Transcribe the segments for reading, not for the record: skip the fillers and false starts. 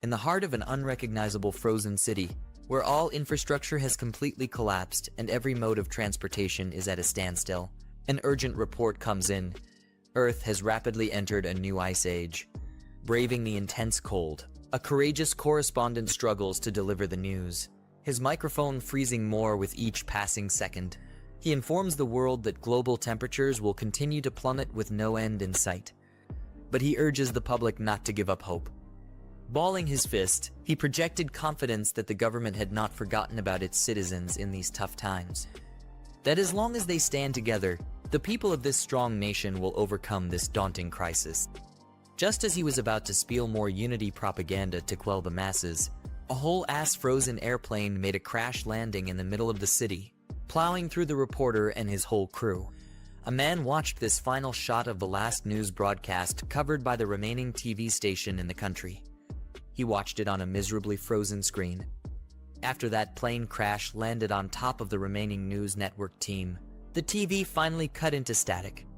In the heart of an unrecognizable frozen city, where all infrastructure has completely collapsed and every mode of transportation is at a standstill, an urgent report comes in. Earth has rapidly entered a new ice age. Braving the intense cold, a courageous correspondent struggles to deliver the news, his microphone freezing more with each passing second. He informs the world that global temperatures will continue to plummet with no end in sight. But he urges the public not to give up hope. Balling his fist, he projected confidence that the government had not forgotten about its citizens in these tough times. That as long as they stand together, the people of this strong nation will overcome this daunting crisis. Just as he was about to spiel more unity propaganda to quell the masses, a whole-ass frozen airplane made a crash landing in the middle of the city, plowing through the reporter and his whole crew. A man watched this final shot of the last news broadcast covered by the remaining TV station in the country. He watched it on a miserably frozen screen. After that plane crash landed on top of the remaining news network team, the TV finally cut into static.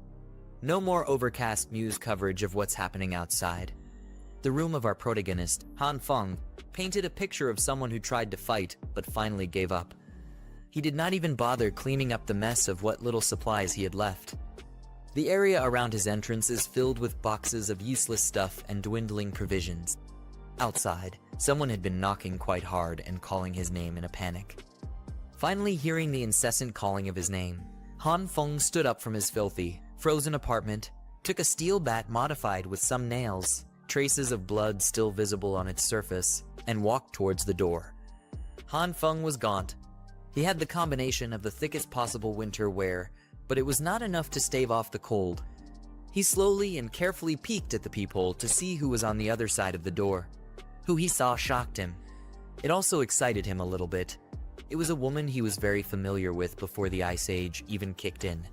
No more overcast news coverage of what's happening outside. The room of our protagonist, Han Feng, painted a picture of someone who tried to fight but finally gave up. He did not even bother cleaning up the mess of what little supplies he had left. The area around his entrance is filled with boxes of useless stuff and dwindling provisions. Outside, someone had been knocking quite hard and calling his name in a panic. Finally hearing the incessant calling of his name, Han Feng stood up from his filthy, frozen apartment, took a steel bat modified with some nails, traces of blood still visible on its surface, and walked towards the door. Han Feng was gaunt. He had the combination of the thickest possible winter wear, but it was not enough to stave off the cold. He slowly and carefully peeked at the peephole to see who was on the other side of the door. Who he saw shocked him. It also excited him a little bit. It was a woman he was very familiar with before the Ice Age even kicked in.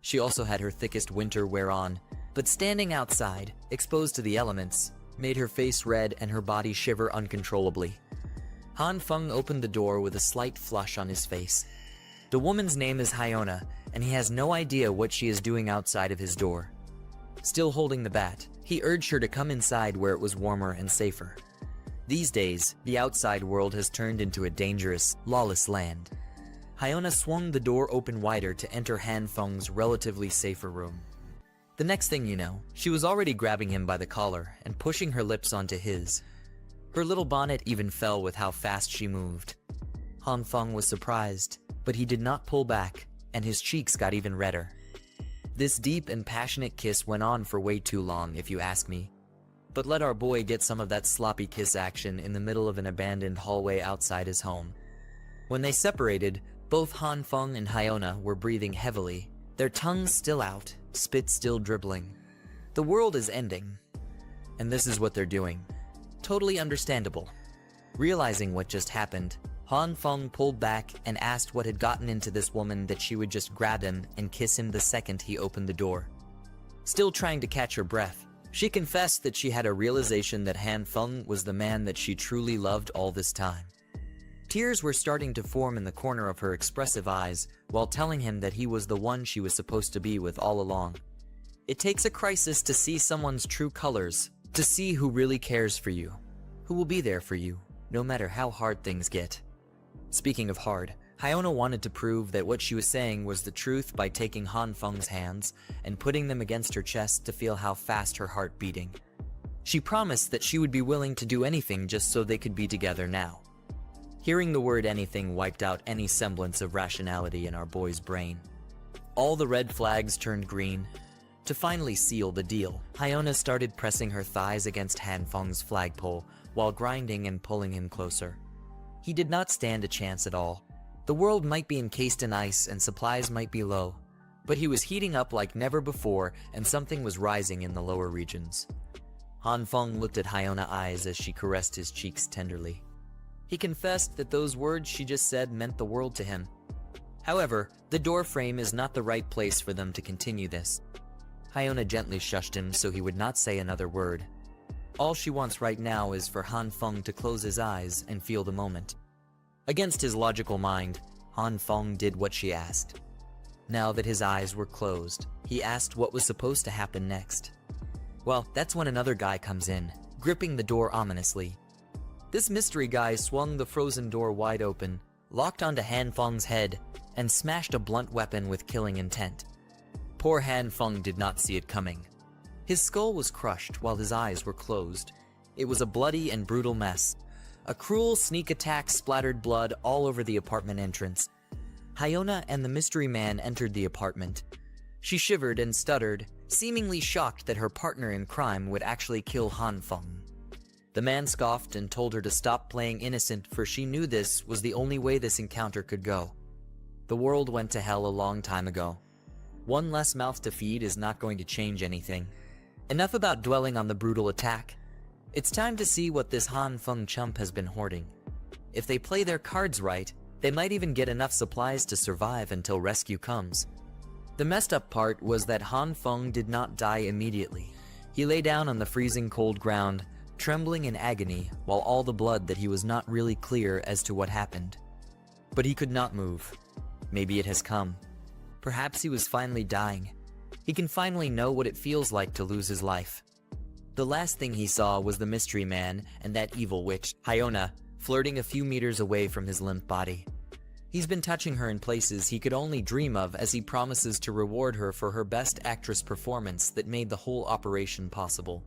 She also had her thickest winter wear on, but standing outside, exposed to the elements, made her face red and her body shiver uncontrollably. Han Feng opened the door with a slight flush on his face. The woman's name is Hyona, and he has no idea what she is doing outside of his door. Still holding the bat, he urged her to come inside where it was warmer and safer. These days, the outside world has turned into a dangerous, lawless land. Hyona swung the door open wider to enter Han Feng's relatively safer room. The next thing you know, she was already grabbing him by the collar and pushing her lips onto his. Her little bonnet even fell with how fast she moved. Han Feng was surprised, but he did not pull back, and his cheeks got even redder. This deep and passionate kiss went on for way too long, if you ask me. But let our boy get some of that sloppy kiss action in the middle of an abandoned hallway outside his home. When they separated, both Han Feng and Hyona were breathing heavily, their tongues still out, spit still dribbling. The world is ending, and this is what they're doing. Totally understandable. Realizing what just happened, Han Feng pulled back and asked what had gotten into this woman that she would just grab him and kiss him the second he opened the door. Still trying to catch her breath, she confessed that she had a realization that Han Feng was the man that she truly loved all this time. Tears were starting to form in the corner of her expressive eyes while telling him that he was the one she was supposed to be with all along. It takes a crisis to see someone's true colors, to see who really cares for you, who will be there for you, no matter how hard things get. Speaking of hard, Hyona wanted to prove that what she was saying was the truth by taking Han Feng's hands and putting them against her chest to feel how fast her heart beating. She promised that she would be willing to do anything just so they could be together now. Hearing the word anything wiped out any semblance of rationality in our boy's brain. All the red flags turned green. To finally seal the deal, Hyona started pressing her thighs against Han Feng's flagpole while grinding and pulling him closer. He did not stand a chance at all. The world might be encased in ice and supplies might be low, but he was heating up like never before and something was rising in the lower regions. Han Feng looked at Hyona's eyes as she caressed his cheeks tenderly. He confessed that those words she just said meant the world to him. However, the door frame is not the right place for them to continue this. Hyona gently shushed him so he would not say another word. All she wants right now is for Han Feng to close his eyes and feel the moment. Against his logical mind, Han Feng did what she asked. Now that his eyes were closed, he asked what was supposed to happen next. Well, that's when another guy comes in, gripping the door ominously. This mystery guy swung the frozen door wide open, locked onto Han Feng's head, and smashed a blunt weapon with killing intent. Poor Han Feng did not see it coming. His skull was crushed while his eyes were closed. It was a bloody and brutal mess. A cruel sneak attack splattered blood all over the apartment entrance. Hyona and the mystery man entered the apartment. She shivered and stuttered, seemingly shocked that her partner in crime would actually kill Han Feng. The man scoffed and told her to stop playing innocent, for she knew this was the only way this encounter could go. The world went to hell a long time ago. One less mouth to feed is not going to change anything. Enough about dwelling on the brutal attack. It's time to see what this Han Feng chump has been hoarding. If they play their cards right, they might even get enough supplies to survive until rescue comes. The messed up part was that Han Feng did not die immediately. He lay down on the freezing cold ground, trembling in agony, while all the blood that he was not really clear as to what happened. But he could not move. Maybe it has come. Perhaps he was finally dying. He can finally know what it feels like to lose his life. The last thing he saw was the mystery man and that evil witch, Hyona, flirting a few meters away from his limp body. He's been touching her in places he could only dream of as he promises to reward her for her best actress performance that made the whole operation possible.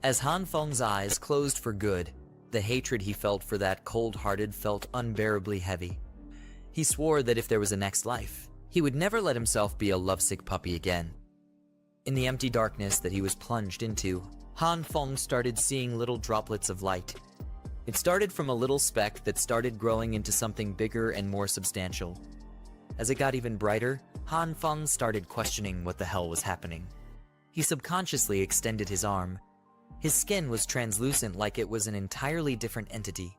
As Han Feng's eyes closed for good, the hatred he felt for that cold-hearted felt unbearably heavy. He swore that if there was a next life, he would never let himself be a lovesick puppy again. In the empty darkness that he was plunged into, Han Feng started seeing little droplets of light. It started from a little speck that started growing into something bigger and more substantial. As it got even brighter, Han Feng started questioning what the hell was happening. He subconsciously extended his arm. His skin was translucent, like it was an entirely different entity.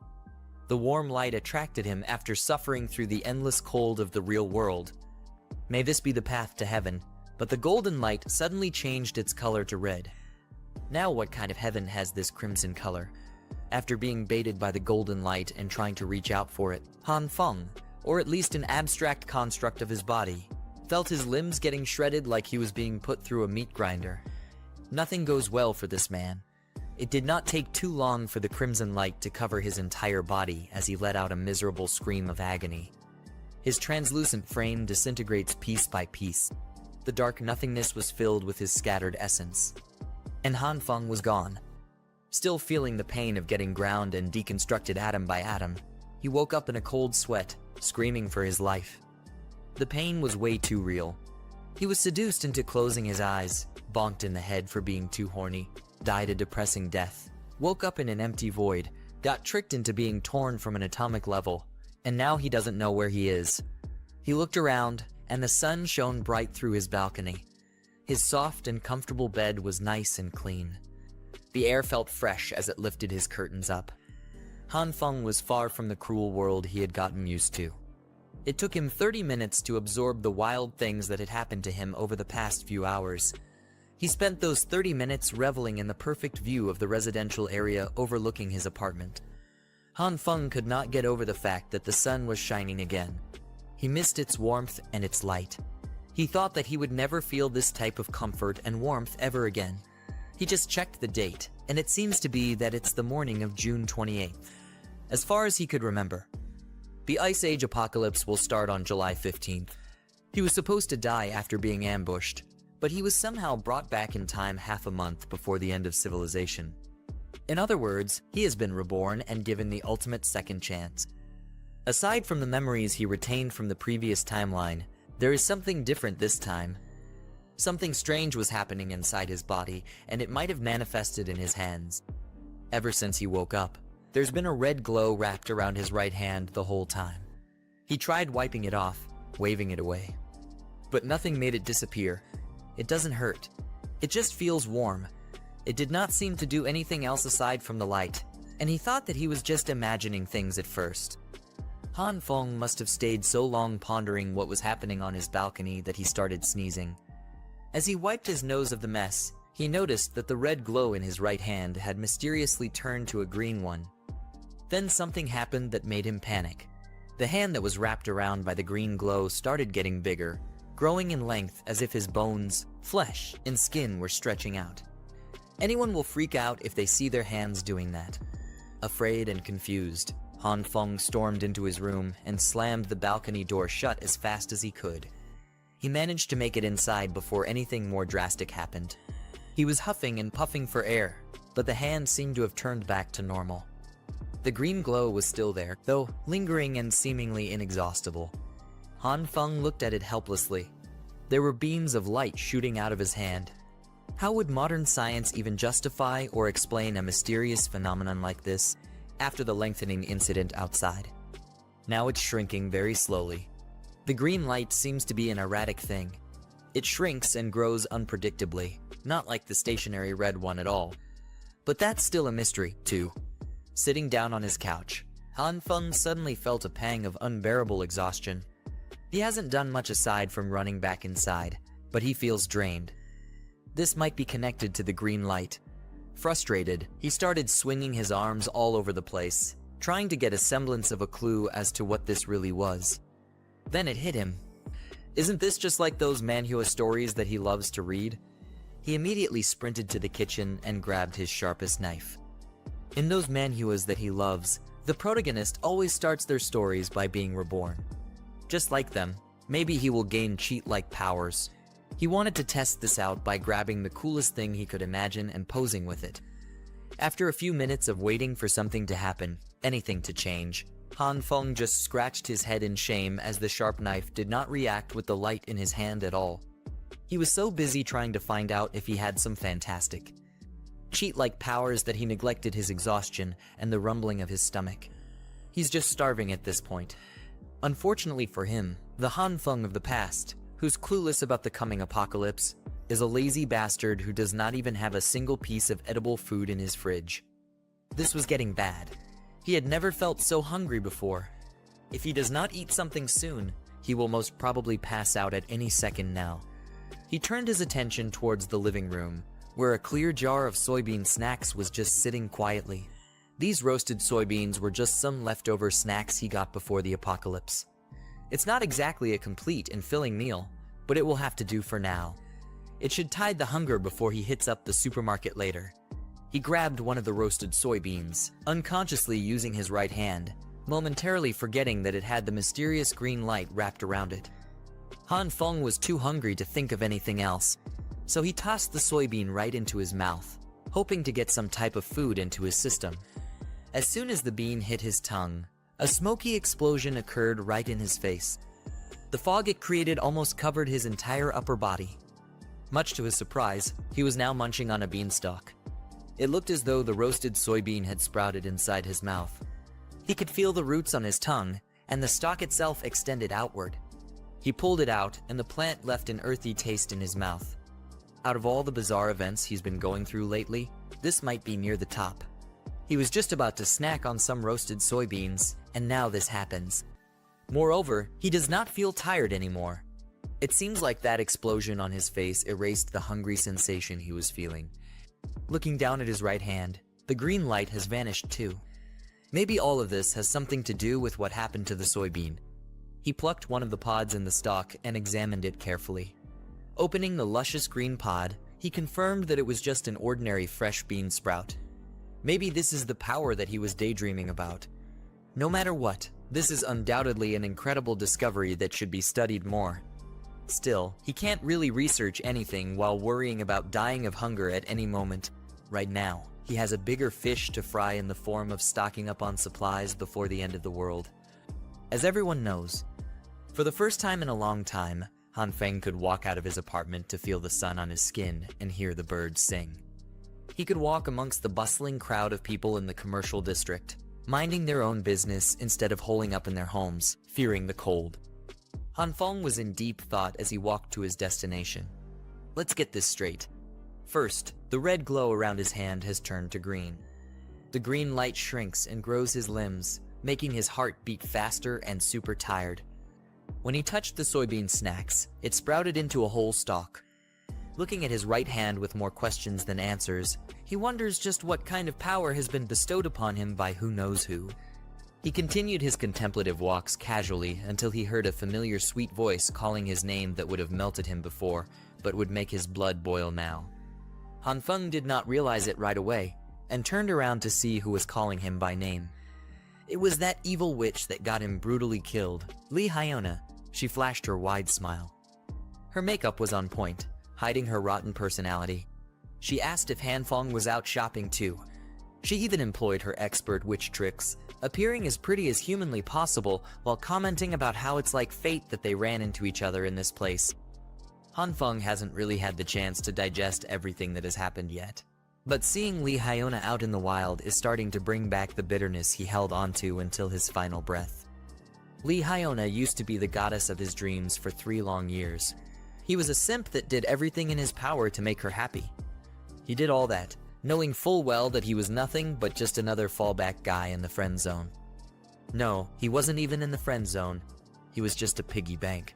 The warm light attracted him after suffering through the endless cold of the real world. May this be the path to heaven, but the golden light suddenly changed its color to red. Now what kind of heaven has this crimson color? After being baited by the golden light and trying to reach out for it, Han Feng, or at least an abstract construct of his body, felt his limbs getting shredded like he was being put through a meat grinder. Nothing goes well for this man. It did not take too long for the crimson light to cover his entire body as he let out a miserable scream of agony. His translucent frame disintegrates piece by piece. The dark nothingness was filled with his scattered essence. And Han Feng was gone. Still feeling the pain of getting ground and deconstructed atom by atom, he woke up in a cold sweat, screaming for his life. The pain was way too real. He was seduced into closing his eyes, bonked in the head for being too horny, died a depressing death, woke up in an empty void, got tricked into being torn from an atomic level, and now he doesn't know where he is. He looked around, and the sun shone bright through his balcony. His soft and comfortable bed was nice and clean. The air felt fresh as it lifted his curtains up. Han Feng was far from the cruel world he had gotten used to. It took him 30 minutes to absorb the wild things that had happened to him over the past few hours. He spent those 30 minutes reveling in the perfect view of the residential area overlooking his apartment. Han Feng could not get over the fact that the sun was shining again. He missed its warmth and its light. He thought that he would never feel this type of comfort and warmth ever again. He just checked the date, and it seems to be that it's the morning of June 28th. As far as he could remember. The Ice Age apocalypse will start on July 15th. He was supposed to die after being ambushed, but he was somehow brought back in time half a month before the end of civilization. In other words, he has been reborn and given the ultimate second chance. Aside from the memories he retained from the previous timeline, there is something different this time. Something strange was happening inside his body, and it might have manifested in his hands. Ever since he woke up, there's been a red glow wrapped around his right hand the whole time. He tried wiping it off, waving it away. But nothing made it disappear. It doesn't hurt. It just feels warm. It did not seem to do anything else aside from the light, and he thought that he was just imagining things at first. Han Feng must have stayed so long pondering what was happening on his balcony that he started sneezing. As he wiped his nose of the mess, he noticed that the red glow in his right hand had mysteriously turned to a green one. Then something happened that made him panic. The hand that was wrapped around by the green glow started getting bigger, growing in length as if his bones, flesh, and skin were stretching out. Anyone will freak out if they see their hands doing that. Afraid and confused, Han Feng stormed into his room and slammed the balcony door shut as fast as he could. He managed to make it inside before anything more drastic happened. He was huffing and puffing for air, but the hand seemed to have turned back to normal. The green glow was still there, though lingering and seemingly inexhaustible. Han Feng looked at it helplessly. There were beams of light shooting out of his hand. How would modern science even justify or explain a mysterious phenomenon like this after the lengthening incident outside? Now it's shrinking very slowly. The green light seems to be an erratic thing. It shrinks and grows unpredictably, not like the stationary red one at all. But that's still a mystery, too. Sitting down on his couch, Han Feng suddenly felt a pang of unbearable exhaustion. He hasn't done much aside from running back inside, but he feels drained. This might be connected to the green light. Frustrated, he started swinging his arms all over the place, trying to get a semblance of a clue as to what this really was. Then it hit him. Isn't this just like those Manhwa stories that he loves to read? He immediately sprinted to the kitchen and grabbed his sharpest knife. In those Manhwas that he loves, the protagonist always starts their stories by being reborn. Just like them, maybe he will gain cheat-like powers. He wanted to test this out by grabbing the coolest thing he could imagine and posing with it. After a few minutes of waiting for something to happen, anything to change, Han Feng just scratched his head in shame as the sharp knife did not react with the light in his hand at all. He was so busy trying to find out if he had some fantastic cheat-like powers that he neglected his exhaustion and the rumbling of his stomach. He's just starving at this point. Unfortunately for him, the Han Feng of the past, who's clueless about the coming apocalypse, is a lazy bastard who does not even have a single piece of edible food in his fridge. This was getting bad. He had never felt so hungry before. If he does not eat something soon, he will most probably pass out at any second now. He turned his attention towards the living room, where a clear jar of soybean snacks was just sitting quietly. These roasted soybeans were just some leftover snacks he got before the apocalypse. It's not exactly a complete and filling meal, but it will have to do for now. It should tide the hunger before he hits up the supermarket later. He grabbed one of the roasted soybeans, unconsciously using his right hand, momentarily forgetting that it had the mysterious green light wrapped around it. Han Feng was too hungry to think of anything else, so he tossed the soybean right into his mouth, hoping to get some type of food into his system. As soon as the bean hit his tongue, a smoky explosion occurred right in his face. The fog it created almost covered his entire upper body. Much to his surprise, he was now munching on a beanstalk. It looked as though the roasted soybean had sprouted inside his mouth. He could feel the roots on his tongue, and the stalk itself extended outward. He pulled it out, and the plant left an earthy taste in his mouth. Out of all the bizarre events he's been going through lately, this might be near the top. He was just about to snack on some roasted soybeans, and now this happens. Moreover, he does not feel tired anymore. It seems like that explosion on his face erased the hungry sensation he was feeling. Looking down at his right hand, the green light has vanished too. Maybe all of this has something to do with what happened to the soybean. He plucked one of the pods in the stalk and examined it carefully. Opening the luscious green pod, he confirmed that it was just an ordinary fresh bean sprout. Maybe this is the power that he was daydreaming about. No matter what, this is undoubtedly an incredible discovery that should be studied more. Still, he can't really research anything while worrying about dying of hunger at any moment. Right now, he has a bigger fish to fry in the form of stocking up on supplies before the end of the world. As everyone knows, for the first time in a long time, Han Feng could walk out of his apartment to feel the sun on his skin and hear the birds sing. He could walk amongst the bustling crowd of people in the commercial district, minding their own business instead of holing up in their homes, fearing the cold. Han Feng was in deep thought as he walked to his destination. Let's get this straight. First, the red glow around his hand has turned to green. The green light shrinks and grows his limbs, making his heart beat faster and super tired. When he touched the soybean snacks, it sprouted into a whole stalk. Looking at his right hand with more questions than answers, he wonders just what kind of power has been bestowed upon him by who knows who. He continued his contemplative walks casually until he heard a familiar sweet voice calling his name that would have melted him before, but would make his blood boil now. Han Feng did not realize it right away, and turned around to see who was calling him by name. It was that evil witch that got him brutally killed, Lee Hyona. She flashed her wide smile. Her makeup was on point, hiding her rotten personality. She asked if Hanfong was out shopping too. She even employed her expert witch tricks, appearing as pretty as humanly possible while commenting about how it's like fate that they ran into each other in this place. Hanfong hasn't really had the chance to digest everything that has happened yet. But seeing Lee Hyona out in the wild is starting to bring back the bitterness he held onto until his final breath. Lee Hyona used to be the goddess of his dreams for 3 long years. He was a simp that did everything in his power to make her happy. He did all that, knowing full well that he was nothing but just another fallback guy in the friend zone. No, he wasn't even in the friend zone. He was just a piggy bank.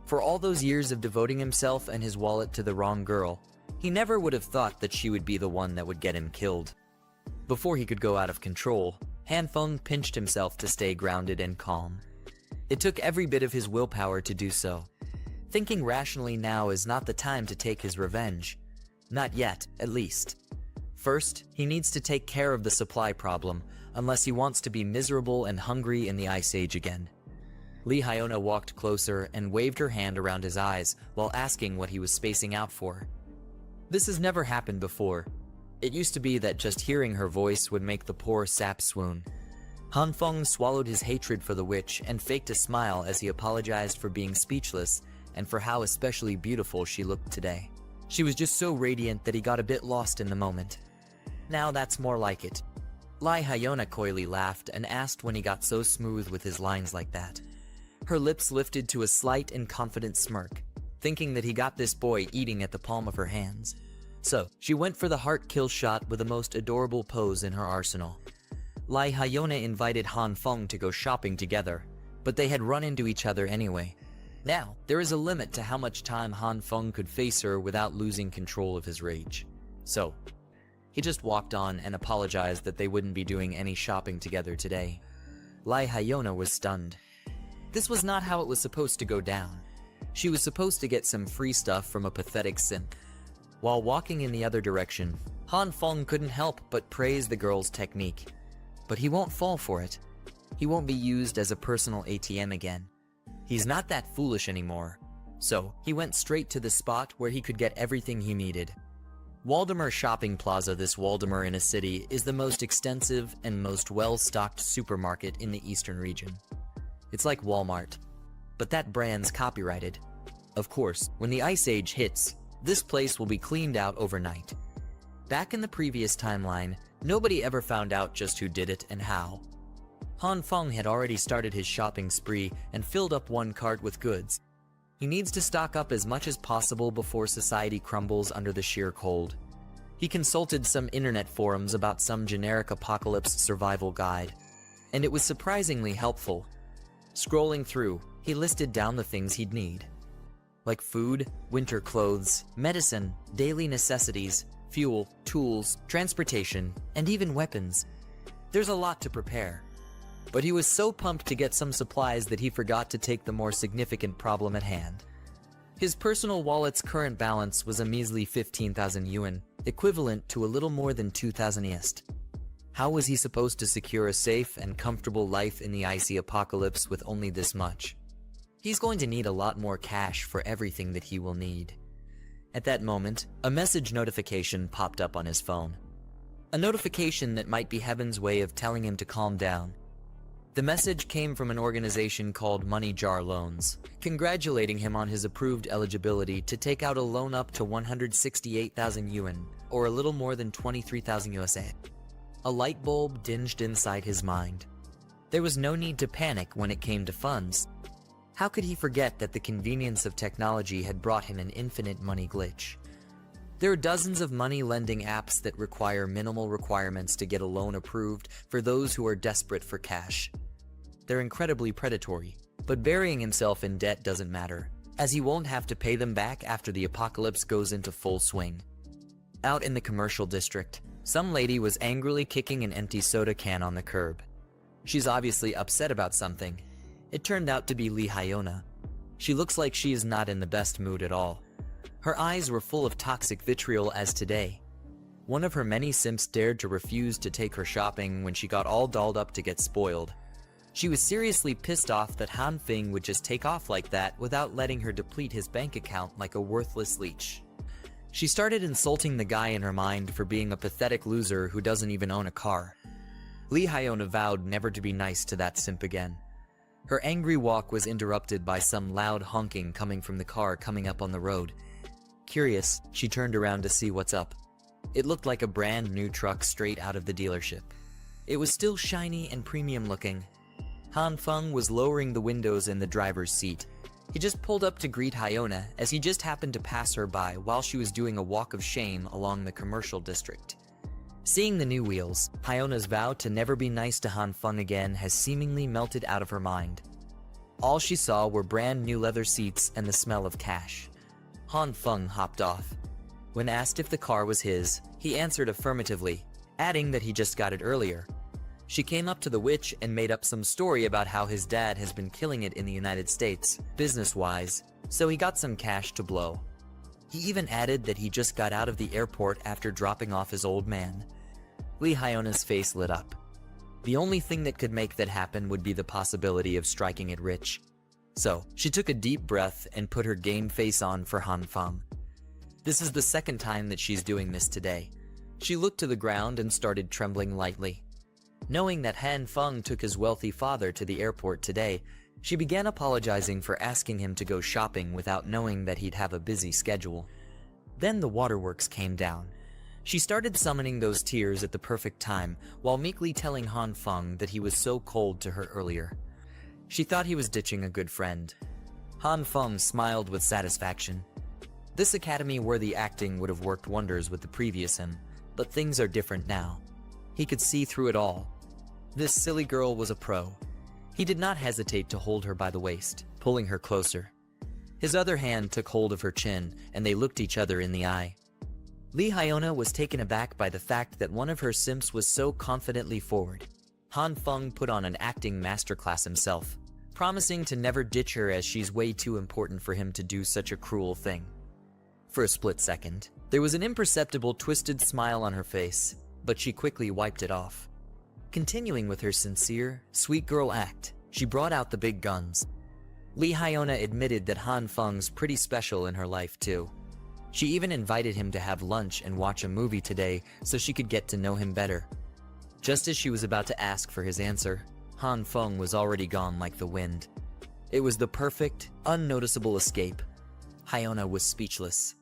For all those years of devoting himself and his wallet to the wrong girl, he never would have thought that she would be the one that would get him killed. Before he could go out of control, Hanfeng pinched himself to stay grounded and calm. It took every bit of his willpower to do so. Thinking rationally now is not the time to take his revenge. Not yet, at least. First, he needs to take care of the supply problem, unless he wants to be miserable and hungry in the Ice Age again. Lee Hyona walked closer and waved her hand around his eyes while asking what he was spacing out for. This has never happened before. It used to be that just hearing her voice would make the poor sap swoon. Hanfeng swallowed his hatred for the witch and faked a smile as he apologized for being speechless and for how especially beautiful she looked today. She was just so radiant that he got a bit lost in the moment. Now that's more like it. Lee Hyona coyly laughed and asked when he got so smooth with his lines like that. Her lips lifted to a slight and confident smirk, thinking that he got this boy eating at the palm of her hands. So, she went for the heart kill shot with the most adorable pose in her arsenal. Lee Hyona invited Hanfeng to go shopping together, but they had run into each other anyway. Now, there is a limit to how much time Hanfeng could face her without losing control of his rage. So, he just walked on and apologized that they wouldn't be doing any shopping together today. Lee Hyona was stunned. This was not how it was supposed to go down. She was supposed to get some free stuff from a pathetic simp. While walking in the other direction, Hanfeng couldn't help but praise the girl's technique. But he won't fall for it. He won't be used as a personal ATM again. He's not that foolish anymore. So, he went straight to the spot where he could get everything he needed. Waldemar Shopping Plaza. This Waldemar in a city is the most extensive and most well-stocked supermarket in the eastern region. It's like Walmart, but that brand's copyrighted. Of course, when the Ice Age hits, this place will be cleaned out overnight. Back in the previous timeline, nobody ever found out just who did it and how. Hanfeng had already started his shopping spree and filled up one cart with goods. He needs to stock up as much as possible before society crumbles under the sheer cold. He consulted some internet forums about some generic apocalypse survival guide, and it was surprisingly helpful. Scrolling through, he listed down the things he'd need, like food, winter clothes, medicine, daily necessities, fuel, tools, transportation, and even weapons. There's a lot to prepare. But he was so pumped to get some supplies that he forgot to take the more significant problem at hand. His personal wallet's current balance was a measly 15,000 yuan, equivalent to a little more than 2,000 ist. How was he supposed to secure a safe and comfortable life in the icy apocalypse with only this much? He's going to need a lot more cash for everything that he will need. At that moment, a message notification popped up on his phone. A notification that might be heaven's way of telling him to calm down. The message came from an organization called Money Jar Loans, congratulating him on his approved eligibility to take out a loan up to 168,000 yuan, or a little more than 23,000 USA. A light bulb dinged inside his mind. There was no need to panic when it came to funds. How could he forget that the convenience of technology had brought him an infinite money glitch? There are dozens of money-lending apps that require minimal requirements to get a loan approved for those who are desperate for cash. They're incredibly predatory, but burying himself in debt doesn't matter, as he won't have to pay them back after the apocalypse goes into full swing. Out in the commercial district, some lady was angrily kicking an empty soda can on the curb. She's obviously upset about something. It turned out to be Lee Hyona. She looks like she is not in the best mood at all. Her eyes were full of toxic vitriol as today. One of her many simps dared to refuse to take her shopping when she got all dolled up to get spoiled. She was seriously pissed off that Han Feng would just take off like that without letting her deplete his bank account like a worthless leech. She started insulting the guy in her mind for being a pathetic loser who doesn't even own a car. Lee Hyona vowed never to be nice to that simp again. Her angry walk was interrupted by some loud honking coming from the car coming up on the road. Curious, she turned around to see what's up. It looked like a brand new truck straight out of the dealership. It was still shiny and premium looking. Han Feng was lowering the windows in the driver's seat. He just pulled up to greet Hyona as he just happened to pass her by while she was doing a walk of shame along the commercial district. Seeing the new wheels, Hyona's vow to never be nice to Han Feng again has seemingly melted out of her mind. All she saw were brand new leather seats and the smell of cash. Han Feng hopped off. When asked if the car was his, he answered affirmatively, adding that he just got it earlier. She came up to the witch and made up some story about how his dad has been killing it in the United States, business-wise, so he got some cash to blow. He even added that he just got out of the airport after dropping off his old man. Lee Hyona's face lit up. The only thing that could make that happen would be the possibility of striking it rich. So, she took a deep breath and put her game face on for Han Feng. This is the second time that she's doing this today. She looked to the ground and started trembling lightly. Knowing that Han Feng took his wealthy father to the airport today, she began apologizing for asking him to go shopping without knowing that he'd have a busy schedule. Then the waterworks came down. She started summoning those tears at the perfect time, while meekly telling Han Feng that he was so cold to her earlier. She thought he was ditching a good friend. Han Feng smiled with satisfaction. This academy-worthy acting would have worked wonders with the previous him, but things are different now. He could see through it all. This silly girl was a pro. He did not hesitate to hold her by the waist, pulling her closer. His other hand took hold of her chin, and they looked each other in the eye. Lee Hyona was taken aback by the fact that one of her simps was so confidently forward. Han Feng put on an acting masterclass himself, promising to never ditch her as she's way too important for him to do such a cruel thing. For a split second, there was an imperceptible twisted smile on her face, but she quickly wiped it off. Continuing with her sincere, sweet girl act, she brought out the big guns. Lee Hyona admitted that Han Feng's pretty special in her life too. She even invited him to have lunch and watch a movie today so she could get to know him better. Just as she was about to ask for his answer, Han Feng was already gone like the wind. It was the perfect, unnoticeable escape. Hyona was speechless.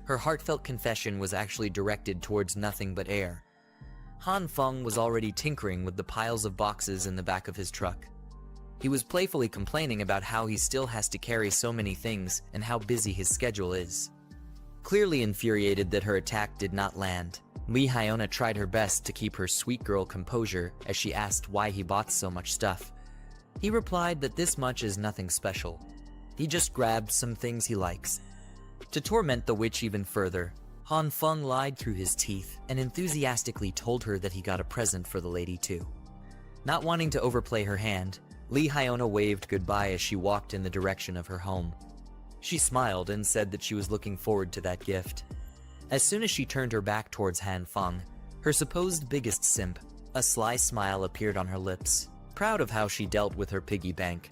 Her heartfelt confession was actually directed towards nothing but air. Han Feng was already tinkering with the piles of boxes in the back of his truck. He was playfully complaining about how he still has to carry so many things and how busy his schedule is. Clearly infuriated that her attack did not land, Lee Hyona tried her best to keep her sweet girl composure as she asked why he bought so much stuff. He replied that this much is nothing special. He just grabbed some things he likes. To torment the witch even further, Han Feng lied through his teeth and enthusiastically told her that he got a present for the lady too. Not wanting to overplay her hand, Lee Hyona waved goodbye as she walked in the direction of her home. She smiled and said that she was looking forward to that gift. As soon as she turned her back towards Han Feng, her supposed biggest simp, a sly smile appeared on her lips, proud of how she dealt with her piggy bank.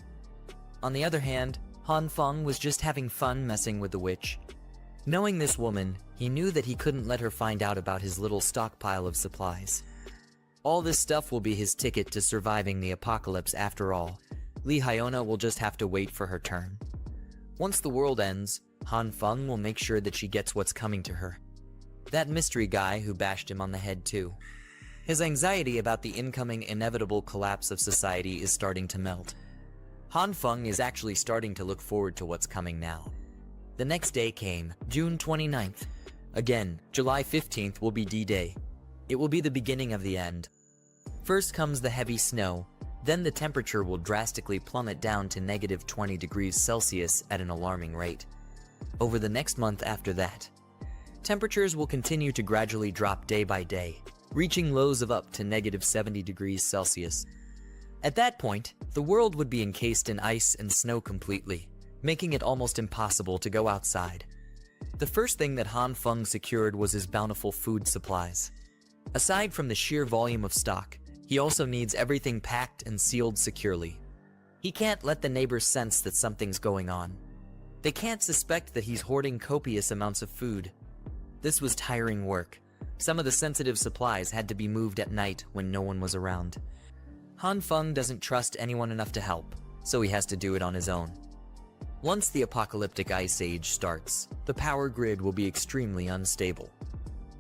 On the other hand, Han Feng was just having fun messing with the witch. Knowing this woman, he knew that he couldn't let her find out about his little stockpile of supplies. All this stuff will be his ticket to surviving the apocalypse after all. Lee Hyona will just have to wait for her turn. Once the world ends, Han Feng will make sure that she gets what's coming to her. That mystery guy who bashed him on the head too. His anxiety about the incoming inevitable collapse of society is starting to melt. Han Feng is actually starting to look forward to what's coming now. The next day came, June 29th. Again, July 15th will be D-Day. It will be the beginning of the end. First comes the heavy snow, then the temperature will drastically plummet down to -20 degrees Celsius at an alarming rate. Over the next month after that, temperatures will continue to gradually drop day by day, reaching lows of up to -70 degrees Celsius. At that point, the world would be encased in ice and snow completely, making it almost impossible to go outside. The first thing that Han Feng secured was his bountiful food supplies. Aside from the sheer volume of stock, he also needs everything packed and sealed securely. He can't let the neighbors sense that something's going on. They can't suspect that he's hoarding copious amounts of food. This was tiring work. Some of the sensitive supplies had to be moved at night when no one was around. Han Feng doesn't trust anyone enough to help, so he has to do it on his own. Once the apocalyptic ice age starts, the power grid will be extremely unstable.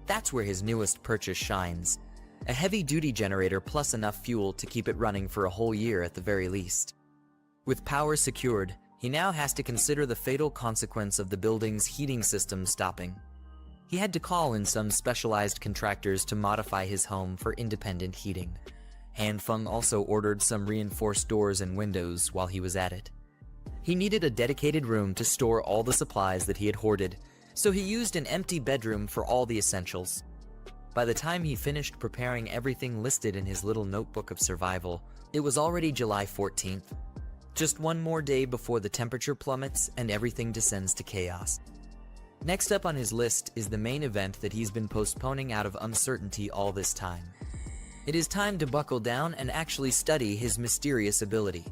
That's where his newest purchase shines. A heavy-duty generator plus enough fuel to keep it running for a whole year at the very least. With power secured, he now has to consider the fatal consequence of the building's heating system stopping. He had to call in some specialized contractors to modify his home for independent heating. Han Feng also ordered some reinforced doors and windows while he was at it. He needed a dedicated room to store all the supplies that he had hoarded, so he used an empty bedroom for all the essentials. By the time he finished preparing everything listed in his little notebook of survival, it was already July 14th. Just one more day before the temperature plummets and everything descends to chaos. Next up on his list is the main event that he's been postponing out of uncertainty all this time. It is time to buckle down and actually study his mysterious ability.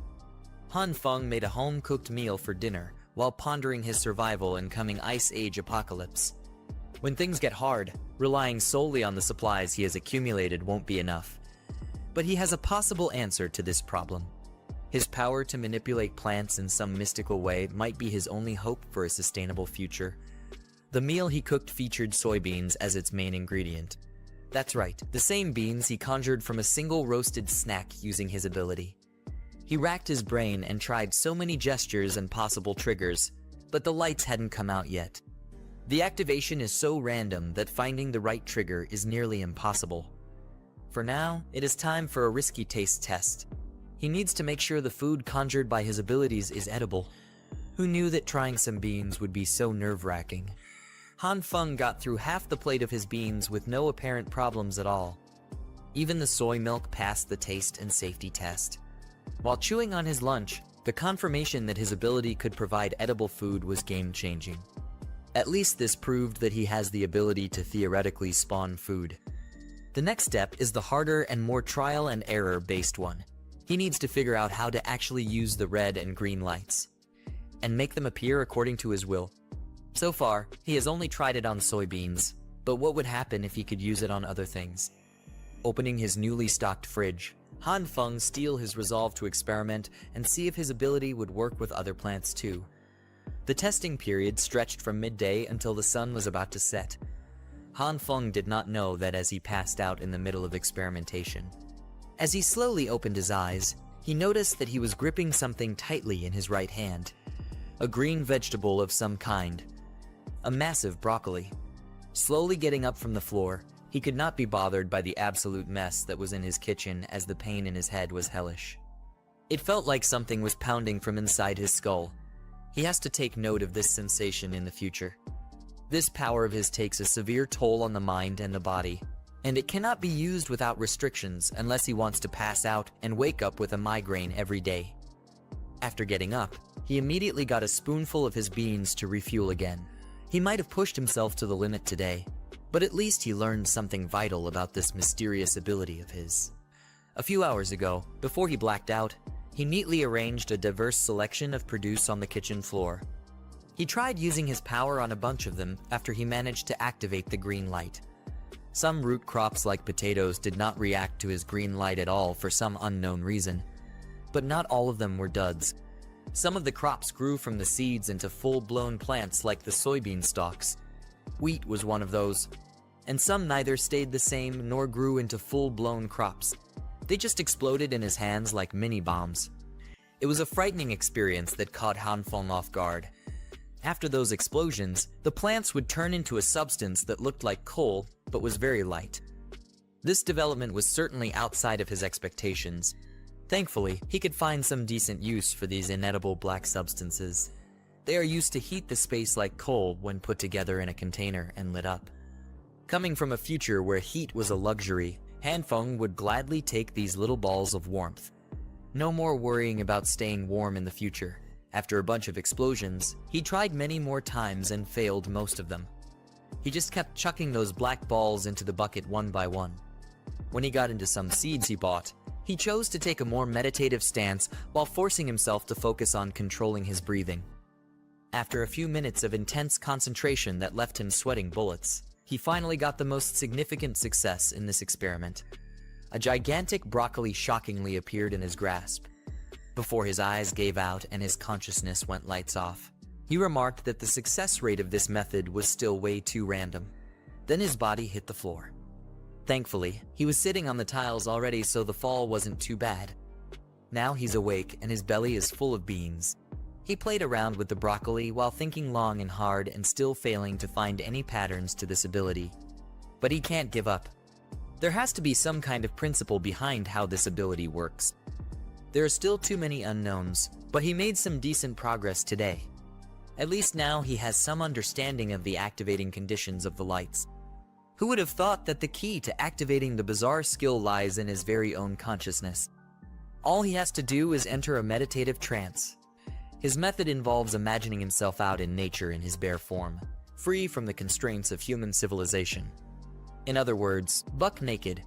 Han Feng made a home-cooked meal for dinner while pondering his survival in coming Ice Age apocalypse. When things get hard, relying solely on the supplies he has accumulated won't be enough. But he has a possible answer to this problem. His power to manipulate plants in some mystical way might be his only hope for a sustainable future. The meal he cooked featured soybeans as its main ingredient. That's right, the same beans he conjured from a single roasted snack using his ability. He racked his brain and tried so many gestures and possible triggers, but the lights hadn't come out yet. The activation is so random that finding the right trigger is nearly impossible. For now, it is time for a risky taste test. He needs to make sure the food conjured by his abilities is edible. Who knew that trying some beans would be so nerve-wracking? Han Feng got through half the plate of his beans with no apparent problems at all. Even the soy milk passed the taste and safety test. While chewing on his lunch, the confirmation that his ability could provide edible food was game-changing. At least this proved that he has the ability to theoretically spawn food. The next step is the harder and more trial and error-based one. He needs to figure out how to actually use the red and green lights, and make them appear according to his will. So far, he has only tried it on soybeans, but what would happen if he could use it on other things? Opening his newly stocked fridge, Han Feng steeled his resolve to experiment and see if his ability would work with other plants too. The testing period stretched from midday until the sun was about to set. Han Feng did not know that as he passed out in the middle of experimentation. As he slowly opened his eyes, he noticed that he was gripping something tightly in his right hand. A green vegetable of some kind. A massive broccoli. Slowly getting up from the floor, he could not be bothered by the absolute mess that was in his kitchen as the pain in his head was hellish. It felt like something was pounding from inside his skull. He has to take note of this sensation in the future. This power of his takes a severe toll on the mind and the body, and it cannot be used without restrictions unless he wants to pass out and wake up with a migraine every day. After getting up, he immediately got a spoonful of his beans to refuel again. He might have pushed himself to the limit today, but at least he learned something vital about this mysterious ability of his. A few hours ago, before he blacked out, he neatly arranged a diverse selection of produce on the kitchen floor. He tried using his power on a bunch of them after he managed to activate the green light. Some root crops like potatoes did not react to his green light at all for some unknown reason, but not all of them were duds. Some of the crops grew from the seeds into full-blown plants like the soybean stalks. Wheat was one of those, and some neither stayed the same nor grew into full-blown crops. They just exploded in his hands like mini-bombs. It was a frightening experience that caught Han Feng off guard. After those explosions, the plants would turn into a substance that looked like coal but was very light. This development was certainly outside of his expectations. Thankfully, he could find some decent use for these inedible black substances. They are used to heat the space like coal when put together in a container and lit up. Coming from a future where heat was a luxury, Han Feng would gladly take these little balls of warmth. No more worrying about staying warm in the future. After a bunch of explosions, he tried many more times and failed most of them. He just kept chucking those black balls into the bucket one by one. When he got into some seeds he bought, he chose to take a more meditative stance while forcing himself to focus on controlling his breathing. After a few minutes of intense concentration that left him sweating bullets, he finally got the most significant success in this experiment. A gigantic broccoli shockingly appeared in his grasp. Before his eyes gave out and his consciousness went lights off, he remarked that the success rate of this method was still way too random. Then his body hit the floor. Thankfully, he was sitting on the tiles already, so the fall wasn't too bad. Now he's awake and his belly is full of beans. He played around with the broccoli while thinking long and hard and still failing to find any patterns to this ability. But he can't give up. There has to be some kind of principle behind how this ability works. There are still too many unknowns, but he made some decent progress today. At least now he has some understanding of the activating conditions of the lights. Who would have thought that the key to activating the bizarre skill lies in his very own consciousness? All he has to do is enter a meditative trance. His method involves imagining himself out in nature in his bare form, free from the constraints of human civilization. In other words, buck naked.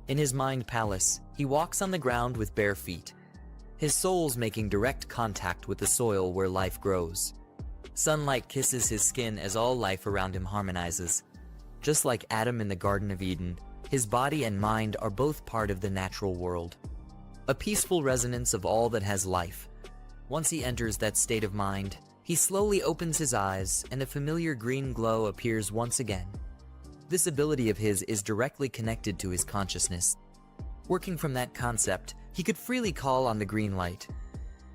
In his mind palace, he walks on the ground with bare feet. His soul's making direct contact with the soil where life grows. Sunlight kisses his skin as all life around him harmonizes. Just like Adam in the Garden of Eden, his body and mind are both part of the natural world. A peaceful resonance of all that has life. Once he enters that state of mind, he slowly opens his eyes and a familiar green glow appears once again. This ability of his is directly connected to his consciousness. Working from that concept, he could freely call on the green light.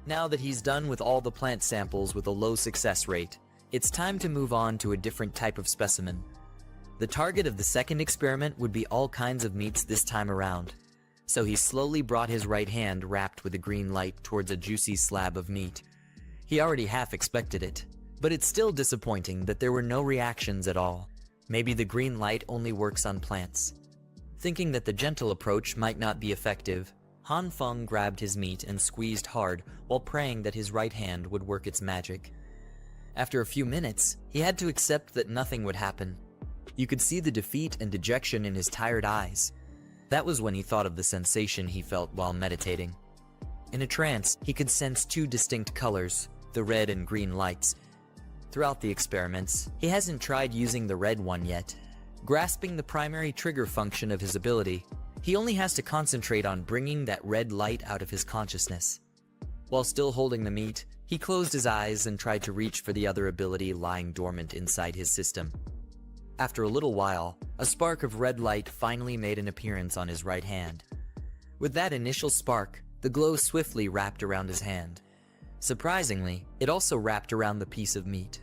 Now that he's done with all the plant samples with a low success rate, it's time to move on to a different type of specimen. The target of the second experiment would be all kinds of meats this time around. So he slowly brought his right hand wrapped with a green light towards a juicy slab of meat. He already half expected it, but it's still disappointing that there were no reactions at all. Maybe the green light only works on plants. Thinking that the gentle approach might not be effective, Han Feng grabbed his meat and squeezed hard while praying that his right hand would work its magic. After a few minutes, he had to accept that nothing would happen. You could see the defeat and dejection in his tired eyes. That was when he thought of the sensation he felt while meditating. In a trance, he could sense two distinct colors, the red and green lights. Throughout the experiments, he hasn't tried using the red one yet. Grasping the primary trigger function of his ability, he only has to concentrate on bringing that red light out of his consciousness. While still holding the meat, he closed his eyes and tried to reach for the other ability lying dormant inside his system. After a little while, a spark of red light finally made an appearance on his right hand. With that initial spark, the glow swiftly wrapped around his hand. Surprisingly, it also wrapped around the piece of meat.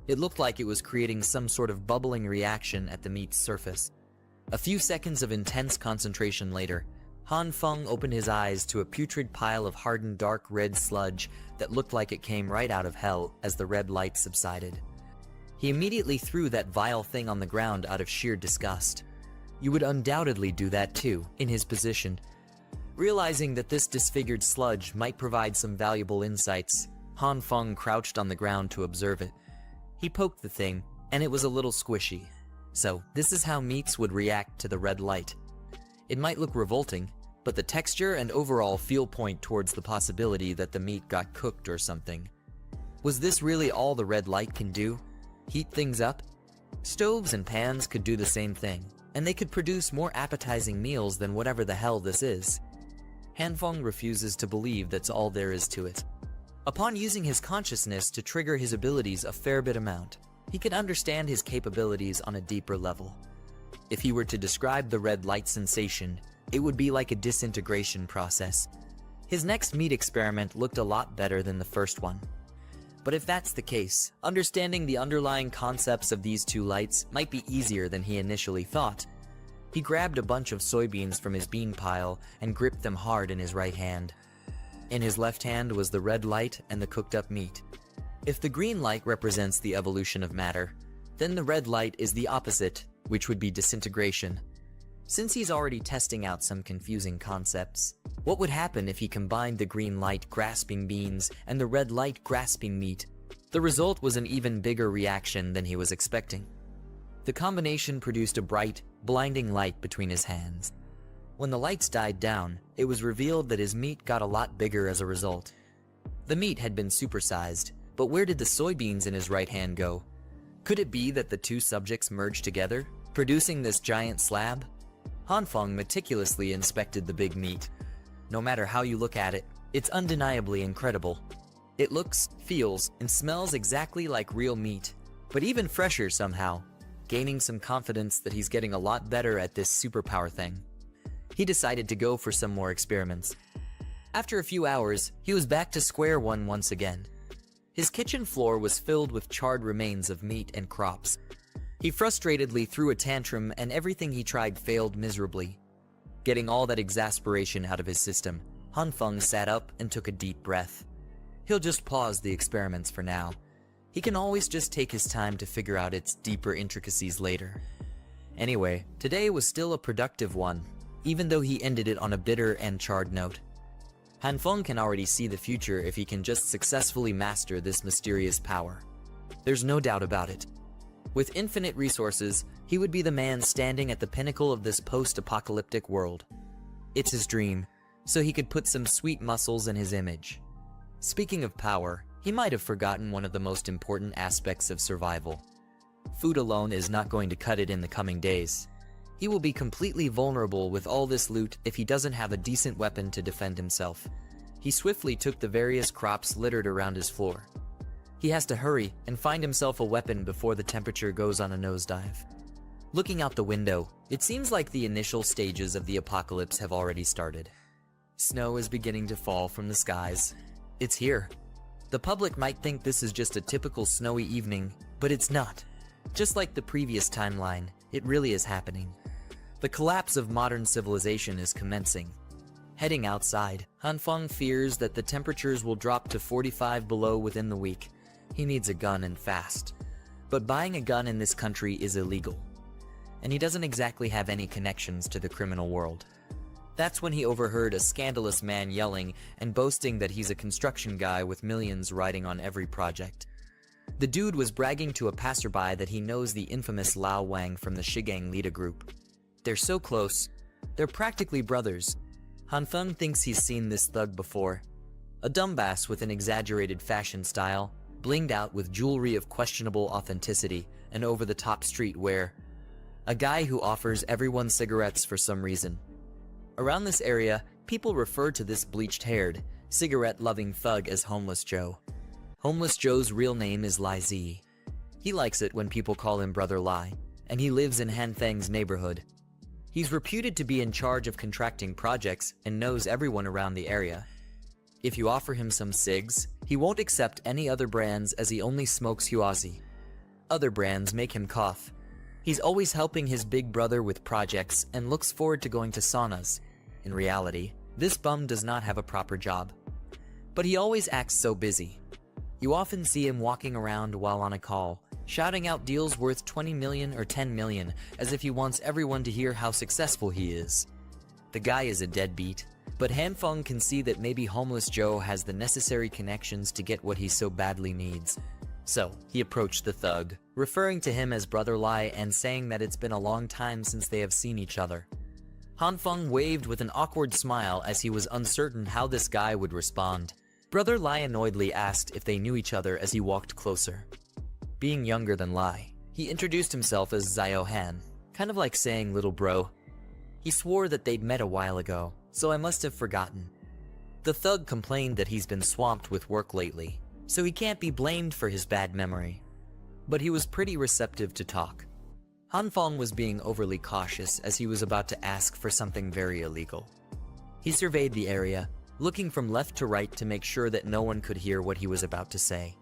It looked like it was creating some sort of bubbling reaction at the meat's surface. A few seconds of intense concentration later, Han Feng opened his eyes to a putrid pile of hardened dark red sludge that looked like it came right out of hell as the red light subsided. He immediately threw that vile thing on the ground out of sheer disgust. You would undoubtedly do that too, in his position. Realizing that this disfigured sludge might provide some valuable insights, Han Feng crouched on the ground to observe it. He poked the thing, and it was a little squishy. So, this is how meats would react to the red light. It might look revolting, but the texture and overall feel point towards the possibility that the meat got cooked or something. Was this really all the red light can do? Heat things up? Stoves and pans could do the same thing, and they could produce more appetizing meals than whatever the hell this is. Han Feng refuses to believe that's all there is to it. Upon using his consciousness to trigger his abilities a fair bit amount, he could understand his capabilities on a deeper level. If he were to describe the red light sensation, it would be like a disintegration process. His next meat experiment looked a lot better than the first one. But if that's the case, understanding the underlying concepts of these two lights might be easier than he initially thought. He grabbed a bunch of soybeans from his bean pile and gripped them hard in his right hand. In his left hand was the red light and the cooked up meat. If the green light represents the evolution of matter, then the red light is the opposite, which would be disintegration. Since he's already testing out some confusing concepts, what would happen if he combined the green light grasping beans and the red light grasping meat? The result was an even bigger reaction than he was expecting. The combination produced a bright, blinding light between his hands. When the lights died down, it was revealed that his meat got a lot bigger as a result. The meat had been supersized, but where did the soybeans in his right hand go? Could it be that the two subjects merged together, producing this giant slab? Hanfeng meticulously inspected the big meat. No matter how you look at it, it's undeniably incredible. It looks, feels, and smells exactly like real meat, but even fresher somehow, gaining some confidence that he's getting a lot better at this superpower thing. He decided to go for some more experiments. After a few hours, he was back to square one once again. His kitchen floor was filled with charred remains of meat and crops. He frustratedly threw a tantrum and everything he tried failed miserably. Getting all that exasperation out of his system, Hanfeng sat up and took a deep breath. He'll just pause the experiments for now. He can always just take his time to figure out its deeper intricacies later. Anyway, today was still a productive one, even though he ended it on a bitter and charred note. Hanfeng can already see the future if he can just successfully master this mysterious power. There's no doubt about it. With infinite resources, he would be the man standing at the pinnacle of this post-apocalyptic world. It's his dream, so he could put some sweet muscles in his image. Speaking of power, he might have forgotten one of the most important aspects of survival. Food alone is not going to cut it in the coming days. He will be completely vulnerable with all this loot if he doesn't have a decent weapon to defend himself. He swiftly took the various crops littered around his floor. He has to hurry and find himself a weapon before the temperature goes on a nosedive. Looking out the window, it seems like the initial stages of the apocalypse have already started. Snow is beginning to fall from the skies. It's here. The public might think this is just a typical snowy evening, but it's not. Just like the previous timeline, it really is happening. The collapse of modern civilization is commencing. Heading outside, Hanfeng fears that the temperatures will drop to 45 below within the week. He needs a gun and fast. But buying a gun in this country is illegal. And he doesn't exactly have any connections to the criminal world. That's when he overheard a scandalous man yelling and boasting that he's a construction guy with millions riding on every project. The dude was bragging to a passerby that he knows the infamous Lao Wang from the Shigang Lida group. They're so close. They're practically brothers. Hanfeng thinks he's seen this thug before. A dumbass with an exaggerated fashion style, blinged out with jewelry of questionable authenticity, and over-the-top streetwear. A guy who offers everyone cigarettes for some reason. Around this area, people refer to this bleached-haired, cigarette-loving thug as Homeless Joe. Homeless Joe's real name is Lai Zi. He likes it when people call him Brother Lai, and he lives in Hanfeng's neighborhood. He's reputed to be in charge of contracting projects and knows everyone around the area. If you offer him some cigs, he won't accept any other brands as he only smokes Huazi. Other brands make him cough. He's always helping his big brother with projects and looks forward to going to saunas. In reality, this bum does not have a proper job. But he always acts so busy. You often see him walking around while on a call, shouting out deals worth 20 million or 10 million as if he wants everyone to hear how successful he is. The guy is a deadbeat, but Hanfeng can see that maybe Homeless Joe has the necessary connections to get what he so badly needs. So, he approached the thug, referring to him as Brother Lai and saying that it's been a long time since they have seen each other. Hanfeng waved with an awkward smile as he was uncertain how this guy would respond. Brother Lai annoyedly asked if they knew each other as he walked closer. Being younger than Lai, he introduced himself as Zio Han, kind of like saying little bro. He swore that they'd met a while ago, so I must have forgotten. The thug complained that he's been swamped with work lately, so he can't be blamed for his bad memory. But he was pretty receptive to talk. Hanfeng was being overly cautious as he was about to ask for something very illegal. He surveyed the area, looking from left to right to make sure that no one could hear what he was about to say.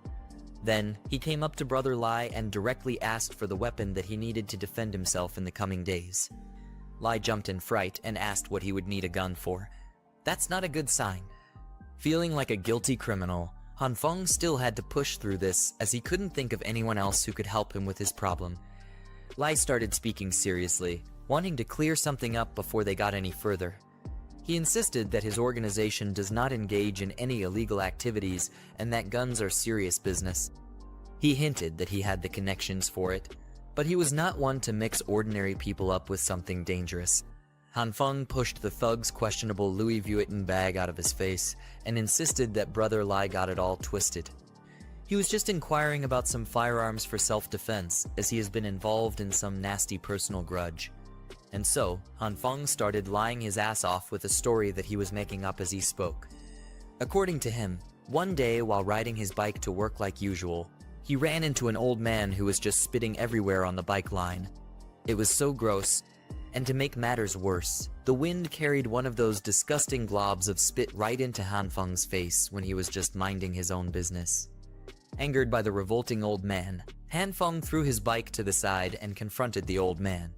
Then, he came up to Brother Lai and directly asked for the weapon that he needed to defend himself in the coming days. Lai jumped in fright and asked what he would need a gun for. That's not a good sign. Feeling like a guilty criminal, Hanfeng still had to push through this as he couldn't think of anyone else who could help him with his problem. Lai started speaking seriously, wanting to clear something up before they got any further. He insisted that his organization does not engage in any illegal activities and that guns are serious business. He hinted that he had the connections for it, but he was not one to mix ordinary people up with something dangerous. Han Feng pushed the thug's questionable Louis Vuitton bag out of his face and insisted that Brother Lai got it all twisted. He was just inquiring about some firearms for self-defense, as he has been involved in some nasty personal grudge. And so, Han Feng started lying his ass off with a story that he was making up as he spoke. According to him, one day while riding his bike to work like usual, he ran into an old man who was just spitting everywhere on the bike line. It was so gross. And to make matters worse, the wind carried one of those disgusting globs of spit right into Han Feng's face when he was just minding his own business. Angered by the revolting old man, Han Feng threw his bike to the side and confronted the old man.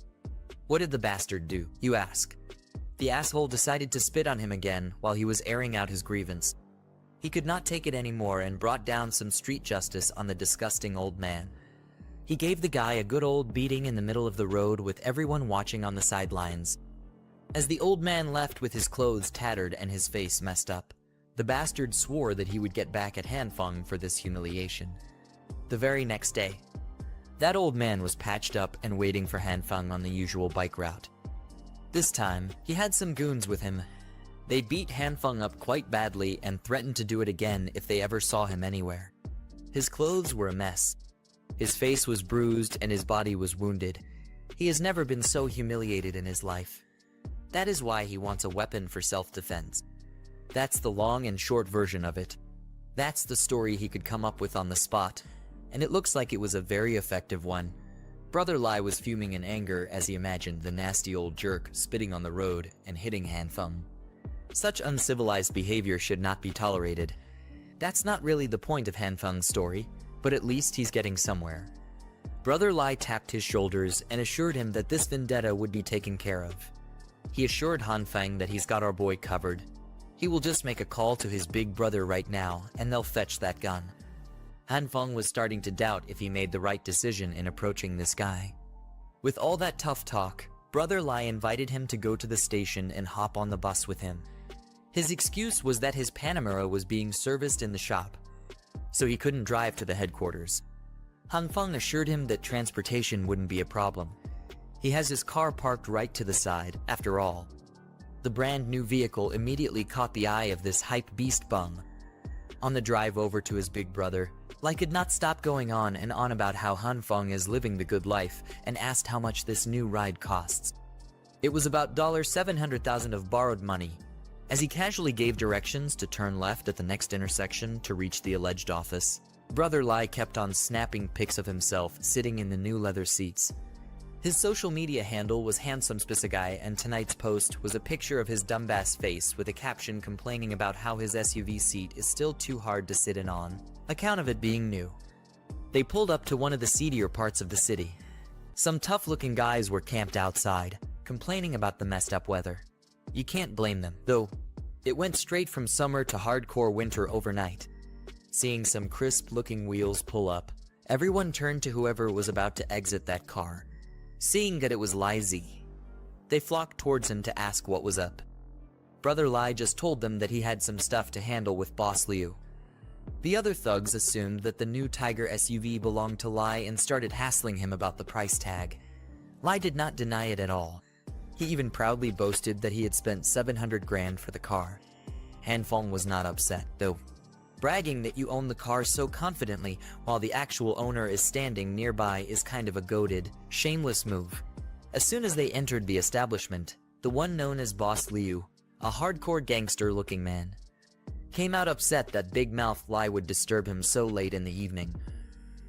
What did the bastard do, you ask? The asshole decided to spit on him again while he was airing out his grievance. He could not take it anymore and brought down some street justice on the disgusting old man. He gave the guy a good old beating in the middle of the road with everyone watching on the sidelines. As the old man left with his clothes tattered and his face messed up, the bastard swore that he would get back at Han Feng for this humiliation. The very next day, that old man was patched up and waiting for Han Feng on the usual bike route. This time, he had some goons with him. They beat Han Feng up quite badly and threatened to do it again if they ever saw him anywhere. His clothes were a mess. His face was bruised and his body was wounded. He has never been so humiliated in his life. That is why he wants a weapon for self-defense. That's the long and short version of it. That's the story he could come up with on the spot, and it looks like it was a very effective one. Brother Lai was fuming in anger as he imagined the nasty old jerk spitting on the road and hitting Han Feng. Such uncivilized behavior should not be tolerated. That's not really the point of Han Feng's story, but at least he's getting somewhere. Brother Lai tapped his shoulders and assured him that this vendetta would be taken care of. He assured Han Feng that he's got our boy covered. He will just make a call to his big brother right now, and they'll fetch that gun. Han Feng was starting to doubt if he made the right decision in approaching this guy. With all that tough talk, Brother Lai invited him to go to the station and hop on the bus with him. His excuse was that his Panamera was being serviced in the shop, so he couldn't drive to the headquarters. Han Feng assured him that transportation wouldn't be a problem. He has his car parked right to the side, after all. The brand new vehicle immediately caught the eye of this hype beast bum. On the drive over to his big brother, Lai could not stop going on and on about how Han Feng is living the good life and asked how much this new ride costs. It was about $700,000 of borrowed money. As he casually gave directions to turn left at the next intersection to reach the alleged office, Brother Lai kept on snapping pics of himself sitting in the new leather seats. His social media handle was Handsome Spicigai, and tonight's post was a picture of his dumbass face with a caption complaining about how his SUV seat is still too hard to sit in on, account of it being new. They pulled up to one of the seedier parts of the city. Some tough-looking guys were camped outside, complaining about the messed up weather. You can't blame them, though. It went straight from summer to hardcore winter overnight. Seeing some crisp-looking wheels pull up, everyone turned to whoever was about to exit that car. Seeing that it was Lai Z, they flocked towards him to ask what was up. Brother Lai just told them that he had some stuff to handle with Boss Liu. The other thugs assumed that the new Tiger SUV belonged to Lai and started hassling him about the price tag. Lai did not deny it at all. He even proudly boasted that he had spent 700 grand for the car. Han Feng was not upset, though. Bragging that you own the car so confidently while the actual owner is standing nearby is kind of a goated, shameless move. As soon as they entered the establishment, the one known as Boss Liu, a hardcore gangster-looking man, came out upset that Big Mouth Lai would disturb him so late in the evening.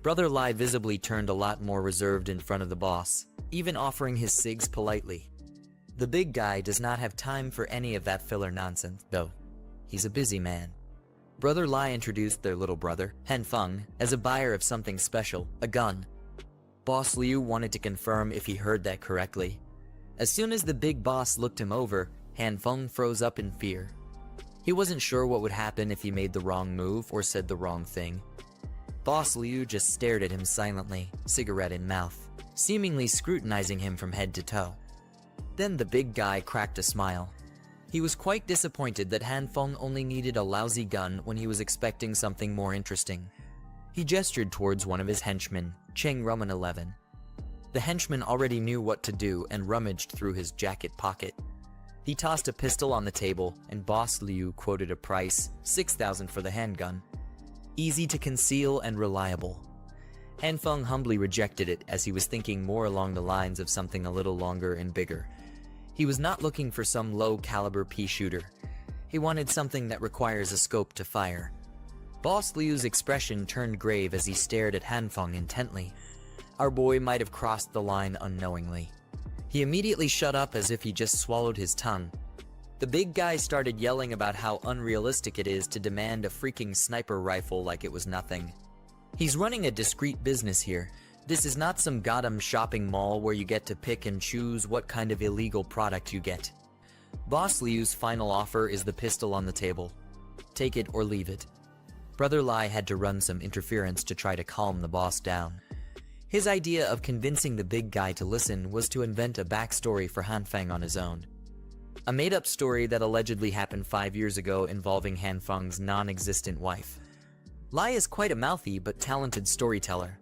Brother Lai visibly turned a lot more reserved in front of the boss, even offering his cigs politely. The big guy does not have time for any of that filler nonsense, though. He's a busy man. Brother Lai introduced their little brother, Han Feng, as a buyer of something special, a gun. Boss Liu wanted to confirm if he heard that correctly. As soon as the big boss looked him over, Han Feng froze up in fear. He wasn't sure what would happen if he made the wrong move or said the wrong thing. Boss Liu just stared at him silently, cigarette in mouth, seemingly scrutinizing him from head to toe. Then the big guy cracked a smile. He was quite disappointed that Han Feng only needed a lousy gun when he was expecting something more interesting. He gestured towards one of his henchmen, Cheng Rumman 11. The henchman already knew what to do and rummaged through his jacket pocket. He tossed a pistol on the table, and Boss Liu quoted a price, 6,000 for the handgun. Easy to conceal and reliable. Han Feng humbly rejected it as he was thinking more along the lines of something a little longer and bigger. He was not looking for some low-caliber pea shooter. He wanted something that requires a scope to fire. Boss Liu's expression turned grave as he stared at Han Feng intently. Our boy might have crossed the line unknowingly. He immediately shut up as if he just swallowed his tongue. The big guy started yelling about how unrealistic it is to demand a freaking sniper rifle like it was nothing. He's running a discreet business here. This is not some goddamn shopping mall where you get to pick and choose what kind of illegal product you get. Boss Liu's final offer is the pistol on the table. Take it or leave it. Brother Lai had to run some interference to try to calm the boss down. His idea of convincing the big guy to listen was to invent a backstory for Han Feng on his own. A made-up story that allegedly happened 5 years ago involving Han Feng's non-existent wife. Lai is quite a mouthy but talented storyteller.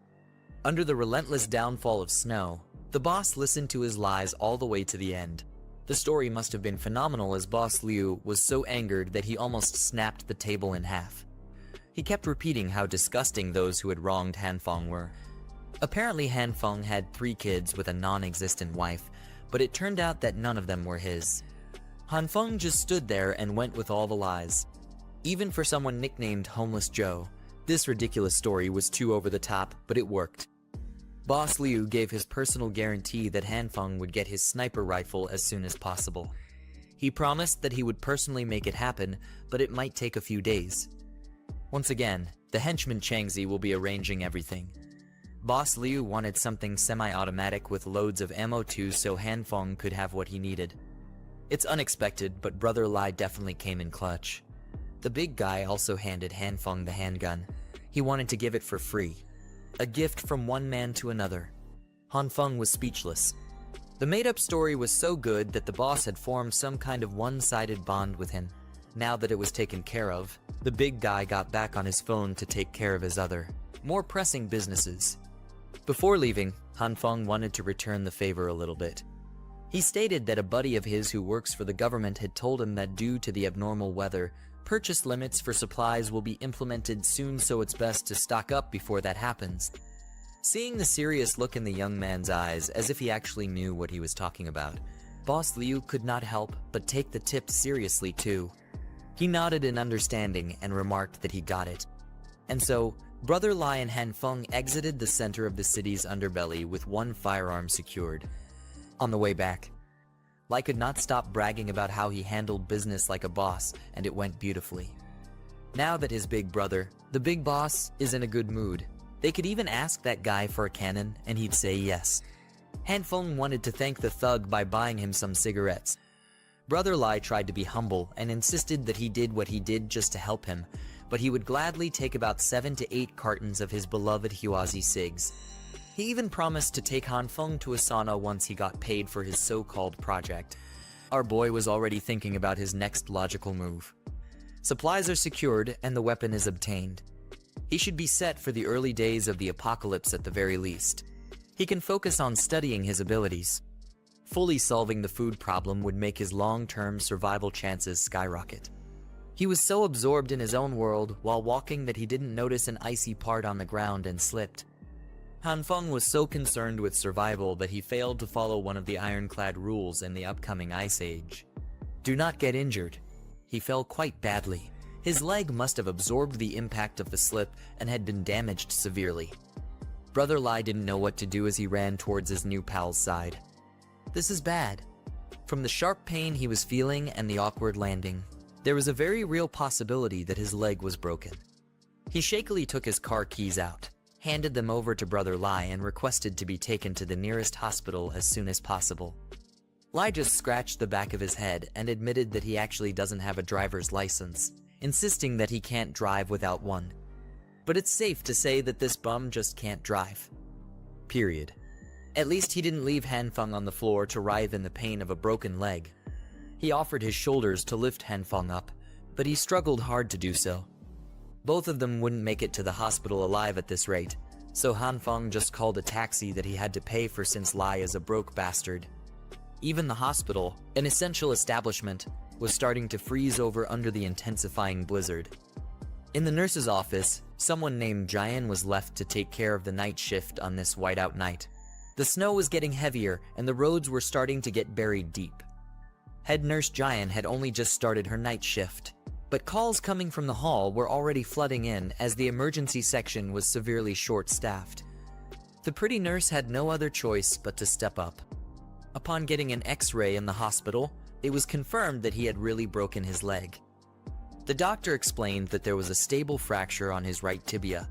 Under the relentless downfall of snow, the boss listened to his lies all the way to the end. The story must have been phenomenal as Boss Liu was so angered that he almost snapped the table in half. He kept repeating how disgusting those who had wronged Han Feng were. Apparently Han Feng had 3 kids with a non-existent wife, but it turned out that none of them were his. Han Feng just stood there and went with all the lies. Even for someone nicknamed Homeless Joe, this ridiculous story was too over the top, but it worked. Boss Liu gave his personal guarantee that Han Feng would get his sniper rifle as soon as possible. He promised that he would personally make it happen, but it might take a few days. Once again, the henchman Changzi will be arranging everything. Boss Liu wanted something semi-automatic with loads of ammo too so Han Feng could have what he needed. It's unexpected, but Brother Lai definitely came in clutch. The big guy also handed Han Feng the handgun. He wanted to give it for free. A gift from one man to another. Han Feng was speechless. The made-up story was so good that the boss had formed some kind of one-sided bond with him. Now that it was taken care of, the big guy got back on his phone to take care of his other, more pressing businesses. Before leaving, Han Feng wanted to return the favor a little bit. He stated that a buddy of his who works for the government had told him that due to the abnormal weather, purchase limits for supplies will be implemented soon, so it's best to stock up before that happens. Seeing the serious look in the young man's eyes, as if he actually knew what he was talking about, Boss Liu could not help but take the tip seriously too. He nodded in understanding and remarked that he got it. And so, Brother Lai and Han Feng exited the center of the city's underbelly with one firearm secured. On the way back, Lai could not stop bragging about how he handled business like a boss, and it went beautifully. Now that his big brother, the big boss, is in a good mood, they could even ask that guy for a cannon, and he'd say yes. Han Feng wanted to thank the thug by buying him some cigarettes. Brother Lai tried to be humble and insisted that he did what he did just to help him, but he would gladly take about 7 to 8 cartons of his beloved Huazi cigs. He even promised to take Han Feng to a sauna once he got paid for his so-called project. Our boy was already thinking about his next logical move. Supplies are secured and the weapon is obtained. He should be set for the early days of the apocalypse at the very least. He can focus on studying his abilities. Fully solving the food problem would make his long-term survival chances skyrocket. He was so absorbed in his own world while walking that he didn't notice an icy part on the ground and slipped. Han Feng was so concerned with survival that he failed to follow one of the ironclad rules in the upcoming Ice Age. Do not get injured. He fell quite badly. His leg must have absorbed the impact of the slip and had been damaged severely. Brother Lai didn't know what to do as he ran towards his new pal's side. This is bad. From the sharp pain he was feeling and the awkward landing, there was a very real possibility that his leg was broken. He shakily took his car keys out, handed them over to Brother Lai and requested to be taken to the nearest hospital as soon as possible. Lai just scratched the back of his head and admitted that he actually doesn't have a driver's license, insisting that he can't drive without one. But it's safe to say that this bum just can't drive. Period. At least he didn't leave Hanfeng on the floor to writhe in the pain of a broken leg. He offered his shoulders to lift Hanfeng up, but he struggled hard to do so. Both of them wouldn't make it to the hospital alive at this rate, so Hanfeng just called a taxi that he had to pay for since Lai is a broke bastard. Even the hospital, an essential establishment, was starting to freeze over under the intensifying blizzard. In the nurse's office, someone named Jian was left to take care of the night shift on this whiteout night. The snow was getting heavier and the roads were starting to get buried deep. Head nurse Jian had only just started her night shift, but calls coming from the hall were already flooding in as the emergency section was severely short-staffed. The pretty nurse had no other choice but to step up. Upon getting an X-ray in the hospital, it was confirmed that he had really broken his leg. The doctor explained that there was a stable fracture on his right tibia.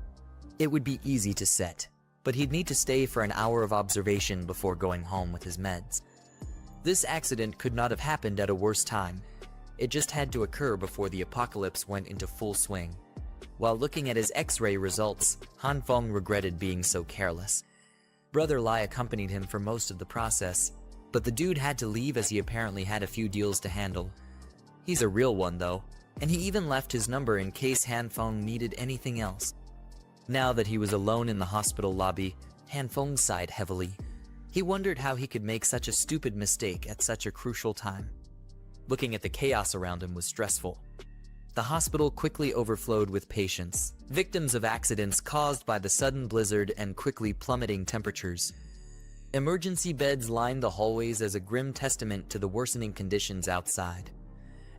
It would be easy to set, but he'd need to stay for an hour of observation before going home with his meds. This accident could not have happened at a worse time. It just had to occur before the apocalypse went into full swing. While looking at his X-ray results, Hanfeng regretted being so careless. Brother Lai accompanied him for most of the process, but the dude had to leave as he apparently had a few deals to handle. He's a real one though, and he even left his number in case Hanfeng needed anything else. Now that he was alone in the hospital lobby, Hanfeng sighed heavily. He wondered how he could make such a stupid mistake at such a crucial time. Looking at the chaos around him was stressful. The hospital quickly overflowed with patients, victims of accidents caused by the sudden blizzard and quickly plummeting temperatures. Emergency beds lined the hallways as a grim testament to the worsening conditions outside.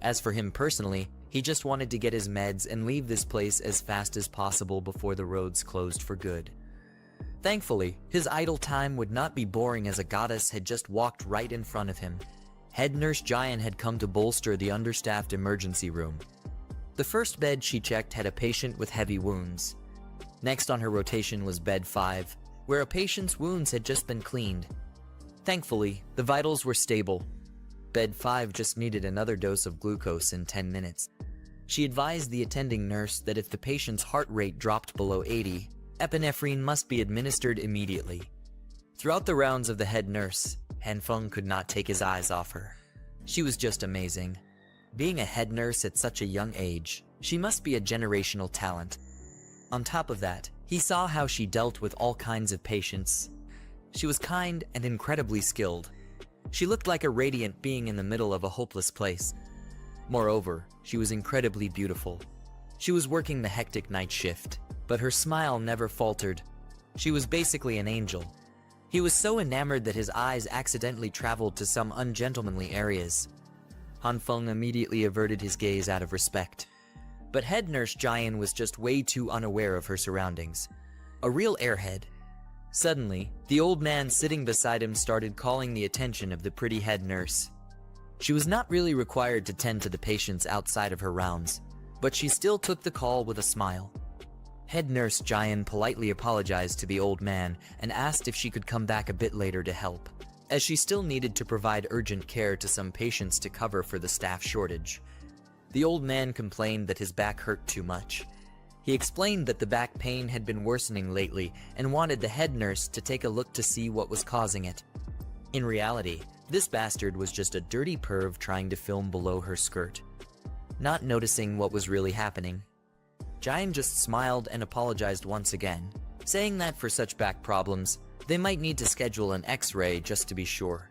As for him personally, he just wanted to get his meds and leave this place as fast as possible before the roads closed for good. Thankfully, his idle time would not be boring as a goddess had just walked right in front of him. Head nurse Jian had come to bolster the understaffed emergency room. The first bed she checked had a patient with heavy wounds. Next on her rotation was bed 5, where a patient's wounds had just been cleaned. Thankfully, the vitals were stable. Bed 5 just needed another dose of glucose in 10 minutes. She advised the attending nurse that if the patient's heart rate dropped below 80, epinephrine must be administered immediately. Throughout the rounds of the head nurse, Hanfeng could not take his eyes off her. She was just amazing. Being a head nurse at such a young age, she must be a generational talent. On top of that, he saw how she dealt with all kinds of patients. She was kind and incredibly skilled. She looked like a radiant being in the middle of a hopeless place. Moreover, she was incredibly beautiful. She was working the hectic night shift, but her smile never faltered. She was basically an angel. He was so enamored that his eyes accidentally traveled to some ungentlemanly areas. Hanfeng immediately averted his gaze out of respect. But head nurse Jian was just way too unaware of her surroundings. A real airhead. Suddenly, the old man sitting beside him started calling the attention of the pretty head nurse. She was not really required to tend to the patients outside of her rounds, but she still took the call with a smile. Head nurse Jian politely apologized to the old man and asked if she could come back a bit later to help, as she still needed to provide urgent care to some patients to cover for the staff shortage. The old man complained that his back hurt too much. He explained that the back pain had been worsening lately and wanted the head nurse to take a look to see what was causing it. In reality, this bastard was just a dirty perv trying to film below her skirt. Not noticing what was really happening, Jian just smiled and apologized once again, saying that for such back problems, they might need to schedule an X-ray just to be sure.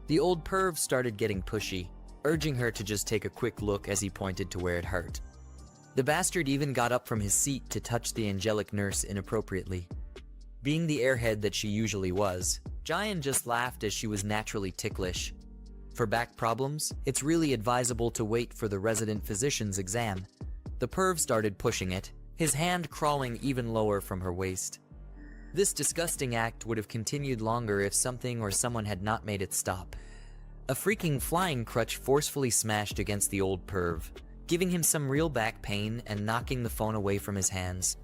The old perv started getting pushy, urging her to just take a quick look as he pointed to where it hurt. The bastard even got up from his seat to touch the angelic nurse inappropriately. Being the airhead that she usually was, Jian just laughed as she was naturally ticklish. For back problems, it's really advisable to wait for the resident physician's exam. The perv started pushing it, his hand crawling even lower from her waist. This disgusting act would have continued longer if something or someone had not made it stop. A freaking flying crutch forcefully smashed against the old perv, giving him some real back pain and knocking the phone away from his hands.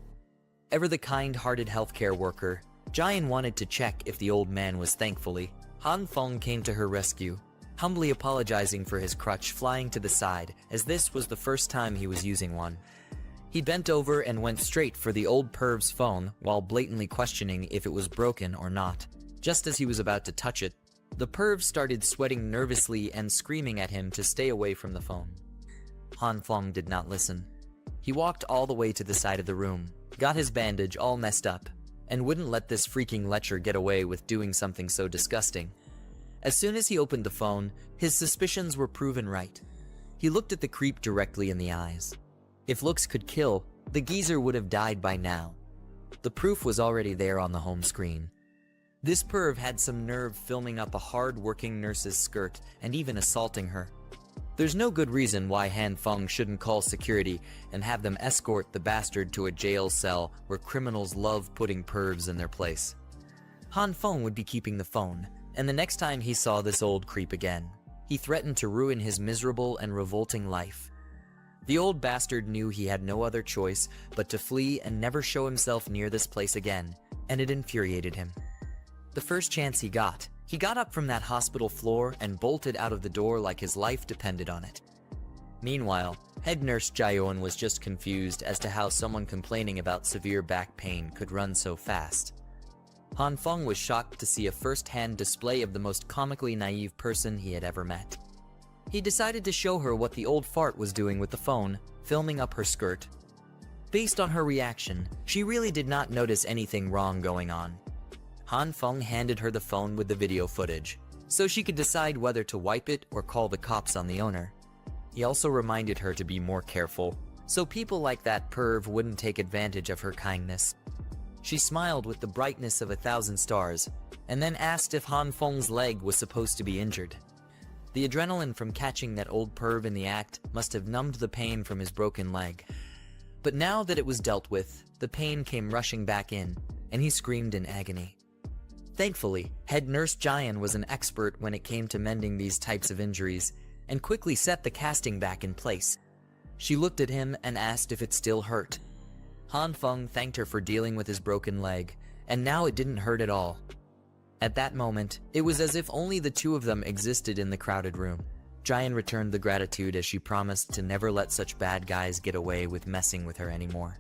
Ever the kind-hearted healthcare worker, Jian wanted to check if the old man was. Thankfully, Hanfeng came to her rescue, humbly apologizing for his crutch flying to the side, as this was the first time he was using one. He bent over and went straight for the old perv's phone while blatantly questioning if it was broken or not. Just as he was about to touch it, the perv started sweating nervously and screaming at him to stay away from the phone. Han Feng did not listen. He walked all the way to the side of the room, got his bandage all messed up, and wouldn't let this freaking lecher get away with doing something so disgusting. As soon as he opened the phone, his suspicions were proven right. He looked at the creep directly in the eyes. If looks could kill, the geezer would have died by now. The proof was already there on the home screen. This perv had some nerve filming up a hard-working nurse's skirt and even assaulting her. There's no good reason why Han Feng shouldn't call security and have them escort the bastard to a jail cell where criminals love putting pervs in their place. Han Feng would be keeping the phone, and the next time he saw this old creep again, he threatened to ruin his miserable and revolting life. The old bastard knew he had no other choice but to flee and never show himself near this place again, and it infuriated him. The first chance he got up from that hospital floor and bolted out of the door like his life depended on it. Meanwhile, head nurse Jaeon was just confused as to how someone complaining about severe back pain could run so fast. Han Feng was shocked to see a first-hand display of the most comically naive person he had ever met. He decided to show her what the old fart was doing with the phone, filming up her skirt. Based on her reaction, she really did not notice anything wrong going on. Han Feng handed her the phone with the video footage, so she could decide whether to wipe it or call the cops on the owner. He also reminded her to be more careful, so people like that perv wouldn't take advantage of her kindness. She smiled with the brightness of 1,000 stars, and then asked if Han Feng's leg was supposed to be injured. The adrenaline from catching that old perv in the act must have numbed the pain from his broken leg. But now that it was dealt with, the pain came rushing back in, and he screamed in agony. Thankfully, head nurse Jaeon was an expert when it came to mending these types of injuries, and quickly set the casting back in place. She looked at him and asked if it still hurt. Han Feng thanked her for dealing with his broken leg, and now it didn't hurt at all. At that moment, it was as if only the two of them existed in the crowded room. Jaeon returned the gratitude as she promised to never let such bad guys get away with messing with her anymore.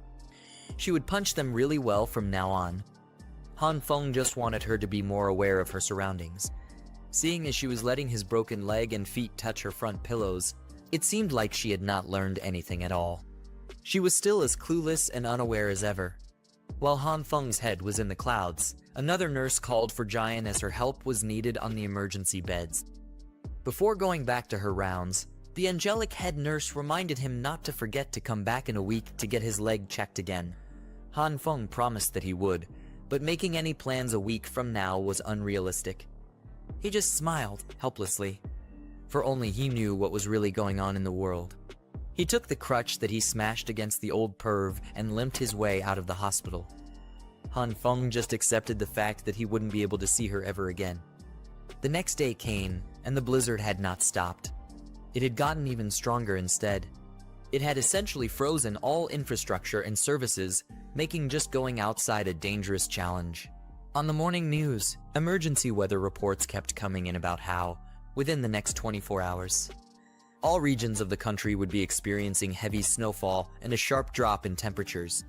She would punch them really well from now on. Han Feng just wanted her to be more aware of her surroundings. Seeing as she was letting his broken leg and feet touch her front pillows, it seemed like she had not learned anything at all. She was still as clueless and unaware as ever. While Han Feng's head was in the clouds, another nurse called for Jaeon as her help was needed on the emergency beds. Before going back to her rounds, the angelic head nurse reminded him not to forget to come back in a week to get his leg checked again. Han Feng promised that he would, but making any plans a week from now was unrealistic. He just smiled, helplessly, for only he knew what was really going on in the world. He took the crutch that he smashed against the old perv and limped his way out of the hospital. Han Feng just accepted the fact that he wouldn't be able to see her ever again. The next day came, and the blizzard had not stopped. It had gotten even stronger instead. It had essentially frozen all infrastructure and services, making just going outside a dangerous challenge. On the morning news, emergency weather reports kept coming in about how, within the next 24 hours, all regions of the country would be experiencing heavy snowfall and a sharp drop in temperatures.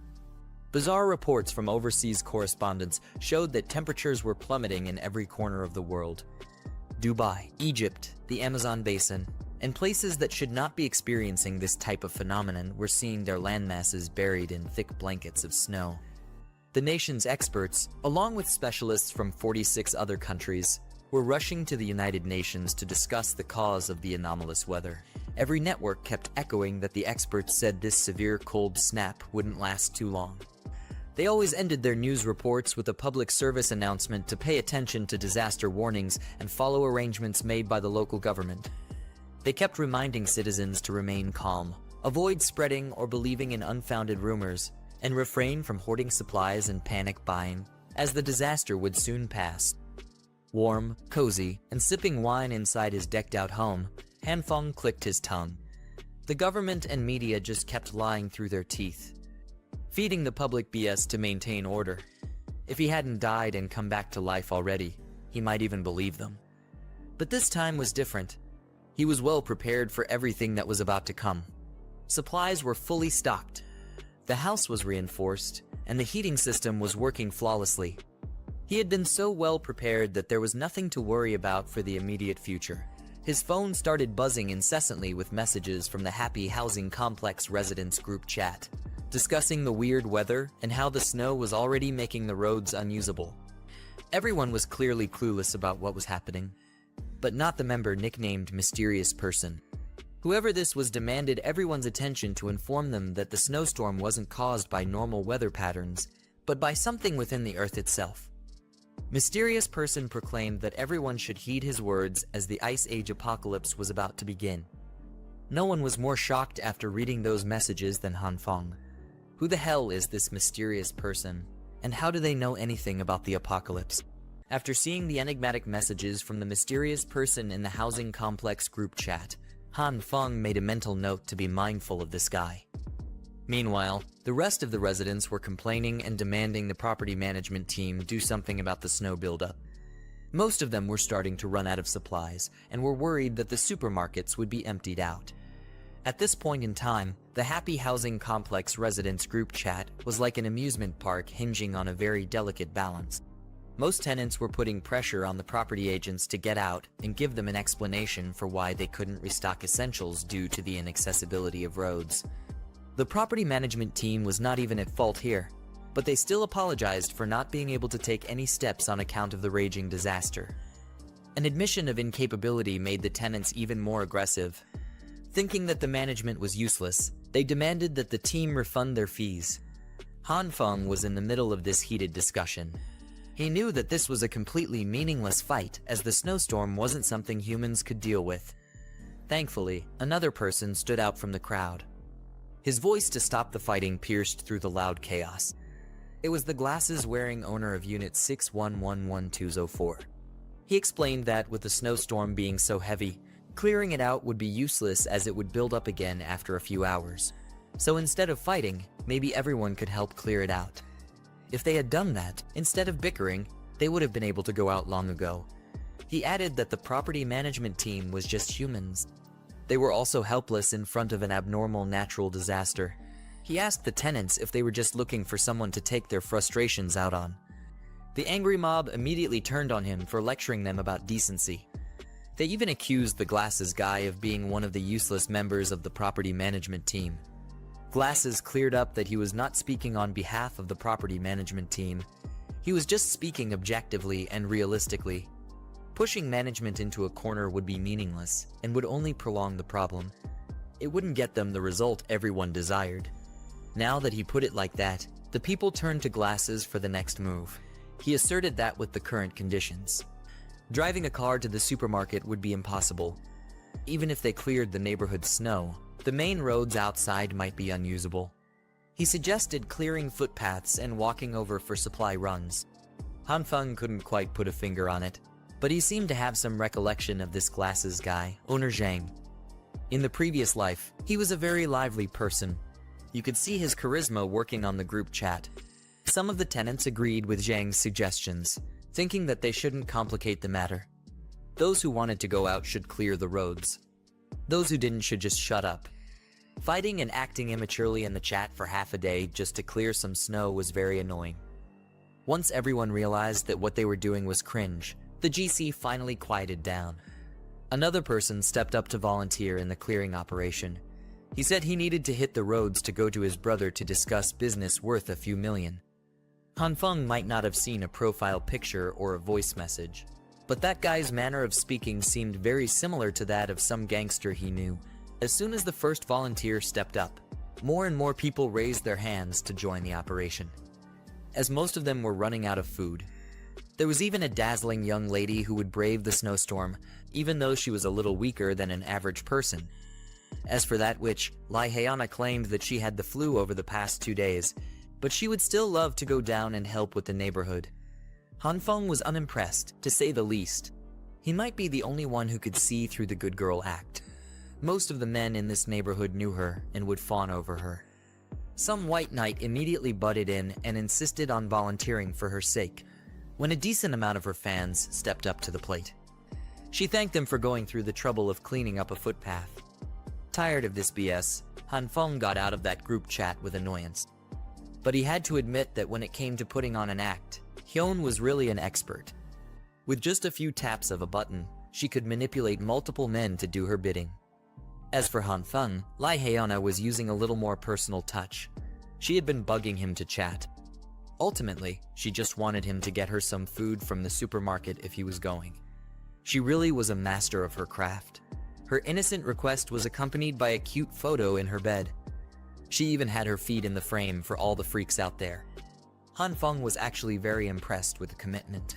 Bizarre reports from overseas correspondents showed that temperatures were plummeting in every corner of the world. Dubai, Egypt, the Amazon basin, and places that should not be experiencing this type of phenomenon were seeing their landmasses buried in thick blankets of snow. The nation's experts, along with specialists from 46 other countries, were rushing to the United Nations to discuss the cause of the anomalous weather. Every network kept echoing that the experts said this severe cold snap wouldn't last too long. They always ended their news reports with a public service announcement to pay attention to disaster warnings and follow arrangements made by the local government. They kept reminding citizens to remain calm, avoid spreading or believing in unfounded rumors, and refrain from hoarding supplies and panic buying, as the disaster would soon pass. Warm, cozy, and sipping wine inside his decked-out home, Han Feng clicked his tongue. The government and media just kept lying through their teeth, feeding the public BS to maintain order. If he hadn't died and come back to life already, he might even believe them. But this time was different. He was well prepared for everything that was about to come. Supplies were fully stocked. The house was reinforced, and the heating system was working flawlessly. He had been so well prepared that there was nothing to worry about for the immediate future. His phone started buzzing incessantly with messages from the Happy Housing Complex residents group chat, discussing the weird weather and how the snow was already making the roads unusable. Everyone was clearly clueless about what was happening, but not the member nicknamed Mysterious Person. Whoever this was demanded everyone's attention to inform them that the snowstorm wasn't caused by normal weather patterns, but by something within the Earth itself. Mysterious Person proclaimed that everyone should heed his words as the Ice Age apocalypse was about to begin. No one was more shocked after reading those messages than Han Feng. Who the hell is this mysterious person, and how do they know anything about the apocalypse? After seeing the enigmatic messages from the mysterious person in the housing complex group chat, Han Feng made a mental note to be mindful of this guy. Meanwhile, the rest of the residents were complaining and demanding the property management team do something about the snow buildup. Most of them were starting to run out of supplies and were worried that the supermarkets would be emptied out. At this point in time, the Happy Housing Complex residents group chat was like an amusement park hinging on a very delicate balance. Most tenants were putting pressure on the property agents to get out and give them an explanation for why they couldn't restock essentials due to the inaccessibility of roads. The property management team was not even at fault here, but they still apologized for not being able to take any steps on account of the raging disaster. An admission of incapability made the tenants even more aggressive. Thinking that the management was useless, they demanded that the team refund their fees. Han Feng was in the middle of this heated discussion. He knew that this was a completely meaningless fight, as the snowstorm wasn't something humans could deal with. Thankfully, another person stood out from the crowd. His voice to stop the fighting pierced through the loud chaos. It was the glasses-wearing owner of Unit 61111204. He explained that with the snowstorm being so heavy, clearing it out would be useless as it would build up again after a few hours. So instead of fighting, maybe everyone could help clear it out. If they had done that, instead of bickering, they would have been able to go out long ago. He added that the property management team was just humans. They were also helpless in front of an abnormal natural disaster. He asked the tenants if they were just looking for someone to take their frustrations out on. The angry mob immediately turned on him for lecturing them about decency. They even accused the Glasses guy of being one of the useless members of the property management team. Glasses cleared up that he was not speaking on behalf of the property management team. He was just speaking objectively and realistically. Pushing management into a corner would be meaningless and would only prolong the problem. It wouldn't get them the result everyone desired. Now that he put it like that, the people turned to Glasses for the next move. He asserted that with the current conditions, driving a car to the supermarket would be impossible. Even if they cleared the neighborhood's snow, the main roads outside might be unusable. He suggested clearing footpaths and walking over for supply runs. Han Feng couldn't quite put a finger on it, but he seemed to have some recollection of this Glasses guy, owner Zhang. In the previous life, he was a very lively person. You could see his charisma working on the group chat. Some of the tenants agreed with Zhang's suggestions, thinking that they shouldn't complicate the matter. Those who wanted to go out should clear the roads. Those who didn't should just shut up. Fighting and acting immaturely in the chat for half a day just to clear some snow was very annoying. Once everyone realized that what they were doing was cringe, the GC finally quieted down. Another person stepped up to volunteer in the clearing operation. He said he needed to hit the roads to go to his brother to discuss business worth a few million. Han Feng might not have seen a profile picture or a voice message, but that guy's manner of speaking seemed very similar to that of some gangster he knew. As soon as the first volunteer stepped up, more and more people raised their hands to join the operation. As most of them were running out of food, there was even a dazzling young lady who would brave the snowstorm, even though she was a little weaker than an average person. As for that witch, Lai Heiana claimed that she had the flu over the past 2 days, but she would still love to go down and help with the neighborhood. Han Feng was unimpressed, to say the least. He might be the only one who could see through the good girl act. Most of the men in this neighborhood knew her and would fawn over her. Some white knight immediately butted in and insisted on volunteering for her sake, when a decent amount of her fans stepped up to the plate. She thanked them for going through the trouble of cleaning up a footpath. Tired of this BS, Han Feng got out of that group chat with annoyance. But he had to admit that when it came to putting on an act, Hyun was really an expert. With just a few taps of a button, she could manipulate multiple men to do her bidding. As for Han Feng, Lee Hyuna was using a little more personal touch. She had been bugging him to chat. Ultimately, she just wanted him to get her some food from the supermarket if he was going. She really was a master of her craft. Her innocent request was accompanied by a cute photo in her bed. She even had her feet in the frame for all the freaks out there. Han Feng was actually very impressed with the commitment.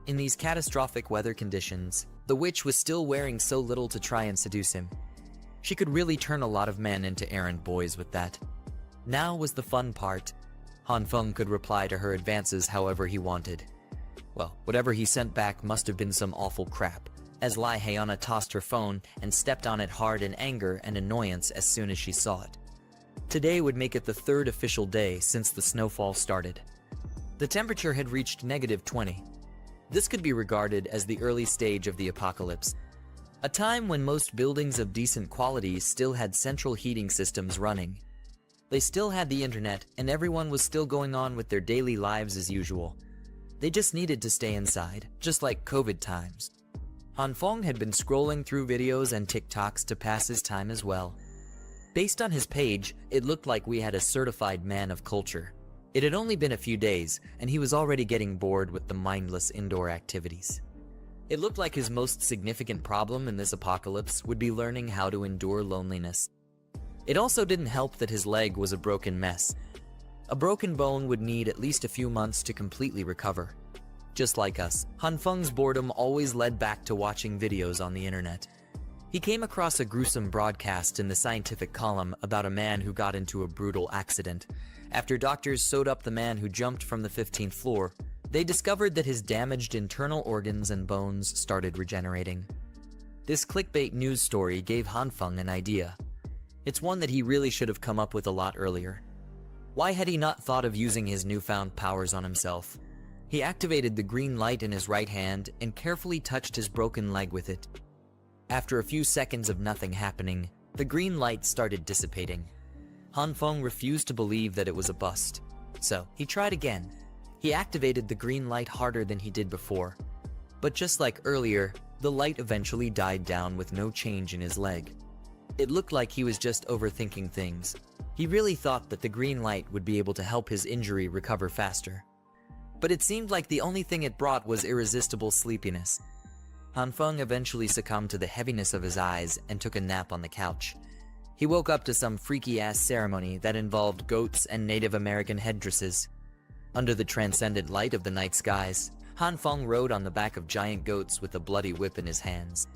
In these catastrophic weather conditions, the witch was still wearing so little to try and seduce him. She could really turn a lot of men into errand boys with that. Now was the fun part. Han Feng could reply to her advances however he wanted. Well, whatever he sent back must have been some awful crap, as Lee Hyuna tossed her phone and stepped on it hard in anger and annoyance as soon as she saw it. Today would make it the third official day since the snowfall started. The temperature had reached -20. This could be regarded as the early stage of the apocalypse, a time when most buildings of decent quality still had central heating systems running. They still had the internet, and everyone was still going on with their daily lives as usual. They just needed to stay inside, just like COVID times. Han Feng had been scrolling through videos and TikToks to pass his time as well. Based on his page, it looked like we had a certified man of culture. It had only been a few days, and he was already getting bored with the mindless indoor activities. It looked like his most significant problem in this apocalypse would be learning how to endure loneliness. It also didn't help that his leg was a broken mess. A broken bone would need at least a few months to completely recover. Just like us, Han Feng's boredom always led back to watching videos on the internet. He came across a gruesome broadcast in the scientific column about a man who got into a brutal accident. After doctors sewed up the man who jumped from the 15th floor, they discovered that his damaged internal organs and bones started regenerating. This clickbait news story gave Han Feng an idea. It's one that he really should have come up with a lot earlier. Why had he not thought of using his newfound powers on himself? He activated the green light in his right hand and carefully touched his broken leg with it. After a few seconds of nothing happening, the green light started dissipating. Han Feng refused to believe that it was a bust, so he tried again. He activated the green light harder than he did before. But just like earlier, the light eventually died down with no change in his leg. It looked like he was just overthinking things. He really thought that the green light would be able to help his injury recover faster. But it seemed like the only thing it brought was irresistible sleepiness. Han Feng eventually succumbed to the heaviness of his eyes and took a nap on the couch. He woke up to some freaky-ass ceremony that involved goats and Native American headdresses. Under the transcendent light of the night skies, Han Feng rode on the back of giant goats with a bloody whip in his hands.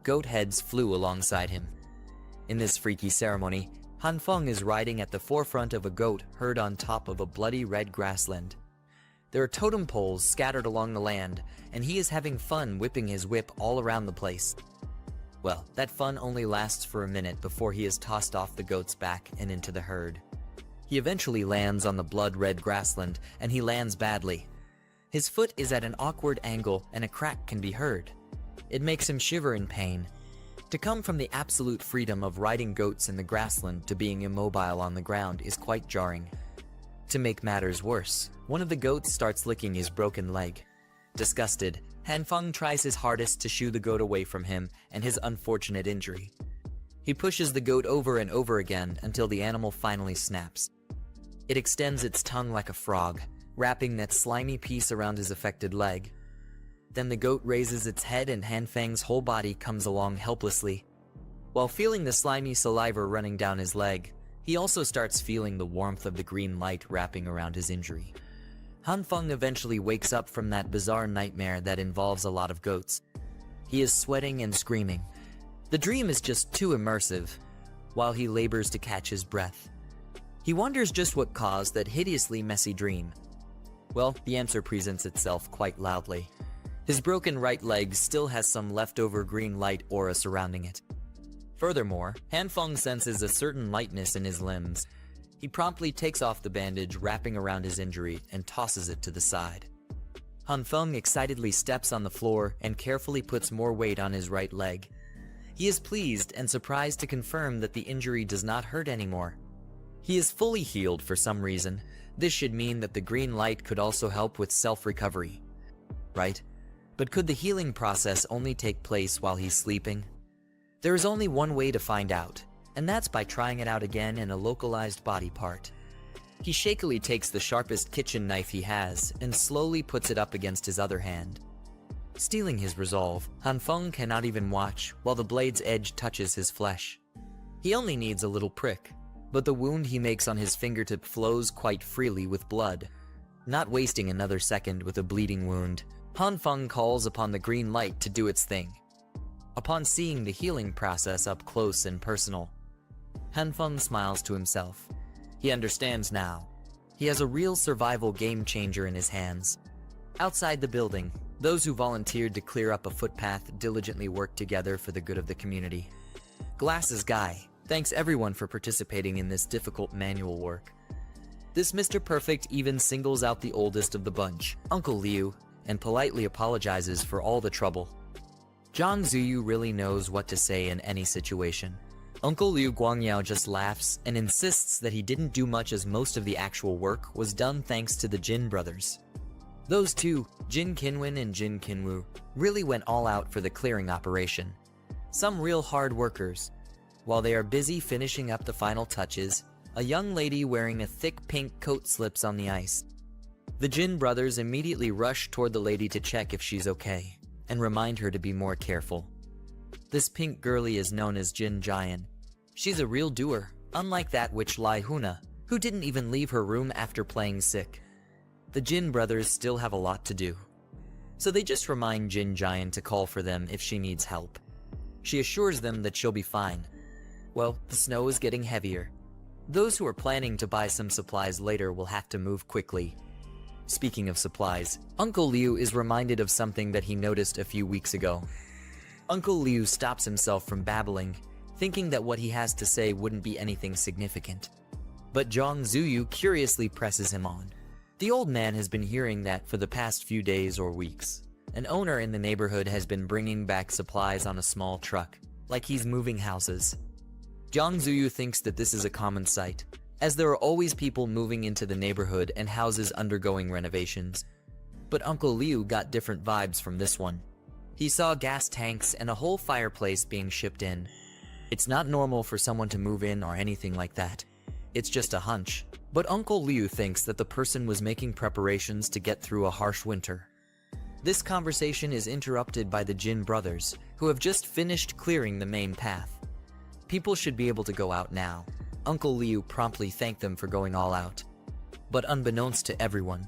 Goat heads flew alongside him. In this freaky ceremony, Han Feng is riding at the forefront of a goat herd on top of a bloody red grassland. There are totem poles scattered along the land, and he is having fun whipping his whip all around the place. Well, that fun only lasts for a minute before he is tossed off the goat's back and into the herd. He eventually lands on the blood-red grassland, and he lands badly. His foot is at an awkward angle, and a crack can be heard. It makes him shiver in pain. To come from the absolute freedom of riding goats in the grassland to being immobile on the ground is quite jarring. To make matters worse, one of the goats starts licking his broken leg. Disgusted, Han Feng tries his hardest to shoo the goat away from him and his unfortunate injury. He pushes the goat over and over again until the animal finally snaps. It extends its tongue like a frog, wrapping that slimy piece around his affected leg. Then the goat raises its head and Han Feng's whole body comes along helplessly. While feeling the slimy saliva running down his leg, he also starts feeling the warmth of the green light wrapping around his injury. Han Feng eventually wakes up from that bizarre nightmare that involves a lot of goats. He is sweating and screaming. The dream is just too immersive, while he labors to catch his breath. He wonders just what caused that hideously messy dream. Well, the answer presents itself quite loudly. His broken right leg still has some leftover green light aura surrounding it. Furthermore, Han Feng senses a certain lightness in his limbs. He promptly takes off the bandage wrapping around his injury and tosses it to the side. Han Feng excitedly steps on the floor and carefully puts more weight on his right leg. He is pleased and surprised to confirm that the injury does not hurt anymore. He is fully healed for some reason. This should mean that the green light could also help with self-recovery, right? But could the healing process only take place while he's sleeping? There is only one way to find out, and that's by trying it out again in a localized body part. He shakily takes the sharpest kitchen knife he has and slowly puts it up against his other hand. Stealing his resolve, Hanfeng cannot even watch while the blade's edge touches his flesh. He only needs a little prick, but the wound he makes on his fingertip flows quite freely with blood. Not wasting another second with a bleeding wound, Hanfeng calls upon the green light to do its thing. Upon seeing the healing process up close and personal, Hanfeng smiles to himself. He understands now. He has a real survival game changer in his hands. Outside the building, those who volunteered to clear up a footpath diligently worked together for the good of the community. Glasses Guy thanks everyone for participating in this difficult manual work. This Mr. Perfect even singles out the oldest of the bunch, Uncle Liu, and politely apologizes for all the trouble. Zhang Zuyu really knows what to say in any situation. Uncle Liu Guangyao just laughs and insists that he didn't do much as most of the actual work was done thanks to the Jin brothers. Those two, Jin Qinwen and Jin Qinwu, really went all out for the clearing operation. Some real hard workers. While they are busy finishing up the final touches, a young lady wearing a thick pink coat slips on the ice. The Jin brothers immediately rush toward the lady to check if she's okay, and remind her to be more careful. This pink girlie is known as Jin Jian. She's a real doer, unlike that witch Lai Huna, who didn't even leave her room after playing sick. The Jin brothers still have a lot to do, so they just remind Jin Jian to call for them if she needs help. She assures them that she'll be fine. Well, the snow is getting heavier. Those who are planning to buy some supplies later will have to move quickly. Speaking of supplies, Uncle Liu is reminded of something that he noticed a few weeks ago. Uncle Liu stops himself from babbling, thinking that what he has to say wouldn't be anything significant. But Zhang Zuyu curiously presses him on. The old man has been hearing that for the past few days or weeks. An owner in the neighborhood has been bringing back supplies on a small truck, like he's moving houses. Zhang Zuyu thinks that this is a common sight, as there are always people moving into the neighborhood and houses undergoing renovations. But Uncle Liu got different vibes from this one. He saw gas tanks and a whole fireplace being shipped in. It's not normal for someone to move in or anything like that. It's just a hunch. But Uncle Liu thinks that the person was making preparations to get through a harsh winter. This conversation is interrupted by the Jin brothers, who have just finished clearing the main path. People should be able to go out now. Uncle Liu promptly thanked them for going all out. But unbeknownst to everyone,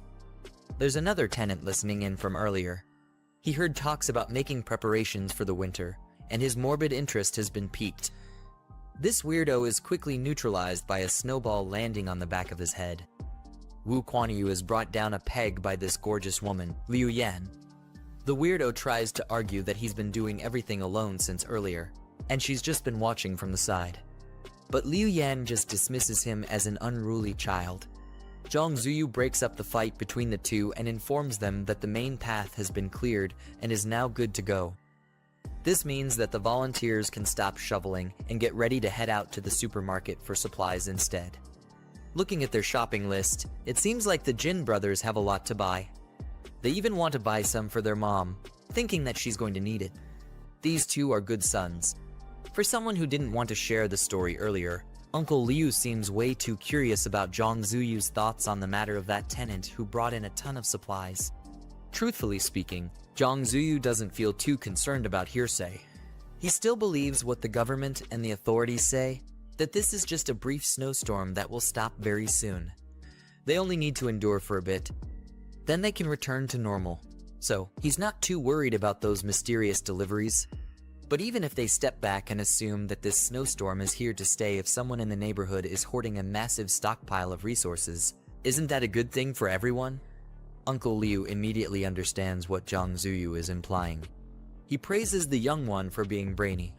there's another tenant listening in from earlier. He heard talks about making preparations for the winter, and his morbid interest has been piqued. This weirdo is quickly neutralized by a snowball landing on the back of his head. Wu Kuanyu is brought down a peg by this gorgeous woman, Liu Yan. The weirdo tries to argue that he's been doing everything alone since earlier, and she's just been watching from the side. But Liu Yan just dismisses him as an unruly child. Zhang Zuyu breaks up the fight between the two and informs them that the main path has been cleared and is now good to go. This means that the volunteers can stop shoveling and get ready to head out to the supermarket for supplies instead. Looking at their shopping list, it seems like the Jin brothers have a lot to buy. They even want to buy some for their mom, thinking that she's going to need it. These two are good sons. For someone who didn't want to share the story earlier, Uncle Liu seems way too curious about Zhang Zuyu's thoughts on the matter of that tenant who brought in a ton of supplies. Truthfully speaking, Zhang Zuyu doesn't feel too concerned about hearsay. He still believes what the government and the authorities say, that this is just a brief snowstorm that will stop very soon. They only need to endure for a bit. Then they can return to normal. So, he's not too worried about those mysterious deliveries. But even if they step back and assume that this snowstorm is here to stay if someone in the neighborhood is hoarding a massive stockpile of resources, isn't that a good thing for everyone? Uncle Liu immediately understands what Zhang Zuyu is implying. He praises the young one for being brainy.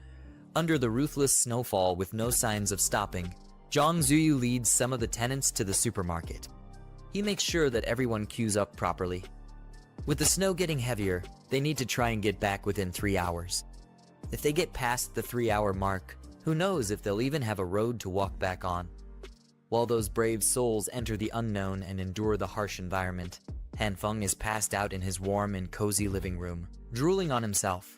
Under the ruthless snowfall with no signs of stopping, Zhang Zuyu leads some of the tenants to the supermarket. He makes sure that everyone queues up properly. With the snow getting heavier, they need to try and get back within 3 hours. If they get past the 3-hour mark, who knows if they'll even have a road to walk back on. While those brave souls enter the unknown and endure the harsh environment, Hanfeng is passed out in his warm and cozy living room, drooling on himself.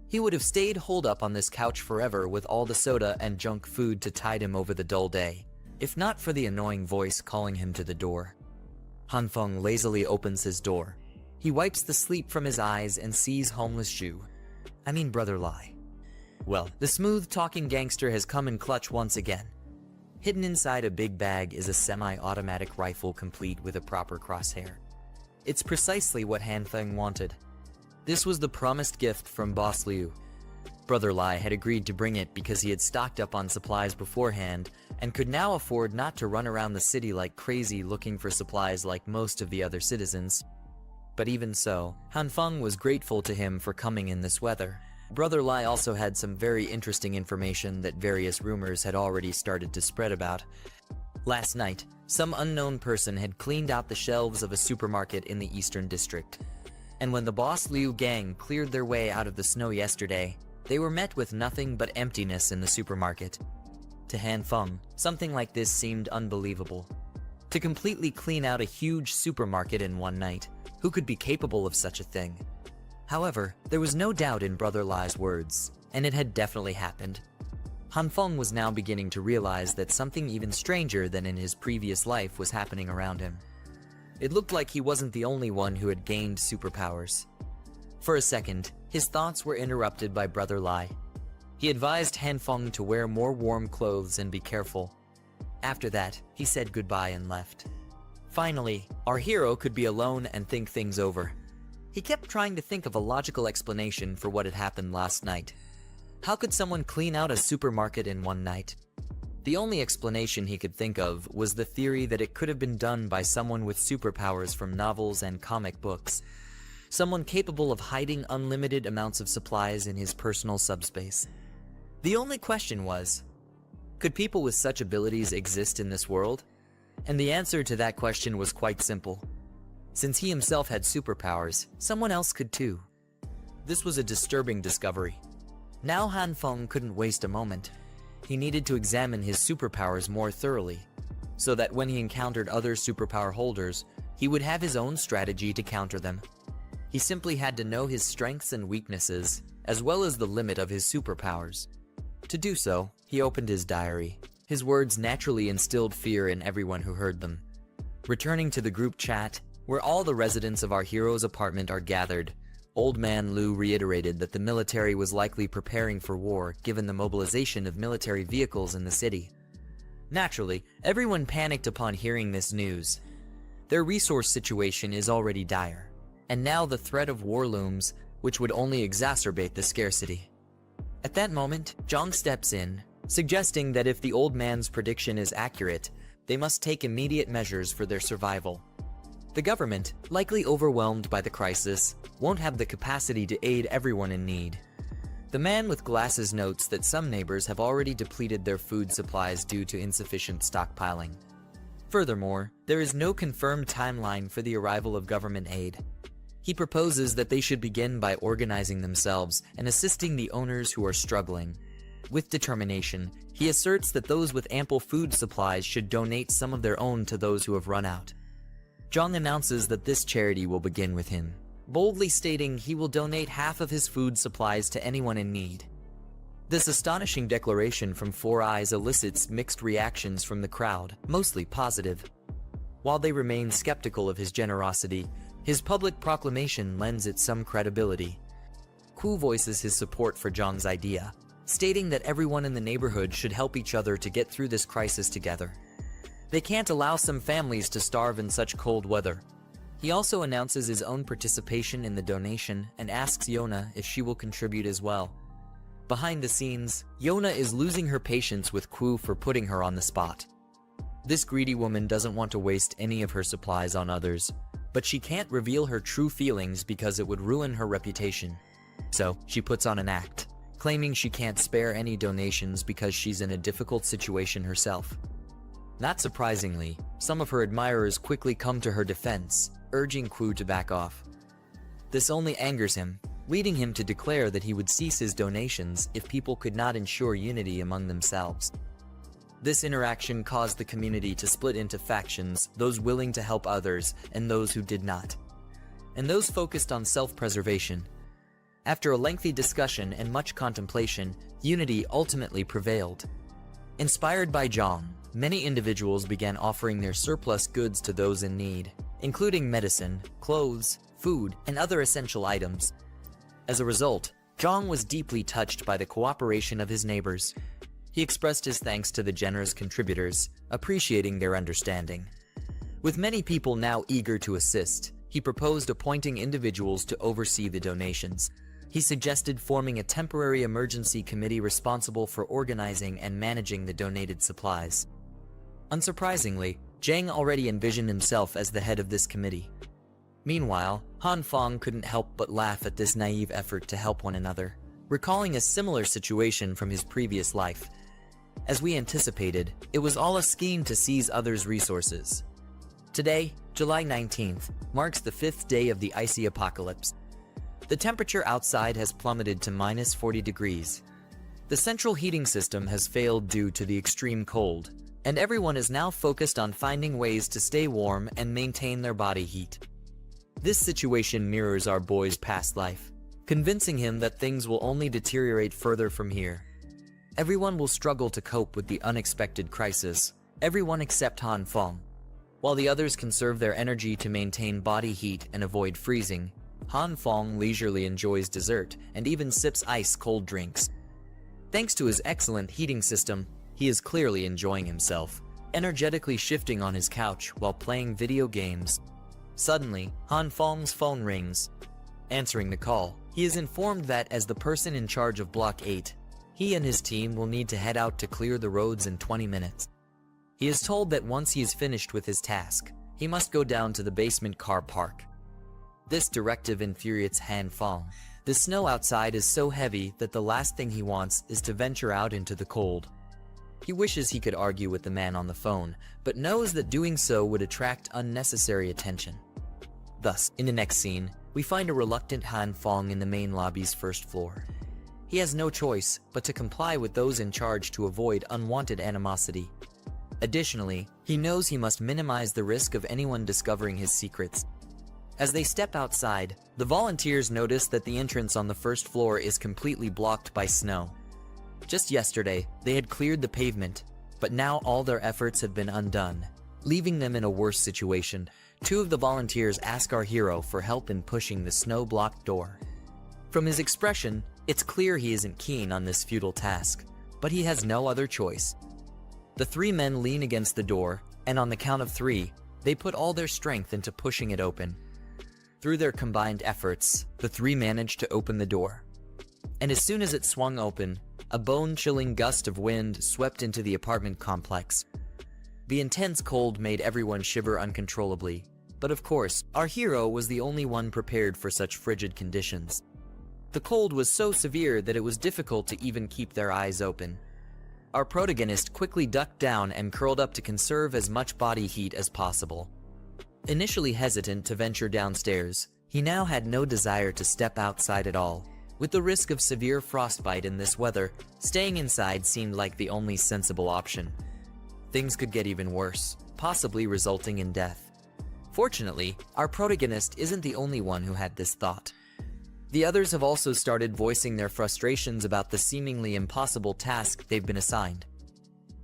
He would have stayed holed up on this couch forever with all the soda and junk food to tide him over the dull day, if not for the annoying voice calling him to the door. Hanfeng lazily opens his door. He wipes the sleep from his eyes and sees Brother Lai. Well, the smooth-talking gangster has come in clutch once again. Hidden inside a big bag is a semi-automatic rifle complete with a proper crosshair. It's precisely what Hanfeng wanted. This was the promised gift from Boss Liu. Brother Lai had agreed to bring it because he had stocked up on supplies beforehand and could now afford not to run around the city like crazy looking for supplies like most of the other citizens. But even so, Hanfeng was grateful to him for coming in this weather. Brother Lai also had some very interesting information that various rumors had already started to spread about. Last night, some unknown person had cleaned out the shelves of a supermarket in the Eastern District. And when the Boss Liu gang cleared their way out of the snow yesterday, they were met with nothing but emptiness in the supermarket. To Hanfeng, something like this seemed unbelievable. To completely clean out a huge supermarket in one night, who could be capable of such a thing? However, there was no doubt in Brother Lai's words, and it had definitely happened. Hanfeng was now beginning to realize that something even stranger than in his previous life was happening around him. It looked like he wasn't the only one who had gained superpowers. For a second, his thoughts were interrupted by Brother Lai. He advised Hanfeng to wear more warm clothes and be careful. After that, he said goodbye and left. Finally, our hero could be alone and think things over. He kept trying to think of a logical explanation for what had happened last night. How could someone clean out a supermarket in one night? The only explanation he could think of was the theory that it could have been done by someone with superpowers from novels and comic books. Someone capable of hiding unlimited amounts of supplies in his personal subspace. The only question was, could people with such abilities exist in this world? And the answer to that question was quite simple. Since he himself had superpowers, someone else could too. This was a disturbing discovery. Now Hanfeng couldn't waste a moment. He needed to examine his superpowers more thoroughly, so that when he encountered other superpower holders, he would have his own strategy to counter them. He simply had to know his strengths and weaknesses, as well as the limit of his superpowers. To do so, he opened his diary. His words naturally instilled fear in everyone who heard them. Returning to the group chat, where all the residents of our hero's apartment are gathered, Old Man Liu reiterated that the military was likely preparing for war given the mobilization of military vehicles in the city. Naturally, everyone panicked upon hearing this news. Their resource situation is already dire, and now the threat of war looms, which would only exacerbate the scarcity. At that moment, Zhang steps in, suggesting that if the old man's prediction is accurate, they must take immediate measures for their survival. The government, likely overwhelmed by the crisis, won't have the capacity to aid everyone in need. The man with glasses notes that some neighbors have already depleted their food supplies due to insufficient stockpiling. Furthermore, there is no confirmed timeline for the arrival of government aid. He proposes that they should begin by organizing themselves and assisting the owners who are struggling. With determination, he asserts that those with ample food supplies should donate some of their own to those who have run out. Zhang announces that this charity will begin with him, boldly stating he will donate half of his food supplies to anyone in need. This astonishing declaration from Four Eyes elicits mixed reactions from the crowd, mostly positive. While they remain skeptical of his generosity, his public proclamation lends it some credibility. Ku voices his support for Zhang's idea, stating that everyone in the neighborhood should help each other to get through this crisis together. They can't allow some families to starve in such cold weather. He also announces his own participation in the donation and asks Yona if she will contribute as well. Behind the scenes, Yona is losing her patience with Ku for putting her on the spot. This greedy woman doesn't want to waste any of her supplies on others, but she can't reveal her true feelings because it would ruin her reputation. So, she puts on an act, claiming she can't spare any donations because she's in a difficult situation herself. Not surprisingly, some of her admirers quickly come to her defense, urging Ku to back off. This only angers him, leading him to declare that he would cease his donations if people could not ensure unity among themselves. This interaction caused the community to split into factions, those willing to help others and those who did not, and those focused on self-preservation. After a lengthy discussion and much contemplation, unity ultimately prevailed. Inspired by Zhang, many individuals began offering their surplus goods to those in need, including medicine, clothes, food, and other essential items. As a result, Zhang was deeply touched by the cooperation of his neighbors. He expressed his thanks to the generous contributors, appreciating their understanding. With many people now eager to assist, he proposed appointing individuals to oversee the donations. He suggested forming a temporary emergency committee responsible for organizing and managing the donated supplies. Unsurprisingly, Zhang already envisioned himself as the head of this committee. Meanwhile, Han Fong couldn't help but laugh at this naive effort to help one another, recalling a similar situation from his previous life. As we anticipated, it was all a scheme to seize others' resources. Today, July 19th, marks the 5th day of the icy apocalypse. The temperature outside has plummeted to -40 degrees. The central heating system has failed due to the extreme cold, and everyone is now focused on finding ways to stay warm and maintain their body heat. This situation mirrors our boy's past life, convincing him that things will only deteriorate further from here. Everyone will struggle to cope with the unexpected crisis, everyone except Han Fong. While the others conserve their energy to maintain body heat and avoid freezing, Han Fong leisurely enjoys dessert and even sips ice-cold drinks. Thanks to his excellent heating system, he is clearly enjoying himself, energetically shifting on his couch while playing video games. Suddenly, Han Fong's phone rings. Answering the call, he is informed that as the person in charge of Block 8, he and his team will need to head out to clear the roads in 20 minutes. He is told that once he is finished with his task, he must go down to the basement car park. This directive infuriates Han Fong. The snow outside is so heavy that the last thing he wants is to venture out into the cold. He wishes he could argue with the man on the phone, but knows that doing so would attract unnecessary attention. Thus, in the next scene, we find a reluctant Han Fong in the main lobby's first floor. He has no choice but to comply with those in charge to avoid unwanted animosity. Additionally, he knows he must minimize the risk of anyone discovering his secrets. As they step outside, the volunteers notice that the entrance on the first floor is completely blocked by snow. Just yesterday, they had cleared the pavement, but now all their efforts have been undone, leaving them in a worse situation. Two of the volunteers ask our hero for help in pushing the snow-blocked door. From his expression, it's clear he isn't keen on this futile task, but he has no other choice. The three men lean against the door, and on the count of 3, they put all their strength into pushing it open. Through their combined efforts, the 3 managed to open the door. And as soon as it swung open, a bone-chilling gust of wind swept into the apartment complex. The intense cold made everyone shiver uncontrollably, but of course, our hero was the only one prepared for such frigid conditions. The cold was so severe that it was difficult to even keep their eyes open. Our protagonist quickly ducked down and curled up to conserve as much body heat as possible. Initially hesitant to venture downstairs, he now had no desire to step outside at all. With the risk of severe frostbite in this weather, staying inside seemed like the only sensible option. Things could get even worse, possibly resulting in death. Fortunately, our protagonist isn't the only one who had this thought. The others have also started voicing their frustrations about the seemingly impossible task they've been assigned.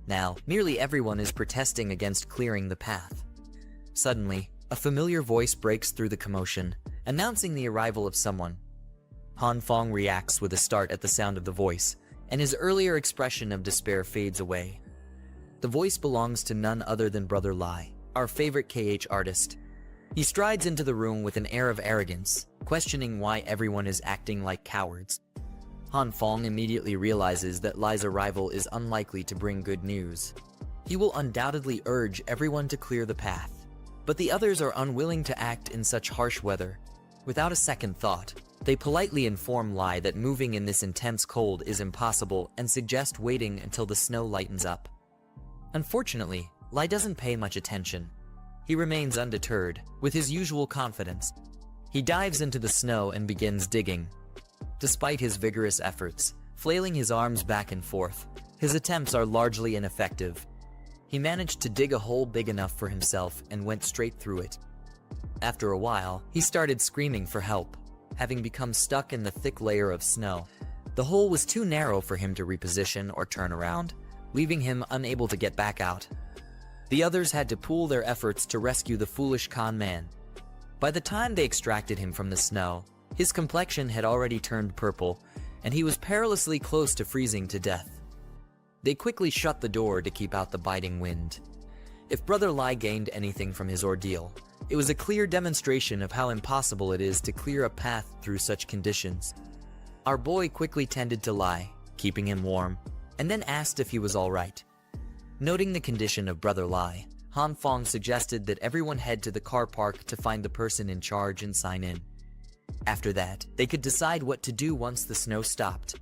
Now, nearly everyone is protesting against clearing the path. Suddenly, a familiar voice breaks through the commotion, announcing the arrival of someone. Han Fong reacts with a start at the sound of the voice, and his earlier expression of despair fades away. The voice belongs to none other than Brother Lai, our favorite KH artist. He strides into the room with an air of arrogance, questioning why everyone is acting like cowards. Han Fong immediately realizes that Lai's arrival is unlikely to bring good news. He will undoubtedly urge everyone to clear the path, but the others are unwilling to act in such harsh weather. Without a second thought, they politely inform Lai that moving in this intense cold is impossible and suggest waiting until the snow lightens up. Unfortunately, Lai doesn't pay much attention. He remains undeterred, with his usual confidence. He dives into the snow and begins digging. Despite his vigorous efforts, flailing his arms back and forth, his attempts are largely ineffective. He managed to dig a hole big enough for himself and went straight through it. After a while, he started screaming for help, having become stuck in the thick layer of snow. The hole was too narrow for him to reposition or turn around, leaving him unable to get back out. The others had to pool their efforts to rescue the foolish con man. By the time they extracted him from the snow, his complexion had already turned purple, and he was perilously close to freezing to death. They quickly shut the door to keep out the biting wind. If Brother Lai gained anything from his ordeal, it was a clear demonstration of how impossible it is to clear a path through such conditions. Our boy quickly tended to Lai, keeping him warm, and then asked if he was all right. Noting the condition of Brother Lai, Han Fong suggested that everyone head to the car park to find the person in charge and sign in. After that, they could decide what to do once the snow stopped.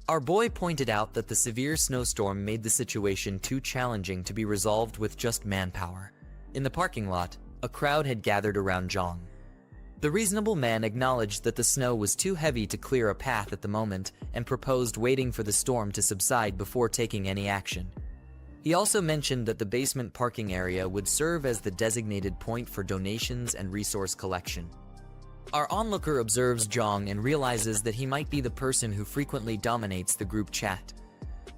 Our boy pointed out that the severe snowstorm made the situation too challenging to be resolved with just manpower. In the parking lot, a crowd had gathered around Zhang. The reasonable man acknowledged that the snow was too heavy to clear a path at the moment and proposed waiting for the storm to subside before taking any action. He also mentioned that the basement parking area would serve as the designated point for donations and resource collection. Our onlooker observes Zhang and realizes that he might be the person who frequently dominates the group chat.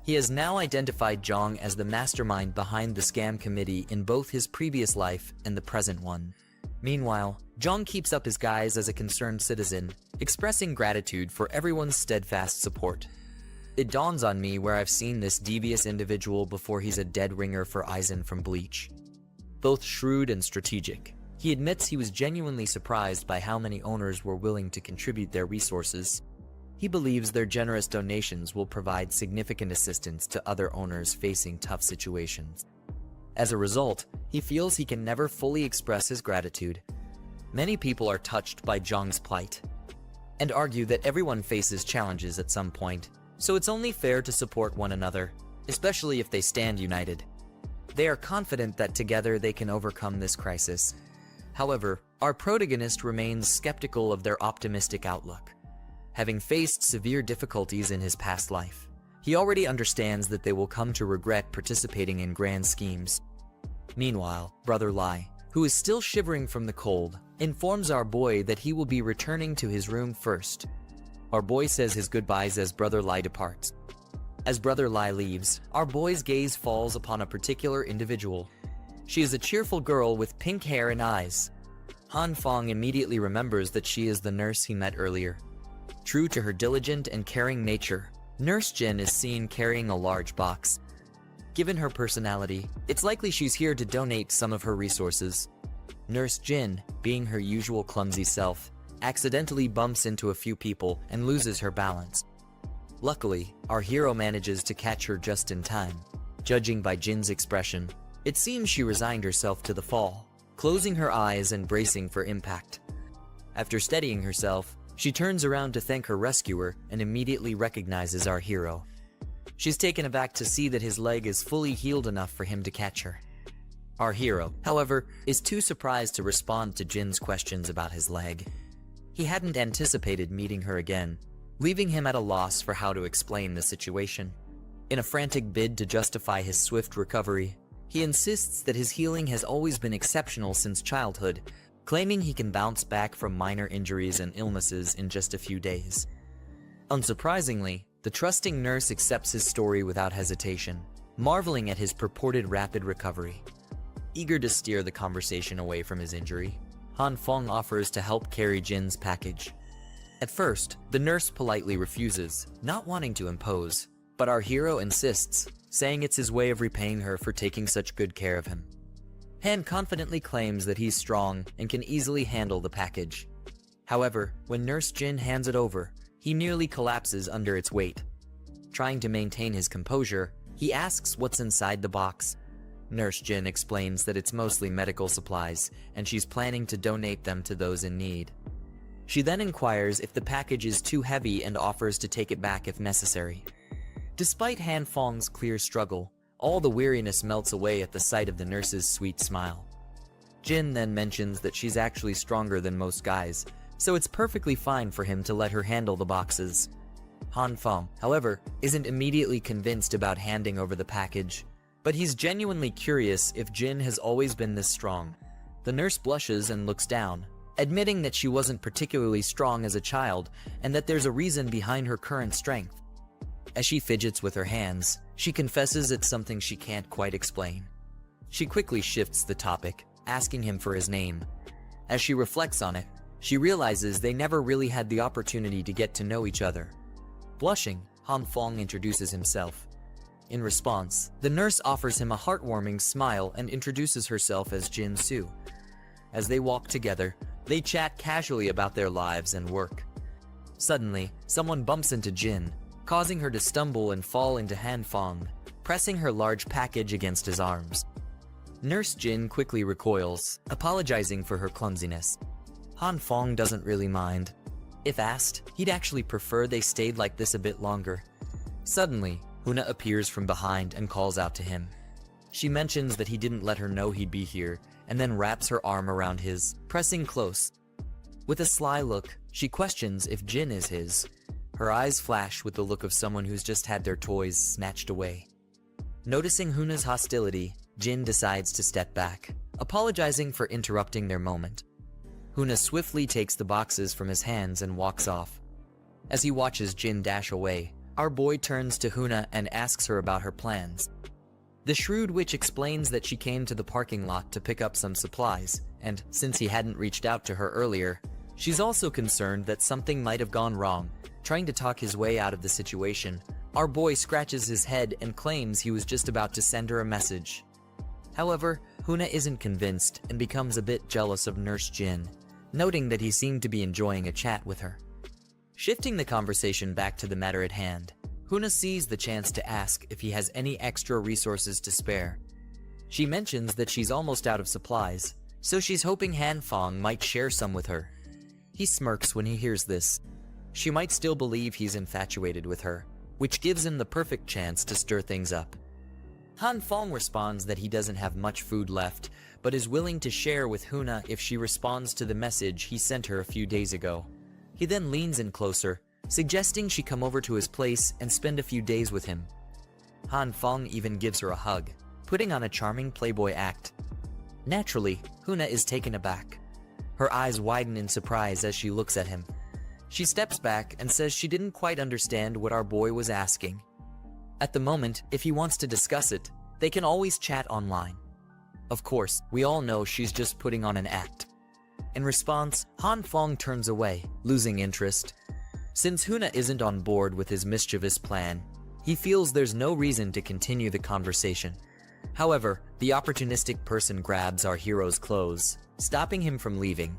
He has now identified Zhang as the mastermind behind the scam committee in both his previous life and the present one. Meanwhile, Zhang keeps up his guise as a concerned citizen, expressing gratitude for everyone's steadfast support. It dawns on me where I've seen this devious individual before. He's a dead ringer for Eisen from Bleach. Both shrewd and strategic, he admits he was genuinely surprised by how many owners were willing to contribute their resources. He believes their generous donations will provide significant assistance to other owners facing tough situations. As a result, he feels he can never fully express his gratitude. Many people are touched by Zhang's plight and argue that everyone faces challenges at some point, so it's only fair to support one another, especially if they stand united. They are confident that together they can overcome this crisis. However, our protagonist remains skeptical of their optimistic outlook. Having faced severe difficulties in his past life, he already understands that they will come to regret participating in grand schemes. Meanwhile, Brother Lai, who is still shivering from the cold, informs our boy that he will be returning to his room first. Our boy says his goodbyes as Brother Lai departs. As Brother Lai leaves, our boy's gaze falls upon a particular individual. She is a cheerful girl with pink hair and eyes. Han Fong immediately remembers that she is the nurse he met earlier. True to her diligent and caring nature, Nurse Jin is seen carrying a large box. Given her personality, it's likely she's here to donate some of her resources. Nurse Jin, being her usual clumsy self, accidentally bumps into a few people and loses her balance. Luckily, our hero manages to catch her just in time. Judging by Jin's expression, it seems she resigned herself to the fall, closing her eyes and bracing for impact. After steadying herself, she turns around to thank her rescuer and immediately recognizes our hero. She's taken aback to see that his leg is fully healed enough for him to catch her. Our hero, however, is too surprised to respond to Jin's questions about his leg. He hadn't anticipated meeting her again, leaving him at a loss for how to explain the situation. In a frantic bid to justify his swift recovery, he insists that his healing has always been exceptional since childhood, claiming he can bounce back from minor injuries and illnesses in just a few days. Unsurprisingly, the trusting nurse accepts his story without hesitation, marveling at his purported rapid recovery. Eager to steer the conversation away from his injury, Han Fong offers to help carry Jin's package. At first, the nurse politely refuses, not wanting to impose, but our hero insists, saying it's his way of repaying her for taking such good care of him. Han confidently claims that he's strong and can easily handle the package. However, when Nurse Jin hands it over, he nearly collapses under its weight. Trying to maintain his composure, he asks what's inside the box. Nurse Jin explains that it's mostly medical supplies, and she's planning to donate them to those in need. She then inquires if the package is too heavy and offers to take it back if necessary. Despite Han Fong's clear struggle, all the weariness melts away at the sight of the nurse's sweet smile. Jin then mentions that she's actually stronger than most guys, so it's perfectly fine for him to let her handle the boxes. Han Fong, however, isn't immediately convinced about handing over the package, but he's genuinely curious if Jin has always been this strong. The nurse blushes and looks down, admitting that she wasn't particularly strong as a child and that there's a reason behind her current strength. As she fidgets with her hands, she confesses it's something she can't quite explain. She quickly shifts the topic, asking him for his name. As she reflects on it, she realizes they never really had the opportunity to get to know each other. Blushing, Han Fong introduces himself. In response, the nurse offers him a heartwarming smile and introduces herself as Jin Soo. As they walk together, they chat casually about their lives and work. Suddenly, someone bumps into Jin, causing her to stumble and fall into Han Fong, pressing her large package against his arms. Nurse Jin quickly recoils, apologizing for her clumsiness. Han Fong doesn't really mind. If asked, he'd actually prefer they stayed like this a bit longer. Suddenly, Huna appears from behind and calls out to him. She mentions that he didn't let her know he'd be here, and then wraps her arm around his, pressing close. With a sly look, she questions if Jin is his. Her eyes flash with the look of someone who's just had their toys snatched away. Noticing Huna's hostility, Jin decides to step back, apologizing for interrupting their moment. Huna swiftly takes the boxes from his hands and walks off. As he watches Jin dash away, our boy turns to Huna and asks her about her plans. The shrewd witch explains that she came to the parking lot to pick up some supplies, and since he hadn't reached out to her earlier, she's also concerned that something might have gone wrong. Trying to talk his way out of the situation, our boy scratches his head and claims he was just about to send her a message. However, Huna isn't convinced and becomes a bit jealous of Nurse Jin, noting that he seemed to be enjoying a chat with her. Shifting the conversation back to the matter at hand, Huna sees the chance to ask if he has any extra resources to spare. She mentions that she's almost out of supplies, so she's hoping Han Fong might share some with her. He smirks when he hears this. She might still believe he's infatuated with her, which gives him the perfect chance to stir things up. Han Fong responds that he doesn't have much food left, but is willing to share with Huna if she responds to the message he sent her a few days ago. He then leans in closer, suggesting she come over to his place and spend a few days with him. Han Fong even gives her a hug, putting on a charming playboy act. Naturally, Huna is taken aback. Her eyes widen in surprise as she looks at him. She steps back and says she didn't quite understand what our boy was asking. At the moment, if he wants to discuss it, they can always chat online. Of course, we all know she's just putting on an act. In response, Han Fong turns away, losing interest. Since Huna isn't on board with his mischievous plan, he feels there's no reason to continue the conversation. However, the opportunistic person grabs our hero's clothes, stopping him from leaving.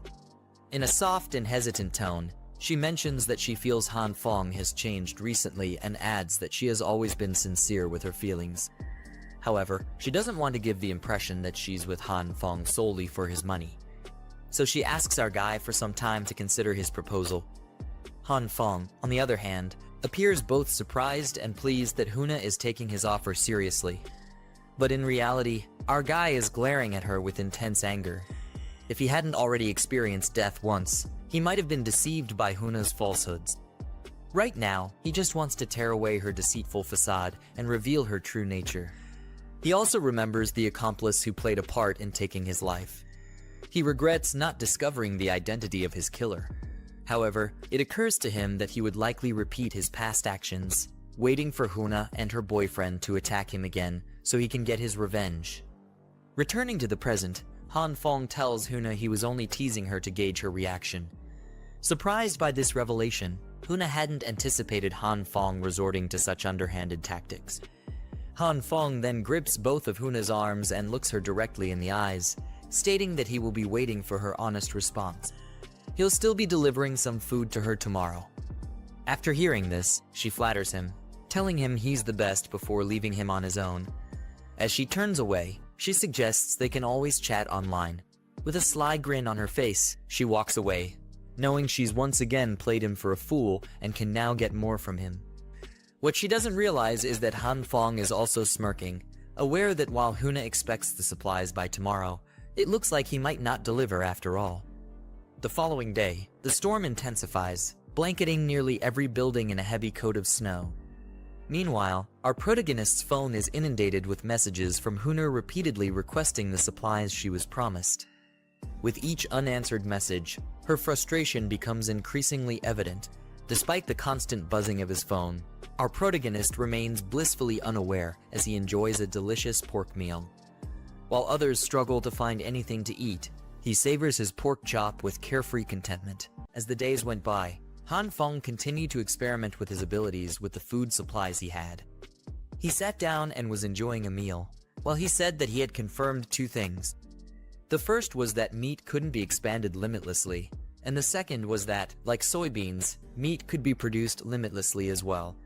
In a soft and hesitant tone, she mentions that she feels Han Fong has changed recently and adds that she has always been sincere with her feelings. However, she doesn't want to give the impression that she's with Han Fong solely for his money. So she asks our guy for some time to consider his proposal. Han Fong, on the other hand, appears both surprised and pleased that Huna is taking his offer seriously. But in reality, our guy is glaring at her with intense anger. If he hadn't already experienced death once, he might have been deceived by Huna's falsehoods. Right now, he just wants to tear away her deceitful facade and reveal her true nature. He also remembers the accomplice who played a part in taking his life. He regrets not discovering the identity of his killer. However, it occurs to him that he would likely repeat his past actions, waiting for Huna and her boyfriend to attack him again so he can get his revenge. Returning to the present, Han Fong tells Huna he was only teasing her to gauge her reaction. Surprised by this revelation, Huna hadn't anticipated Han Fong resorting to such underhanded tactics. Han Fong then grips both of Huna's arms and looks her directly in the eyes, stating that he will be waiting for her honest response. He'll still be delivering some food to her tomorrow. After hearing this, she flatters him, telling him he's the best before leaving him on his own. As she turns away, she suggests they can always chat online. With a sly grin on her face, she walks away, knowing she's once again played him for a fool and can now get more from him. What she doesn't realize is that Han Fong is also smirking, aware that while Huna expects the supplies by tomorrow, it looks like he might not deliver after all. The following day, the, the storm intensifies, blanketing nearly every building in a heavy coat of snow. Meanwhile, our protagonist's phone is inundated with messages from Hunter repeatedly requesting the supplies she was promised. With each unanswered message, her frustration becomes increasingly evident. Despite the constant buzzing of his phone, our protagonist remains blissfully unaware as he enjoys a delicious pork meal. While others struggle to find anything to eat, he savors his pork chop with carefree contentment. As the days went by, Han Feng continued to experiment with his abilities with the food supplies he had. He sat down and was enjoying a meal, while he said that he had confirmed two things. The first was that meat couldn't be expanded limitlessly, and the second was that, like soybeans, meat could be produced limitlessly as well.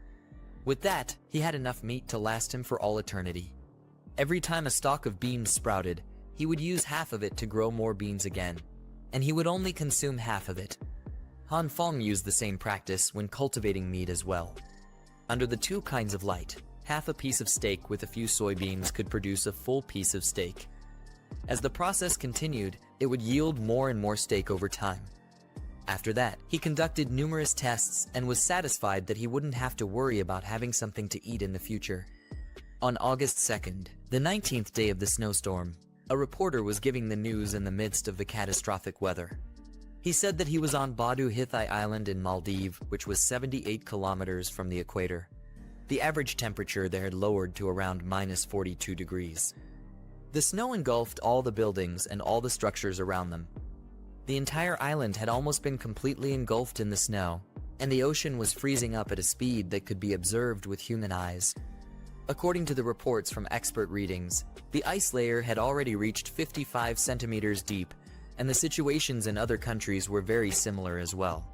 With that, he had enough meat to last him for all eternity. Every time a stalk of beans sprouted, he would use half of it to grow more beans again, and he would only consume half of it. Han Feng used the same practice when cultivating meat as well. Under the two kinds of light, half a piece of steak with a few soybeans could produce a full piece of steak. As the process continued, it would yield more and more steak over time. After that, he conducted numerous tests and was satisfied that he wouldn't have to worry about having something to eat in the future. On August 2nd, the 19th day of the snowstorm, a reporter was giving the news in the midst of the catastrophic weather. He said that he was on Badu Hithai Island in Maldives, which was 78 kilometers from the equator. The average temperature there had lowered to around minus 42 degrees. The snow engulfed all the buildings and all the structures around them. The entire island had almost been completely engulfed in the snow, and the ocean was freezing up at a speed that could be observed with human eyes. According to the reports from expert readings, the ice layer had already reached 55 centimeters deep, and the situations in other countries were very similar as well.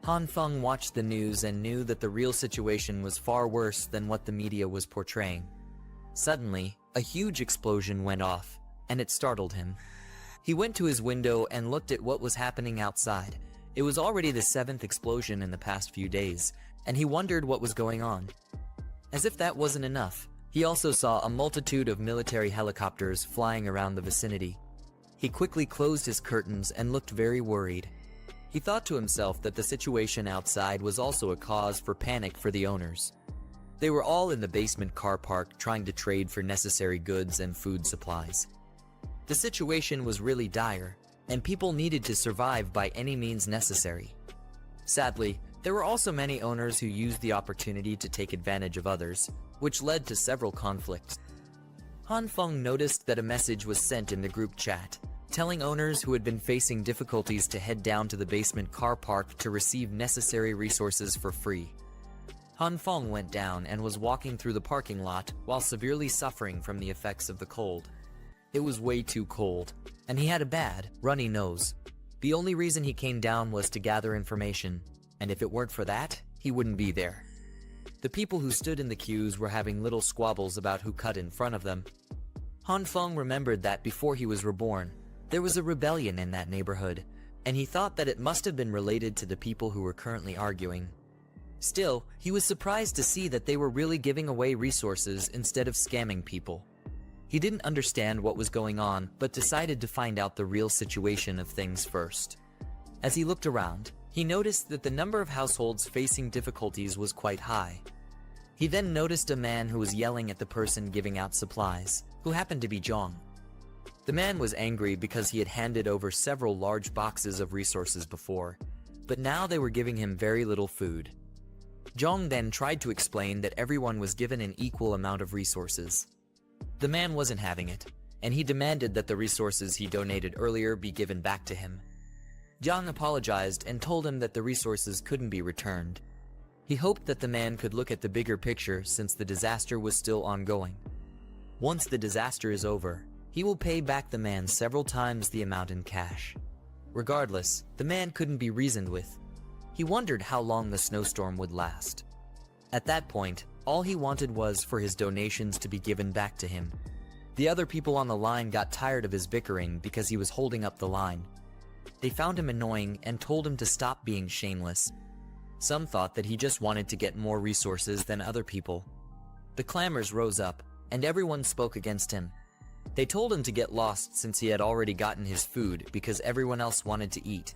Han Feng watched the news and knew that the real situation was far worse than what the media was portraying. Suddenly, a huge explosion went off, and it startled him. He went to his window and looked at what was happening outside. It was already the 7th explosion in the past few days, and he wondered what was going on. As if that wasn't enough, he also saw a multitude of military helicopters flying around the vicinity. He quickly closed his curtains and looked very worried. He thought to himself that the situation outside was also a cause for panic for the owners. They were all in the basement car park trying to trade for necessary goods and food supplies. The situation was really dire, and people needed to survive by any means necessary. Sadly, there were also many owners who used the opportunity to take advantage of others, which led to several conflicts. Han Feng noticed that a message was sent in the group chat, telling owners who had been facing difficulties to head down to the basement car park to receive necessary resources for free. Han Feng went down and was walking through the parking lot while severely suffering from the effects of the cold. It was way too cold, and he had a bad, runny nose. The only reason he came down was to gather information, and if it weren't for that, he wouldn't be there. The people who stood in the queues were having little squabbles about who cut in front of them. Han Feng remembered that before he was reborn, there was a rebellion in that neighborhood, and he thought that it must have been related to the people who were currently arguing. Still, he was surprised to see that they were really giving away resources instead of scamming people. He didn't understand what was going on, but decided to find out the real situation of things first. As he looked around, he noticed that the number of households facing difficulties was quite high. He then noticed a man who was yelling at the person giving out supplies, who happened to be Zhang. The man was angry because he had handed over several large boxes of resources before, but now they were giving him very little food. Zhang then tried to explain that everyone was given an equal amount of resources. The man wasn't having it, and he demanded that the resources he donated earlier be given back to him. Zhang apologized and told him that the resources couldn't be returned. He hoped that the man could look at the bigger picture since the disaster was still ongoing. Once the disaster is over, he will pay back the man several times the amount in cash. Regardless, the man couldn't be reasoned with. He wondered how long the snowstorm would last. At that point, all he wanted was for his donations to be given back to him. The other people on the line got tired of his bickering because he was holding up the line. They found him annoying and told him to stop being shameless. Some thought that he just wanted to get more resources than other people. The clamors rose up, and everyone spoke against him. They told him to get lost since he had already gotten his food because everyone else wanted to eat.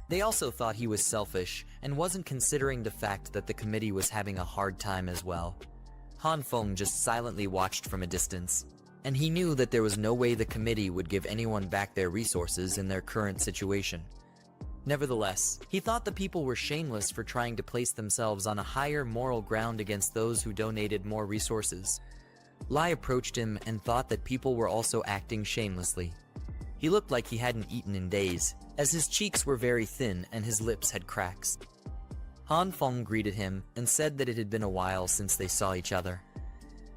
They also thought he was selfish and wasn't considering the fact that the committee was having a hard time as well. Han Feng just silently watched from a distance, and he knew that there was no way the committee would give anyone back their resources in their current situation. Nevertheless, he thought the people were shameless for trying to place themselves on a higher moral ground against those who donated more resources. Lai approached him and thought that people were also acting shamelessly. He looked like he hadn't eaten in days, as his cheeks were very thin and his lips had cracks. Han Feng greeted him and said that it had been a while since they saw each other.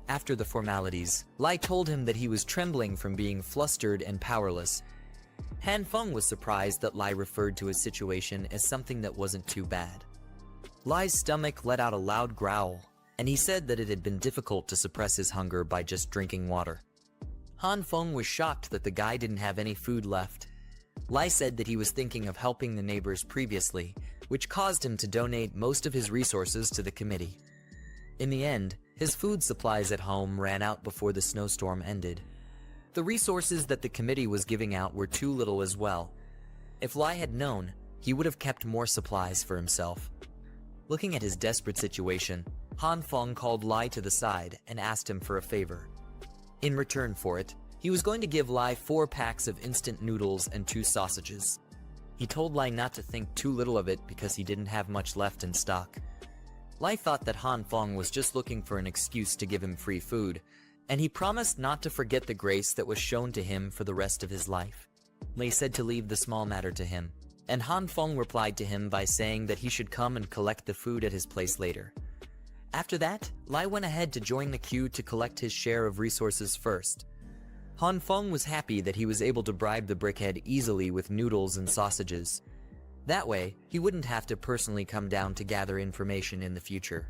After the formalities, Lai told him that he was trembling from being flustered and powerless. Han Feng was surprised that Lai referred to his situation as something that wasn't too bad. Lai's stomach let out a loud growl, and he said that it had been difficult to suppress his hunger by just drinking water. Han Feng was shocked that the guy didn't have any food left. Lai said that he was thinking of helping the neighbors previously, which caused him to donate most of his resources to the committee. In the end, his food supplies at home ran out before the snowstorm ended. The resources that the committee was giving out were too little as well. If Lai had known, he would have kept more supplies for himself. Looking at his desperate situation, Han Feng called Lai to the side and asked him for a favor. In return for it, he was going to give Lai 4 packs of instant noodles and 2 sausages. He told Lai not to think too little of it because he didn't have much left in stock. Lai thought that Han Feng was just looking for an excuse to give him free food, and he promised not to forget the grace that was shown to him for the rest of his life. Lai said to leave the small matter to him, and Han Feng replied to him by saying that he should come and collect the food at his place later. After that, Lai went ahead to join the queue to collect his share of resources first. Han Feng was happy that he was able to bribe the brickhead easily with noodles and sausages. That way, he wouldn't have to personally come down to gather information in the future.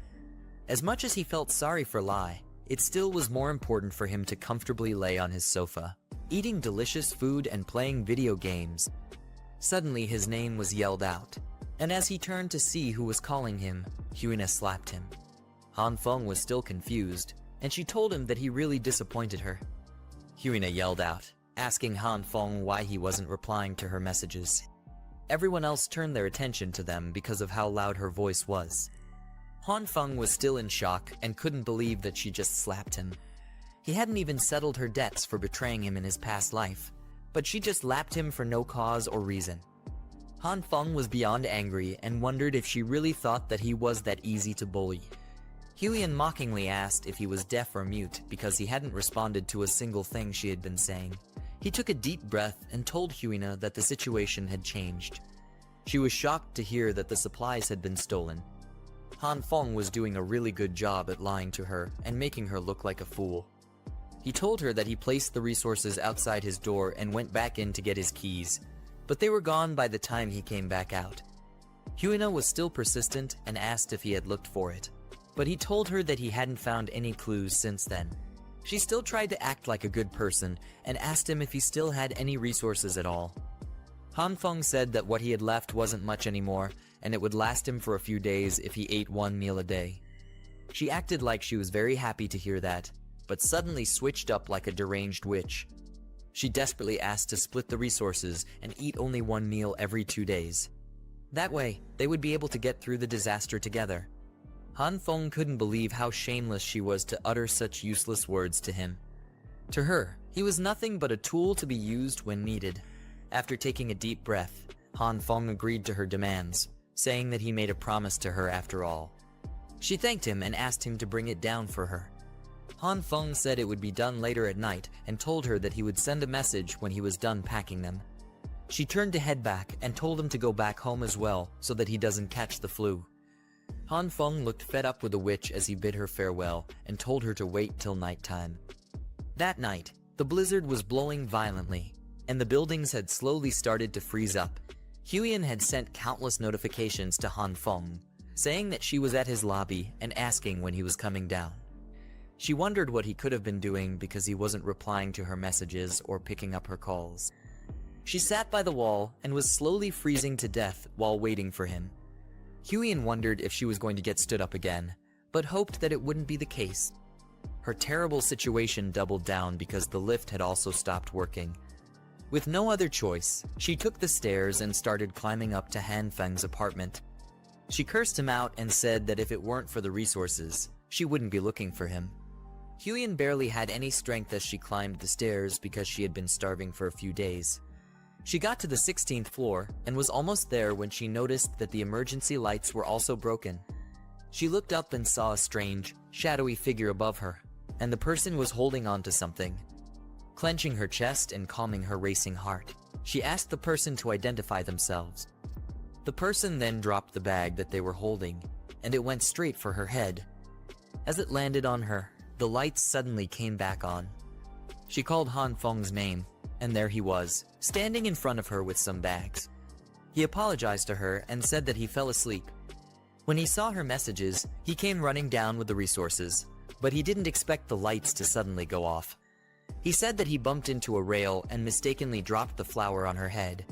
As much as he felt sorry for Lai, it still was more important for him to comfortably lay on his sofa, eating delicious food and playing video games. Suddenly his name was yelled out, and as he turned to see who was calling him, Huina slapped him. Han Feng was still confused, and she told him that he really disappointed her. Huina yelled out, asking Han Feng why he wasn't replying to her messages. Everyone else turned their attention to them because of how loud her voice was. Han Feng was still in shock and couldn't believe that she just slapped him. He hadn't even settled her debts for betraying him in his past life, but she just lapped him for no cause or reason. Han Feng was beyond angry and wondered if she really thought that he was that easy to bully. Huiyan mockingly asked if he was deaf or mute because he hadn't responded to a single thing she had been saying. He took a deep breath and told Huina that the situation had changed. She was shocked to hear that the supplies had been stolen. Han Feng was doing a really good job at lying to her and making her look like a fool. He told her that he placed the resources outside his door and went back in to get his keys, but they were gone by the time he came back out. Huina was still persistent and asked if he had looked for it, but he told her that he hadn't found any clues since then. She still tried to act like a good person and asked him if he still had any resources at all. Han Feng said that what he had left wasn't much anymore, and it would last him for a few days if he ate 1 meal a day. She acted like she was very happy to hear that, but suddenly switched up like a deranged witch. She desperately asked to split the resources and eat only 1 meal every 2 days. That way, they would be able to get through the disaster together. Han Feng couldn't believe how shameless she was to utter such useless words to him. To her, he was nothing but a tool to be used when needed. After taking a deep breath, Han Feng agreed to her demands, saying that he made a promise to her after all. She thanked him and asked him to bring it down for her. Han Feng said it would be done later at night and told her that he would send a message when he was done packing them. She turned to head back and told him to go back home as well so that he doesn't catch the flu. Han Feng looked fed up with the witch as he bid her farewell and told her to wait till nighttime. That night, the blizzard was blowing violently, and the buildings had slowly started to freeze up. Huiyan had sent countless notifications to Han Feng, saying that she was at his lobby and asking when he was coming down. She wondered what he could have been doing because he wasn't replying to her messages or picking up her calls. She sat by the wall and was slowly freezing to death while waiting for him. Huiyan wondered if she was going to get stood up again, but hoped that it wouldn't be the case. Her terrible situation doubled down because the lift had also stopped working. With no other choice, she took the stairs and started climbing up to Han Feng's apartment. She cursed him out and said that if it weren't for the resources, she wouldn't be looking for him. Huyen barely had any strength as she climbed the stairs because she had been starving for a few days. She got to the 16th floor and was almost there when she noticed that the emergency lights were also broken. She looked up and saw a strange, shadowy figure above her, and the person was holding on to something. Clenching her chest and calming her racing heart, she asked the person to identify themselves. The person then dropped the bag that they were holding, and it went straight for her head. As it landed on her, the lights suddenly came back on. She called Han Feng's name, and there he was, standing in front of her with some bags. He apologized to her and said that he fell asleep. When he saw her messages, he came running down with the resources, but he didn't expect the lights to suddenly go off. He said that he bumped into a rail and mistakenly dropped the flower on her head.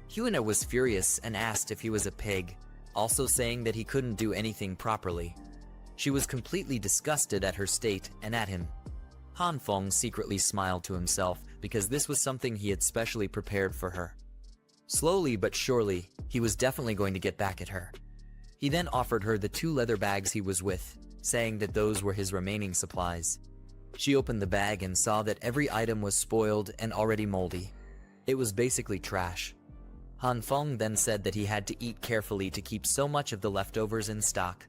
Huena was furious and asked if he was a pig, also saying that he couldn't do anything properly. She was completely disgusted at her state and at him. Han Feng secretly smiled to himself because this was something he had specially prepared for her. Slowly but surely, he was definitely going to get back at her. He then offered her the 2 leather bags he was with, saying that those were his remaining supplies. She opened the bag and saw that every item was spoiled and already moldy. It was basically trash. Han Feng then said that he had to eat carefully to keep so much of the leftovers in stock.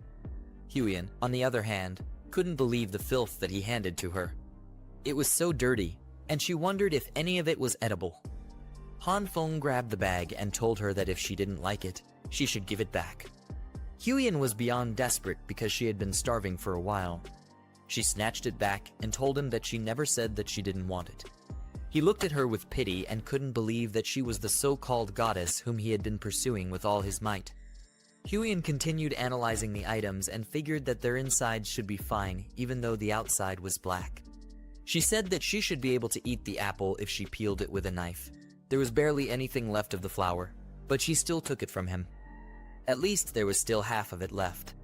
Huyen, on the other hand, couldn't believe the filth that he handed to her. It was so dirty, and she wondered if any of it was edible. Han Feng grabbed the bag and told her that if she didn't like it, she should give it back. Huyen was beyond desperate because she had been starving for a while. She snatched it back and told him that she never said that she didn't want it. He looked at her with pity and couldn't believe that she was the so-called goddess whom he had been pursuing with all his might. Huyen continued analyzing the items and figured that their insides should be fine even though the outside was black. She said that she should be able to eat the apple if she peeled it with a knife. There was barely anything left of the flower, but she still took it from him. At least there was still half of it left.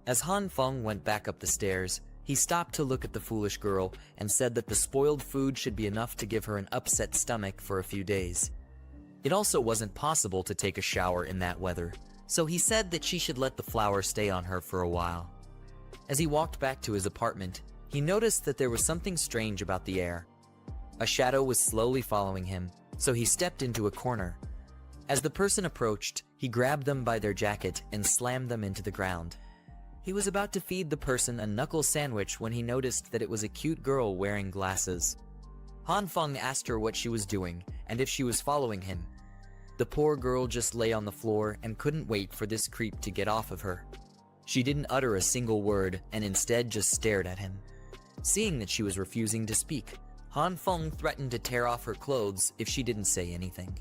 As Han Feng went back up the stairs, he stopped to look at the foolish girl and said that the spoiled food should be enough to give her an upset stomach for a few days. It also wasn't possible to take a shower in that weather, so he said that she should let the flower stay on her for a while. As he walked back to his apartment, he noticed that there was something strange about the air. A shadow was slowly following him, so he stepped into a corner. As the person approached, he grabbed them by their jacket and slammed them into the ground. He was about to feed the person a knuckle sandwich when he noticed that it was a cute girl wearing glasses. Han Feng asked her what she was doing and if she was following him. The poor girl just lay on the floor and couldn't wait for this creep to get off of her. She didn't utter a single word and instead just stared at him. Seeing that she was refusing to speak, Han Feng threatened to tear off her clothes if she didn't say anything.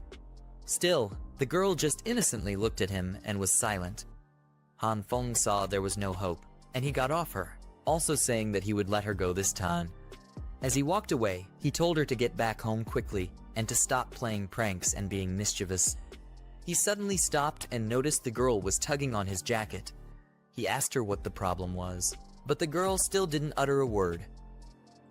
Still, the girl just innocently looked at him and was silent. Han Feng saw there was no hope, and he got off her, also saying that he would let her go this time. As he walked away, he told her to get back home quickly and to stop playing pranks and being mischievous. He suddenly stopped and noticed the girl was tugging on his jacket. He asked her what the problem was, but the girl still didn't utter a word.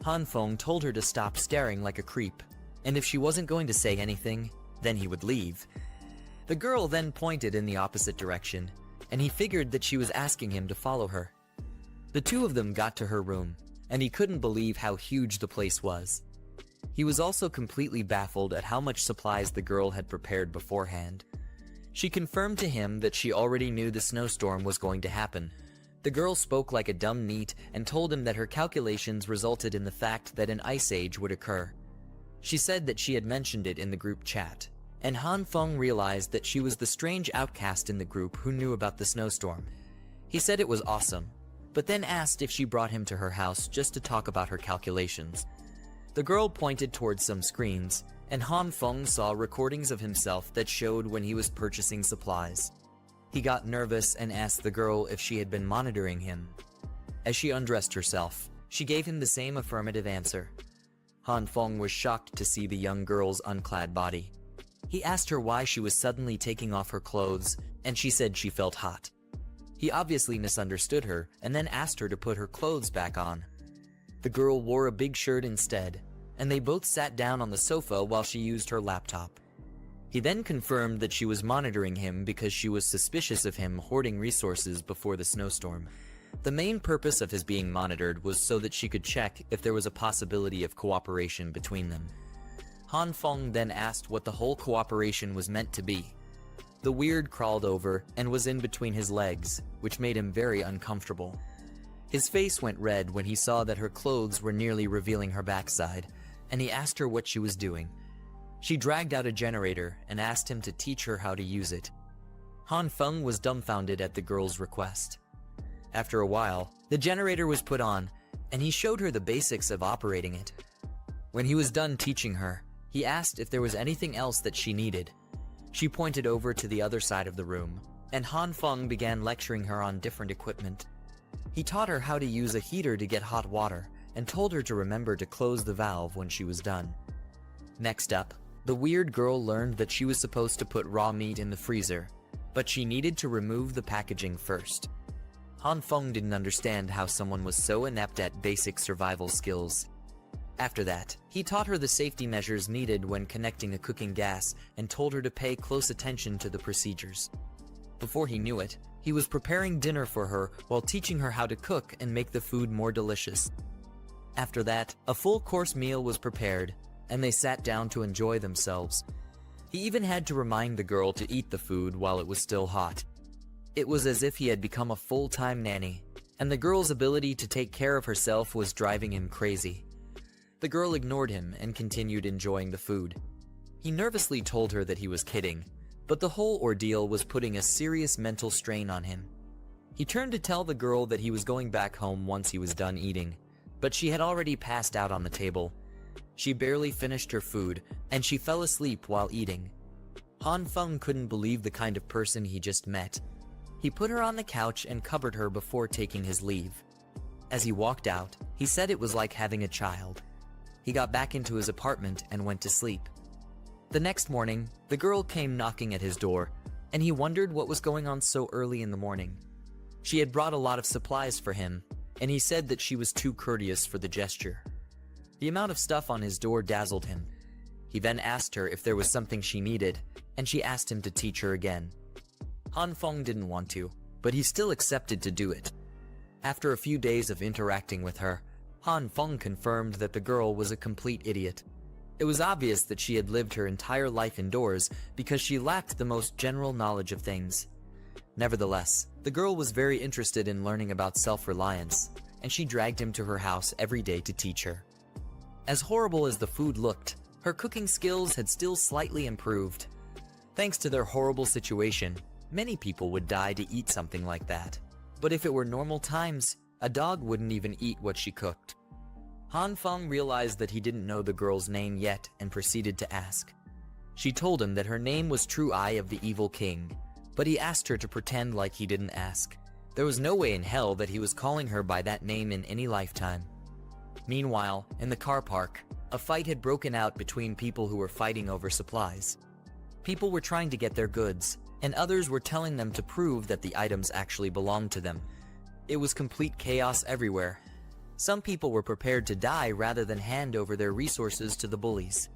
Han Feng told her to stop staring like a creep, and if she wasn't going to say anything, then he would leave. The girl then pointed in the opposite direction, and he figured that she was asking him to follow her. The two of them got to her room, and he couldn't believe how huge the place was. He was also completely baffled at how much supplies the girl had prepared beforehand. She confirmed to him that she already knew the snowstorm was going to happen. The girl spoke like a dumb neat and told him that her calculations resulted in the fact that an ice age would occur. She said that she had mentioned it in the group chat, and Han Feng realized that she was the strange outcast in the group who knew about the snowstorm. He said it was awesome, but then asked if she brought him to her house just to talk about her calculations. The girl pointed towards some screens, and Han Feng saw recordings of himself that showed when he was purchasing supplies. He got nervous and asked the girl if she had been monitoring him. As she undressed herself, she gave him the same affirmative answer. Han Feng was shocked to see the young girl's unclad body. He asked her why she was suddenly taking off her clothes, and she said she felt hot. He obviously misunderstood her and then asked her to put her clothes back on. The girl wore a big shirt instead. and they both sat down on the sofa while she used her laptop. He then confirmed that she was monitoring him because she was suspicious of him hoarding resources before the snowstorm. The main purpose of his being monitored was so that she could check if there was a possibility of cooperation between them. Han Feng then asked what the whole cooperation was meant to be. The weird crawled over and was in between his legs, which made him very uncomfortable. His face went red when he saw that her clothes were nearly revealing her backside, and he asked her what she was doing. She dragged out a generator and asked him to teach her how to use it. Han Feng was dumbfounded at the girl's request. After a while, the generator was put on, and he showed her the basics of operating it. When he was done teaching her, he asked if there was anything else that she needed. She pointed over to the other side of the room, and Han Feng began lecturing her on different equipment. He taught her how to use a heater to get hot water, and told her to remember to close the valve when she was done. Next up, the weird girl learned that she was supposed to put raw meat in the freezer, but she needed to remove the packaging first. Han Feng didn't understand how someone was so inept at basic survival skills. After that, he taught her the safety measures needed when connecting a cooking gas and told her to pay close attention to the procedures. Before he knew it, he was preparing dinner for her while teaching her how to cook and make the food more delicious. After that, a full-course meal was prepared, and they sat down to enjoy themselves. He even had to remind the girl to eat the food while it was still hot. It was as if he had become a full-time nanny, and the girl's ability to take care of herself was driving him crazy. The girl ignored him and continued enjoying the food. He nervously told her that he was kidding, but the whole ordeal was putting a serious mental strain on him. He turned to tell the girl that he was going back home once he was done eating, but she had already passed out on the table. She barely finished her food, and she fell asleep while eating. Han Feng couldn't believe the kind of person he just met. He put her on the couch and covered her before taking his leave. As he walked out, he said it was like having a child. He got back into his apartment and went to sleep. The next morning, the girl came knocking at his door, and he wondered what was going on so early in the morning. She had brought a lot of supplies for him, and he said that she was too courteous for the gesture. The amount of stuff on his door dazzled him. He then asked her if there was something she needed, and she asked him to teach her again. Han Feng didn't want to, but he still accepted to do it. After a few days of interacting with her, Han Feng confirmed that the girl was a complete idiot. It was obvious that she had lived her entire life indoors because she lacked the most general knowledge of things. Nevertheless, the girl was very interested in learning about self-reliance, and she dragged him to her house every day to teach her. As horrible as the food looked, her cooking skills had still slightly improved. Thanks to their horrible situation, many people would die to eat something like that. But if it were normal times, a dog wouldn't even eat what she cooked. Han Feng realized that he didn't know the girl's name yet and proceeded to ask. She told him that her name was True Eye of the Evil King, but he asked her to pretend like he didn't ask. There was no way in hell that he was calling her by that name in any lifetime. Meanwhile, in the car park, a fight had broken out between people who were fighting over supplies. People were trying to get their goods, and others were telling them to prove that the items actually belonged to them. It was complete chaos everywhere. Some people were prepared to die rather than hand over their resources to the bullies.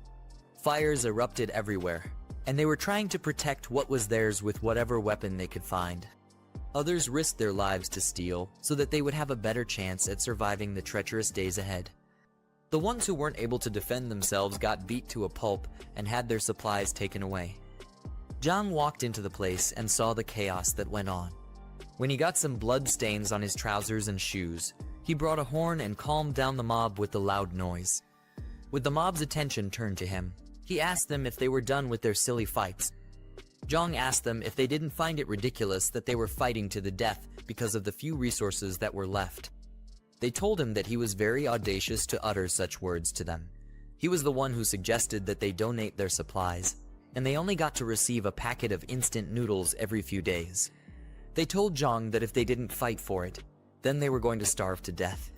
Fires erupted everywhere, and they were trying to protect what was theirs with whatever weapon they could find. Others risked their lives to steal so that they would have a better chance at surviving the treacherous days ahead. The ones who weren't able to defend themselves got beat to a pulp and had their supplies taken away. Zhang walked into the place and saw the chaos that went on. When he got some blood stains on his trousers and shoes, he brought a horn and calmed down the mob with the loud noise. With the mob's attention turned to him, he asked them if they were done with their silly fights. Zhang asked them if they didn't find it ridiculous that they were fighting to the death because of the few resources that were left. They told him that he was very audacious to utter such words to them. He was the one who suggested that they donate their supplies, and they only got to receive a packet of instant noodles every few days. They told Zhang that if they didn't fight for it, then they were going to starve to death.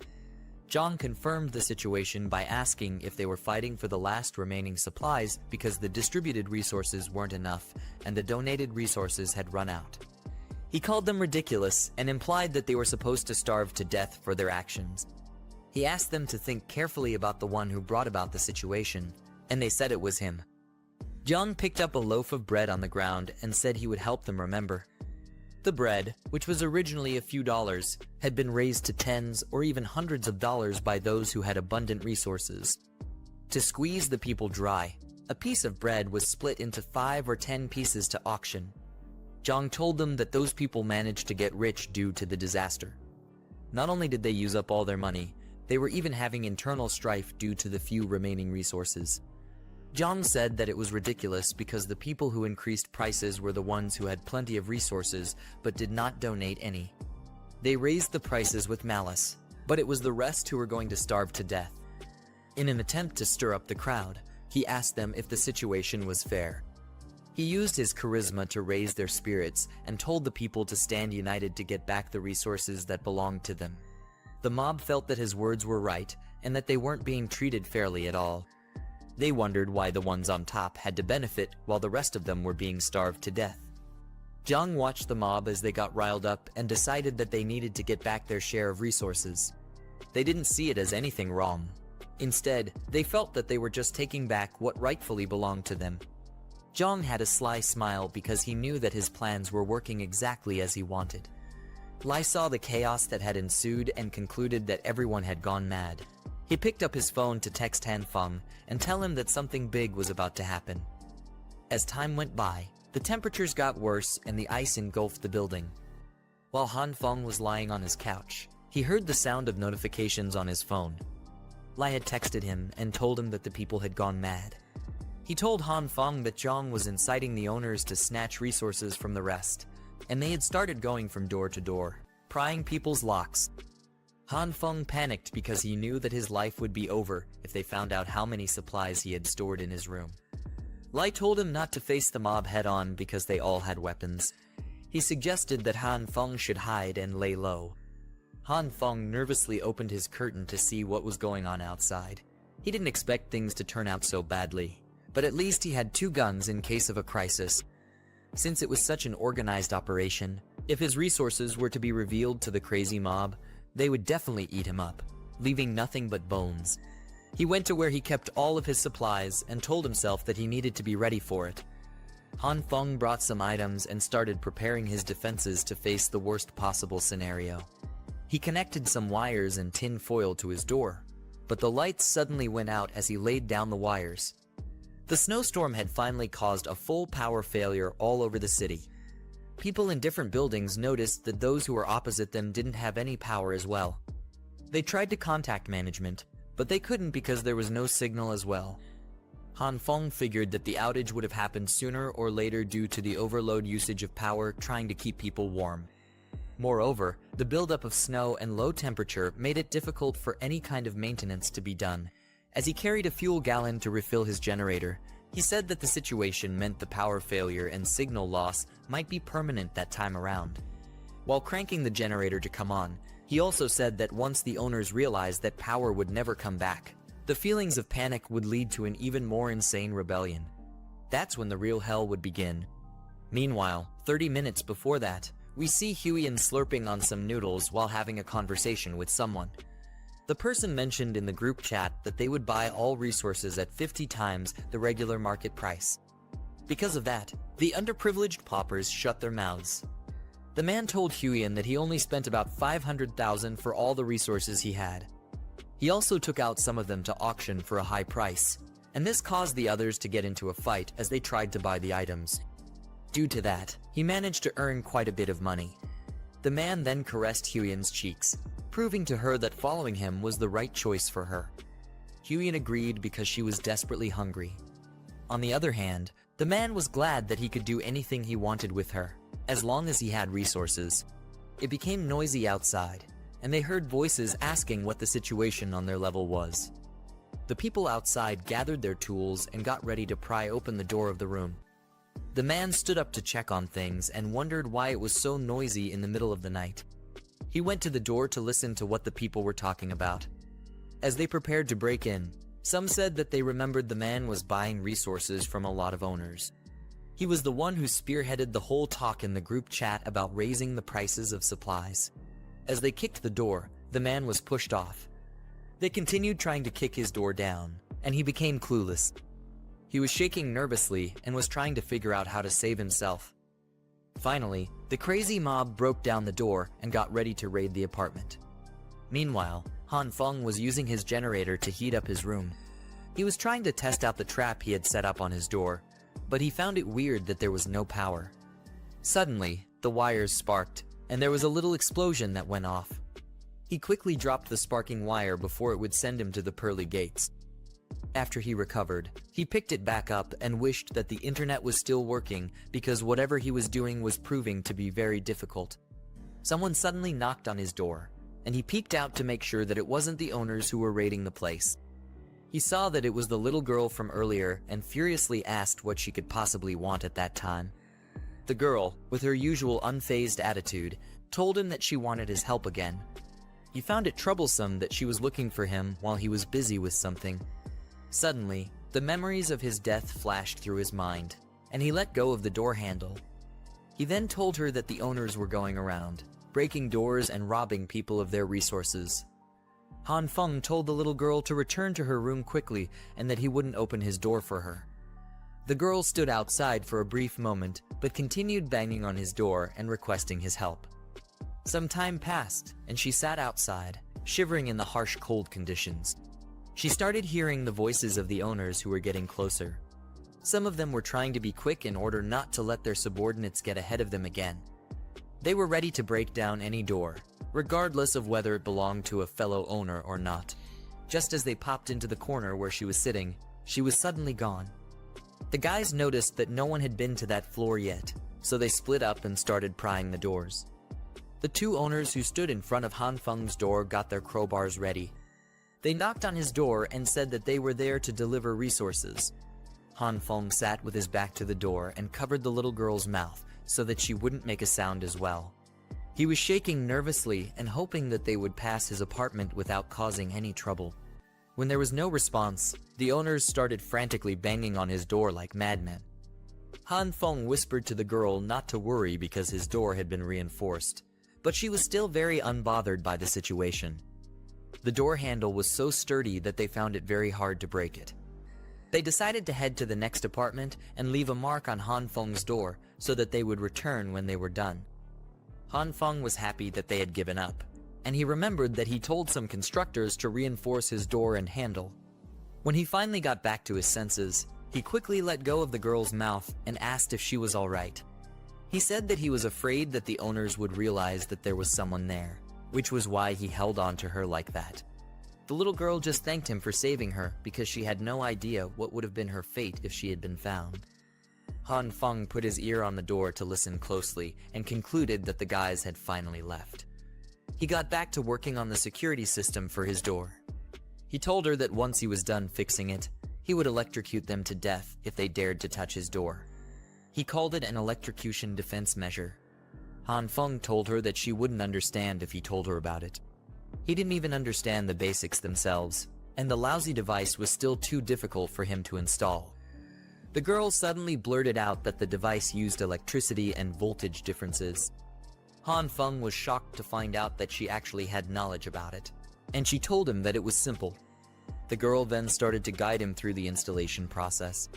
Zhang confirmed the situation by asking if they were fighting for the last remaining supplies because the distributed resources weren't enough and the donated resources had run out. He called them ridiculous and implied that they were supposed to starve to death for their actions. He asked them to think carefully about the one who brought about the situation, and they said it was him. Jung picked up a loaf of bread on the ground and said he would help them remember. The bread, which was originally a few dollars, had been raised to tens or even hundreds of dollars by those who had abundant resources. To squeeze the people dry, a piece of bread was split into 5 or 10 pieces to auction. Jung told them that those people managed to get rich due to the disaster. Not only did they use up all their money, they were even having internal strife due to the few remaining resources. Jung said that it was ridiculous because the people who increased prices were the ones who had plenty of resources but did not donate any. They raised the prices with malice, but it was the rest who were going to starve to death. In an attempt to stir up the crowd, he asked them if the situation was fair. He used his charisma to raise their spirits and told the people to stand united to get back the resources that belonged to them. The mob felt that his words were right and that they weren't being treated fairly at all. They wondered why the ones on top had to benefit while the rest of them were being starved to death. Jung watched the mob as they got riled up and decided that they needed to get back their share of resources. They didn't see it as anything wrong. Instead, they felt that they were just taking back what rightfully belonged to them. Jung had a sly smile because he knew that his plans were working exactly as he wanted. Lai saw the chaos that had ensued and concluded that everyone had gone mad. He picked up his phone to text Han Feng and tell him that something big was about to happen. As time went by, the temperatures got worse and the ice engulfed the building. While Han Feng was lying on his couch, he heard the sound of notifications on his phone. Lai had texted him and told him that the people had gone mad. He told Han Feng that Jung was inciting the owners to snatch resources from the rest, and they had started going from door to door, prying people's locks. Han Feng panicked because he knew that his life would be over if they found out how many supplies he had stored in his room. Lai told him not to face the mob head-on because they all had weapons. He suggested that Han Feng should hide and lay low. Han Feng nervously opened his curtain to see what was going on outside. He didn't expect things to turn out so badly, but at least he had 2 guns in case of a crisis. Since it was such an organized operation, if his resources were to be revealed to the crazy mob, they would definitely eat him up, leaving nothing but bones. He went to where he kept all of his supplies and told himself that he needed to be ready for it. Han Feng brought some items and started preparing his defenses to face the worst possible scenario. He connected some wires and tin foil to his door, but the lights suddenly went out as he laid down the wires. The snowstorm had finally caused a full power failure all over the city. People in different buildings noticed that those who were opposite them didn't have any power as well. They tried to contact management, but they couldn't because there was no signal as well. Han Feng figured that the outage would have happened sooner or later due to the overload usage of power trying to keep people warm. Moreover, the buildup of snow and low temperature made it difficult for any kind of maintenance to be done. As he carried a fuel gallon to refill his generator, he said that the situation meant the power failure and signal loss might be permanent that time around. While cranking the generator to come on, he also said that once the owners realized that power would never come back, the feelings of panic would lead to an even more insane rebellion. That's when the real hell would begin. Meanwhile, 30 minutes before that, we see Huiyin slurping on some noodles while having a conversation with someone. The person mentioned in the group chat that they would buy all resources at 50 times the regular market price. Because of that, the underprivileged paupers shut their mouths. The man told Huiyin that he only spent about 500,000 for all the resources he had. He also took out some of them to auction for a high price, and this caused the others to get into a fight as they tried to buy the items. Due to that, he managed to earn quite a bit of money. The man then caressed Huiyin's cheeks, proving to her that following him was the right choice for her. Huiyin agreed because she was desperately hungry. On the other hand, the man was glad that he could do anything he wanted with her, as long as he had resources. It became noisy outside, and they heard voices asking what the situation on their level was. The people outside gathered their tools and got ready to pry open the door of the room. The man stood up to check on things and wondered why it was so noisy in the middle of the night. He went to the door to listen to what the people were talking about. As they prepared to break in, some said that they remembered the man was buying resources from a lot of owners. He was the one who spearheaded the whole talk in the group chat about raising the prices of supplies. As they kicked the door, the man was pushed off. They continued trying to kick his door down, and he became clueless. He was shaking nervously and was trying to figure out how to save himself. Finally, the crazy mob broke down the door and got ready to raid the apartment. Meanwhile, Han Feng was using his generator to heat up his room. He was trying to test out the trap he had set up on his door, but he found it weird that there was no power. Suddenly, the wires sparked, and there was a little explosion that went off. He quickly dropped the sparking wire before it would send him to the pearly gates. After he recovered, he picked it back up and wished that the internet was still working because whatever he was doing was proving to be very difficult. Someone suddenly knocked on his door, and he peeked out to make sure that it wasn't the owners who were raiding the place. He saw that it was the little girl from earlier and furiously asked what she could possibly want at that time. The girl, with her usual unfazed attitude, told him that she wanted his help again. He found it troublesome that she was looking for him while he was busy with something. Suddenly, the memories of his death flashed through his mind, and he let go of the door handle. He then told her that the owners were going around, breaking doors and robbing people of their resources. Han Feng told the little girl to return to her room quickly and that he wouldn't open his door for her. The girl stood outside for a brief moment, but continued banging on his door and requesting his help. Some time passed, and she sat outside, shivering in the harsh cold conditions. She started hearing the voices of the owners who were getting closer. Some of them were trying to be quick in order not to let their subordinates get ahead of them again. They were ready to break down any door, regardless of whether it belonged to a fellow owner or not. Just as they popped into the corner where she was sitting, she was suddenly gone. The guys noticed that no one had been to that floor yet, so they split up and started prying the doors. The two owners who stood in front of Han Feng's door got their crowbars ready. They knocked on his door and said that they were there to deliver resources. Han Feng sat with his back to the door and covered the little girl's mouth so that she wouldn't make a sound as well. He was shaking nervously and hoping that they would pass his apartment without causing any trouble. When there was no response, the owners started frantically banging on his door like madmen. Han Feng whispered to the girl not to worry because his door had been reinforced, but she was still very unbothered by the situation. The door handle was so sturdy that they found it very hard to break it. They decided to head to the next apartment and leave a mark on Han Feng's door so that they would return when they were done. Han Feng was happy that they had given up, and he remembered that he told some constructors to reinforce his door and handle. When he finally got back to his senses, he quickly let go of the girl's mouth and asked if she was all right. He said that he was afraid that the owners would realize that there was someone there, which was why he held on to her like that. The little girl just thanked him for saving her because she had no idea what would have been her fate if she had been found. Han Feng put his ear on the door to listen closely and concluded that the guys had finally left. He got back to working on the security system for his door. He told her that once he was done fixing it, he would electrocute them to death if they dared to touch his door. He called it an electrocution defense measure. Han Feng told her that she wouldn't understand if he told her about it. He didn't even understand the basics themselves, and the lousy device was still too difficult for him to install. The girl suddenly blurted out that the device used electricity and voltage differences. Han Feng was shocked to find out that she actually had knowledge about it, and she told him that it was simple. The girl then started to guide him through the installation process.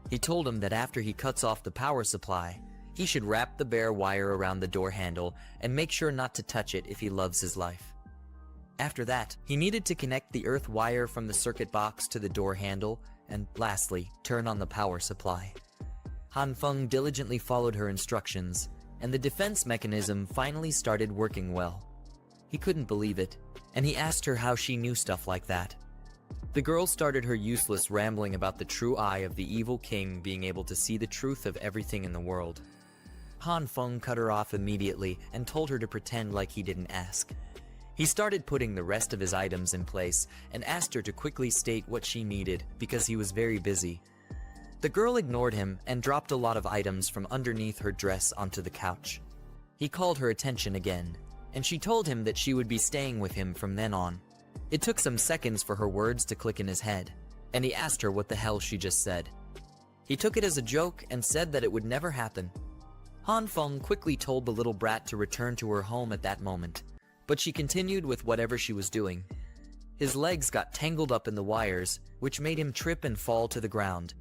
He told him that after he cuts off the power supply, he should wrap the bare wire around the door handle and make sure not to touch it if he loves his life. After that, he needed to connect the earth wire from the circuit box to the door handle and, lastly, turn on the power supply. Han Feng diligently followed her instructions, and the defense mechanism finally started working well. He couldn't believe it, and he asked her how she knew stuff like that. The girl started her useless rambling about the true eye of the evil king being able to see the truth of everything in the world. Han Feng cut her off immediately and told her to pretend like he didn't ask. He started putting the rest of his items in place and asked her to quickly state what she needed because he was very busy. The girl ignored him and dropped a lot of items from underneath her dress onto the couch. He called her attention again, and she told him that she would be staying with him from then on. It took some seconds for her words to click in his head, and he asked her what the hell she just said. He took it as a joke and said that it would never happen. Han Feng quickly told the little brat to return to her home at that moment, but she continued with whatever she was doing. His legs got tangled up in the wires, which made him trip and fall to the ground.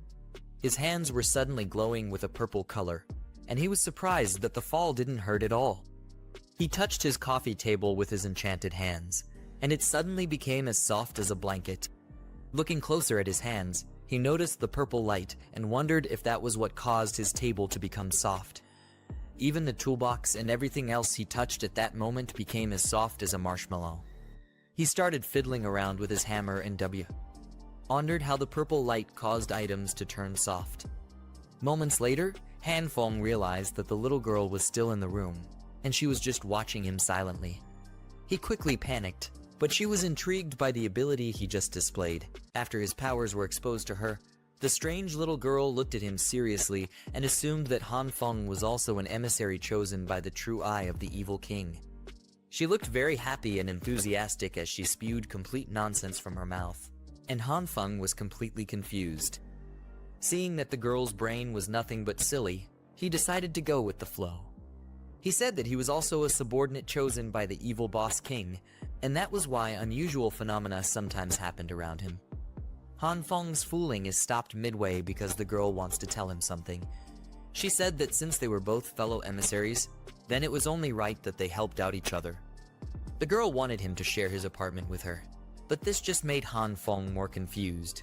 His hands were suddenly glowing with a purple color, and he was surprised that the fall didn't hurt at all. He touched his coffee table with his enchanted hands, and it suddenly became as soft as a blanket. Looking closer at his hands, he noticed the purple light and wondered if that was what caused his table to become soft. Even the toolbox and everything else he touched at that moment became as soft as a marshmallow. He started fiddling around with his hammer and wondered how the purple light caused items to turn soft. Moments later, Han Feng realized that the little girl was still in the room, and she was just watching him silently. He quickly panicked, but she was intrigued by the ability he just displayed. After his powers were exposed to her, the strange little girl looked at him seriously and assumed that Han Feng was also an emissary chosen by the true eye of the evil king. She looked very happy and enthusiastic as she spewed complete nonsense from her mouth, and Han Feng was completely confused. Seeing that the girl's brain was nothing but silly, he decided to go with the flow. He said that he was also a subordinate chosen by the evil boss king, and that was why unusual phenomena sometimes happened around him. Han Feng's fooling is stopped midway because the girl wants to tell him something. She said that since they were both fellow emissaries, then it was only right that they helped out each other. The girl wanted him to share his apartment with her, but this just made Han Feng more confused.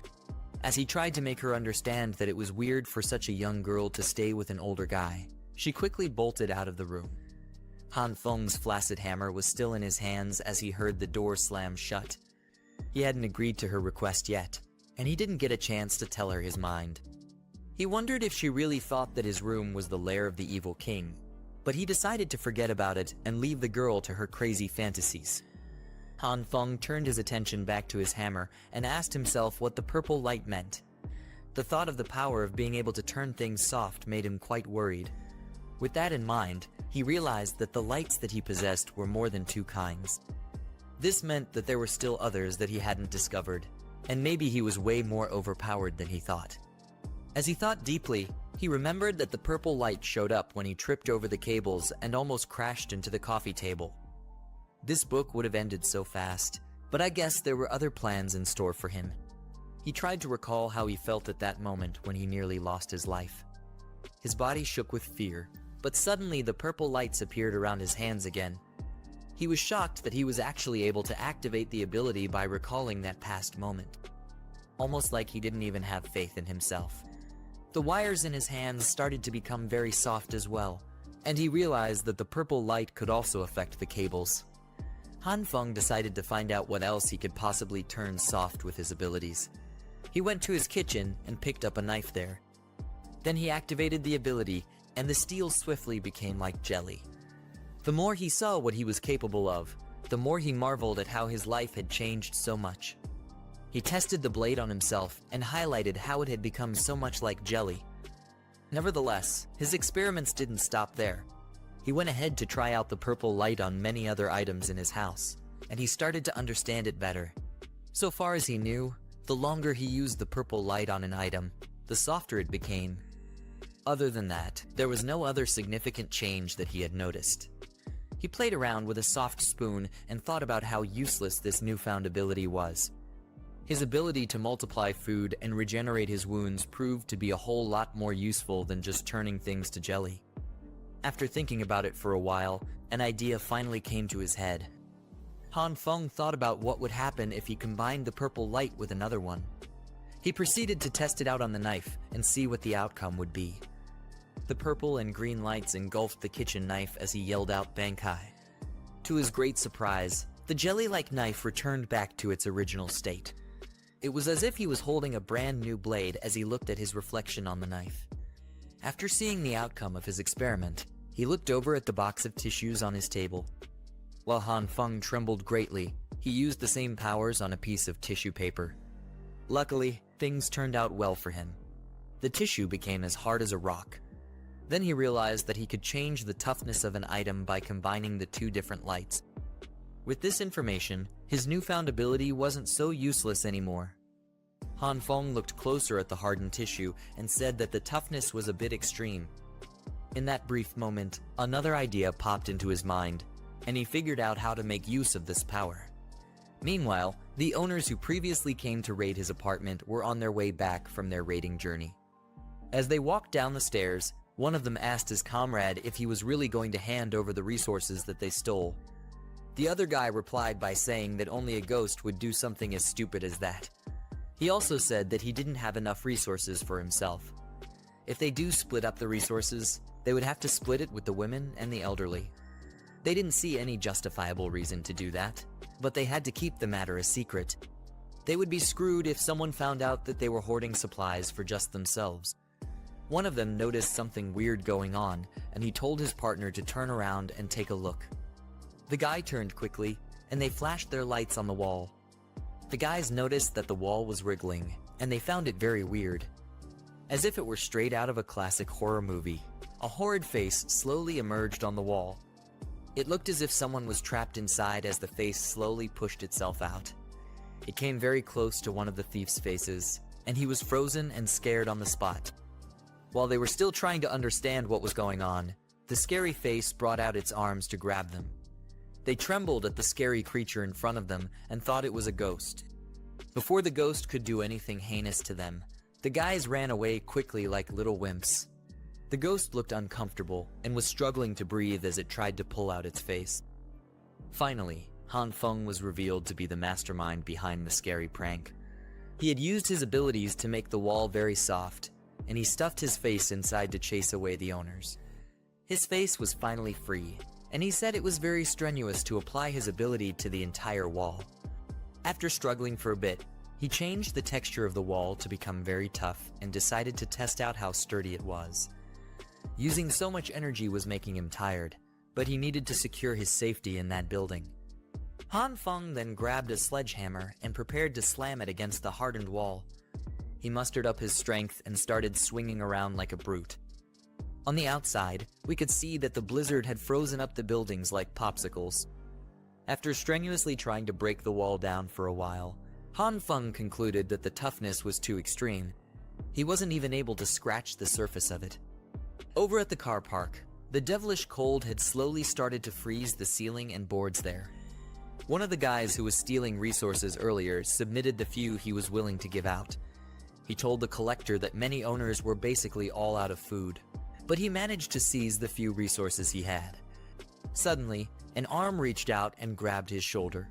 As he tried to make her understand that it was weird for such a young girl to stay with an older guy, she quickly bolted out of the room. Han Feng's flaccid hammer was still in his hands as he heard the door slam shut. He hadn't agreed to her request yet, and he didn't get a chance to tell her his mind. He wondered if she really thought that his room was the lair of the evil king, but he decided to forget about it and leave the girl to her crazy fantasies. Han Feng turned his attention back to his hammer and asked himself what the purple light meant. The thought of the power of being able to turn things soft made him quite worried. With that in mind, he realized that the lights that he possessed were more than two kinds. This meant that there were still others that he hadn't discovered, and maybe he was way more overpowered than he thought. As he thought deeply, he remembered that the purple light showed up when he tripped over the cables and almost crashed into the coffee table. This book would have ended so fast, but I guess there were other plans in store for him. He tried to recall how he felt at that moment when he nearly lost his life. His body shook with fear, but suddenly the purple lights appeared around his hands again. He was shocked that he was actually able to activate the ability by recalling that past moment. Almost like he didn't even have faith in himself. The wires in his hands started to become very soft as well, and he realized that the purple light could also affect the cables. Han Feng decided to find out what else he could possibly turn soft with his abilities. He went to his kitchen and picked up a knife there. Then he activated the ability, and the steel swiftly became like jelly. The more he saw what he was capable of, the more he marveled at how his life had changed so much. He tested the blade on himself and highlighted how it had become so much like jelly. Nevertheless, his experiments didn't stop there. He went ahead to try out the purple light on many other items in his house, and he started to understand it better. So far as he knew, the longer he used the purple light on an item, the softer it became. Other than that, there was no other significant change that he had noticed. He played around with a soft spoon and thought about how useless this newfound ability was. His ability to multiply food and regenerate his wounds proved to be a whole lot more useful than just turning things to jelly. After thinking about it for a while, an idea finally came to his head. Han Feng thought about what would happen if he combined the purple light with another one. He proceeded to test it out on the knife and see what the outcome would be. The purple and green lights engulfed the kitchen knife as he yelled out "Bankai." To his great surprise, the jelly-like knife returned back to its original state. It was as if he was holding a brand new blade as he looked at his reflection on the knife. After seeing the outcome of his experiment, he looked over at the box of tissues on his table. While Han Feng trembled greatly, he used the same powers on a piece of tissue paper. Luckily, things turned out well for him. The tissue became as hard as a rock. Then he realized that he could change the toughness of an item by combining the two different lights. With this information, his newfound ability wasn't so useless anymore. Han Feng looked closer at the hardened tissue and said that the toughness was a bit extreme. In that brief moment, another idea popped into his mind, and he figured out how to make use of this power. Meanwhile, the owners who previously came to raid his apartment were on their way back from their raiding journey. As they walked down the stairs, one of them asked his comrade if he was really going to hand over the resources that they stole. The other guy replied by saying that only a ghost would do something as stupid as that. He also said that he didn't have enough resources for himself. If they do split up the resources, they would have to split it with the women and the elderly. They didn't see any justifiable reason to do that, but they had to keep the matter a secret. They would be screwed if someone found out that they were hoarding supplies for just themselves. One of them noticed something weird going on, and he told his partner to turn around and take a look. The guy turned quickly, and they flashed their lights on the wall. The guys noticed that the wall was wriggling, and they found it very weird. As if it were straight out of a classic horror movie, a horrid face slowly emerged on the wall. It looked as if someone was trapped inside as the face slowly pushed itself out. It came very close to one of the thief's faces, and he was frozen and scared on the spot. While they were still trying to understand what was going on, the scary face brought out its arms to grab them. They trembled at the scary creature in front of them and thought it was a ghost. Before the ghost could do anything heinous to them, the guys ran away quickly like little wimps. The ghost looked uncomfortable and was struggling to breathe as it tried to pull out its face. Finally, Han Feng was revealed to be the mastermind behind the scary prank. He had used his abilities to make the wall very soft, and he stuffed his face inside to chase away the owners. His face was finally free, and he said it was very strenuous to apply his ability to the entire wall. After struggling for a bit, he changed the texture of the wall to become very tough and decided to test out how sturdy it was. Using so much energy was making him tired, but he needed to secure his safety in that building. Han Feng then grabbed a sledgehammer and prepared to slam it against the hardened wall. He mustered up his strength and started swinging around like a brute. On the outside, we could see that the blizzard had frozen up the buildings like popsicles. After strenuously trying to break the wall down for a while, Han Feng concluded that the toughness was too extreme. He wasn't even able to scratch the surface of it. Over at the car park, the devilish cold had slowly started to freeze the ceiling and boards there. One of the guys who was stealing resources earlier submitted the few he was willing to give out. He told the collector that many owners were basically all out of food, but he managed to seize the few resources he had. Suddenly, an arm reached out and grabbed his shoulder.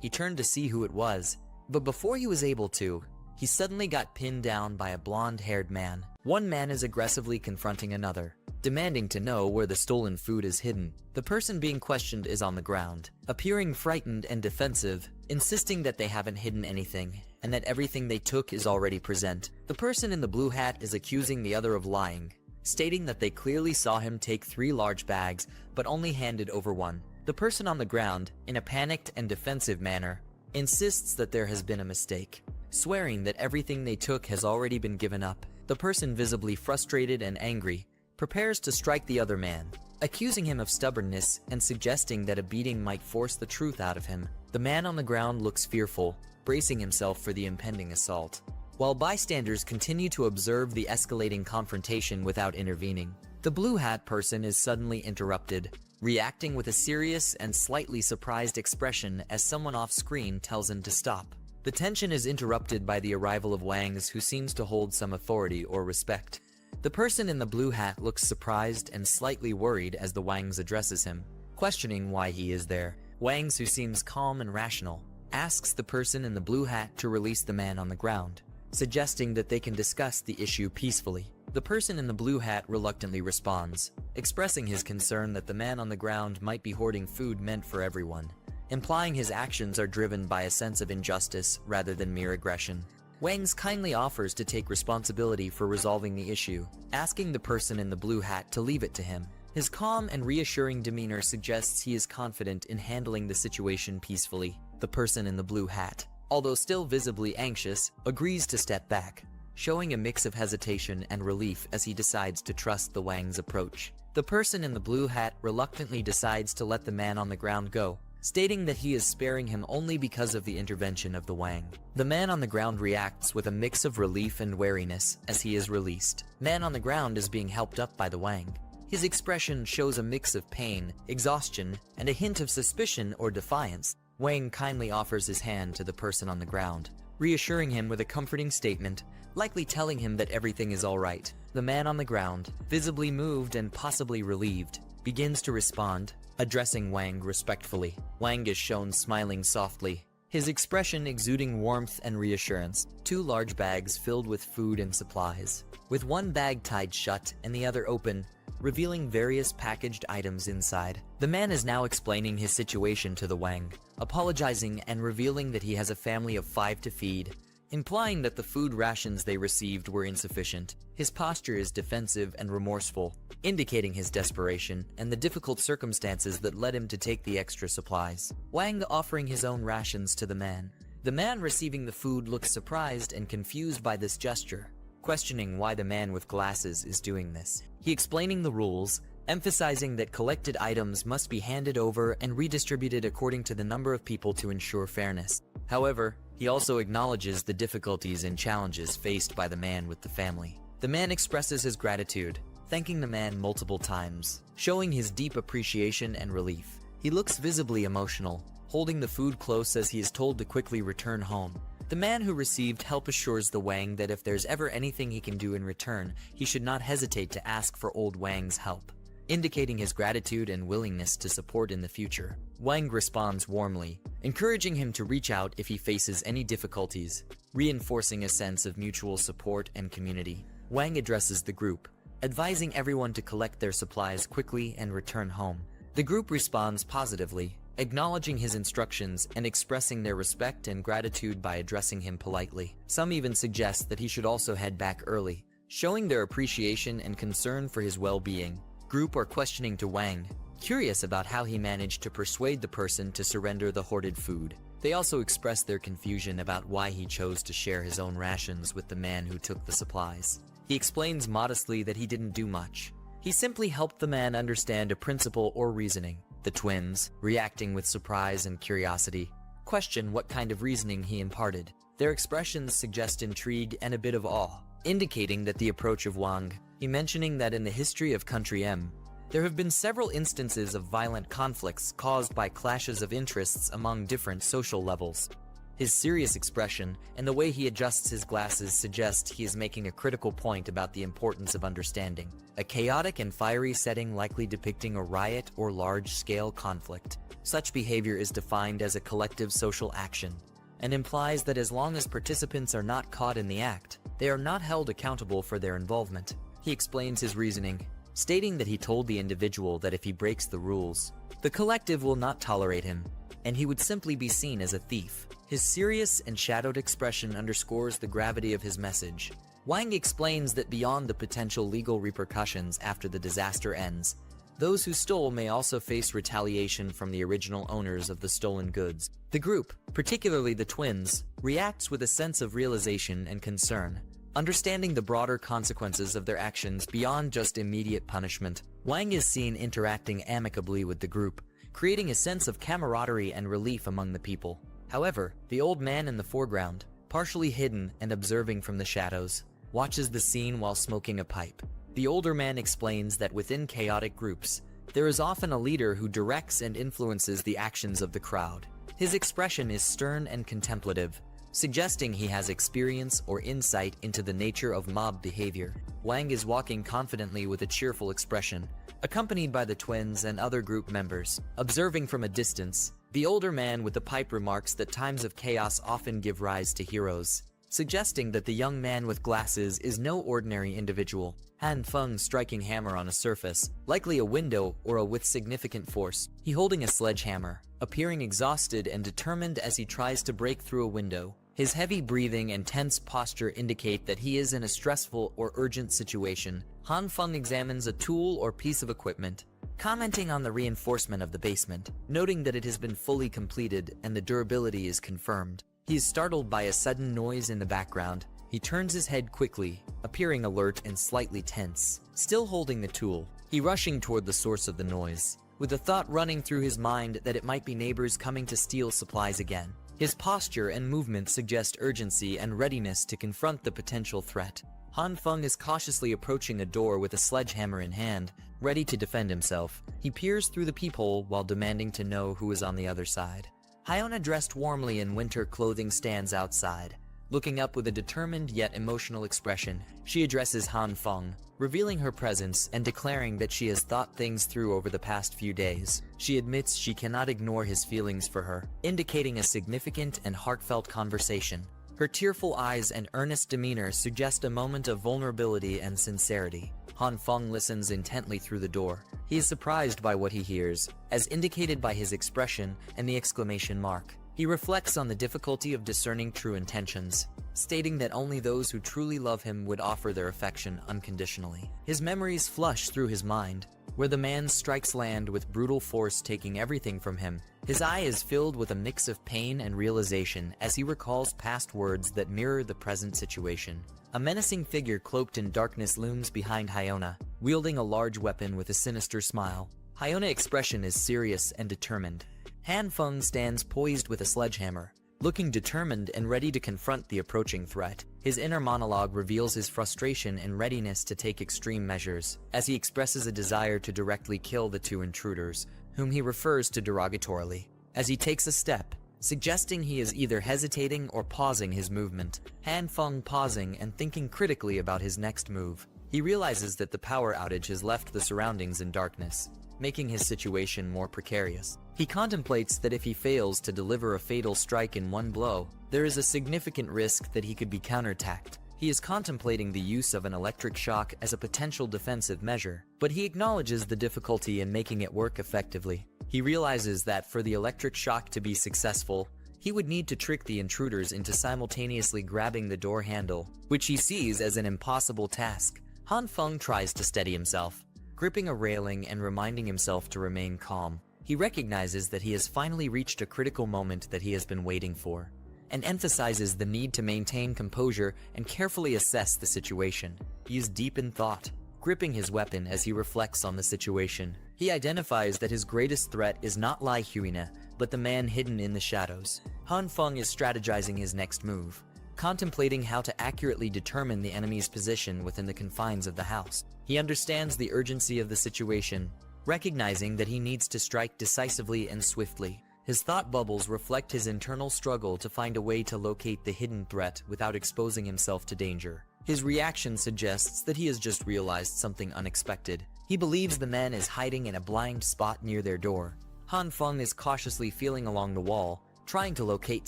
He turned to see who it was, but before he was able to, he suddenly got pinned down by a blonde-haired man. One man is aggressively confronting another, demanding to know where the stolen food is hidden. The person being questioned is on the ground, appearing frightened and defensive, insisting that they haven't hidden anything, and that everything they took is already present. The person in the blue hat is accusing the other of lying, stating that they clearly saw him take 3 large bags, but only handed over 1. The person on the ground, in a panicked and defensive manner, insists that there has been a mistake, swearing that everything they took has already been given up. The person, visibly frustrated and angry, prepares to strike the other man, accusing him of stubbornness and suggesting that a beating might force the truth out of him. The man on the ground looks fearful, bracing himself for the impending assault, while bystanders continue to observe the escalating confrontation without intervening. The blue hat person is suddenly interrupted, reacting with a serious and slightly surprised expression as someone off-screen tells him to stop. The tension is interrupted by the arrival of Wangs, who seems to hold some authority or respect. The person in the blue hat looks surprised and slightly worried as the Wangs addresses him, questioning why he is there. Wangs, who seems calm and rational, asks the person in the blue hat to release the man on the ground, suggesting that they can discuss the issue peacefully. The person in the blue hat reluctantly responds, expressing his concern that the man on the ground might be hoarding food meant for everyone, implying his actions are driven by a sense of injustice rather than mere aggression. Wangs kindly offers to take responsibility for resolving the issue, asking the person in the blue hat to leave it to him. His calm and reassuring demeanor suggests he is confident in handling the situation peacefully. The person in the blue hat, although still visibly anxious, agrees to step back, showing a mix of hesitation and relief as he decides to trust the Wang's approach. The person in the blue hat reluctantly decides to let the man on the ground go, stating that he is sparing him only because of the intervention of the Wang. The man on the ground reacts with a mix of relief and wariness as he is released. Man on the ground is being helped up by the Wang. His expression shows a mix of pain, exhaustion, and a hint of suspicion or defiance. Wang kindly offers his hand to the person on the ground, reassuring him with a comforting statement, likely telling him that everything is alright. The man on the ground, visibly moved and possibly relieved, begins to respond, addressing Wang respectfully. Wang is shown smiling softly, his expression exuding warmth and reassurance. 2 large bags filled with food and supplies, with one bag tied shut and the other open, revealing various packaged items inside. The man is now explaining his situation to the Wang, apologizing and revealing that he has a family of 5 to feed, implying that the food rations they received were insufficient. His posture is defensive and remorseful, indicating his desperation and the difficult circumstances that led him to take the extra supplies. Wang offering his own rations to the man. The man receiving the food looks surprised and confused by this gesture, questioning why the man with glasses is doing this. He explaining the rules, emphasizing that collected items must be handed over and redistributed according to the number of people to ensure fairness. However, he also acknowledges the difficulties and challenges faced by the man with the family. The man expresses his gratitude, thanking the man multiple times, showing his deep appreciation and relief. He looks visibly emotional, holding the food close as he is told to quickly return home. The man who received help assures the Wang that if there's ever anything he can do in return, he should not hesitate to ask for old Wang's help, indicating his gratitude and willingness to support in the future. Wang responds warmly, encouraging him to reach out if he faces any difficulties, reinforcing a sense of mutual support and community. Wang addresses the group, advising everyone to collect their supplies quickly and return home. The group responds positively, acknowledging his instructions and expressing their respect and gratitude by addressing him politely. Some even suggest that he should also head back early, showing their appreciation and concern for his well-being. Group are questioning to Wang, curious about how he managed to persuade the person to surrender the hoarded food. They also express their confusion about why he chose to share his own rations with the man who took the supplies. He explains modestly that he didn't do much. He simply helped the man understand a principle or reasoning. The twins, reacting with surprise and curiosity, question what kind of reasoning he imparted. Their expressions suggest intrigue and a bit of awe, indicating that the approach of Wang. He mentioning that in the history of Country M, there have been several instances of violent conflicts caused by clashes of interests among different social levels. His serious expression and the way he adjusts his glasses suggest he is making a critical point about the importance of understanding. A chaotic and fiery setting likely depicting a riot or large-scale conflict. Such behavior is defined as a collective social action, and implies that as long as participants are not caught in the act, they are not held accountable for their involvement. He explains his reasoning, stating that he told the individual that if he breaks the rules, the collective will not tolerate him, and he would simply be seen as a thief. His serious and shadowed expression underscores the gravity of his message. Wang explains that beyond the potential legal repercussions after the disaster ends, those who stole may also face retaliation from the original owners of the stolen goods. The group, particularly the twins, reacts with a sense of realization and concern, understanding the broader consequences of their actions beyond just immediate punishment. Wang is seen interacting amicably with the group, creating a sense of camaraderie and relief among the people. However, the old man in the foreground, partially hidden and observing from the shadows, watches the scene while smoking a pipe. The older man explains that within chaotic groups, there is often a leader who directs and influences the actions of the crowd. His expression is stern and contemplative, suggesting he has experience or insight into the nature of mob behavior. Wang is walking confidently with a cheerful expression, accompanied by the twins and other group members. Observing from a distance, the older man with the pipe remarks that times of chaos often give rise to heroes, suggesting that the young man with glasses is no ordinary individual. Han Feng striking hammer on a surface, likely a window or with significant force. He holding a sledgehammer, appearing exhausted and determined as he tries to break through a window. His heavy breathing and tense posture indicate that he is in a stressful or urgent situation. Han Feng examines a tool or piece of equipment, commenting on the reinforcement of the basement, noting that it has been fully completed and the durability is confirmed. He is startled by a sudden noise in the background. He turns his head quickly, appearing alert and slightly tense. Still holding the tool, he rushing toward the source of the noise, with the thought running through his mind that it might be neighbors coming to steal supplies again. His posture and movement suggest urgency and readiness to confront the potential threat. Han Feng is cautiously approaching a door with a sledgehammer in hand, ready to defend himself. He peers through the peephole while demanding to know who is on the other side. Hyuna, dressed warmly in winter clothing, stands outside. Looking up with a determined yet emotional expression, she addresses Han Feng, revealing her presence and declaring that she has thought things through over the past few days. She admits she cannot ignore his feelings for her, indicating a significant and heartfelt conversation. Her tearful eyes and earnest demeanor suggest a moment of vulnerability and sincerity. Han Feng listens intently through the door. He is surprised by what he hears, as indicated by his expression and the exclamation mark. He reflects on the difficulty of discerning true intentions, stating that only those who truly love him would offer their affection unconditionally. His memories flush through his mind, where the man strikes land with brutal force, taking everything from him. His eye is filled with a mix of pain and realization as he recalls past words that mirror the present situation. A menacing figure cloaked in darkness looms behind Hyuna, wielding a large weapon with a sinister smile. Hyona's expression is serious and determined. Han Feng stands poised with a sledgehammer, looking determined and ready to confront the approaching threat. His inner monologue reveals his frustration and readiness to take extreme measures, as he expresses a desire to directly kill the two intruders, whom he refers to derogatorily. As he takes a step, suggesting he is either hesitating or pausing his movement, Han Feng pausing and thinking critically about his next move. He realizes that the power outage has left the surroundings in darkness, making his situation more precarious. He contemplates that if he fails to deliver a fatal strike in one blow, there is a significant risk that he could be counterattacked. He is contemplating the use of an electric shock as a potential defensive measure, but he acknowledges the difficulty in making it work effectively. He realizes that for the electric shock to be successful, he would need to trick the intruders into simultaneously grabbing the door handle, which he sees as an impossible task. Han Feng tries to steady himself, gripping a railing and reminding himself to remain calm. He recognizes that he has finally reached a critical moment that he has been waiting for, and emphasizes the need to maintain composure and carefully assess the situation. He is deep in thought, gripping his weapon as he reflects on the situation. He identifies that his greatest threat is not Lai Huina, but the man hidden in the shadows. Han Feng is strategizing his next move, contemplating how to accurately determine the enemy's position within the confines of the house. He understands the urgency of the situation, recognizing that he needs to strike decisively and swiftly. His thought bubbles reflect his internal struggle to find a way to locate the hidden threat without exposing himself to danger. His reaction suggests that he has just realized something unexpected. He believes the man is hiding in a blind spot near their door. Han Feng is cautiously feeling along the wall, trying to locate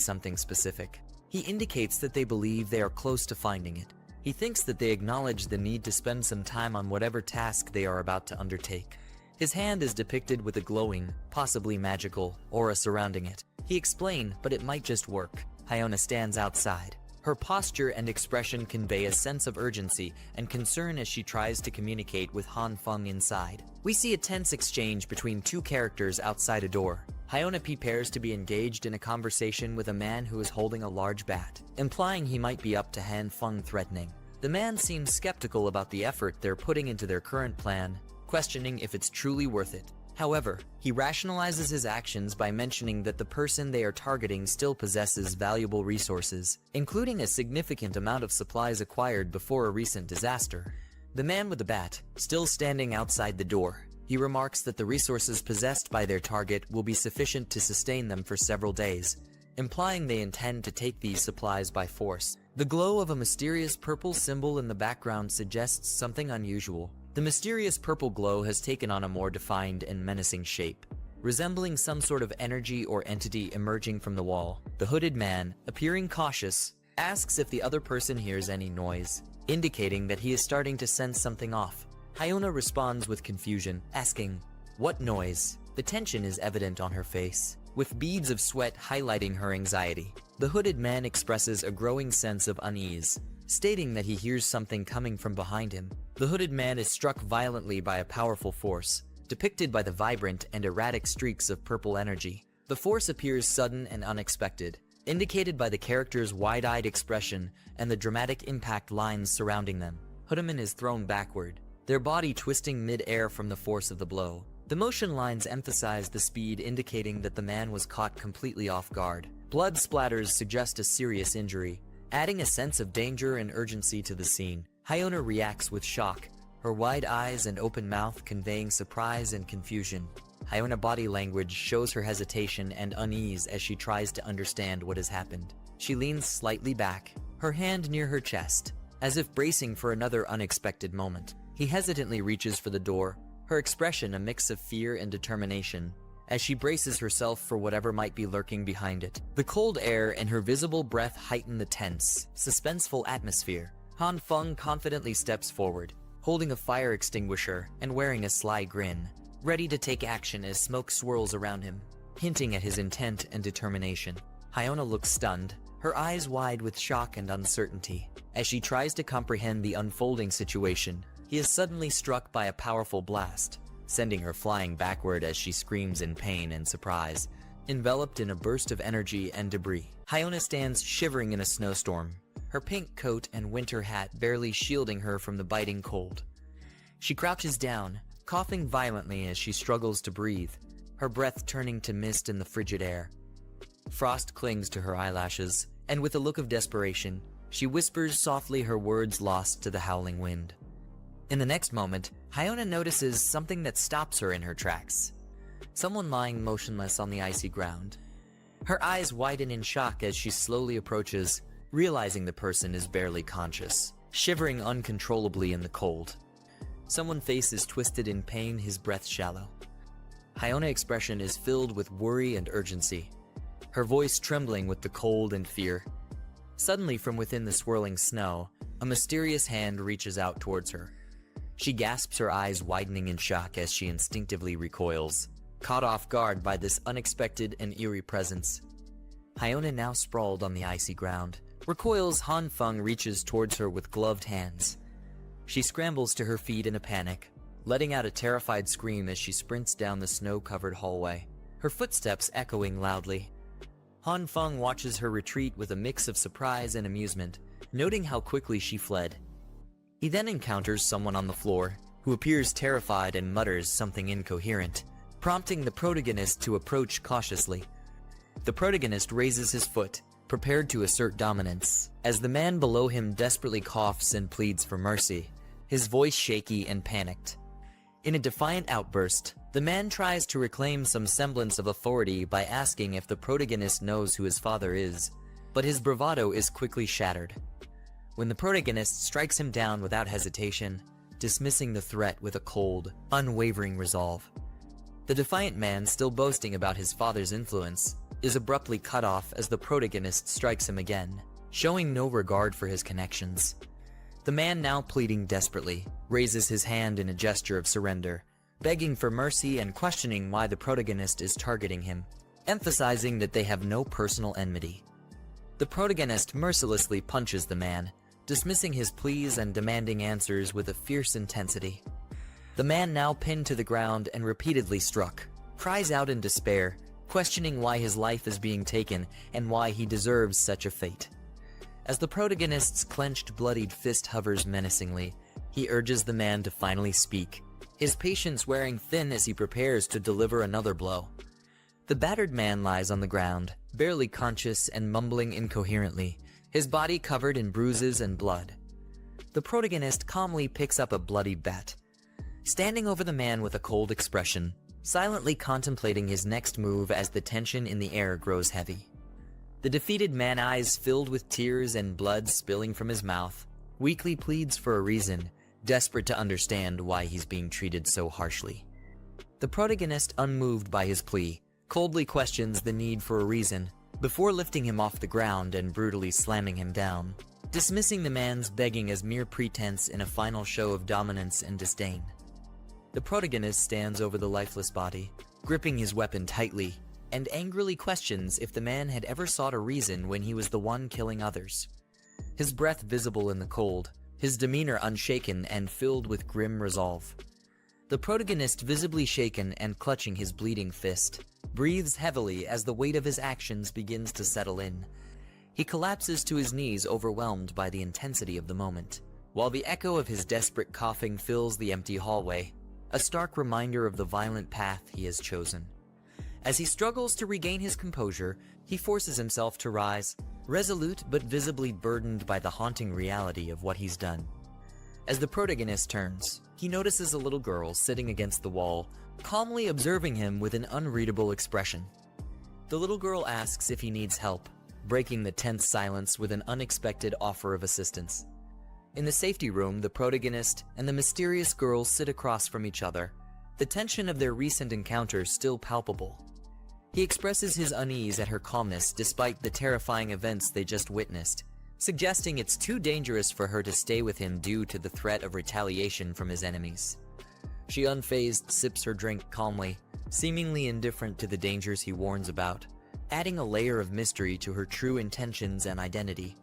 something specific. He indicates that they believe they are close to finding it. He thinks that they acknowledge the need to spend some time on whatever task they are about to undertake. His hand is depicted with a glowing, possibly magical, aura surrounding it. He explains, but it might just work. Hyuna stands outside. Her posture and expression convey a sense of urgency and concern as she tries to communicate with Han Feng inside. We see a tense exchange between two characters outside a door. Hyuna prepares to be engaged in a conversation with a man who is holding a large bat, implying he might be up to Han Feng threatening. The man seems skeptical about the effort they're putting into their current plan, questioning if it's truly worth it. However, he rationalizes his actions by mentioning that the person they are targeting still possesses valuable resources, including a significant amount of supplies acquired before a recent disaster. The man with the bat, still standing outside the door, he remarks that the resources possessed by their target will be sufficient to sustain them for several days, implying they intend to take these supplies by force. The glow of a mysterious purple symbol in the background suggests something unusual. The mysterious purple glow has taken on a more defined and menacing shape, resembling some sort of energy or entity emerging from the wall. The hooded man, appearing cautious, asks if the other person hears any noise, indicating that he is starting to sense something off. Hyuna responds with confusion, asking, "What noise?" The tension is evident on her face, with beads of sweat highlighting her anxiety. The hooded man expresses a growing sense of unease, stating that he hears something coming from behind him. The hooded man is struck violently by a powerful force, depicted by the vibrant and erratic streaks of purple energy. The force appears sudden and unexpected, indicated by the character's wide-eyed expression and the dramatic impact lines surrounding them. Hoodman is thrown backward, their body twisting mid-air from the force of the blow. The motion lines emphasize the speed, indicating that the man was caught completely off guard. Blood splatters suggest a serious injury, adding a sense of danger and urgency to the scene. Hyuna reacts with shock, her wide eyes and open mouth conveying surprise and confusion. Hayona's body language shows her hesitation and unease as she tries to understand what has happened. She leans slightly back, her hand near her chest, as if bracing for another unexpected moment. He hesitantly reaches for the door, her expression a mix of fear and determination, as she braces herself for whatever might be lurking behind it. The cold air and her visible breath heighten the tense, suspenseful atmosphere. Han Feng confidently steps forward, holding a fire extinguisher and wearing a sly grin, ready to take action as smoke swirls around him, hinting at his intent and determination. Hayona looks stunned, her eyes wide with shock and uncertainty. As she tries to comprehend the unfolding situation, he is suddenly struck by a powerful blast, sending her flying backward as she screams in pain and surprise, enveloped in a burst of energy and debris. Hayona stands shivering in a snowstorm, her pink coat and winter hat barely shielding her from the biting cold. She crouches down, coughing violently as she struggles to breathe, her breath turning to mist in the frigid air. Frost clings to her eyelashes, and with a look of desperation, she whispers softly, her words lost to the howling wind. In the next moment, Hayona notices something that stops her in her tracks. Someone lying motionless on the icy ground. Her eyes widen in shock as she slowly approaches, realizing the person is barely conscious, shivering uncontrollably in the cold. Someone's face is twisted in pain, his breath shallow. Hayona's expression is filled with worry and urgency, her voice trembling with the cold and fear. Suddenly, from within the swirling snow, a mysterious hand reaches out towards her. She gasps, her eyes widening in shock as she instinctively recoils, caught off guard by this unexpected and eerie presence. Hayona, now sprawled on the icy ground, recoils. Han Feng reaches towards her with gloved hands. She scrambles to her feet in a panic, letting out a terrified scream as she sprints down the snow-covered hallway, her footsteps echoing loudly. Han Feng watches her retreat with a mix of surprise and amusement, noting how quickly she fled. He then encounters someone on the floor, who appears terrified and mutters something incoherent, prompting the protagonist to approach cautiously. The protagonist raises his foot, prepared to assert dominance, as the man below him desperately coughs and pleads for mercy, his voice shaky and panicked. In a defiant outburst, the man tries to reclaim some semblance of authority by asking if the protagonist knows who his father is, but his bravado is quickly shattered when the protagonist strikes him down without hesitation, dismissing the threat with a cold, unwavering resolve. The defiant man, still boasting about his father's influence, is abruptly cut off as the protagonist strikes him again, showing no regard for his connections. The man, now pleading desperately, raises his hand in a gesture of surrender, begging for mercy and questioning why the protagonist is targeting him, emphasizing that they have no personal enmity. The protagonist mercilessly punches the man, dismissing his pleas and demanding answers with a fierce intensity. The man, now pinned to the ground and repeatedly struck, cries out in despair, questioning why his life is being taken and why he deserves such a fate. As the protagonist's clenched, bloodied fist hovers menacingly, he urges the man to finally speak, his patience wearing thin as he prepares to deliver another blow. The battered man lies on the ground, barely conscious and mumbling incoherently, his body covered in bruises and blood. The protagonist calmly picks up a bloodied bat, standing over the man with a cold expression, silently contemplating his next move as the tension in the air grows heavy. The defeated man, eyes filled with tears and blood spilling from his mouth, weakly pleads for a reason, desperate to understand why he's being treated so harshly. The protagonist, unmoved by his plea, coldly questions the need for a reason, before lifting him off the ground and brutally slamming him down, dismissing the man's begging as mere pretense in a final show of dominance and disdain. The protagonist stands over the lifeless body, gripping his weapon tightly, and angrily questions if the man had ever sought a reason when he was the one killing others. His breath visible in the cold, his demeanor unshaken and filled with grim resolve. The protagonist, visibly shaken and clutching his bleeding fist, breathes heavily as the weight of his actions begins to settle in. He collapses to his knees, overwhelmed by the intensity of the moment, while the echo of his desperate coughing fills the empty hallway, a stark reminder of the violent path he has chosen. As he struggles to regain his composure, he forces himself to rise, resolute but visibly burdened by the haunting reality of what he's done. As the protagonist turns, he notices a little girl sitting against the wall, calmly observing him with an unreadable expression. The little girl asks if he needs help, breaking the tense silence with an unexpected offer of assistance. In the safety room, the protagonist and the mysterious girl sit across from each other, the tension of their recent encounter still palpable. He expresses his unease at her calmness despite the terrifying events they just witnessed, suggesting it's too dangerous for her to stay with him due to the threat of retaliation from his enemies. She unfazed sips her drink calmly, seemingly indifferent to the dangers he warns about, adding a layer of mystery to her true intentions and identity.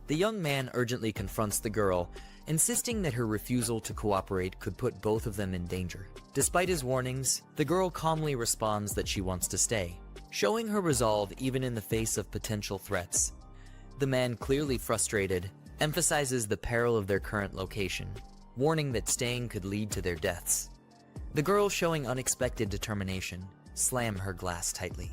The young man urgently confronts the girl, insisting that her refusal to cooperate could put both of them in danger. Despite his warnings, the girl calmly responds that she wants to stay, showing her resolve even in the face of potential threats. The man, clearly frustrated, emphasizes the peril of their current location, warning that staying could lead to their deaths. The girl, showing unexpected determination, slams her glass tightly.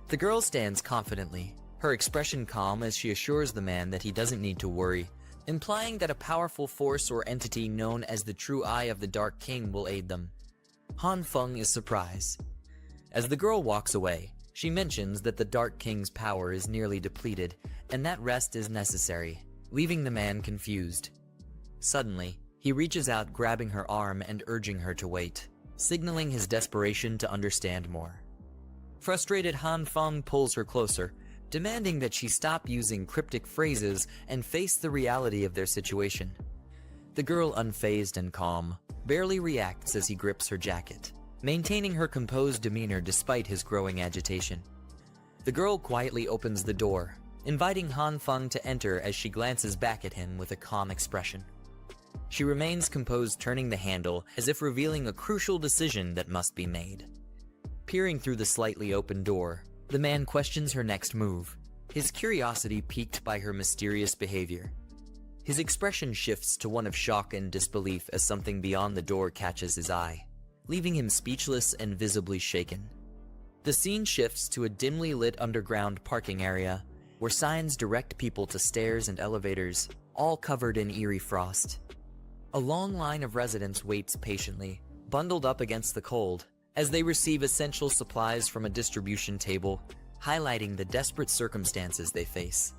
The girl stands confidently, her expression calm as she assures the man that he doesn't need to worry, implying that a powerful force or entity known as the True Eye of the Dark King will aid them. Han Feng is surprised. As the girl walks away, she mentions that the Dark King's power is nearly depleted and that rest is necessary, leaving the man confused. Suddenly, he reaches out, grabbing her arm and urging her to wait, signaling his desperation to understand more. Frustrated, Han Feng pulls her closer, demanding that she stop using cryptic phrases and face the reality of their situation. The girl, unfazed and calm, barely reacts as he grips her jacket, maintaining her composed demeanor despite his growing agitation. The girl quietly opens the door, inviting Han Feng to enter as she glances back at him with a calm expression. She remains composed, turning the handle as if revealing a crucial decision that must be made. Peering through the slightly open door, the man questions her next move, his curiosity piqued by her mysterious behavior. His expression shifts to one of shock and disbelief as something beyond the door catches his eye, leaving him speechless and visibly shaken. The scene shifts to a dimly lit underground parking area, where signs direct people to stairs and elevators, all covered in eerie frost. A long line of residents waits patiently, bundled up against the cold, as they receive essential supplies from a distribution table, highlighting the desperate circumstances they face.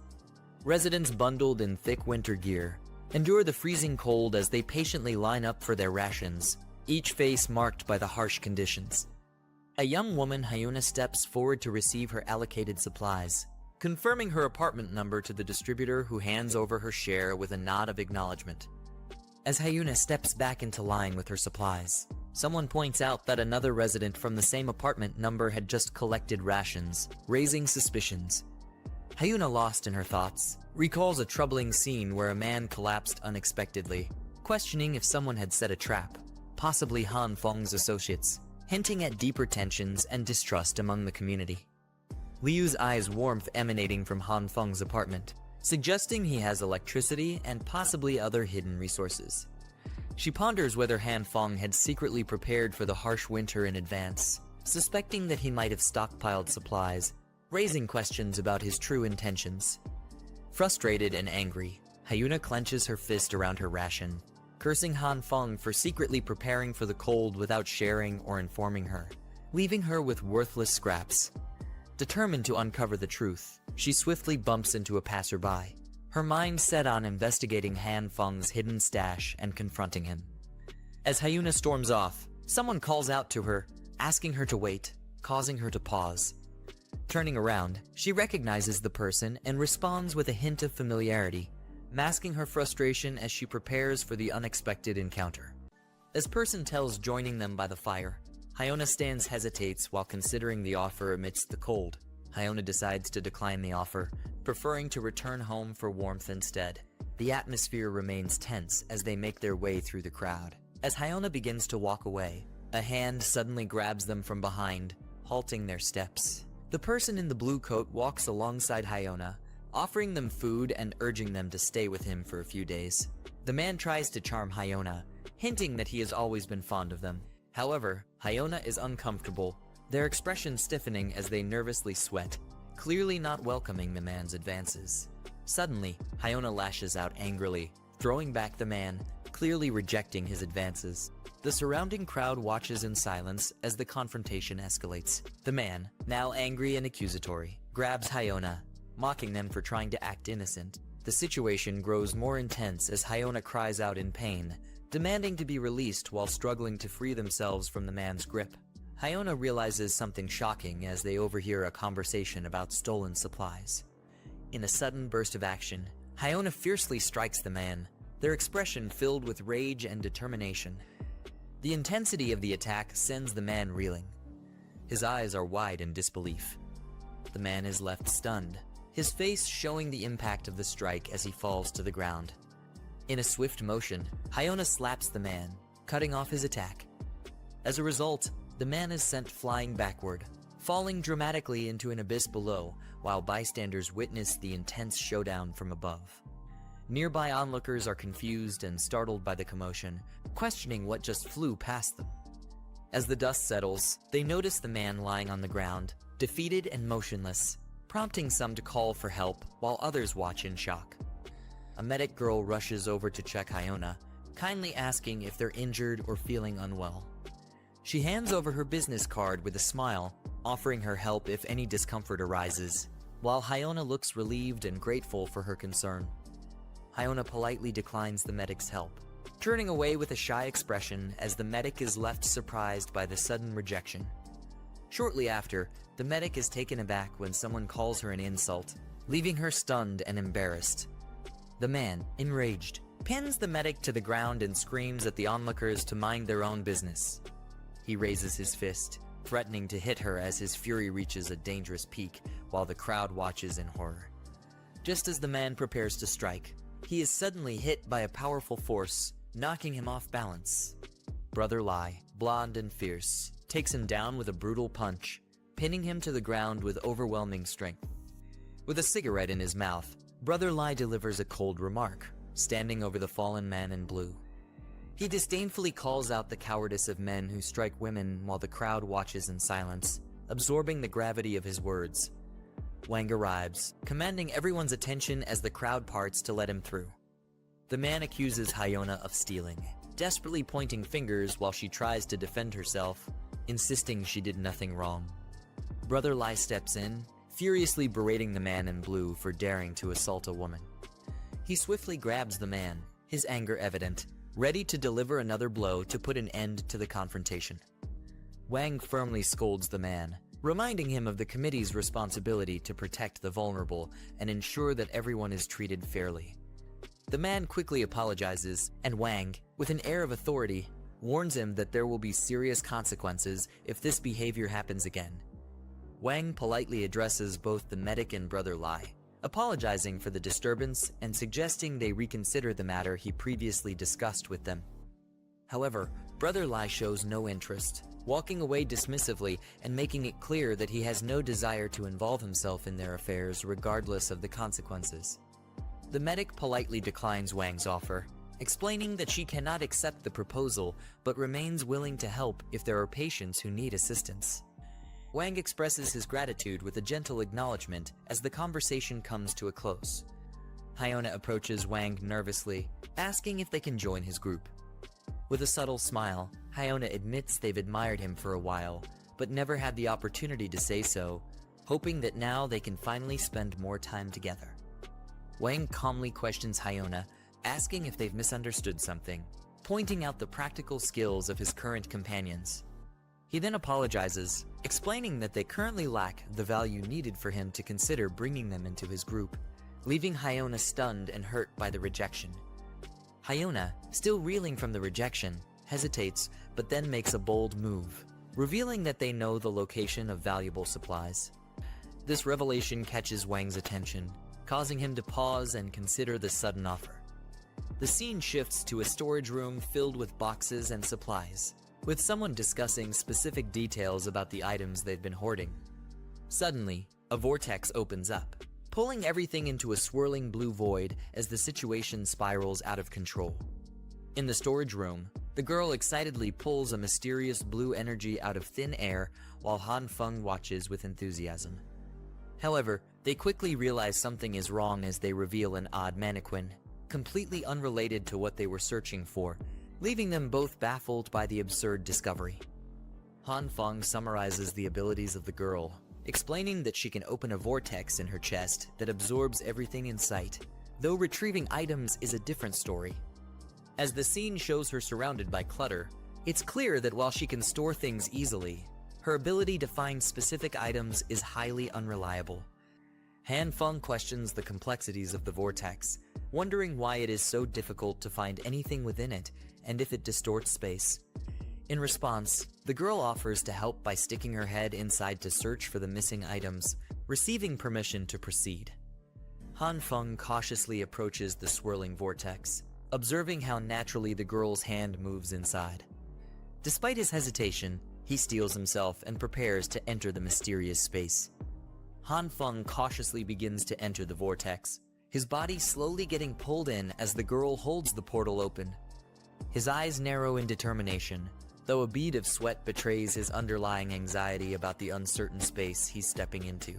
Residents bundled in thick winter gear endure the freezing cold as they patiently line up for their rations, each face marked by the harsh conditions. A young woman, Hyuna, steps forward to receive her allocated supplies, confirming her apartment number to the distributor, who hands over her share with a nod of acknowledgement. As Hyuna steps back into line with her supplies, someone points out that another resident from the same apartment number had just collected rations, raising suspicions. Hyuna, lost in her thoughts, recalls a troubling scene where a man collapsed unexpectedly, questioning if someone had set a trap, possibly Han Feng's associates, hinting at deeper tensions and distrust among the community. Liu's eyes warmth emanating from Han Feng's apartment, suggesting he has electricity and possibly other hidden resources. She ponders whether Han Feng had secretly prepared for the harsh winter in advance, suspecting that he might have stockpiled supplies, raising questions about his true intentions. Frustrated and angry, Hyuna clenches her fist around her ration, cursing Han Feng for secretly preparing for the cold without sharing or informing her, leaving her with worthless scraps. Determined to uncover the truth, she swiftly bumps into a passerby, her mind set on investigating Han Feng's hidden stash and confronting him. As Hyuna storms off, someone calls out to her, asking her to wait, causing her to pause. Turning around, she recognizes the person and responds with a hint of familiarity, masking her frustration as she prepares for the unexpected encounter. As person tells joining them by the fire, Hyuna hesitates while considering the offer amidst the cold. Hyuna decides to decline the offer, preferring to return home for warmth instead. The atmosphere remains tense as they make their way through the crowd. As Hyuna begins to walk away, a hand suddenly grabs them from behind, halting their steps. The person in the blue coat walks alongside Hyuna, offering them food and urging them to stay with him for a few days. The man tries to charm Hyuna, hinting that he has always been fond of them. However, Hyuna is uncomfortable, their expressions stiffening as they nervously sweat, clearly not welcoming the man's advances. Suddenly, Hyuna lashes out angrily, throwing back the man, clearly rejecting his advances. The surrounding crowd watches in silence as the confrontation escalates. The man, now angry and accusatory, grabs Hyona, mocking them for trying to act innocent. The situation grows more intense as Hyona cries out in pain, demanding to be released while struggling to free themselves from the man's grip. Hyona realizes something shocking as they overhear a conversation about stolen supplies. In a sudden burst of action, Hyona fiercely strikes the man, their expression filled with rage and determination. The intensity of the attack sends the man reeling. His eyes are wide in disbelief. The man is left stunned, his face showing the impact of the strike as he falls to the ground. In a swift motion, Hyona slaps the man, cutting off his attack. As a result, the man is sent flying backward, falling dramatically into an abyss below, while bystanders witness the intense showdown from above. Nearby onlookers are confused and startled by the commotion, questioning what just flew past them. As the dust settles, they notice the man lying on the ground, defeated and motionless, prompting some to call for help while others watch in shock. A medic girl rushes over to check Hyona, kindly asking if they're injured or feeling unwell. She hands over her business card with a smile, offering her help if any discomfort arises, while Hyona looks relieved and grateful for her concern. Hyona politely declines the medic's help, turning away with a shy expression as the medic is left surprised by the sudden rejection. Shortly after, the medic is taken aback when someone calls her an insult, leaving her stunned and embarrassed. The man, enraged, pins the medic to the ground and screams at the onlookers to mind their own business. He raises his fist, threatening to hit her as his fury reaches a dangerous peak while the crowd watches in horror. Just as the man prepares to strike, he is suddenly hit by a powerful force, knocking him off balance. Brother Lai, blonde and fierce, takes him down with a brutal punch, pinning him to the ground with overwhelming strength. With a cigarette in his mouth, Brother Lai delivers a cold remark, standing over the fallen man in blue. He disdainfully calls out the cowardice of men who strike women while the crowd watches in silence, absorbing the gravity of his words. Wang arrives, commanding everyone's attention as the crowd parts to let him through. The man accuses Hyona of stealing, desperately pointing fingers while she tries to defend herself, insisting she did nothing wrong. Brother Lai steps in, furiously berating the man in blue for daring to assault a woman. He swiftly grabs the man, his anger evident, ready to deliver another blow to put an end to the confrontation. Wang firmly scolds the man, reminding him of the committee's responsibility to protect the vulnerable and ensure that everyone is treated fairly. The man quickly apologizes, and Wang, with an air of authority, warns him that there will be serious consequences if this behavior happens again. Wang politely addresses both the medic and Brother Lai, apologizing for the disturbance and suggesting they reconsider the matter he previously discussed with them. However, Brother Lai shows no interest, walking away dismissively and making it clear that he has no desire to involve himself in their affairs regardless of the consequences. The medic politely declines Wang's offer, explaining that she cannot accept the proposal but remains willing to help if there are patients who need assistance. Wang expresses his gratitude with a gentle acknowledgement as the conversation comes to a close. Hyona approaches Wang nervously, asking if they can join his group. With a subtle smile, Hyona admits they've admired him for a while, but never had the opportunity to say so, hoping that now they can finally spend more time together. Wang calmly questions Hyona, asking if they've misunderstood something, pointing out the practical skills of his current companions. He then apologizes, explaining that they currently lack the value needed for him to consider bringing them into his group, leaving Hyona stunned and hurt by the rejection. Hyona, still reeling from the rejection, hesitates but then makes a bold move, revealing that they know the location of valuable supplies. This revelation catches Wang's attention, causing him to pause and consider the sudden offer. The scene shifts to a storage room filled with boxes and supplies, with someone discussing specific details about the items they've been hoarding. Suddenly, a vortex opens up, pulling everything into a swirling blue void as the situation spirals out of control. In the storage room, the girl excitedly pulls a mysterious blue energy out of thin air while Han Feng watches with enthusiasm. However, they quickly realize something is wrong as they reveal an odd mannequin, completely unrelated to what they were searching for, leaving them both baffled by the absurd discovery. Han Feng summarizes the abilities of the girl, explaining that she can open a vortex in her chest that absorbs everything in sight, though retrieving items is a different story. As the scene shows her surrounded by clutter, it's clear that while she can store things easily, her ability to find specific items is highly unreliable. Han Feng questions the complexities of the vortex, wondering why it is so difficult to find anything within it and if it distorts space. In response, the girl offers to help by sticking her head inside to search for the missing items, receiving permission to proceed. Han Feng cautiously approaches the swirling vortex, observing how naturally the girl's hand moves inside. Despite his hesitation, he steels himself and prepares to enter the mysterious space. Han Feng cautiously begins to enter the vortex, his body slowly getting pulled in as the girl holds the portal open. His eyes narrow in determination, though a bead of sweat betrays his underlying anxiety about the uncertain space he's stepping into.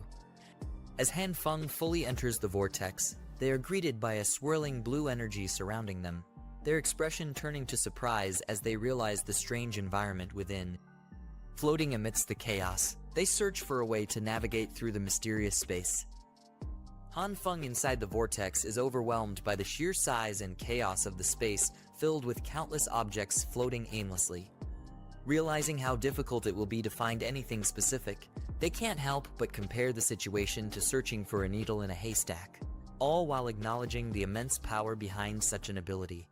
As Han Feng fully enters the vortex, they are greeted by a swirling blue energy surrounding them, their expression turning to surprise as they realize the strange environment within. Floating amidst the chaos, they search for a way to navigate through the mysterious space. Han Feng inside the vortex is overwhelmed by the sheer size and chaos of the space filled with countless objects floating aimlessly. Realizing how difficult it will be to find anything specific, they can't help but compare the situation to searching for a needle in a haystack, all while acknowledging the immense power behind such an ability.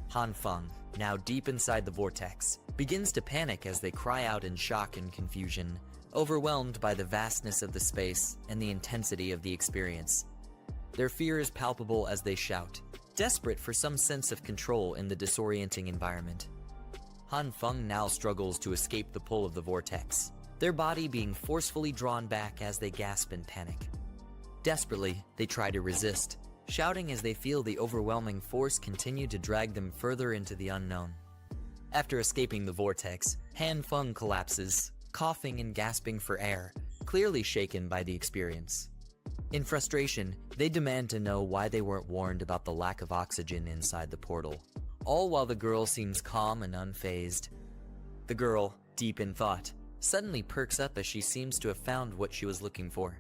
Han Feng, now deep inside the vortex, begins to panic as they cry out in shock and confusion, overwhelmed by the vastness of the space and the intensity of the experience. Their fear is palpable as they shout, desperate for some sense of control in the disorienting environment. Han Feng now struggles to escape the pull of the vortex, their body being forcefully drawn back as they gasp in panic. Desperately, they try to resist, shouting as they feel the overwhelming force continue to drag them further into the unknown. After escaping the vortex, Han Feng collapses, coughing and gasping for air, clearly shaken by the experience. In frustration, they demand to know why they weren't warned about the lack of oxygen inside the portal, all while the girl seems calm and unfazed. The girl, deep in thought, suddenly perks up as she seems to have found what she was looking for.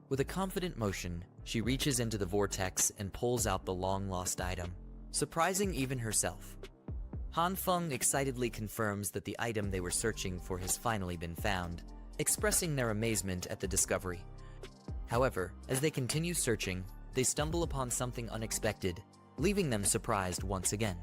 With a confident motion, she reaches into the vortex and pulls out the long-lost item, surprising even herself. Han Feng excitedly confirms that the item they were searching for has finally been found, expressing their amazement at the discovery. However, as they continue searching, they stumble upon something unexpected, leaving them surprised once again.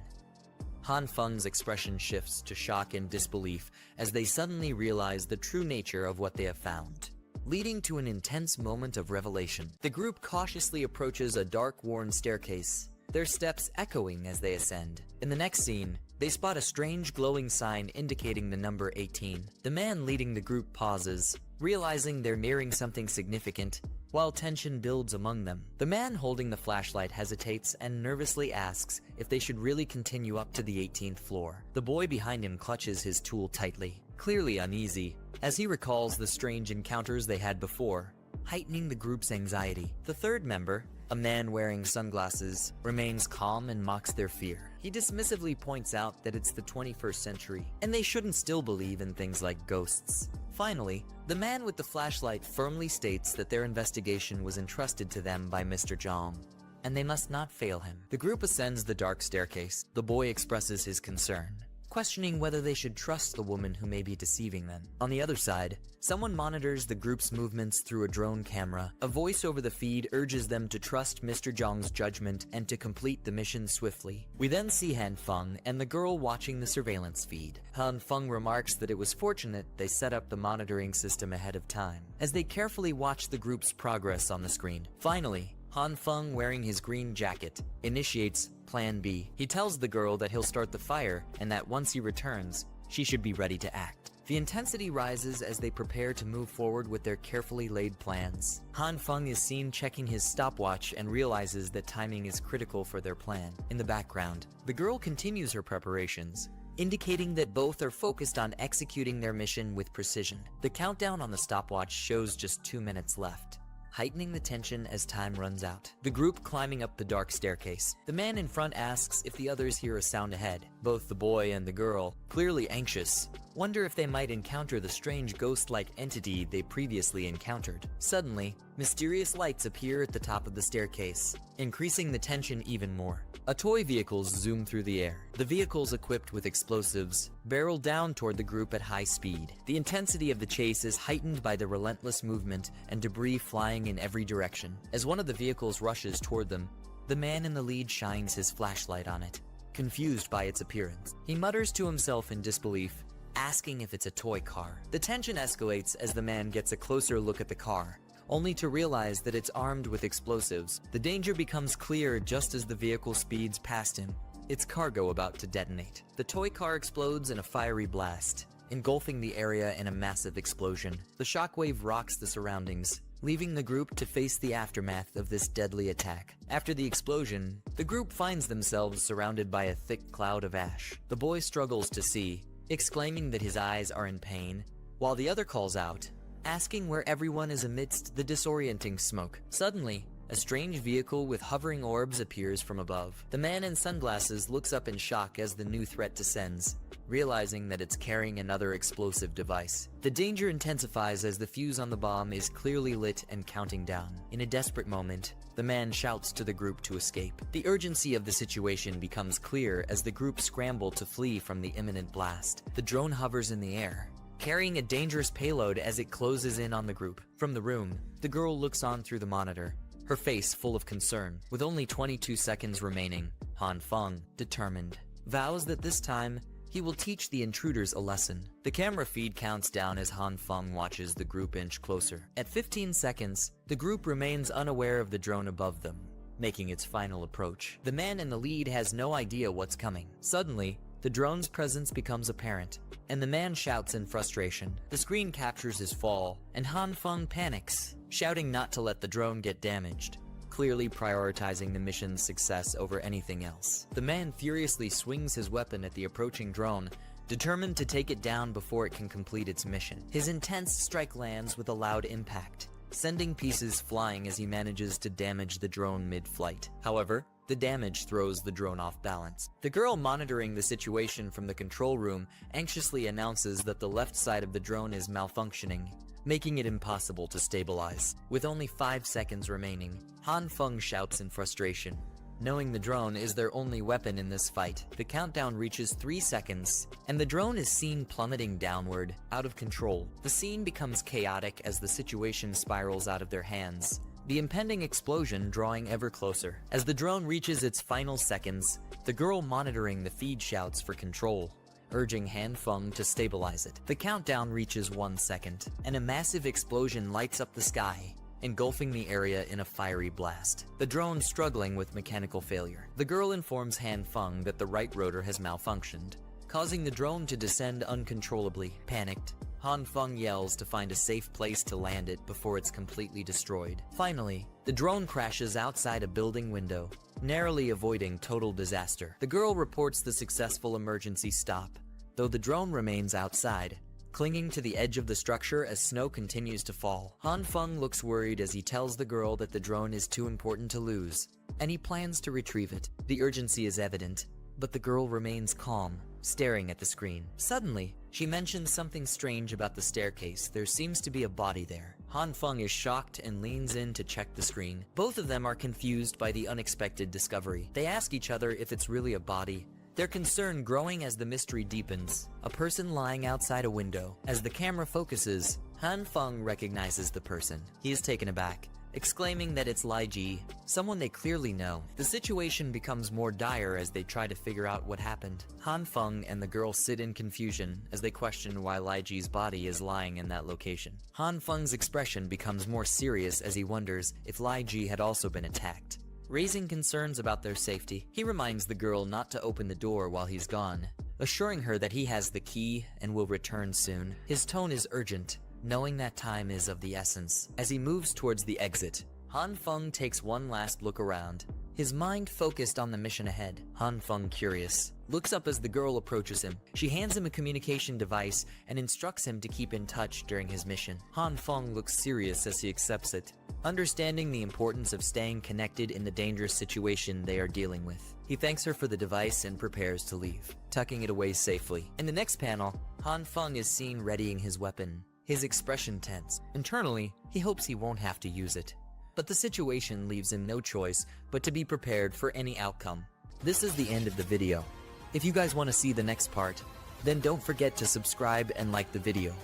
Han Feng's expression shifts to shock and disbelief as they suddenly realize the true nature of what they have found, leading to an intense moment of revelation. The group cautiously approaches a dark, worn staircase, their steps echoing as they ascend. In the next scene, they spot a strange glowing sign indicating the number 18. The man leading the group pauses, realizing they're nearing something significant, while tension builds among them. The man holding the flashlight hesitates and nervously asks if they should really continue up to the 18th floor. The boy behind him clutches his tool tightly, clearly uneasy, as he recalls the strange encounters they had before, heightening the group's anxiety. The third member, a man wearing sunglasses, remains calm and mocks their fear. He dismissively points out that it's the 21st century, and they shouldn't still believe in things like ghosts. Finally, the man with the flashlight firmly states that their investigation was entrusted to them by Mr. Zhang, and they must not fail him. The group ascends the dark staircase. The boy expresses his concern, questioning whether they should trust the woman who may be deceiving them. On the other side, someone monitors the group's movements through a drone camera. A voice over the feed urges them to trust Mr. Zhang's judgment and to complete the mission swiftly. We then see Han Feng and the girl watching the surveillance feed. Han Feng remarks that it was fortunate they set up the monitoring system ahead of time, as they carefully watch the group's progress on the screen. Finally, Han Feng, wearing his green jacket, initiates Plan B. He tells the girl that he'll start the fire and that once he returns, she should be ready to act. The intensity rises as they prepare to move forward with their carefully laid plans. Han Feng is seen checking his stopwatch and realizes that timing is critical for their plan. In the background, the girl continues her preparations, indicating that both are focused on executing their mission with precision. The countdown on the stopwatch shows just 2 minutes left. heightening the tension as time runs out. The group climbing up the dark staircase. The man in front asks if the others hear a sound ahead. Both the boy and the girl, clearly anxious, wonder if they might encounter the strange ghost-like entity they previously encountered. Suddenly, mysterious lights appear at the top of the staircase, increasing the tension even more. A toy vehicles zoom through the air. The vehicles equipped with explosives barrel down toward the group at high speed. The intensity of the chase is heightened by the relentless movement and debris flying in every direction. As one of the vehicles rushes toward them, the man in the lead shines his flashlight on it, confused by its appearance. He mutters to himself in disbelief, asking if it's a toy car. The tension escalates as the man gets a closer look at the car, only to realize that it's armed with explosives. The danger becomes clear just as the vehicle speeds past him, its cargo about to detonate. The toy car explodes in a fiery blast, engulfing the area in a massive explosion. The shockwave rocks the surroundings, leaving the group to face the aftermath of this deadly attack. After the explosion, the group finds themselves surrounded by a thick cloud of ash. The boy struggles to see, exclaiming that his eyes are in pain, while the other calls out, asking where everyone is amidst the disorienting smoke. Suddenly, a strange vehicle with hovering orbs appears from above. The man in sunglasses looks up in shock as the new threat descends, realizing that it's carrying another explosive device. The danger intensifies as the fuse on the bomb is clearly lit and counting down. In a desperate moment, the man shouts to the group to escape. The urgency of the situation becomes clear as the group scramble to flee from the imminent blast. The drone hovers in the air, carrying a dangerous payload as it closes in on the group. From the room, the girl looks on through the monitor, her face full of concern. With only 22 seconds remaining, Han Feng, determined, vows that this time, he will teach the intruders a lesson. The camera feed counts down as Han Feng watches the group inch closer. At 15 seconds, the group remains unaware of the drone above them, making its final approach. The man in the lead has no idea what's coming. Suddenly, the drone's presence becomes apparent, and the man shouts in frustration. The screen captures his fall, and Han Feng panics, shouting not to let the drone get damaged, clearly prioritizing the mission's success over anything else. The man furiously swings his weapon at the approaching drone, determined to take it down before it can complete its mission. His intense strike lands with a loud impact, sending pieces flying as he manages to damage the drone mid-flight. However, the damage throws the drone off balance. The girl monitoring the situation from the control room anxiously announces that the left side of the drone is malfunctioning, making it impossible to stabilize. With only 5 seconds remaining, Han Feng shouts in frustration, knowing the drone is their only weapon in this fight. The countdown reaches 3 seconds, and the drone is seen plummeting downward, out of control. The scene becomes chaotic as the situation spirals out of their hands, the impending explosion drawing ever closer. As the drone reaches its final seconds, the girl monitoring the feed shouts for control, urging Han Feng to stabilize it. The countdown reaches 1 second, and a massive explosion lights up the sky, engulfing the area in a fiery blast. The drone struggling with mechanical failure. The girl informs Han Feng that the right rotor has malfunctioned, causing the drone to descend uncontrollably. Panicked, Han Feng yells to find a safe place to land it before it's completely destroyed. Finally, the drone crashes outside a building window, narrowly avoiding total disaster. The girl reports the successful emergency stop, though the drone remains outside, clinging to the edge of the structure as snow continues to fall. Han Feng looks worried as he tells the girl that the drone is too important to lose, and he plans to retrieve it. The urgency is evident, but the girl remains calm, staring at the screen. Suddenly, she mentions something strange about the staircase. There seems to be a body there. Han Feng is shocked and leans in to check the screen. Both of them are confused by the unexpected discovery. They ask each other if it's really a body, their concern growing as the mystery deepens. A person lying outside a window. As the camera focuses, Han Feng recognizes the person. He is taken aback, exclaiming that it's Lai Ji, someone they clearly know. The situation becomes more dire as they try to figure out what happened. Han Feng and the girl sit in confusion as they question why Lai Ji's body is lying in that location. Han Feng's expression becomes more serious as he wonders if Lai Ji had also been attacked, raising concerns about their safety. He reminds the girl not to open the door while he's gone, assuring her that he has the key and will return soon. His tone is urgent, knowing that time is of the essence. As he moves towards the exit, Han Feng takes one last look around, his mind focused on the mission ahead. Han Feng, curious, looks up as the girl approaches him. She hands him a communication device and instructs him to keep in touch during his mission. Han Feng looks serious as he accepts it, understanding the importance of staying connected in the dangerous situation they are dealing with. He thanks her for the device and prepares to leave, tucking it away safely. In the next panel, Han Feng is seen readying his weapon, his expression tense. Internally, he hopes he won't have to use it. But the situation leaves him no choice but to be prepared for any outcome. This is the end of the video. If you guys want to see the next part, then don't forget to subscribe and like the video.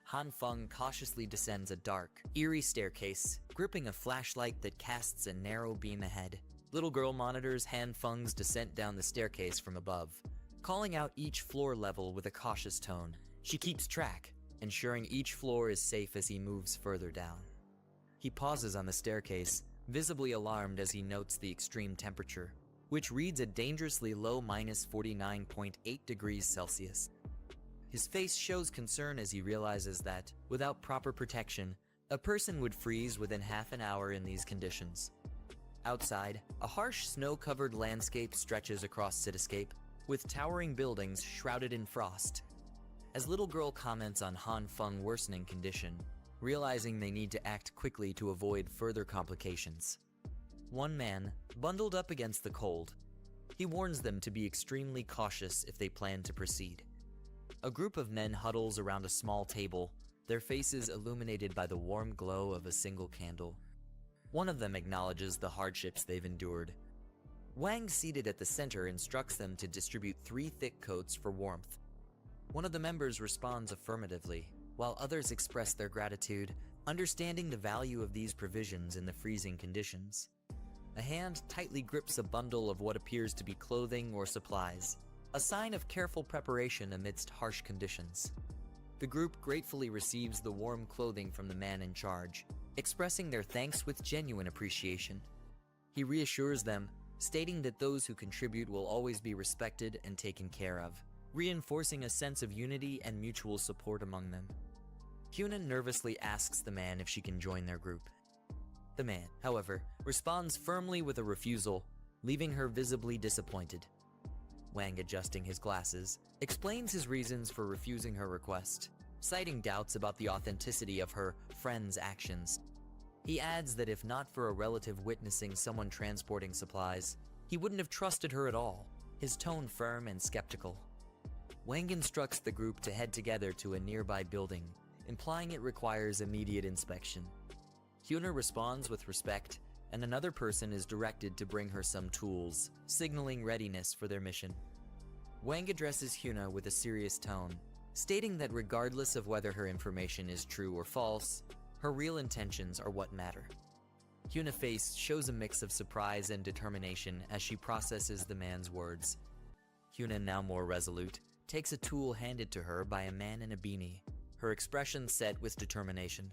Han Feng cautiously descends a dark, eerie staircase, gripping a flashlight that casts a narrow beam ahead. Little girl monitors Han Feng's descent down the staircase from above, calling out each floor level with a cautious tone. She keeps track, ensuring each floor is safe as he moves further down. He pauses on the staircase, visibly alarmed as he notes the extreme temperature, which reads a dangerously low -49.8 degrees Celsius. His face shows concern as he realizes that, without proper protection, a person would freeze within half an hour in these conditions. Outside, a harsh snow-covered landscape stretches across cityscape, with towering buildings shrouded in frost. As little girl comments on Han Feng's worsening condition, realizing they need to act quickly to avoid further complications. One man, bundled up against the cold, he warns them to be extremely cautious if they plan to proceed. A group of men huddles around a small table, their faces illuminated by the warm glow of a single candle. One of them acknowledges the hardships they've endured. Wang, seated at the center, instructs them to distribute 3 thick coats for warmth. One of the members responds affirmatively, while others express their gratitude, understanding the value of these provisions in the freezing conditions. A hand tightly grips a bundle of what appears to be clothing or supplies, a sign of careful preparation amidst harsh conditions. The group gratefully receives the warm clothing from the man in charge, expressing their thanks with genuine appreciation. He reassures them, stating that those who contribute will always be respected and taken care of, reinforcing a sense of unity and mutual support among them. Hyuna nervously asks the man if she can join their group. The man, however, responds firmly with a refusal, leaving her visibly disappointed. Wang, adjusting his glasses, explains his reasons for refusing her request, citing doubts about the authenticity of her friend's actions. He adds that if not for a relative witnessing someone transporting supplies, he wouldn't have trusted her at all, his tone firm and skeptical. Wang instructs the group to head together to a nearby building, implying it requires immediate inspection. Hyuna responds with respect, and another person is directed to bring her some tools, signaling readiness for their mission. Wang addresses Hyuna with a serious tone, stating that regardless of whether her information is true or false, her real intentions are what matter. Hyuna's face shows a mix of surprise and determination as she processes the man's words. Hyuna, now more resolute, takes a tool handed to her by a man in a beanie, her expression set with determination.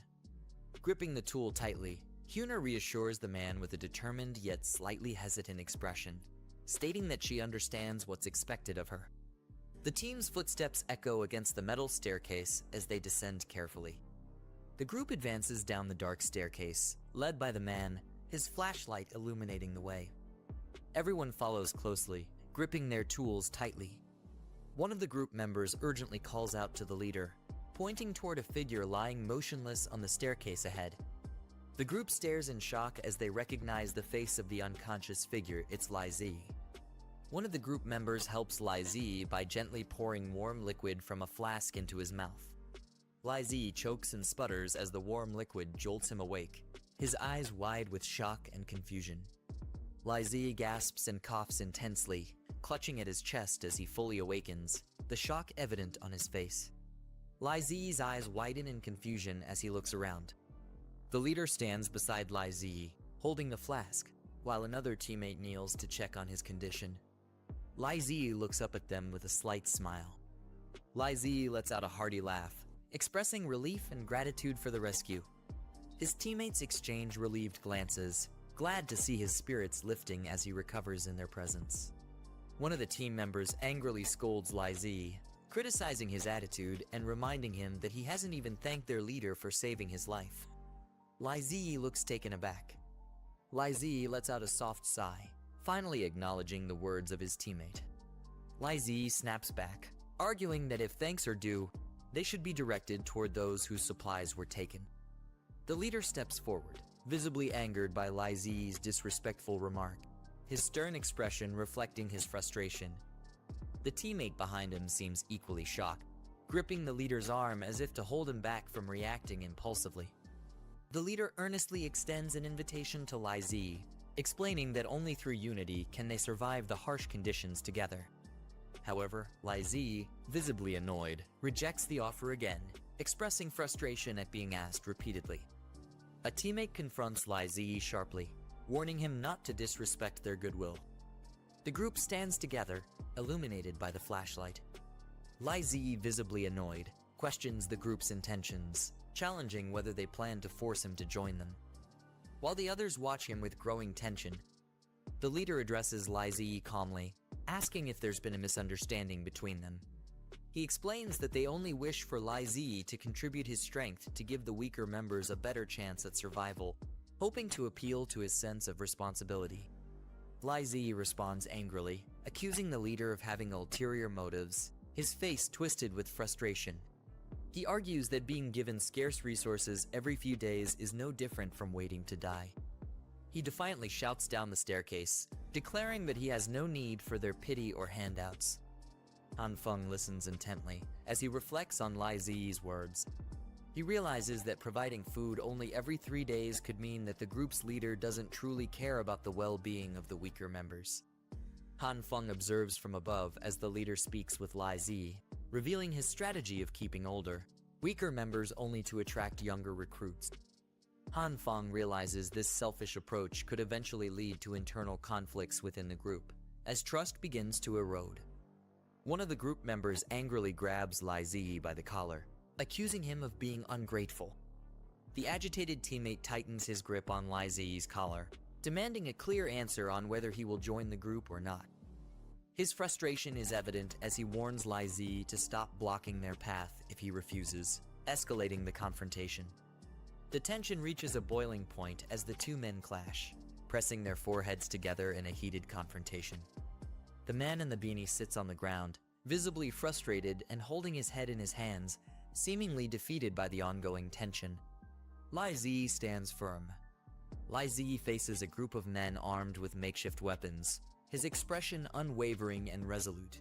Gripping the tool tightly, Hyuna reassures the man with a determined yet slightly hesitant expression, stating that she understands what's expected of her. The team's footsteps echo against the metal staircase as they descend carefully. The group advances down the dark staircase, led by the man, his flashlight illuminating the way. Everyone follows closely, gripping their tools tightly. One of the group members urgently calls out to the leader, pointing toward a figure lying motionless on the staircase ahead. The group stares in shock as they recognize the face of the unconscious figure. It's Lai Zi. One of the group members helps Lai Zi by gently pouring warm liquid from a flask into his mouth. Lai Zi chokes and sputters as the warm liquid jolts him awake, his eyes wide with shock and confusion. Lai Zi gasps and coughs intensely, clutching at his chest as he fully awakens, the shock evident on his face. Lai Zi's eyes widen in confusion as he looks around. The leader stands beside Lai Zi, holding the flask, while another teammate kneels to check on his condition. Lai Zi looks up at them with a slight smile. Lai Zi lets out a hearty laugh, expressing relief and gratitude for the rescue. His teammates exchange relieved glances, glad to see his spirits lifting as he recovers in their presence. One of the team members angrily scolds Lai Zi, criticizing his attitude and reminding him that he hasn't even thanked their leader for saving his life. Lai Ziyi looks taken aback. Lai Ziyi lets out a soft sigh, finally acknowledging the words of his teammate. Lai Ziyi snaps back, arguing that if thanks are due, they should be directed toward those whose supplies were taken. The leader steps forward, visibly angered by Lai Ziyi's disrespectful remark, his stern expression reflecting his frustration. The teammate behind him seems equally shocked, gripping the leader's arm as if to hold him back from reacting impulsively. The leader earnestly extends an invitation to Lai Ziyi, explaining that only through unity can they survive the harsh conditions together. However, Lai Ziyi, visibly annoyed, rejects the offer again, expressing frustration at being asked repeatedly. A teammate confronts Lai Ziyi sharply, warning him not to disrespect their goodwill. The group stands together, illuminated by the flashlight. Lai Ziyi, visibly annoyed, questions the group's intentions, challenging whether they plan to force him to join them. While the others watch him with growing tension, the leader addresses Lai Ziyi calmly, asking if there's been a misunderstanding between them. He explains that they only wish for Lai Ziyi to contribute his strength to give the weaker members a better chance at survival, hoping to appeal to his sense of responsibility. Lai Ziyi responds angrily, accusing the leader of having ulterior motives, his face twisted with frustration. He argues that being given scarce resources every few days is no different from waiting to die. He defiantly shouts down the staircase, declaring that he has no need for their pity or handouts. Han Feng listens intently as he reflects on Lai Ziyi's words. He realizes that providing food only every 3 days could mean that the group's leader doesn't truly care about the well-being of the weaker members. Han Feng observes from above as the leader speaks with Lai Ziyi, revealing his strategy of keeping older, weaker members only to attract younger recruits. Han Feng realizes this selfish approach could eventually lead to internal conflicts within the group, as trust begins to erode. One of the group members angrily grabs Lai Ziyi by the collar, accusing him of being ungrateful. The agitated teammate tightens his grip on Lai Ziyi's collar, demanding a clear answer on whether he will join the group or not. His frustration is evident as he warns Lai Ziyi to stop blocking their path if he refuses, escalating the confrontation. The tension reaches a boiling point as the two men clash, pressing their foreheads together in a heated confrontation. The man in the beanie sits on the ground, visibly frustrated and holding his head in his hands, seemingly defeated by the ongoing tension. Lai Ziyi stands firm. Lai Ziyi faces a group of men armed with makeshift weapons, his expression unwavering and resolute.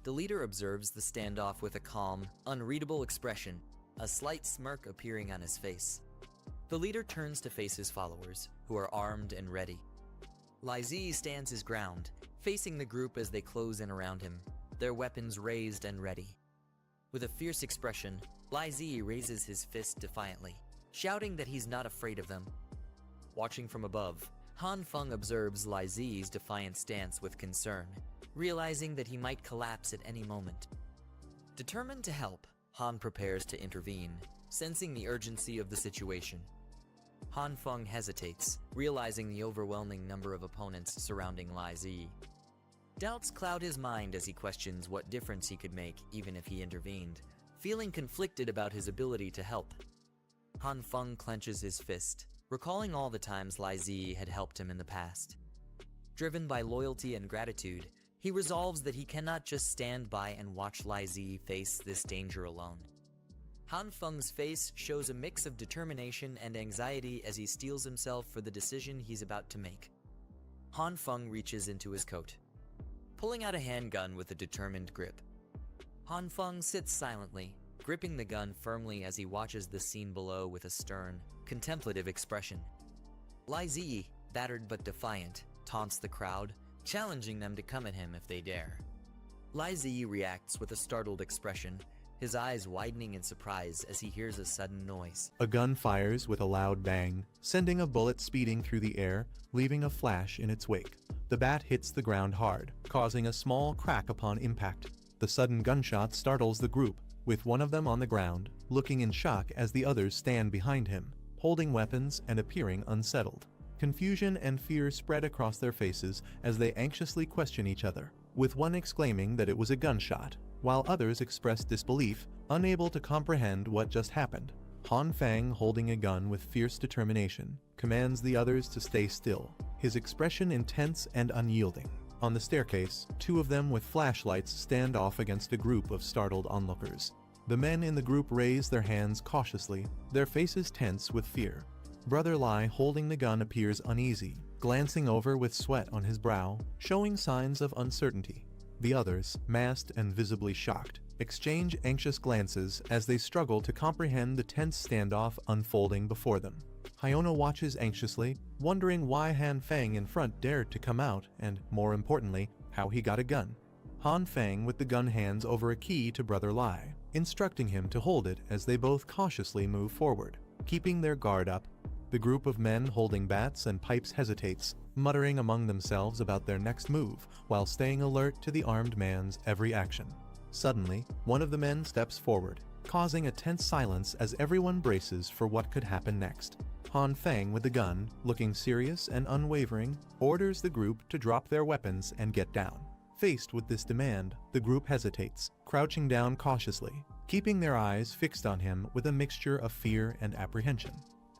The leader observes the standoff with a calm, unreadable expression, a slight smirk appearing on his face. The leader turns to face his followers, who are armed and ready. Lai Ziyi stands his ground, facing the group as they close in around him, their weapons raised and ready. With a fierce expression, Lai Ziyi raises his fist defiantly, shouting that he's not afraid of them. Watching from above, Han Feng observes Lai Ziyi's defiant stance with concern, realizing that he might collapse at any moment. Determined to help, Han prepares to intervene, sensing the urgency of the situation. Han Feng hesitates, realizing the overwhelming number of opponents surrounding Lai Ziyi. Doubts cloud his mind as he questions what difference he could make even if he intervened, feeling conflicted about his ability to help. Han Feng clenches his fist, recalling all the times Lai Ziyi had helped him in the past. Driven by loyalty and gratitude, he resolves that he cannot just stand by and watch Lai Ziyi face this danger alone. Han Feng's face shows a mix of determination and anxiety as he steels himself for the decision he's about to make. Han Feng reaches into his coat, pulling out a handgun with a determined grip. Han Feng sits silently, gripping the gun firmly as he watches the scene below with a stern, contemplative expression. Lai Ziyi, battered but defiant, taunts the crowd, challenging them to come at him if they dare. Lai Ziyi reacts with a startled expression, his eyes widening in surprise as he hears a sudden noise. A gun fires with a loud bang, sending a bullet speeding through the air, leaving a flash in its wake. The bat hits the ground hard, causing a small crack upon impact. The sudden gunshot startles the group, with one of them on the ground, looking in shock as the others stand behind him, holding weapons and appearing unsettled. Confusion and fear spread across their faces as they anxiously question each other. with one exclaiming that it was a gunshot, while others expressed disbelief, unable to comprehend what just happened. Han Fang, holding a gun with fierce determination, commands the others to stay still, his expression intense and unyielding. On the staircase, two of them with flashlights stand off against a group of startled onlookers. The men in the group raise their hands cautiously, their faces tense with fear. Brother Lai, holding the gun, appears uneasy, glancing over with sweat on his brow, showing signs of uncertainty. The others, masked and visibly shocked, exchange anxious glances as they struggle to comprehend the tense standoff unfolding before them. Hyona watches anxiously, wondering why Han Fang in front dared to come out and, more importantly, how he got a gun. Han Fang with the gun hands over a key to Brother Lai, instructing him to hold it as they both cautiously move forward. Keeping their guard up, the group of men holding bats and pipes hesitates, muttering among themselves about their next move while staying alert to the armed man's every action. Suddenly, one of the men steps forward, causing a tense silence as everyone braces for what could happen next. Han Fang with the gun, looking serious and unwavering, orders the group to drop their weapons and get down. Faced with this demand, the group hesitates, crouching down cautiously, keeping their eyes fixed on him with a mixture of fear and apprehension.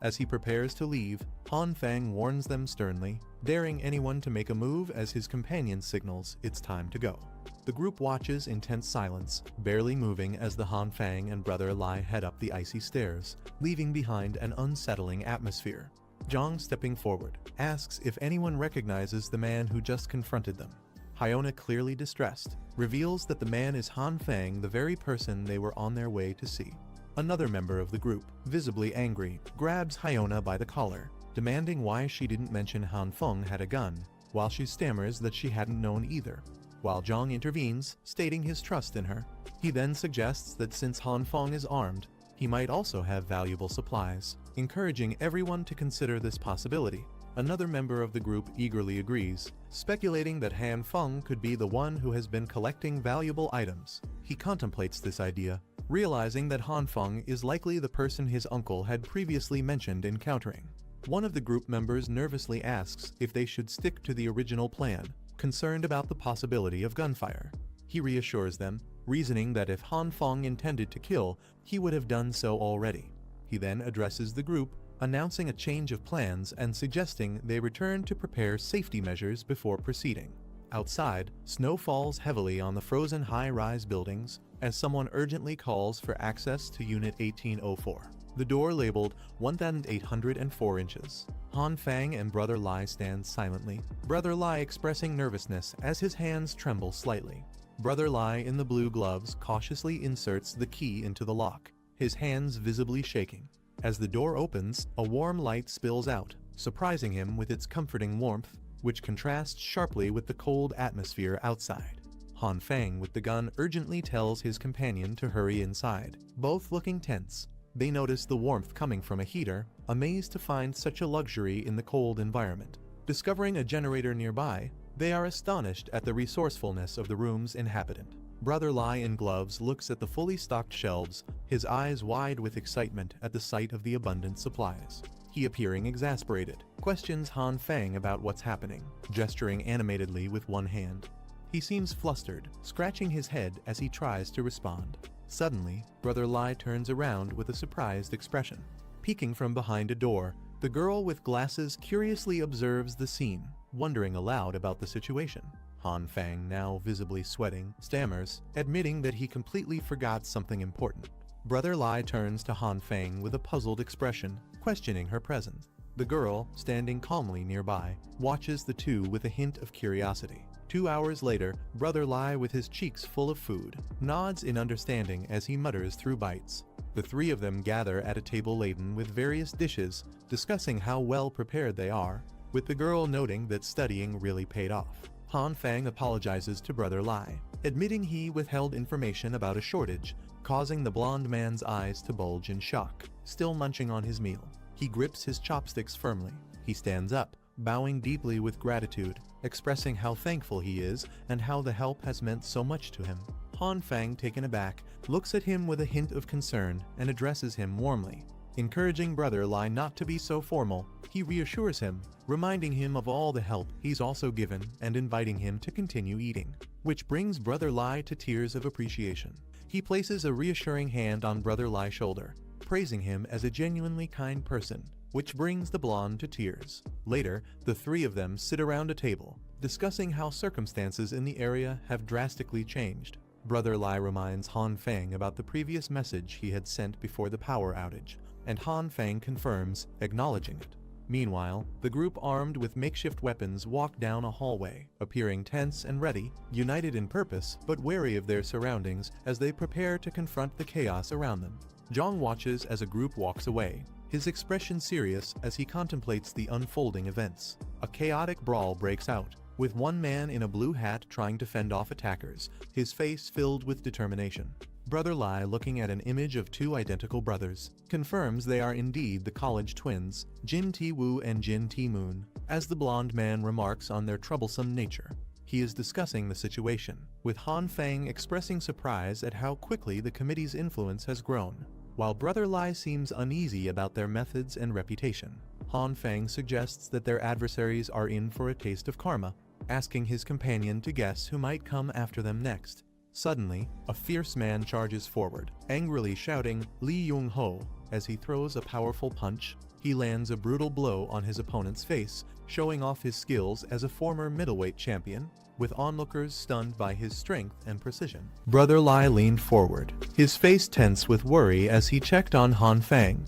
As he prepares to leave, Han Fang warns them sternly, daring anyone to make a move as his companion signals it's time to go. The group watches in tense silence, barely moving as the Han Fang and Brother Lai head up the icy stairs, leaving behind an unsettling atmosphere. Zhang, stepping forward, asks if anyone recognizes the man who just confronted them. Hyona, clearly distressed, reveals that the man is Han Fang, the very person they were on their way to see. Another member of the group, visibly angry, grabs Hyona by the collar, demanding why she didn't mention Han Feng had a gun, while she stammers that she hadn't known either. While Zhang intervenes, stating his trust in her. He then suggests that since Han Feng is armed, he might also have valuable supplies, encouraging everyone to consider this possibility. Another member of the group eagerly agrees, speculating that Han Feng could be the one who has been collecting valuable items. He contemplates this idea, realizing that Han Feng is likely the person his uncle had previously mentioned encountering. One of the group members nervously asks if they should stick to the original plan, concerned about the possibility of gunfire. He reassures them, reasoning that if Han Feng intended to kill, he would have done so already. He then addresses the group, announcing a change of plans and suggesting they return to prepare safety measures before proceeding. Outside, snow falls heavily on the frozen high-rise buildings as someone urgently calls for access to Unit 1804. The door labeled 1,804 inches. Han Fang and Brother Lai stand silently, Brother Lai expressing nervousness as his hands tremble slightly. Brother Lai in the blue gloves cautiously inserts the key into the lock, his hands visibly shaking. As the door opens, a warm light spills out, surprising him with its comforting warmth, which contrasts sharply with the cold atmosphere outside. Han Fang with the gun urgently tells his companion to hurry inside, both looking tense. They notice the warmth coming from a heater, amazed to find such a luxury in the cold environment. Discovering a generator nearby, they are astonished at the resourcefulness of the room's inhabitant. Brother Lai in gloves looks at the fully stocked shelves, his eyes wide with excitement at the sight of the abundant supplies. He, appearing exasperated, questions Han Fang about what's happening, gesturing animatedly with one hand. He seems flustered, scratching his head as he tries to respond. Suddenly, Brother Lai turns around with a surprised expression. Peeking from behind a door, the girl with glasses curiously observes the scene, wondering aloud about the situation. Han Fang, now visibly sweating, stammers, admitting that he completely forgot something important. Brother Lai turns to Han Fang with a puzzled expression, questioning her presence. The girl, standing calmly nearby, watches the two with a hint of curiosity. 2 hours later, Brother Lai, with his cheeks full of food, nods in understanding as he mutters through bites. The three of them gather at a table laden with various dishes, discussing how well prepared they are, with the girl noting that studying really paid off. Han Fang apologizes to Brother Lai, admitting he withheld information about a shortage, causing the blonde man's eyes to bulge in shock. Still munching on his meal, he grips his chopsticks firmly. He stands up, bowing deeply with gratitude, expressing how thankful he is and how the help has meant so much to him. Han Fang, taken aback, looks at him with a hint of concern and addresses him warmly. Encouraging Brother Lai not to be so formal, he reassures him, reminding him of all the help he's also given and inviting him to continue eating, which brings Brother Lai to tears of appreciation. He places a reassuring hand on Brother Lai's shoulder, praising him as a genuinely kind person, which brings the blonde to tears. Later, the three of them sit around a table, discussing how circumstances in the area have drastically changed. Brother Lai reminds Han Feng about the previous message he had sent before the power outage, and Han Feng confirms, acknowledging it. Meanwhile, the group armed with makeshift weapons walk down a hallway, appearing tense and ready, united in purpose but wary of their surroundings as they prepare to confront the chaos around them. Zhang watches as a group walks away, his expression serious as he contemplates the unfolding events. A chaotic brawl breaks out, with one man in a blue hat trying to fend off attackers, his face filled with determination. Brother Lai, looking at an image of two identical brothers, confirms they are indeed the college twins, Jin Ti-woo and Jin Ti-moon, as the blonde man remarks on their troublesome nature. He is discussing the situation, with Han Feng expressing surprise at how quickly the committee's influence has grown. While Brother Lai seems uneasy about their methods and reputation, Han Feng suggests that their adversaries are in for a taste of karma, asking his companion to guess who might come after them next. Suddenly, a fierce man charges forward, angrily shouting Li Yung-ho. As he throws a powerful punch, he lands a brutal blow on his opponent's face, showing off his skills as a former middleweight champion, with onlookers stunned by his strength and precision. Brother Lai leaned forward, his face tense with worry as he checked on Han Feng.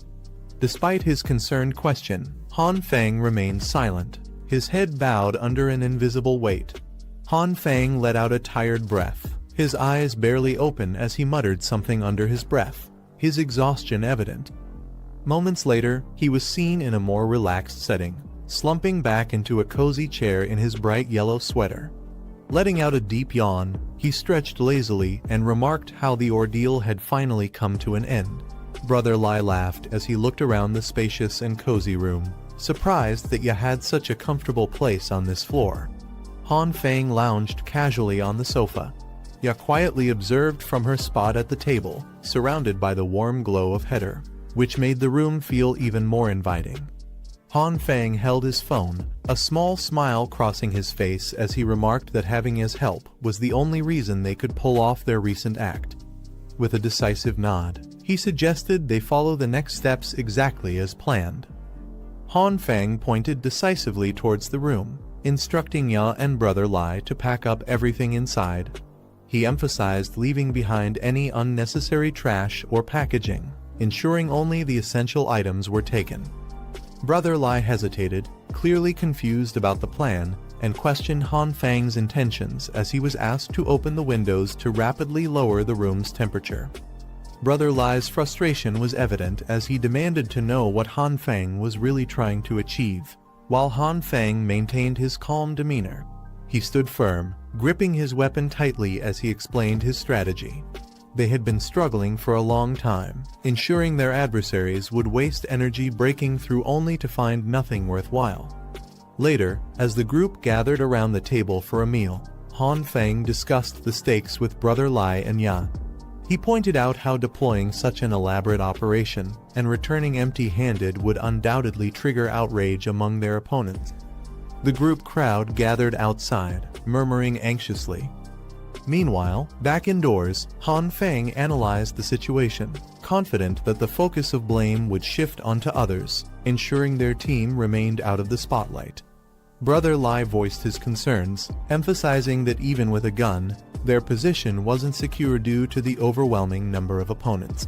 Despite his concerned question, Han Feng remained silent, his head bowed under an invisible weight. Han Feng let out a tired breath, his eyes barely open as he muttered something under his breath, his exhaustion evident. Moments later, he was seen in a more relaxed setting, slumping back into a cozy chair in his bright yellow sweater. Letting out a deep yawn, he stretched lazily and remarked how the ordeal had finally come to an end. Brother Lai laughed as he looked around the spacious and cozy room, surprised that you had such a comfortable place on this floor. Han Feng lounged casually on the sofa. Ya quietly observed from her spot at the table, surrounded by the warm glow of header, which made the room feel even more inviting. Han Feng held his phone, a small smile crossing his face as he remarked that having his help was the only reason they could pull off their recent act. With a decisive nod, he suggested they follow the next steps exactly as planned. Han Feng pointed decisively towards the room, instructing Ya and Brother Lai to pack up everything inside. He emphasized leaving behind any unnecessary trash or packaging, ensuring only the essential items were taken. Brother Lai hesitated, clearly confused about the plan, and questioned Han Feng's intentions as he was asked to open the windows to rapidly lower the room's temperature. Brother Lai's frustration was evident as he demanded to know what Han Feng was really trying to achieve, while Han Feng maintained his calm demeanor. He stood firm, gripping his weapon tightly as he explained his strategy. They had been struggling for a long time, ensuring their adversaries would waste energy breaking through only to find nothing worthwhile. Later, as the group gathered around the table for a meal, Han Feng discussed the stakes with Brother Lai and Ya. He pointed out how deploying such an elaborate operation and returning empty-handed would undoubtedly trigger outrage among their opponents. The group crowd gathered outside, murmuring anxiously. Meanwhile, back indoors, Han Feng analyzed the situation, confident that the focus of blame would shift onto others, ensuring their team remained out of the spotlight. Brother Lai voiced his concerns, emphasizing that even with a gun, their position wasn't secure due to the overwhelming number of opponents.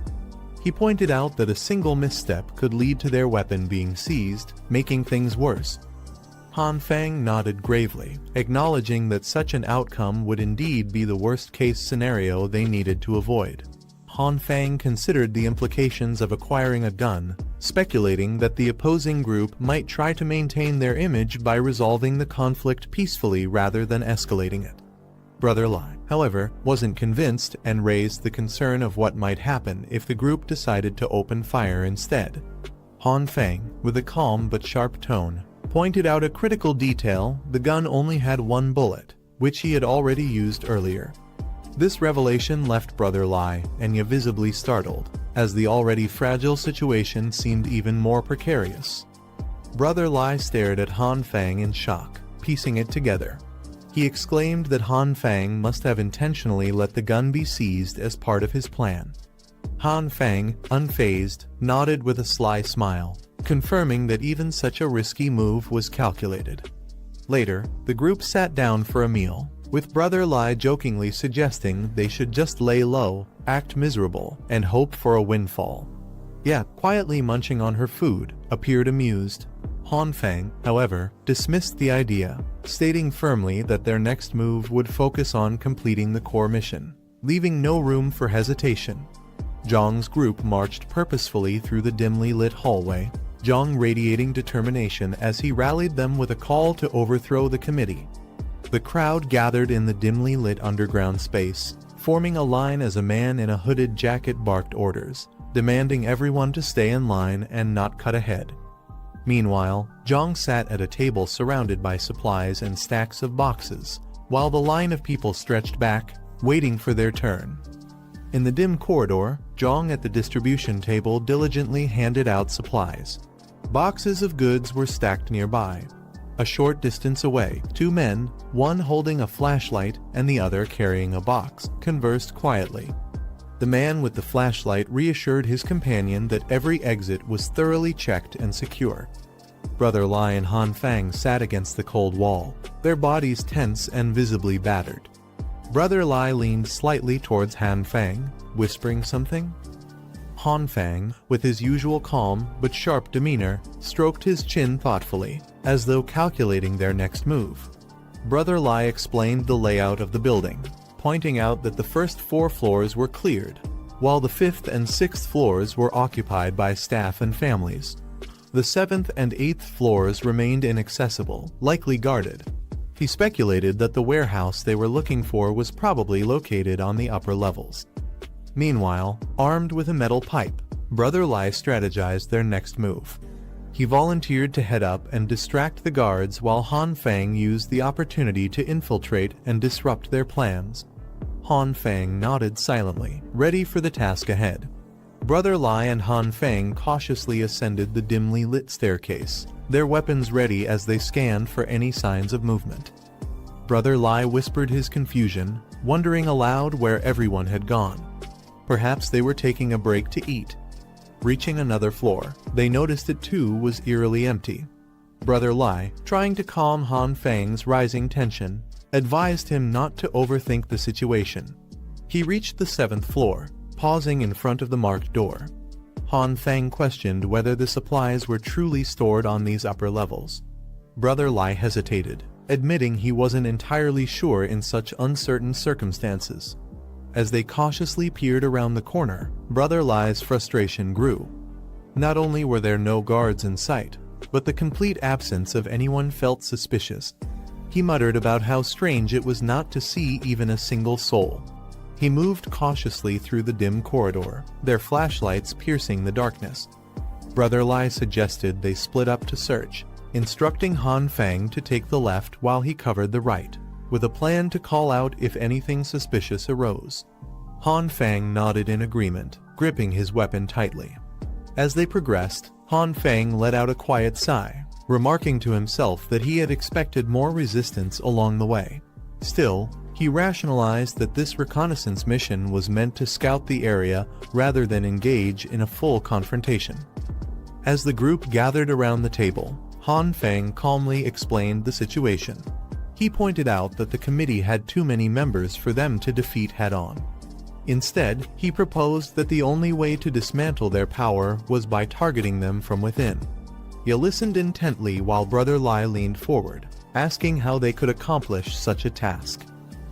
He pointed out that a single misstep could lead to their weapon being seized, making things worse. Han Feng nodded gravely, acknowledging that such an outcome would indeed be the worst-case scenario they needed to avoid. Han Feng considered the implications of acquiring a gun, speculating that the opposing group might try to maintain their image by resolving the conflict peacefully rather than escalating it. Brother Lai, however, wasn't convinced and raised the concern of what might happen if the group decided to open fire instead. Han Feng, with a calm but sharp tone, pointed out a critical detail: the gun only had one bullet, which he had already used earlier. This revelation left Brother Lai and Ya visibly startled, as the already fragile situation seemed even more precarious. Brother Lai stared at Han Fang in shock, piecing it together. He exclaimed that Han Fang must have intentionally let the gun be seized as part of his plan. Han Fang, unfazed, nodded with a sly smile, confirming that even such a risky move was calculated. Later, the group sat down for a meal, with Brother Lai jokingly suggesting they should just lay low, act miserable, and hope for a windfall. Yet, quietly munching on her food, appeared amused. Han Fang, however, dismissed the idea, stating firmly that their next move would focus on completing the core mission, leaving no room for hesitation. Zhang's group marched purposefully through the dimly lit hallway, Zhang radiating determination as he rallied them with a call to overthrow the committee. The crowd gathered in the dimly lit underground space, forming a line as a man in a hooded jacket barked orders, demanding everyone to stay in line and not cut ahead. Meanwhile, Zhang sat at a table surrounded by supplies and stacks of boxes, while the line of people stretched back, waiting for their turn. In the dim corridor, Zhang at the distribution table diligently handed out supplies. Boxes of goods were stacked nearby. A short distance away, two men, one holding a flashlight and the other carrying a box, conversed quietly. The man with the flashlight reassured his companion that every exit was thoroughly checked and secure. Brother Lai and Han Fang sat against the cold wall, their bodies tense and visibly battered. Brother Lai leaned slightly towards Han Fang, whispering something. Han Fang, with his usual calm but sharp demeanor, stroked his chin thoughtfully, as though calculating their next move. Brother Lai explained the layout of the building, pointing out that the first 4 floors were cleared, while the 5th and 6th floors were occupied by staff and families. The 7th and 8th floors remained inaccessible, likely guarded. He speculated that the warehouse they were looking for was probably located on the upper levels. Meanwhile, armed with a metal pipe, Brother Lai strategized their next move. He volunteered to head up and distract the guards while Han Fang used the opportunity to infiltrate and disrupt their plans. Han Fang nodded silently, ready for the task ahead. Brother Lai and Han Fang cautiously ascended the dimly lit staircase, their weapons ready as they scanned for any signs of movement. Brother Lai whispered his confusion, wondering aloud where everyone had gone. Perhaps they were taking a break to eat. Reaching another floor, they noticed it too was eerily empty. Brother Lai, trying to calm Han Fang's rising tension, advised him not to overthink the situation. He reached the 7th floor, pausing in front of the marked door. Han Fang questioned whether the supplies were truly stored on these upper levels. Brother Lai hesitated, admitting he wasn't entirely sure in such uncertain circumstances. As they cautiously peered around the corner, Brother Lai's frustration grew. Not only were there no guards in sight, but the complete absence of anyone felt suspicious. He muttered about how strange it was not to see even a single soul. He moved cautiously through the dim corridor, their flashlights piercing the darkness. Brother Lai suggested they split up to search, instructing Han Fang to take the left while he covered the right, with a plan to call out if anything suspicious arose. Han Fang nodded in agreement, gripping his weapon tightly. As they progressed, Han Fang let out a quiet sigh, remarking to himself that he had expected more resistance along the way. Still, he rationalized that this reconnaissance mission was meant to scout the area rather than engage in a full confrontation. As the group gathered around the table, Han Fang calmly explained the situation. He pointed out that the committee had too many members for them to defeat head-on. Instead, he proposed that the only way to dismantle their power was by targeting them from within. He listened intently while Brother Lai leaned forward, asking how they could accomplish such a task.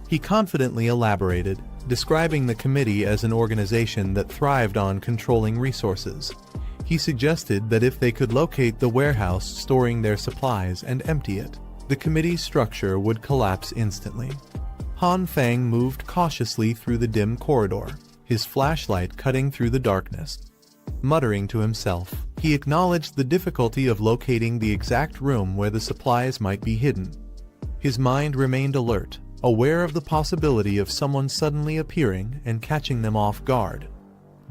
He confidently elaborated, describing the committee as an organization that thrived on controlling resources. He suggested that if they could locate the warehouse storing their supplies and empty it, the committee's structure would collapse instantly. Han Fang moved cautiously through the dim corridor, his flashlight cutting through the darkness. Muttering to himself, he acknowledged the difficulty of locating the exact room where the supplies might be hidden. His mind remained alert, aware of the possibility of someone suddenly appearing and catching them off guard.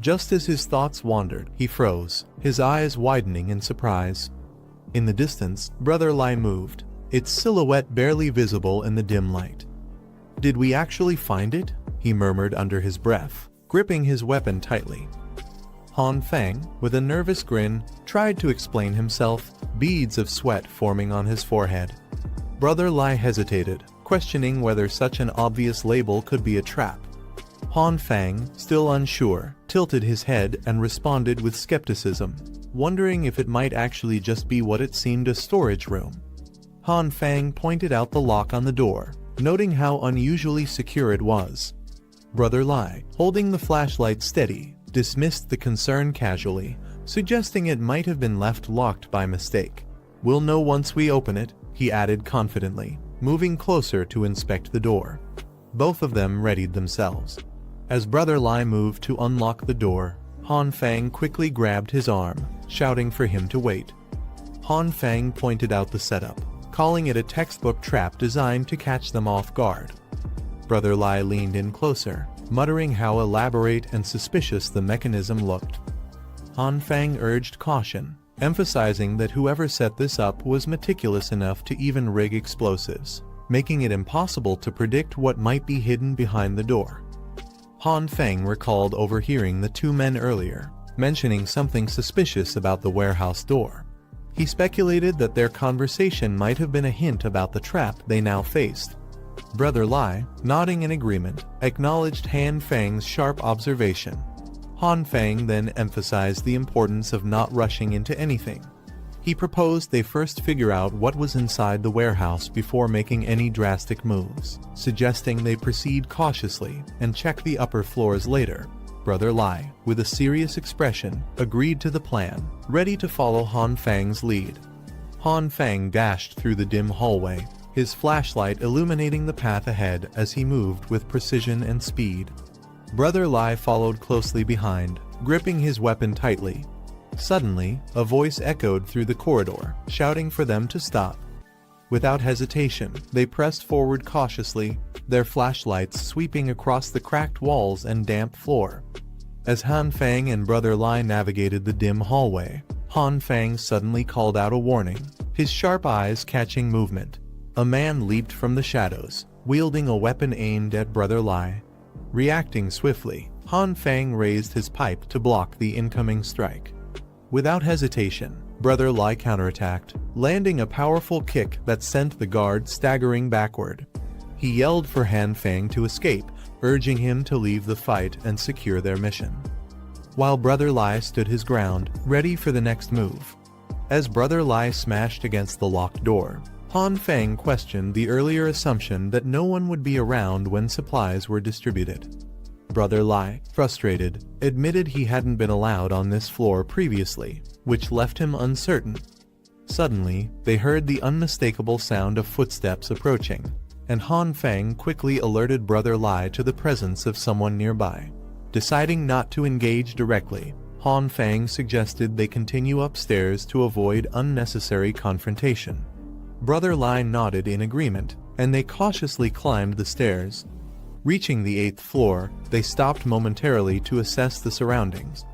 Just as his thoughts wandered, he froze, his eyes widening in surprise. In the distance, Brother Lai moved, its silhouette barely visible in the dim light. "Did we actually find it?" he murmured under his breath, gripping his weapon tightly. Han Feng, with a nervous grin, tried to explain himself, beads of sweat forming on his forehead. Brother Lai hesitated, questioning whether such an obvious label could be a trap. Han Feng, still unsure, tilted his head and responded with skepticism, wondering if it might actually just be what it seemed, a storage room. Han Feng pointed out the lock on the door, noting how unusually secure it was. Brother Lai, holding the flashlight steady, dismissed the concern casually, suggesting it might have been left locked by mistake. "We'll know once we open it," he added confidently, moving closer to inspect the door. Both of them readied themselves. As Brother Lai moved to unlock the door, Han Feng quickly grabbed his arm, shouting for him to wait. Han Feng pointed out the setup, calling it a textbook trap designed to catch them off guard. Brother Lai leaned in closer, muttering how elaborate and suspicious the mechanism looked. Han Feng urged caution, emphasizing that whoever set this up was meticulous enough to even rig explosives, making it impossible to predict what might be hidden behind the door. Han Feng recalled overhearing the two men earlier, mentioning something suspicious about the warehouse door. He speculated that their conversation might have been a hint about the trap they now faced. Brother Lai, nodding in agreement, acknowledged Han Feng's sharp observation. Han Feng then emphasized the importance of not rushing into anything. He proposed they first figure out what was inside the warehouse before making any drastic moves, suggesting they proceed cautiously and check the upper floors later. Brother Lai, with a serious expression, agreed to the plan, ready to follow Han Feng's lead. Han Feng dashed through the dim hallway, his flashlight illuminating the path ahead as he moved with precision and speed. Brother Lai followed closely behind, gripping his weapon tightly. Suddenly, a voice echoed through the corridor, shouting for them to stop. Without hesitation, they pressed forward cautiously, their flashlights sweeping across the cracked walls and damp floor. As Han Feng and Brother Lai navigated the dim hallway, Han Feng suddenly called out a warning, his sharp eyes catching movement. A man leaped from the shadows, wielding a weapon aimed at Brother Lai. Reacting swiftly, Han Feng raised his pipe to block the incoming strike. Without hesitation, Brother Lai counterattacked, landing a powerful kick that sent the guard staggering backward. He yelled for Han Feng to escape, urging him to leave the fight and secure their mission. While Brother Lai stood his ground, ready for the next move. As Brother Lai smashed against the locked door, Han Feng questioned the earlier assumption that no one would be around when supplies were distributed. Brother Lai, frustrated, admitted he hadn't been allowed on this floor previously, which left him uncertain. Suddenly, they heard the unmistakable sound of footsteps approaching, and Han Feng quickly alerted Brother Lai to the presence of someone nearby. Deciding not to engage directly, Han Feng suggested they continue upstairs to avoid unnecessary confrontation. Brother Lai nodded in agreement, and they cautiously climbed the stairs. Reaching the 8th floor, they stopped momentarily to assess the surroundings.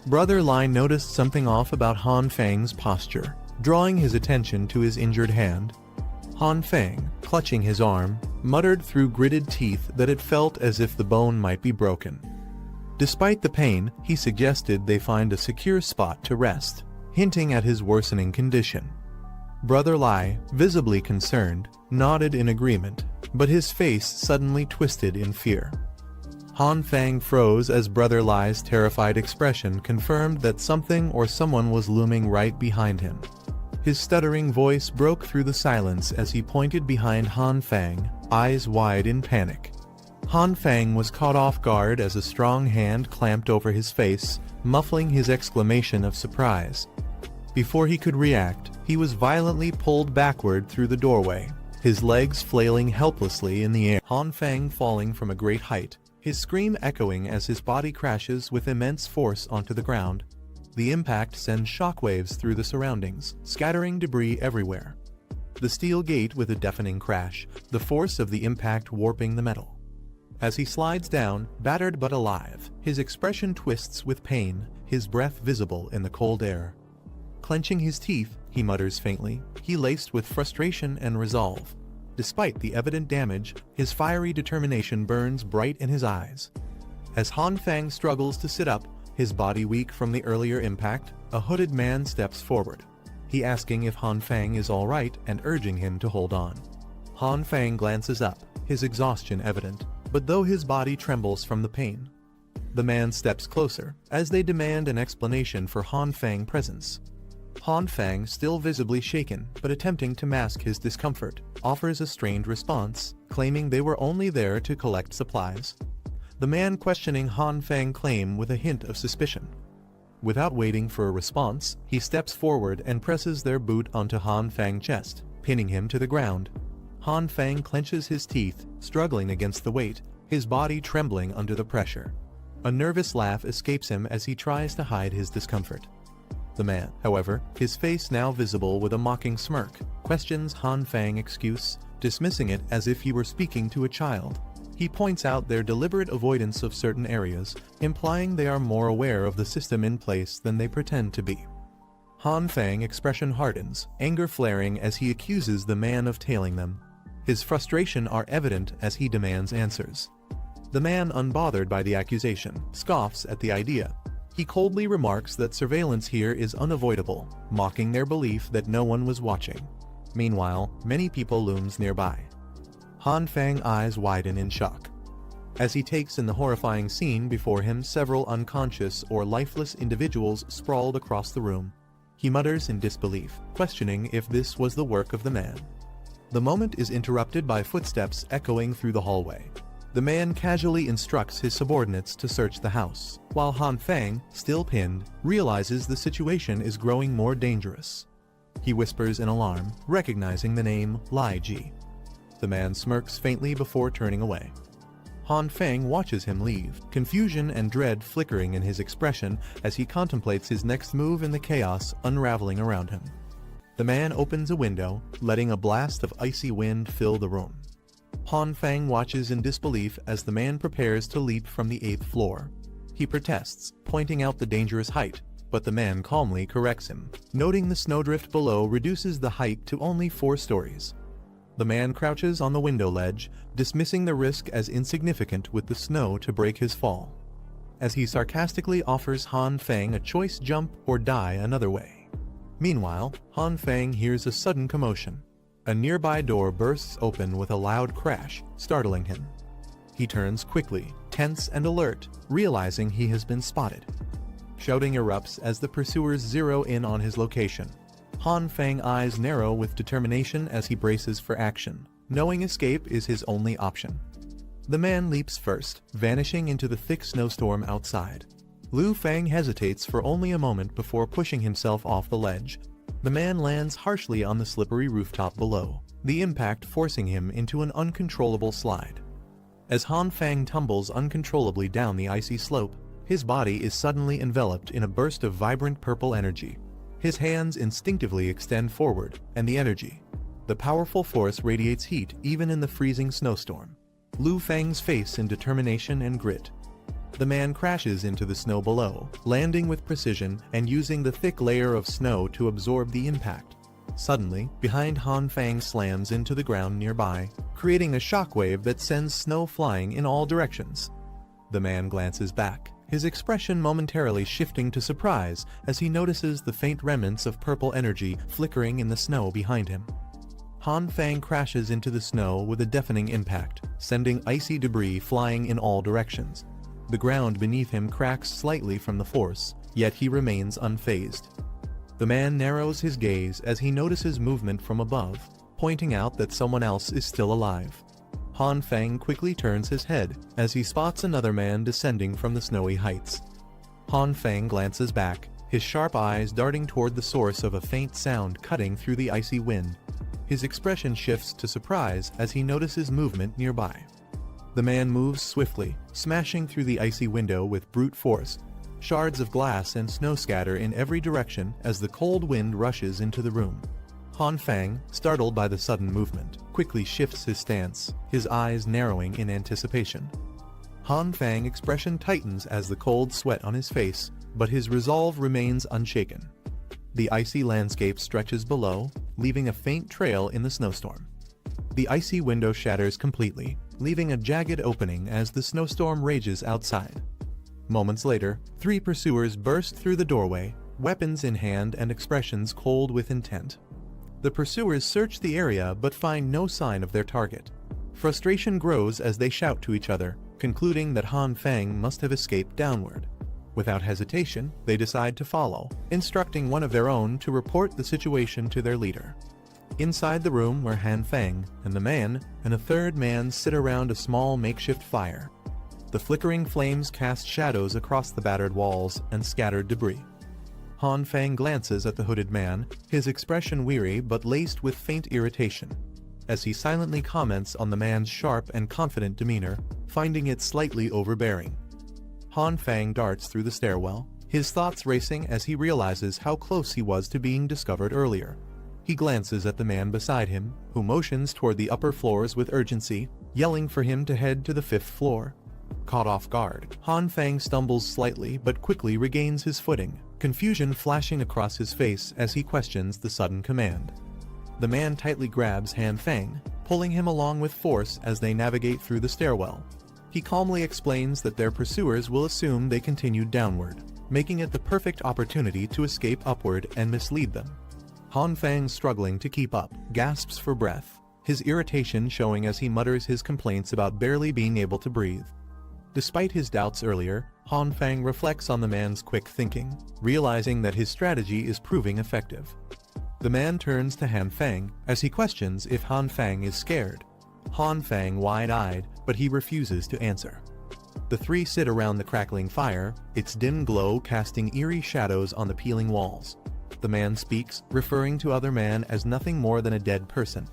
Brother Lai noticed something off about Han Feng's posture, drawing his attention to his injured hand. Han Feng, clutching his arm, muttered through gritted teeth that it felt as if the bone might be broken. Despite the pain, he suggested they find a secure spot to rest, hinting at his worsening condition. Brother Lai, visibly concerned, nodded in agreement, but his face suddenly twisted in fear. Han Feng froze as Brother Lai's terrified expression confirmed that something or someone was looming right behind him. His stuttering voice broke through the silence as he pointed behind Han Feng, eyes wide in panic. Han Feng was caught off guard as a strong hand clamped over his face, muffling his exclamation of surprise. Before he could react, he was violently pulled backward through the doorway, his legs flailing helplessly in the air. Han Feng falling from a great height, his scream echoing as his body crashes with immense force onto the ground. The impact sends shockwaves through the surroundings, scattering debris everywhere. The steel gate with a deafening crash, the force of the impact warping the metal. As he slides down, battered but alive, his expression twists with pain, his breath visible in the cold air. Clenching his teeth, he mutters faintly, he laced with frustration and resolve. Despite the evident damage, his fiery determination burns bright in his eyes. As Han Fang struggles to sit up, his body weak from the earlier impact, a hooded man steps forward. He asking if Han Fang is all right and urging him to hold on. Han Fang glances up, his exhaustion evident, but though his body trembles from the pain. The man steps closer, as they demand an explanation for Han Fang's presence. Han Fang, still visibly shaken, but attempting to mask his discomfort, offers a strained response, claiming they were only there to collect supplies. The man questioning Han Fang's claim with a hint of suspicion. Without waiting for a response, he steps forward and presses their boot onto Han Fang's chest, pinning him to the ground. Han Fang clenches his teeth, struggling against the weight, his body trembling under the pressure. A nervous laugh escapes him as he tries to hide his discomfort. The man, however, his face now visible with a mocking smirk, questions Han Fang's excuse, dismissing it as if he were speaking to a child. He points out their deliberate avoidance of certain areas, implying they are more aware of the system in place than they pretend to be. Han Fang's expression hardens, anger flaring as he accuses the man of tailing them. His frustration are evident as he demands answers. The man, unbothered by the accusation, scoffs at the idea. He coldly remarks that surveillance here is unavoidable, mocking their belief that no one was watching. Meanwhile, many people looms nearby. Han Fang's eyes widen in shock. As he takes in the horrifying scene before him, several unconscious or lifeless individuals sprawled across the room. He mutters in disbelief, questioning if this was the work of the man. The moment is interrupted by footsteps echoing through the hallway. The man casually instructs his subordinates to search the house, while Han Fang, still pinned, realizes the situation is growing more dangerous. He whispers in alarm, recognizing the name Lai Ji. The man smirks faintly before turning away. Han Fang watches him leave, confusion and dread flickering in his expression as he contemplates his next move in the chaos unraveling around him. The man opens a window, letting a blast of icy wind fill the room. Han Fang watches in disbelief as the man prepares to leap from the 8th floor. He protests, pointing out the dangerous height, but the man calmly corrects him, noting the snowdrift below reduces the height to only 4 stories. The man crouches on the window ledge, dismissing the risk as insignificant with the snow to break his fall, as he sarcastically offers Han Fang a choice jump or die another way. Meanwhile, Han Fang hears a sudden commotion. A nearby door bursts open with a loud crash, startling him. He turns quickly, tense and alert, realizing he has been spotted. Shouting erupts as the pursuers zero in on his location. Han Fang's eyes narrow with determination as he braces for action, knowing escape is his only option. The man leaps first, vanishing into the thick snowstorm outside. Lu Fang hesitates for only a moment before pushing himself off the ledge. The man lands harshly on the slippery rooftop below, the impact forcing him into an uncontrollable slide. As Han Fang tumbles uncontrollably down the icy slope, his body is suddenly enveloped in a burst of vibrant purple energy. His hands instinctively extend forward, and the powerful force radiates heat even in the freezing snowstorm. Lu Fang's face in determination and grit. The man crashes into the snow below, landing with precision and using the thick layer of snow to absorb the impact. Suddenly, behind Han Fang slams into the ground nearby, creating a shockwave that sends snow flying in all directions. The man glances back, his expression momentarily shifting to surprise as he notices the faint remnants of purple energy flickering in the snow behind him. Han Fang crashes into the snow with a deafening impact, sending icy debris flying in all directions. The ground beneath him cracks slightly from the force, yet he remains unfazed. The man narrows his gaze as he notices movement from above, pointing out that someone else is still alive. Han Fang quickly turns his head as he spots another man descending from the snowy heights. Han Fang glances back, his sharp eyes darting toward the source of a faint sound cutting through the icy wind. His expression shifts to surprise as he notices movement nearby. The man moves swiftly, smashing through the icy window with brute force. Shards of glass and snow scatter in every direction as the cold wind rushes into the room. Han Fang, startled by the sudden movement, quickly shifts his stance, his eyes narrowing in anticipation. Han Fang's expression tightens as the cold sweat on his face, but his resolve remains unshaken. The icy landscape stretches below, leaving a faint trail in the snowstorm. The icy window shatters completely, leaving a jagged opening as the snowstorm rages outside. Moments later, 3 pursuers burst through the doorway, weapons in hand and expressions cold with intent. The pursuers search the area but find no sign of their target. Frustration grows as they shout to each other, concluding that Han Fang must have escaped downward. Without hesitation, they decide to follow, instructing one of their own to report the situation to their leader. Inside the room where Han Fang and the man and a third man sit around a small makeshift fire. The flickering flames cast shadows across the battered walls and scattered debris. Han Fang glances at the hooded man, his expression weary but laced with faint irritation, as he silently comments on the man's sharp and confident demeanor, finding it slightly overbearing. Han Fang darts through the stairwell, his thoughts racing as he realizes how close he was to being discovered earlier. He glances at the man beside him, who motions toward the upper floors with urgency, yelling for him to head to the 5th floor. Caught off guard, Han Fang stumbles slightly but quickly regains his footing, confusion flashing across his face as he questions the sudden command. The man tightly grabs Han Fang, pulling him along with force as they navigate through the stairwell. He calmly explains that their pursuers will assume they continued downward, making it the perfect opportunity to escape upward and mislead them. Han Fang, struggling to keep up, gasps for breath, his irritation showing as he mutters his complaints about barely being able to breathe. Despite his doubts earlier, Han Fang reflects on the man's quick thinking, realizing that his strategy is proving effective. The man turns to Han Fang as he questions if Han Fang is scared. Han Fang wide-eyed, but he refuses to answer. The 3 sit around the crackling fire, its dim glow casting eerie shadows on the peeling walls. The man speaks, referring to other man as nothing more than a dead person.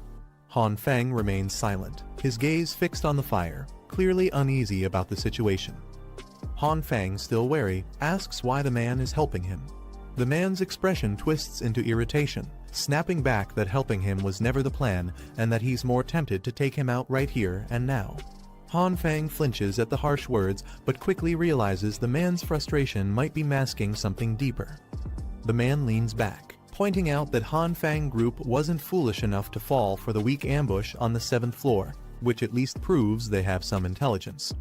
Han Fang remains silent, his gaze fixed on the fire, clearly uneasy about the situation. Han Fang, still wary, asks why the man is helping him. The man's expression twists into irritation, snapping back that helping him was never the plan and that he's more tempted to take him out right here and now. Han Fang flinches at the harsh words but quickly realizes the man's frustration might be masking something deeper. The man leans back, pointing out that Han Fang group wasn't foolish enough to fall for the weak ambush on the 7th floor, which at least proves they have some intelligence.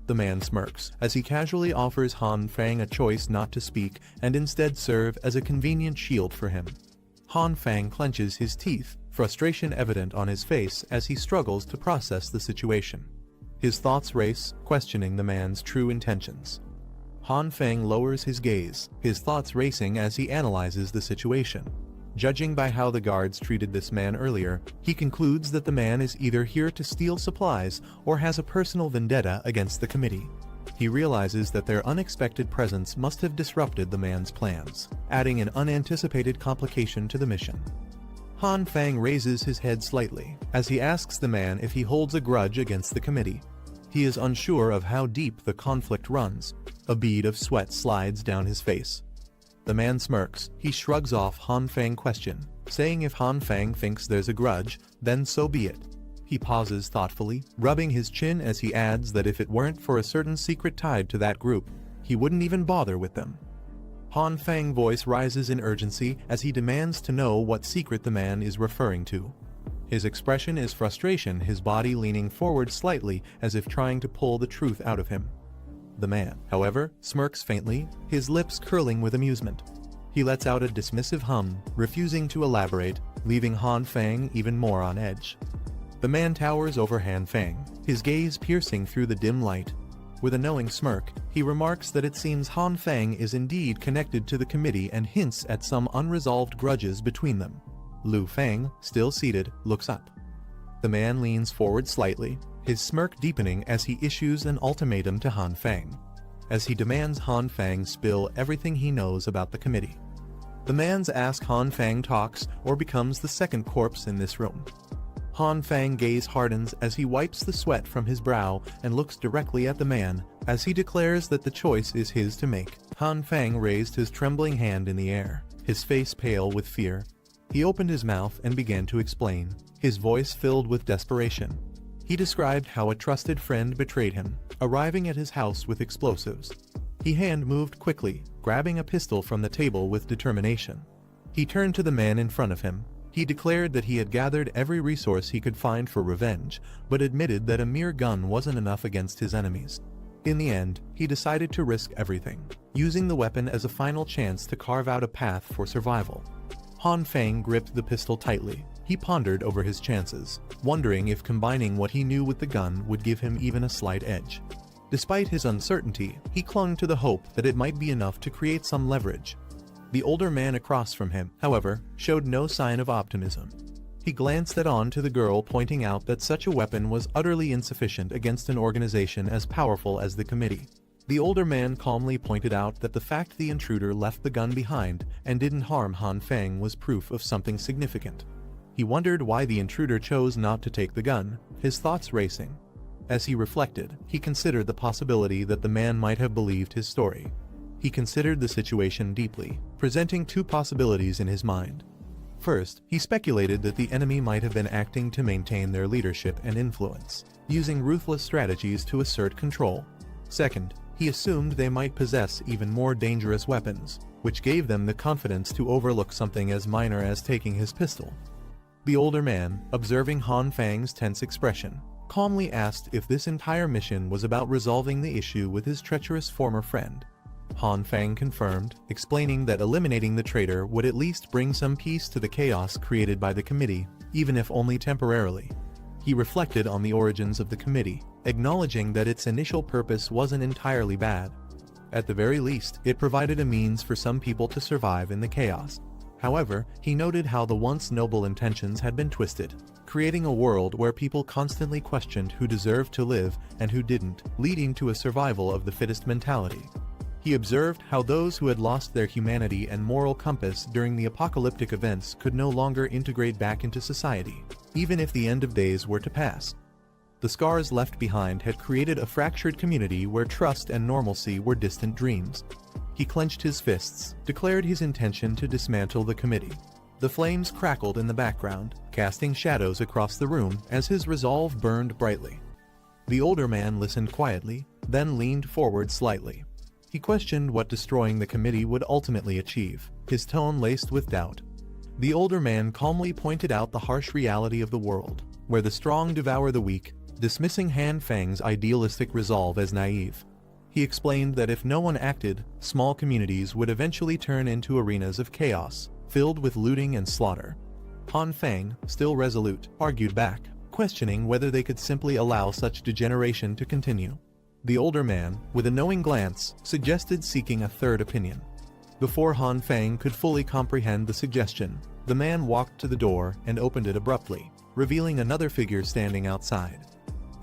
The man smirks as he casually offers Han Fang a choice not to speak and instead serve as a convenient shield for him. Han Fang clenches his teeth, frustration evident on his face as he struggles to process the situation. His thoughts race, questioning the man's true intentions. Han Fang lowers his gaze, his thoughts racing as he analyzes the situation. Judging by how the guards treated this man earlier, he concludes that the man is either here to steal supplies or has a personal vendetta against the committee. He realizes that their unexpected presence must have disrupted the man's plans, adding an unanticipated complication to the mission. Han Fang raises his head slightly as he asks the man if he holds a grudge against the committee. He is unsure of how deep the conflict runs. A bead of sweat slides down his face. The man smirks. He shrugs off Han Fang's question, saying if Han Fang thinks there's a grudge, then so be it. He pauses thoughtfully, rubbing his chin as he adds that if it weren't for a certain secret tied to that group, he wouldn't even bother with them. Han Fang's voice rises in urgency as he demands to know what secret the man is referring to. His expression is frustration, his body leaning forward slightly as if trying to pull the truth out of him. The man, however, smirks faintly, his lips curling with amusement. He lets out a dismissive hum, refusing to elaborate, leaving Han Fang even more on edge. The man towers over Han Fang, his gaze piercing through the dim light. With a knowing smirk, he remarks that it seems Han Fang is indeed connected to the committee and hints at some unresolved grudges between them. Lu Fang, still seated, looks up. The man leans forward slightly, his smirk deepening as he issues an ultimatum to Han Fang, as he demands Han Fang spill everything he knows about the committee. The man's ask Han Fang talks or becomes the second corpse in this room. Han Fang's gaze hardens as he wipes the sweat from his brow and looks directly at the man, as he declares that the choice is his to make. Han Fang raised his trembling hand in the air, his face pale with fear. He opened his mouth and began to explain, his voice filled with desperation. He described how a trusted friend betrayed him, arriving at his house with explosives. He hand moved quickly, grabbing a pistol from the table with determination. He turned to the man in front of him. He declared that he had gathered every resource he could find for revenge, but admitted that a mere gun wasn't enough against his enemies. In the end, he decided to risk everything, using the weapon as a final chance to carve out a path for survival. Han Feng gripped the pistol tightly. He pondered over his chances, wondering if combining what he knew with the gun would give him even a slight edge. Despite his uncertainty, he clung to the hope that it might be enough to create some leverage. The older man across from him, however, showed no sign of optimism. He glanced to the girl, pointing out that such a weapon was utterly insufficient against an organization as powerful as the committee. The older man calmly pointed out that the fact the intruder left the gun behind and didn't harm Han Feng was proof of something significant. He wondered why the intruder chose not to take the gun, his thoughts racing. As he reflected, he considered the possibility that the man might have believed his story. He considered the situation deeply, presenting two possibilities in his mind. First, he speculated that the enemy might have been acting to maintain their leadership and influence, using ruthless strategies to assert control. Second, he assumed they might possess even more dangerous weapons, which gave them the confidence to overlook something as minor as taking his pistol. The older man, observing Han Feng's tense expression, calmly asked if this entire mission was about resolving the issue with his treacherous former friend. Han Feng confirmed, explaining that eliminating the traitor would at least bring some peace to the chaos created by the committee, even if only temporarily. He reflected on the origins of the committee, acknowledging that its initial purpose wasn't entirely bad. At the very least, it provided a means for some people to survive in the chaos. However, he noted how the once noble intentions had been twisted, creating a world where people constantly questioned who deserved to live and who didn't, leading to a survival of the fittest mentality. He observed how those who had lost their humanity and moral compass during the apocalyptic events could no longer integrate back into society, even if the end of days were to pass. The scars left behind had created a fractured community where trust and normalcy were distant dreams. He clenched his fists, declared his intention to dismantle the committee. The flames crackled in the background, casting shadows across the room as his resolve burned brightly. The older man listened quietly, then leaned forward slightly. He questioned what destroying the committee would ultimately achieve, his tone laced with doubt. The older man calmly pointed out the harsh reality of the world, where the strong devour the weak, dismissing Han Feng's idealistic resolve as naive. He explained that if no one acted, small communities would eventually turn into arenas of chaos, filled with looting and slaughter. Han Feng, still resolute, argued back, questioning whether they could simply allow such degeneration to continue. The older man, with a knowing glance, suggested seeking a third opinion. Before Han Feng could fully comprehend the suggestion, the man walked to the door and opened it abruptly, revealing another figure standing outside.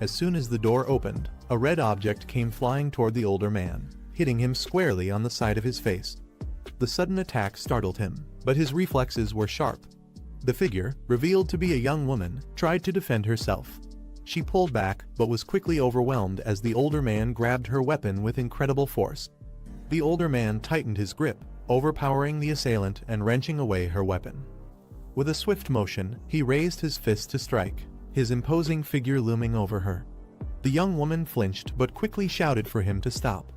As soon as the door opened, a red object came flying toward the older man, hitting him squarely on the side of his face. The sudden attack startled him, but his reflexes were sharp. The figure, revealed to be a young woman, tried to defend herself. She pulled back, but was quickly overwhelmed as the older man grabbed her weapon with incredible force. The older man tightened his grip, overpowering the assailant and wrenching away her weapon. With a swift motion, he raised his fist to strike, his imposing figure looming over her. The young woman flinched but quickly shouted for him to stop.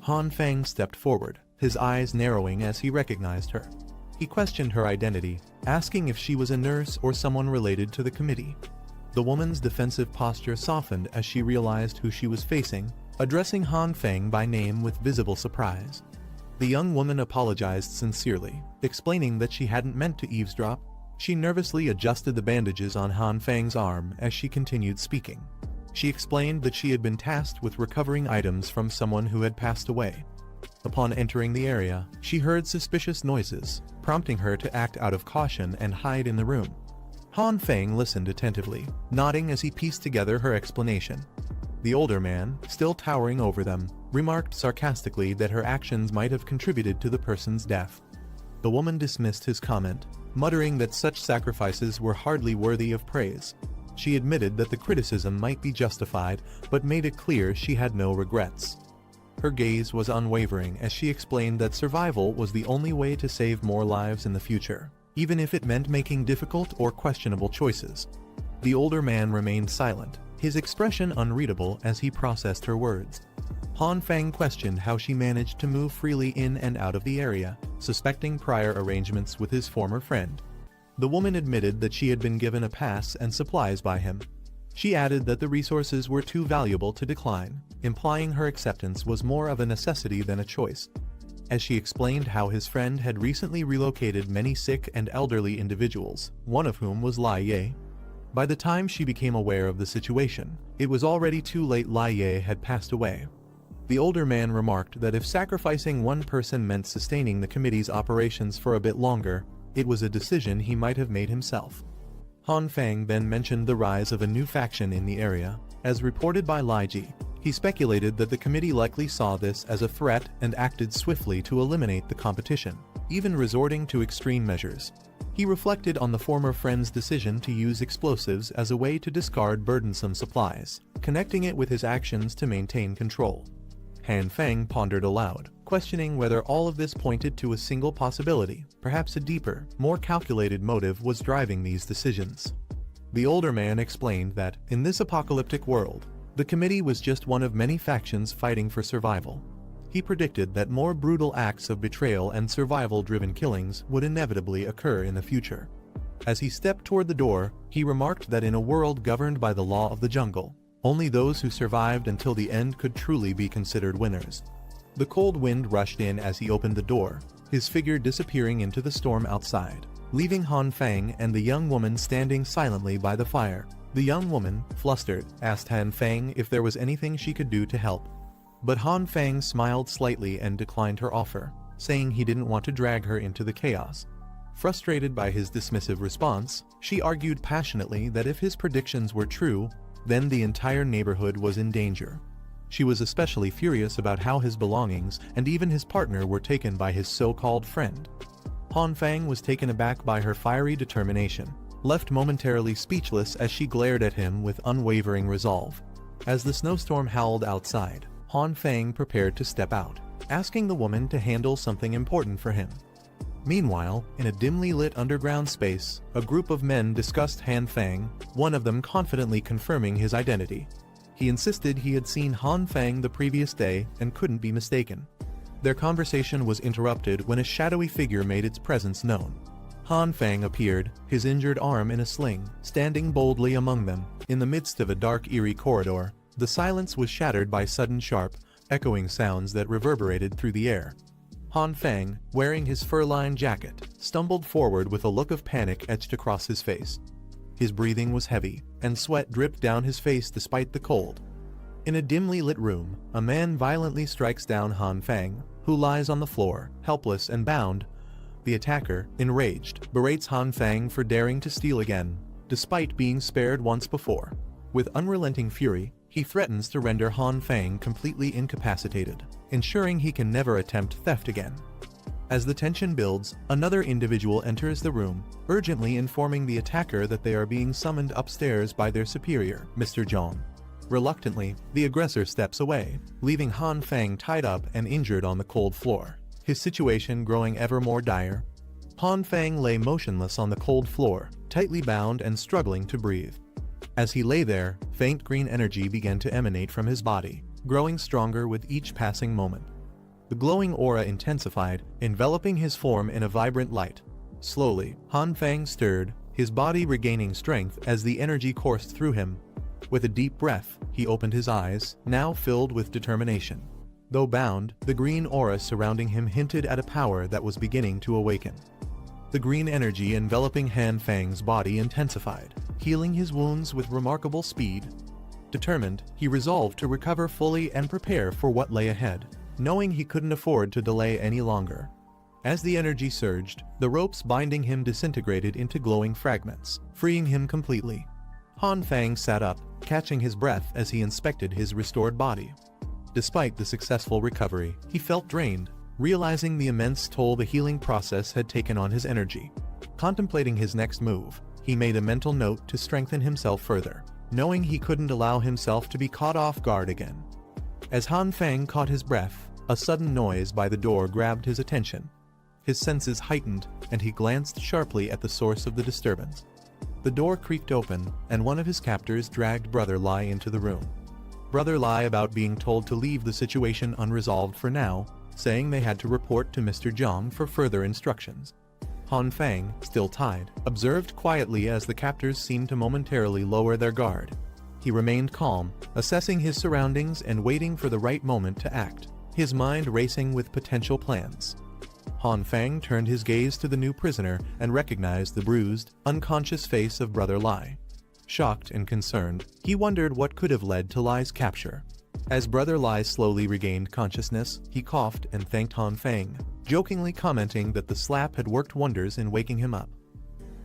Han Feng stepped forward, his eyes narrowing as he recognized her. He questioned her identity, asking if she was a nurse or someone related to the committee. The woman's defensive posture softened as she realized who she was facing, addressing Han Feng by name with visible surprise. The young woman apologized sincerely, explaining that she hadn't meant to eavesdrop. She nervously adjusted the bandages on Han Feng's arm as she continued speaking. She explained that she had been tasked with recovering items from someone who had passed away. Upon entering the area, she heard suspicious noises, prompting her to act out of caution and hide in the room. Han Feng listened attentively, nodding as he pieced together her explanation. The older man, still towering over them, remarked sarcastically that her actions might have contributed to the person's death. The woman dismissed his comment, muttering that such sacrifices were hardly worthy of praise. She admitted that the criticism might be justified, but made it clear she had no regrets. Her gaze was unwavering as she explained that survival was the only way to save more lives in the future. even if it meant making difficult or questionable choices. The older man remained silent, his expression unreadable as he processed her words. Han Feng questioned how she managed to move freely in and out of the area, suspecting prior arrangements with his former friend. The woman admitted that she had been given a pass and supplies by him. She added that the resources were too valuable to decline, implying her acceptance was more of a necessity than a choice. As she explained how his friend had recently relocated many sick and elderly individuals, one of whom was Lai Ye. By the time she became aware of the situation, it was already too late. Lai Ye had passed away. The older man remarked that if sacrificing one person meant sustaining the committee's operations for a bit longer, it was a decision he might have made himself. Han Feng then mentioned the rise of a new faction in the area. As reported by Lai Ji, he speculated that the committee likely saw this as a threat and acted swiftly to eliminate the competition, even resorting to extreme measures. He reflected on the former friend's decision to use explosives as a way to discard burdensome supplies, connecting it with his actions to maintain control. Han Feng pondered aloud, questioning whether all of this pointed to a single possibility, perhaps a deeper, more calculated motive was driving these decisions. The older man explained that, in this apocalyptic world, the committee was just one of many factions fighting for survival. He predicted that more brutal acts of betrayal and survival-driven killings would inevitably occur in the future. As he stepped toward the door, he remarked that in a world governed by the law of the jungle, only those who survived until the end could truly be considered winners. The cold wind rushed in as he opened the door, his figure disappearing into the storm outside, leaving Han Feng and the young woman standing silently by the fire. The young woman, flustered, asked Han Feng if there was anything she could do to help. But Han Feng smiled slightly and declined her offer, saying he didn't want to drag her into the chaos. Frustrated by his dismissive response, she argued passionately that if his predictions were true, then the entire neighborhood was in danger. She was especially furious about how his belongings and even his partner were taken by his so-called friend. Han Feng was taken aback by her fiery determination, left momentarily speechless as she glared at him with unwavering resolve. As the snowstorm howled outside, Han Feng prepared to step out, asking the woman to handle something important for him. Meanwhile, in a dimly lit underground space, a group of men discussed Han Feng, one of them confidently confirming his identity. He insisted he had seen Han Feng the previous day and couldn't be mistaken. Their conversation was interrupted when a shadowy figure made its presence known. Han Feng appeared, his injured arm in a sling, standing boldly among them. In the midst of a dark, eerie corridor, the silence was shattered by sudden sharp, echoing sounds that reverberated through the air. Han Feng, wearing his fur-lined jacket, stumbled forward with a look of panic etched across his face. His breathing was heavy, and sweat dripped down his face despite the cold. In a dimly lit room, a man violently strikes down Han Feng, who lies on the floor, helpless and bound. The attacker, enraged, berates Han Feng for daring to steal again, despite being spared once before. With unrelenting fury, he threatens to render Han Feng completely incapacitated, ensuring he can never attempt theft again. As the tension builds, another individual enters the room, urgently informing the attacker that they are being summoned upstairs by their superior, Mr. Zhong. Reluctantly, the aggressor steps away, leaving Han Feng tied up and injured on the cold floor, his situation growing ever more dire. Han Feng lay motionless on the cold floor, tightly bound and struggling to breathe. As he lay there, faint green energy began to emanate from his body, growing stronger with each passing moment. The glowing aura intensified, enveloping his form in a vibrant light. Slowly, Han Feng stirred, his body regaining strength as the energy coursed through him. With a deep breath, he opened his eyes, now filled with determination. Though bound, the green aura surrounding him hinted at a power that was beginning to awaken. The green energy enveloping Han Feng's body intensified, healing his wounds with remarkable speed. Determined, he resolved to recover fully and prepare for what lay ahead, knowing he couldn't afford to delay any longer. As the energy surged, the ropes binding him disintegrated into glowing fragments, freeing him completely. Han Feng sat up, catching his breath as he inspected his restored body. Despite the successful recovery, he felt drained, realizing the immense toll the healing process had taken on his energy. Contemplating his next move, he made a mental note to strengthen himself further, knowing he couldn't allow himself to be caught off guard again. As Han Feng caught his breath, a sudden noise by the door grabbed his attention. his senses heightened, and he glanced sharply at the source of the disturbance. The door creaked open, and one of his captors dragged Brother Lai into the room. Brother Lai about being told to leave the situation unresolved for now, saying they had to report to Mr. Zhang for further instructions. Han Fang, still tied, observed quietly as the captors seemed to momentarily lower their guard. He remained calm, assessing his surroundings and waiting for the right moment to act, his mind racing with potential plans. Han Fang turned his gaze to the new prisoner and recognized the bruised, unconscious face of Brother Lai. Shocked and concerned, he wondered what could have led to Lai's capture. As Brother Lai slowly regained consciousness, he coughed and thanked Han Fang, jokingly commenting that the slap had worked wonders in waking him up.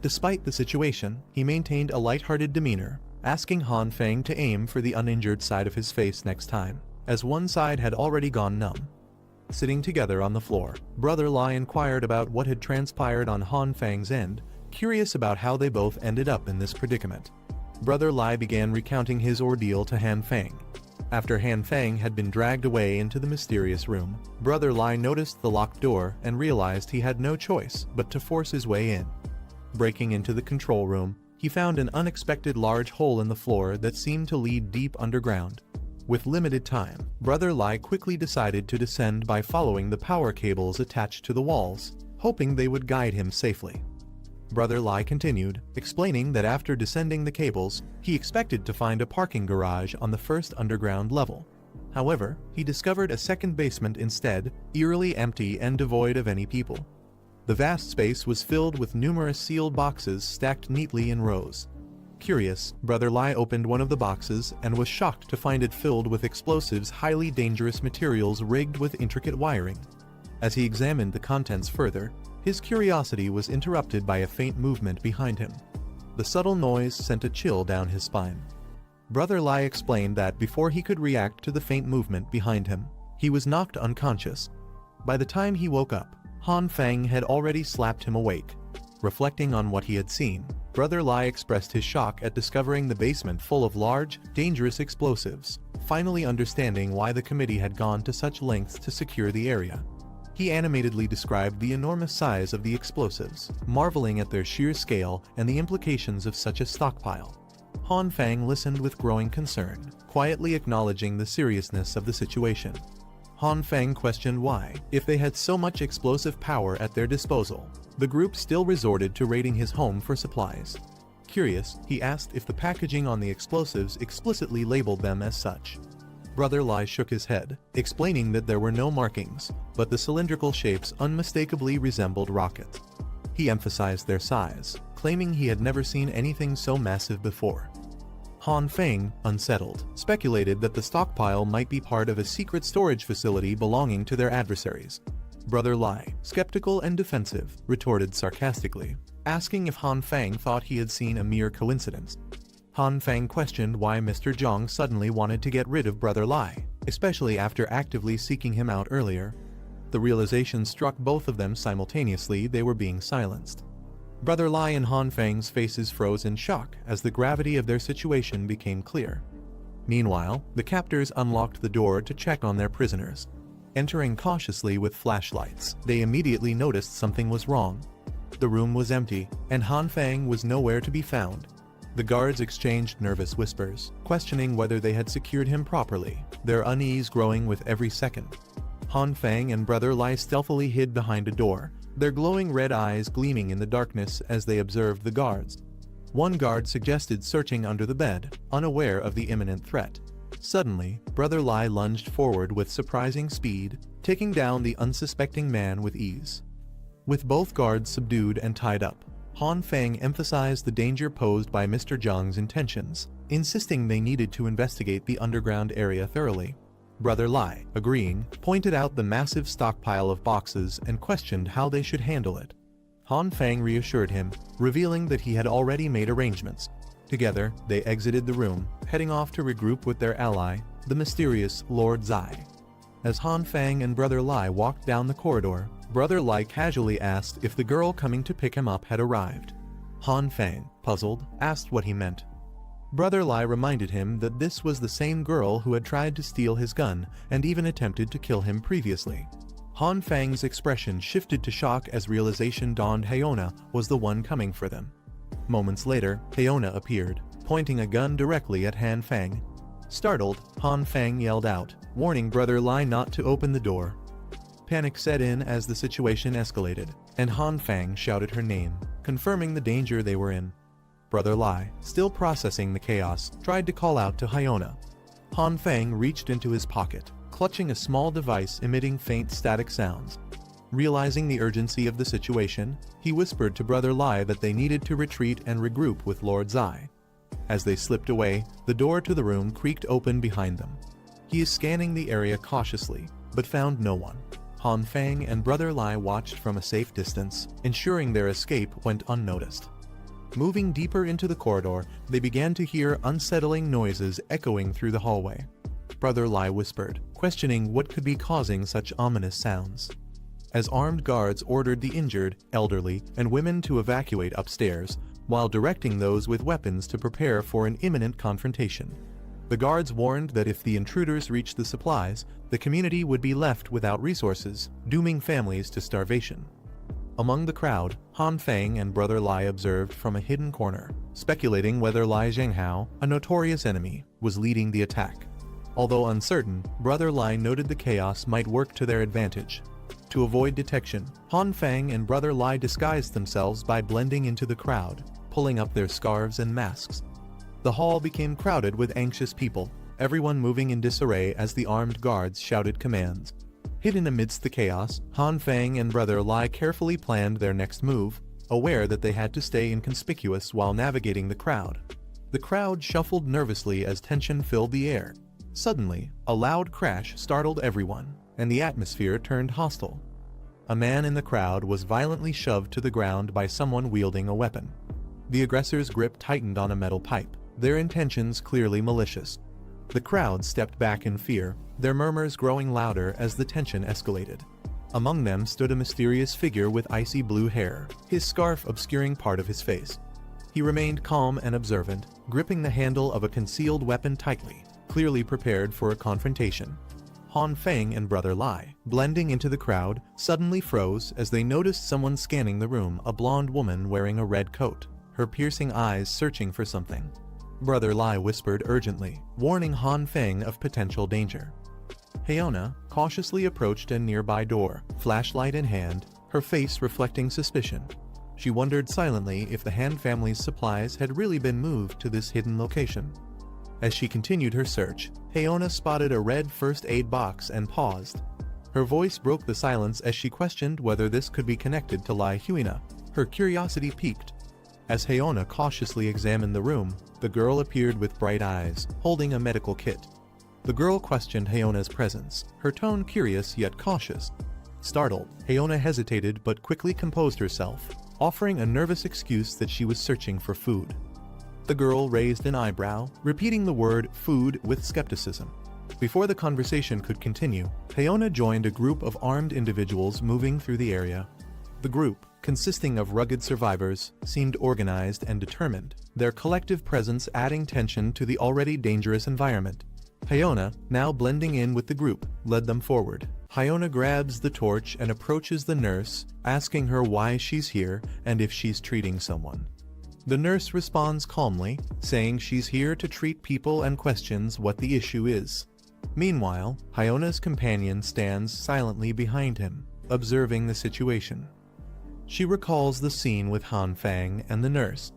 Despite the situation, he maintained a light-hearted demeanor, asking Han Fang to aim for the uninjured side of his face next time, as one side had already gone numb. Sitting together on the floor, Brother Lai inquired about what had transpired on Han Fang's end, curious about how they both ended up in this predicament. Brother Lai began recounting his ordeal to Han Fang. After Han Fang had been dragged away into the mysterious room, Brother Lai noticed the locked door and realized he had no choice but to force his way in. Breaking into the control room, he found an unexpected large hole in the floor that seemed to lead deep underground. With limited time, Brother Lai quickly decided to descend by following the power cables attached to the walls, hoping they would guide him safely. Brother Lai continued, explaining that after descending the cables, he expected to find a parking garage on the first underground level. However, he discovered a second basement instead, eerily empty and devoid of any people. The vast space was filled with numerous sealed boxes stacked neatly in rows. Curious, Brother Lai opened one of the boxes and was shocked to find it filled with explosives, highly dangerous materials rigged with intricate wiring. As he examined the contents further, his curiosity was interrupted by a faint movement behind him. The subtle noise sent a chill down his spine. Brother Lai explained that before he could react to the faint movement behind him, he was knocked unconscious. By the time he woke up, Han Fang had already slapped him awake. Reflecting on what he had seen, Brother Lai expressed his shock at discovering the basement full of large, dangerous explosives, finally understanding why the committee had gone to such lengths to secure the area. He animatedly described the enormous size of the explosives, marveling at their sheer scale and the implications of such a stockpile. Han Fang listened with growing concern, quietly acknowledging the seriousness of the situation. Han Fang questioned why, if they had so much explosive power at their disposal, the group still resorted to raiding his home for supplies. Curious, he asked if the packaging on the explosives explicitly labeled them as such. Brother Lai shook his head, explaining that there were no markings, but the cylindrical shapes unmistakably resembled rockets. He emphasized their size, claiming he had never seen anything so massive before. Han Fang, unsettled, speculated that the stockpile might be part of a secret storage facility belonging to their adversaries. Brother Lai, skeptical and defensive, retorted sarcastically, asking if Han Fang thought he had seen a mere coincidence. Han Fang questioned why Mr. Zhang suddenly wanted to get rid of Brother Lai, especially after actively seeking him out earlier. The realization struck both of them simultaneously. They were being silenced. Brother Lai and Han Fang's faces froze in shock as the gravity of their situation became clear. Meanwhile, the captors unlocked the door to check on their prisoners. Entering cautiously with flashlights, they immediately noticed something was wrong. The room was empty, and Han Fang was nowhere to be found. The guards exchanged nervous whispers, questioning whether they had secured him properly, their unease growing with every second. Han Fang and Brother Lai stealthily hid behind a door, their glowing red eyes gleaming in the darkness as they observed the guards. One guard suggested searching under the bed, unaware of the imminent threat. Suddenly, Brother Lai lunged forward with surprising speed, taking down the unsuspecting man with ease. With both guards subdued and tied up, Han Fang emphasized the danger posed by Mr. Zhang's intentions, insisting they needed to investigate the underground area thoroughly. Brother Lai, agreeing, pointed out the massive stockpile of boxes and questioned how they should handle it. Han Fang reassured him, revealing that he had already made arrangements. Together, they exited the room, heading off to regroup with their ally, the mysterious Lord Zai. As Han Fang and Brother Lai walked down the corridor, Brother Lai casually asked if the girl coming to pick him up had arrived. Han Fang, puzzled, asked what he meant. Brother Lai reminded him that this was the same girl who had tried to steal his gun and even attempted to kill him previously. Han Fang's expression shifted to shock as realization dawned Haona was the one coming for them. Moments later, Haona appeared, pointing a gun directly at Han Fang. Startled, Han Fang yelled out, warning Brother Lai not to open the door. Panic set in as the situation escalated, and Han Fang shouted her name, confirming the danger they were in. Brother Lai, still processing the chaos, tried to call out to Haona. Han Fang reached into his pocket, clutching a small device emitting faint static sounds. Realizing the urgency of the situation, he whispered to Brother Lai that they needed to retreat and regroup with Lord Zai. As they slipped away, the door to the room creaked open behind them. He is scanning the area cautiously, but found no one. Han Fang and Brother Lai watched from a safe distance, ensuring their escape went unnoticed. Moving deeper into the corridor, they began to hear unsettling noises echoing through the hallway. Brother Lai whispered, questioning what could be causing such ominous sounds. As armed guards ordered the injured, elderly, and women to evacuate upstairs, while directing those with weapons to prepare for an imminent confrontation. The guards warned that if the intruders reached the supplies, the community would be left without resources, dooming families to starvation. Among the crowd, Han Fang and Brother Lai observed from a hidden corner, speculating whether Lai Zhenghao, a notorious enemy, was leading the attack. Although uncertain, Brother Lai noted the chaos might work to their advantage. To avoid detection, Han Fang and Brother Lai disguised themselves by blending into the crowd, pulling up their scarves and masks. The hall became crowded with anxious people, everyone moving in disarray as the armed guards shouted commands. Hidden amidst the chaos, Han Fang and Brother Lai carefully planned their next move, aware that they had to stay inconspicuous while navigating the crowd. The crowd shuffled nervously as tension filled the air. Suddenly, a loud crash startled everyone, and the atmosphere turned hostile. A man in the crowd was violently shoved to the ground by someone wielding a weapon. The aggressor's grip tightened on a metal pipe, their intentions clearly malicious. The crowd stepped back in fear, their murmurs growing louder as the tension escalated. Among them stood a mysterious figure with icy blue hair, his scarf obscuring part of his face. He remained calm and observant, gripping the handle of a concealed weapon tightly, clearly prepared for a confrontation. Han Fang and Brother Lai, blending into the crowd, suddenly froze as they noticed someone scanning the room, a blonde woman wearing a red coat, her piercing eyes searching for something. Brother Lai whispered urgently, warning Han Fang of potential danger. Haona cautiously approached a nearby door, flashlight in hand, her face reflecting suspicion. She wondered silently if the Han family's supplies had really been moved to this hidden location. As she continued her search, Haona spotted a red first aid box and paused. Her voice broke the silence as she questioned whether this could be connected to Lai Huina. Her curiosity piqued. As Haona cautiously examined the room, the girl appeared with bright eyes, holding a medical kit. The girl questioned Haona's presence, her tone curious yet cautious. Startled, Haona hesitated but quickly composed herself, offering a nervous excuse that she was searching for food. The girl raised an eyebrow, repeating the word food with skepticism. Before the conversation could continue, Haona joined a group of armed individuals moving through the area. The group, consisting of rugged survivors, seemed organized and determined, their collective presence adding tension to the already dangerous environment. Haona, now blending in with the group, led them forward. Haona grabs the torch and approaches the nurse, asking her why she's here and if she's treating someone. The nurse responds calmly, saying she's here to treat people and questions what the issue is. Meanwhile, Haona's companion stands silently behind him, observing the situation. She recalls the scene with Han Fang and the nurse.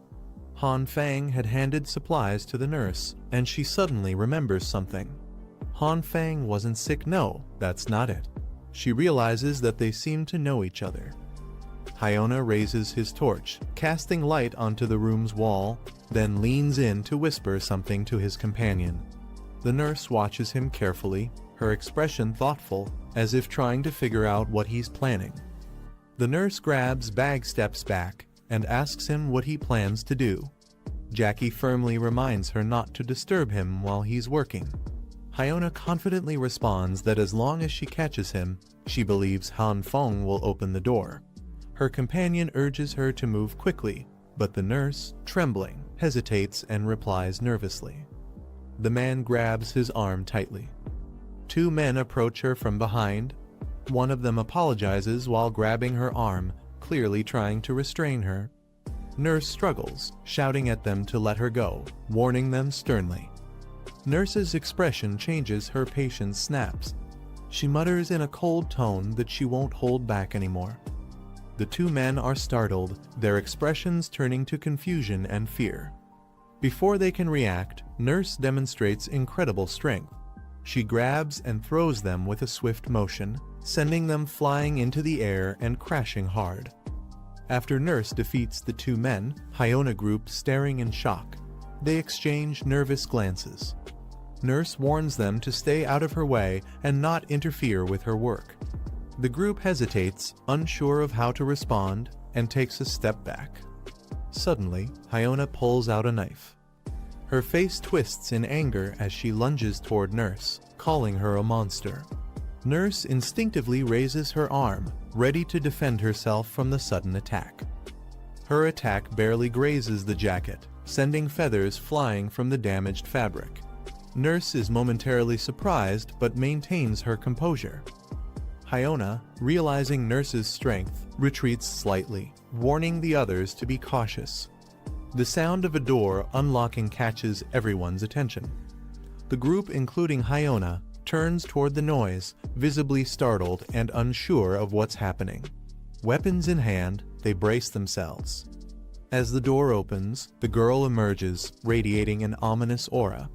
Han Fang had handed supplies to the nurse, and she suddenly remembers something. Han Fang wasn't sick, no, that's not it. She realizes that they seem to know each other. Haona raises his torch, casting light onto the room's wall, then leans in to whisper something to his companion. The nurse watches him carefully, her expression thoughtful, as if trying to figure out what he's planning. The nurse grabs Bag steps back and asks him what he plans to do. Jackie firmly reminds her not to disturb him while he's working. Haona confidently responds that as long as she catches him, she believes Han Feng will open the door. Her companion urges her to move quickly, but the nurse, trembling, hesitates and replies nervously. The man grabs his arm tightly. Two men approach her from behind. One of them apologizes while grabbing her arm, clearly trying to restrain her. Nurse struggles, shouting at them to let her go, warning them sternly. Nurse's expression changes, her patience snaps. She mutters in a cold tone that she won't hold back anymore. The two men are startled, their expressions turning to confusion and fear. Before they can react, Nurse demonstrates incredible strength. She grabs and throws them with a swift motion, sending them flying into the air and crashing hard. After Nurse defeats the two men, Hyona group staring in shock. They exchange nervous glances. Nurse warns them to stay out of her way and not interfere with her work. The group hesitates, unsure of how to respond, and takes a step back. Suddenly, Hyona pulls out a knife. Her face twists in anger as she lunges toward Nurse, calling her a monster. Nurse instinctively raises her arm, ready to defend herself from the sudden attack. Her attack barely grazes the jacket, sending feathers flying from the damaged fabric. Nurse is momentarily surprised but maintains her composure. Hyona, realizing Nurse's strength, retreats slightly, warning the others to be cautious. The sound of a door unlocking catches everyone's attention. The group, including Hyona, turns toward the noise, visibly startled and unsure of what's happening. Weapons in hand, they brace themselves. As the door opens, the girl emerges, radiating an ominous aura.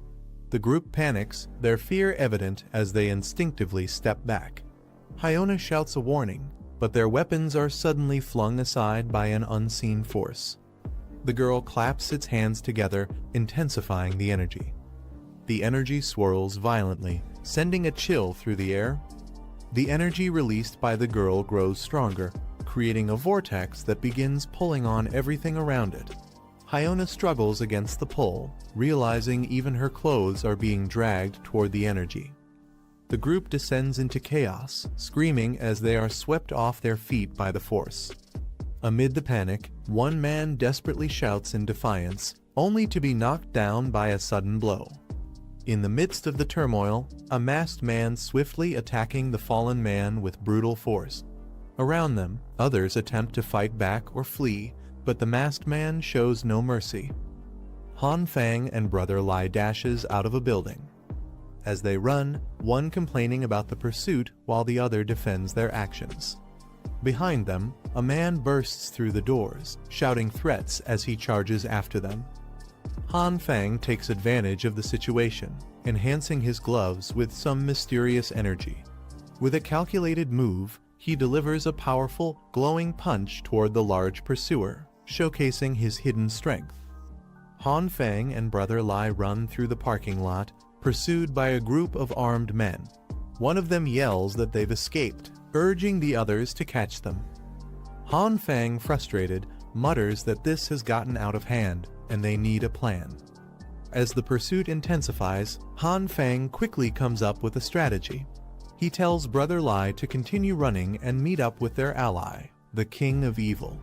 The group panics, their fear evident as they instinctively step back. Hyona shouts a warning, but their weapons are suddenly flung aside by an unseen force. The girl claps its hands together, intensifying the energy. The energy swirls violently, sending a chill through the air. The energy released by the girl grows stronger, creating a vortex that begins pulling on everything around it. Hyona struggles against the pull, realizing even her clothes are being dragged toward the energy. The group descends into chaos, screaming as they are swept off their feet by the force. Amid the panic, one man desperately shouts in defiance, only to be knocked down by a sudden blow. In the midst of the turmoil, a masked man swiftly attacking the fallen man with brutal force. Around them, others attempt to fight back or flee, but the masked man shows no mercy. Han Fang and Brother Lai dashes out of a building. As they run, one complaining about the pursuit while the other defends their actions. Behind them, a man bursts through the doors, shouting threats as he charges after them. Han Fang takes advantage of the situation, enhancing his gloves with some mysterious energy. With a calculated move, he delivers a powerful, glowing punch toward the large pursuer, showcasing his hidden strength. Han Fang and Brother Lai run through the parking lot, pursued by a group of armed men. One of them yells that they've escaped, urging the others to catch them. Han Fang, frustrated, mutters that this has gotten out of hand and they need a plan. As the pursuit intensifies, Han Fang quickly comes up with a strategy. He tells Brother Lai to continue running and meet up with their ally, the King of Evil.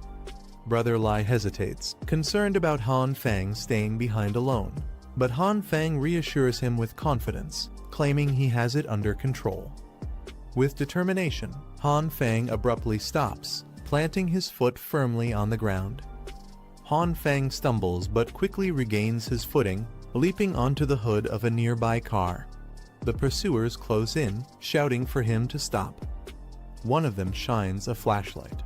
Brother Lai hesitates, concerned about Han Fang staying behind alone. But Han Fang reassures him with confidence, claiming he has it under control. With determination, Han Fang abruptly stops, planting his foot firmly on the ground. Han Fang stumbles but quickly regains his footing, leaping onto the hood of a nearby car. The pursuers close in, shouting for him to stop. One of them shines a flashlight.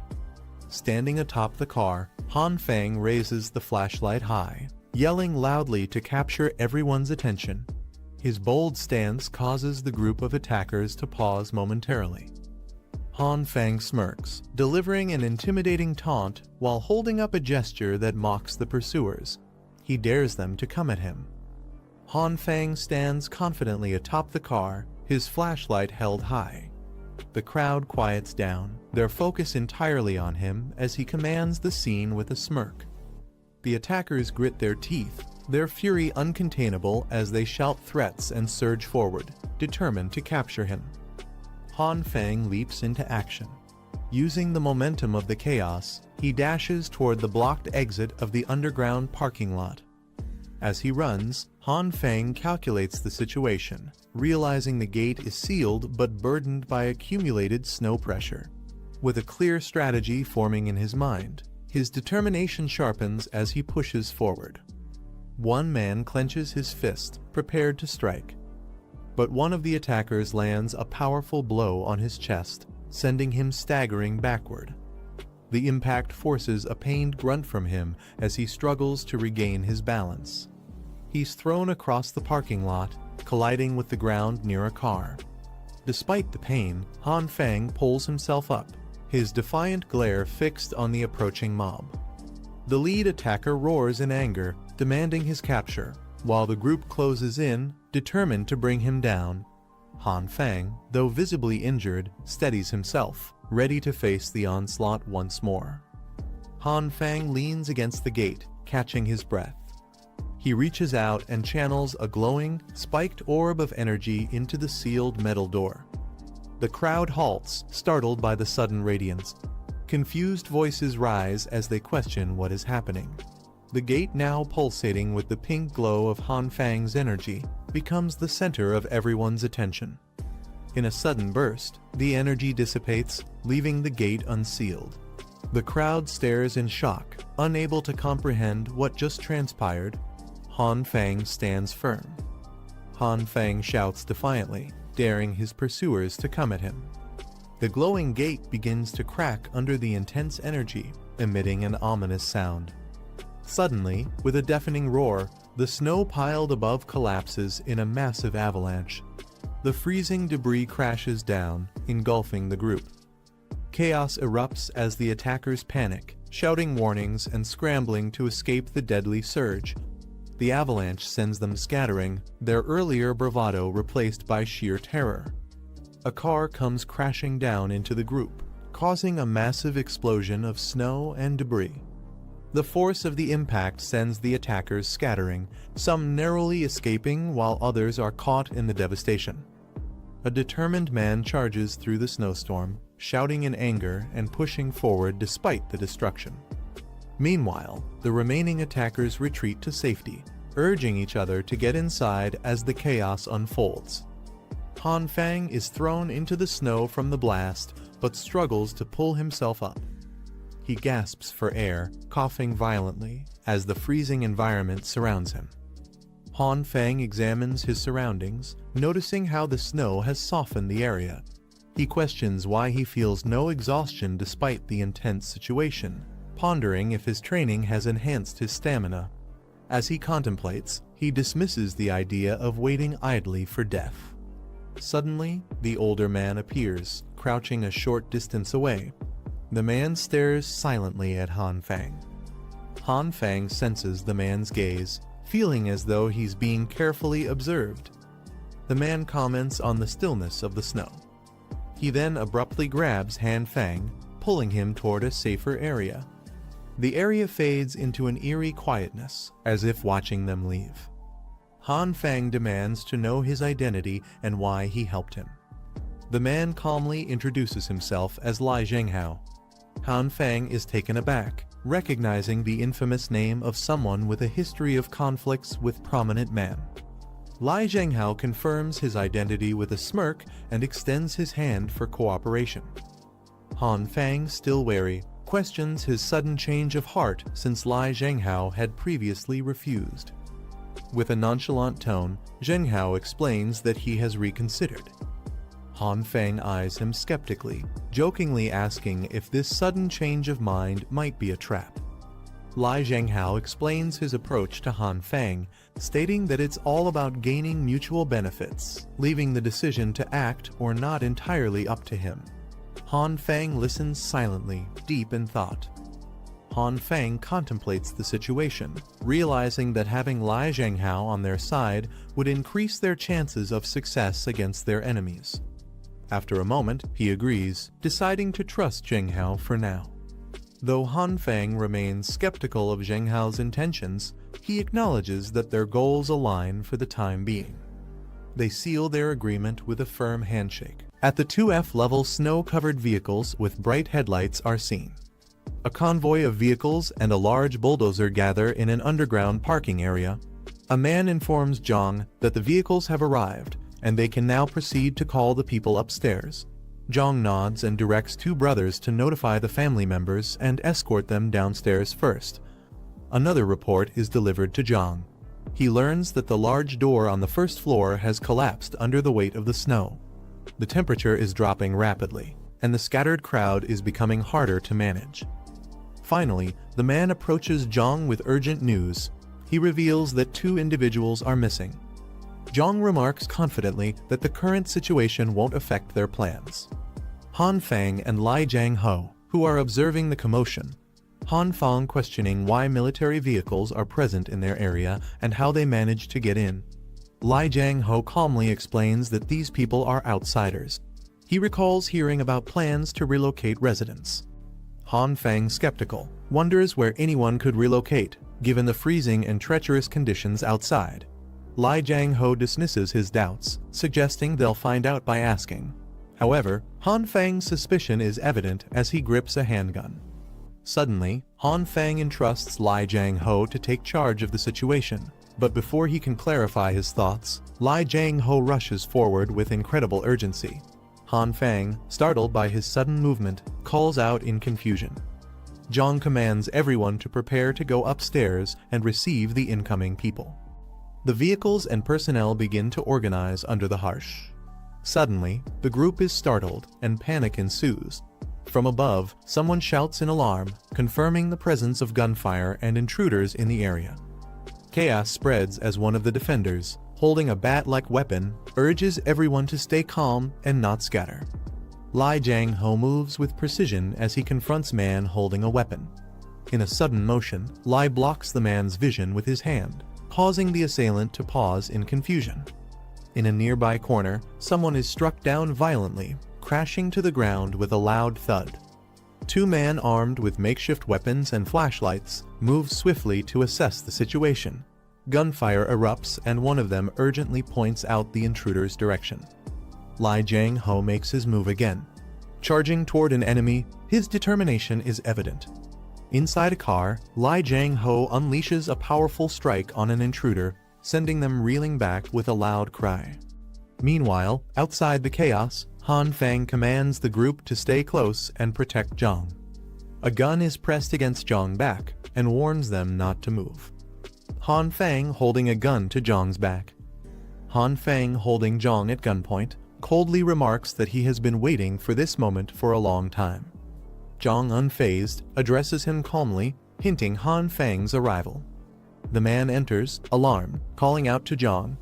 Standing atop the car, Han Fang raises the flashlight high, yelling loudly to capture everyone's attention. His bold stance causes the group of attackers to pause momentarily. Han Fang smirks, delivering an intimidating taunt while holding up a gesture that mocks the pursuers. He dares them to come at him. Han Fang stands confidently atop the car, his flashlight held high. The crowd quiets down, their focus entirely on him as he commands the scene with a smirk. The attackers grit their teeth, their fury uncontainable as they shout threats and surge forward, determined to capture him. Han Fang leaps into action. Using the momentum of the chaos, he dashes toward the blocked exit of the underground parking lot. As he runs, Han Feng calculates the situation, realizing the gate is sealed but burdened by accumulated snow pressure. With a clear strategy forming in his mind, his determination sharpens as he pushes forward. One man clenches his fist, prepared to strike. But one of the attackers lands a powerful blow on his chest, sending him staggering backward. The impact forces a pained grunt from him as he struggles to regain his balance. He's thrown across the parking lot, colliding with the ground near a car. Despite the pain, Han Feng pulls himself up, his defiant glare fixed on the approaching mob. The lead attacker roars in anger, demanding his capture, while the group closes in, determined to bring him down. Han Feng, though visibly injured, steadies himself, ready to face the onslaught once more. Han Feng leans against the gate, catching his breath. He reaches out and channels a glowing, spiked orb of energy into the sealed metal door. The crowd halts, startled by the sudden radiance. Confused voices rise as they question what is happening. The gate, now pulsating with the pink glow of Han Feng's energy, becomes the center of everyone's attention. In a sudden burst, the energy dissipates, leaving the gate unsealed. The crowd stares in shock, unable to comprehend what just transpired. Han Feng stands firm. Han Feng shouts defiantly, daring his pursuers to come at him. The glowing gate begins to crack under the intense energy, emitting an ominous sound. Suddenly, with a deafening roar, the snow piled above collapses in a massive avalanche. The freezing debris crashes down, engulfing the group. Chaos erupts as the attackers panic, shouting warnings and scrambling to escape the deadly surge. The avalanche sends them scattering, their earlier bravado replaced by sheer terror. A car comes crashing down into the group, causing a massive explosion of snow and debris. The force of the impact sends the attackers scattering, some narrowly escaping while others are caught in the devastation. A determined man charges through the snowstorm, shouting in anger and pushing forward despite the destruction. Meanwhile, the remaining attackers retreat to safety, urging each other to get inside as the chaos unfolds. Han Feng is thrown into the snow from the blast, but struggles to pull himself up. He gasps for air, coughing violently, as the freezing environment surrounds him. Han Feng examines his surroundings, noticing how the snow has softened the area. He questions why he feels no exhaustion despite the intense situation, pondering if his training has enhanced his stamina. As he contemplates, he dismisses the idea of waiting idly for death. Suddenly, the older man appears, crouching a short distance away. The man stares silently at Han Feng. Han Feng senses the man's gaze, feeling as though he's being carefully observed. The man comments on the stillness of the snow. He then abruptly grabs Han Feng, pulling him toward a safer area. The area fades into an eerie quietness, as if watching them leave. Han Feng demands to know his identity and why he helped him. The man calmly introduces himself as Lai Zhenghao. Han Feng is taken aback, recognizing the infamous name of someone with a history of conflicts with prominent men. Lai Zhenghao confirms his identity with a smirk and extends his hand for cooperation. Han Feng, still wary, questions his sudden change of heart since Lai Zhenghao had previously refused. With a nonchalant tone, Zhenghao explains that he has reconsidered. Han Feng eyes him skeptically, jokingly asking if this sudden change of mind might be a trap. Lai Zhenghao explains his approach to Han Feng, stating that it's all about gaining mutual benefits, leaving the decision to act or not entirely up to him. Han Feng listens silently, deep in thought. Han Feng contemplates the situation, realizing that having Lai Zhenghao on their side would increase their chances of success against their enemies. After a moment, he agrees, deciding to trust Zhenghao for now. Though Han Feng remains skeptical of Zhenghao's intentions, he acknowledges that their goals align for the time being. They seal their agreement with a firm handshake. At the 2F level, snow-covered vehicles with bright headlights are seen. A convoy of vehicles and a large bulldozer gather in an underground parking area. A man informs Zhang that the vehicles have arrived, and they can now proceed to call the people upstairs. Zhang nods and directs two brothers to notify the family members and escort them downstairs first. Another report is delivered to Zhang. He learns that the large door on the first floor has collapsed under the weight of the snow. The temperature is dropping rapidly, and the scattered crowd is becoming harder to manage. Finally, the man approaches Zhang with urgent news. He reveals that two individuals are missing. Zhang remarks confidently that the current situation won't affect their plans. Han Fang and Lai Jiang-ho, who are observing the commotion. Han Fang questioning why military vehicles are present in their area and how they managed to get in. Lai Jiang-ho calmly explains that these people are outsiders. He recalls hearing about plans to relocate residents. Han Fang, skeptical, wonders where anyone could relocate, given the freezing and treacherous conditions outside. Lai Jiang-ho dismisses his doubts, suggesting they'll find out by asking. However, Han Fang's suspicion is evident as he grips a handgun. Suddenly, Han Fang entrusts Lai Jiang-ho to take charge of the situation, but before he can clarify his thoughts, Lai Jiang-ho rushes forward with incredible urgency. Han Fang, startled by his sudden movement, calls out in confusion. Zhang commands everyone to prepare to go upstairs and receive the incoming people. The vehicles and personnel begin to organize under the harsh. Suddenly, the group is startled and panic ensues. From above, someone shouts in alarm, confirming the presence of gunfire and intruders in the area. Chaos spreads as one of the defenders, holding a bat-like weapon, urges everyone to stay calm and not scatter. Lai Jiang-ho moves with precision as he confronts man holding a weapon. In a sudden motion, Lai blocks the man's vision with his hand, causing the assailant to pause in confusion. In a nearby corner, someone is struck down violently, crashing to the ground with a loud thud. Two men armed with makeshift weapons and flashlights move swiftly to assess the situation. Gunfire erupts and one of them urgently points out the intruder's direction. Lai Jiang-ho makes his move again. Charging toward an enemy, his determination is evident. Inside a car, Lai Jiang-ho unleashes a powerful strike on an intruder, sending them reeling back with a loud cry. Meanwhile, outside the chaos, Han Fang commands the group to stay close and protect Zhang. A gun is pressed against Zhang's back and warns them not to move. Han Fang holding a gun to Zhang's back. Han Fang holding Zhang at gunpoint, coldly remarks that he has been waiting for this moment for a long time. Zhang, unfazed, addresses him calmly, hinting Han Fang's arrival. The man enters, alarmed, calling out to Zhang.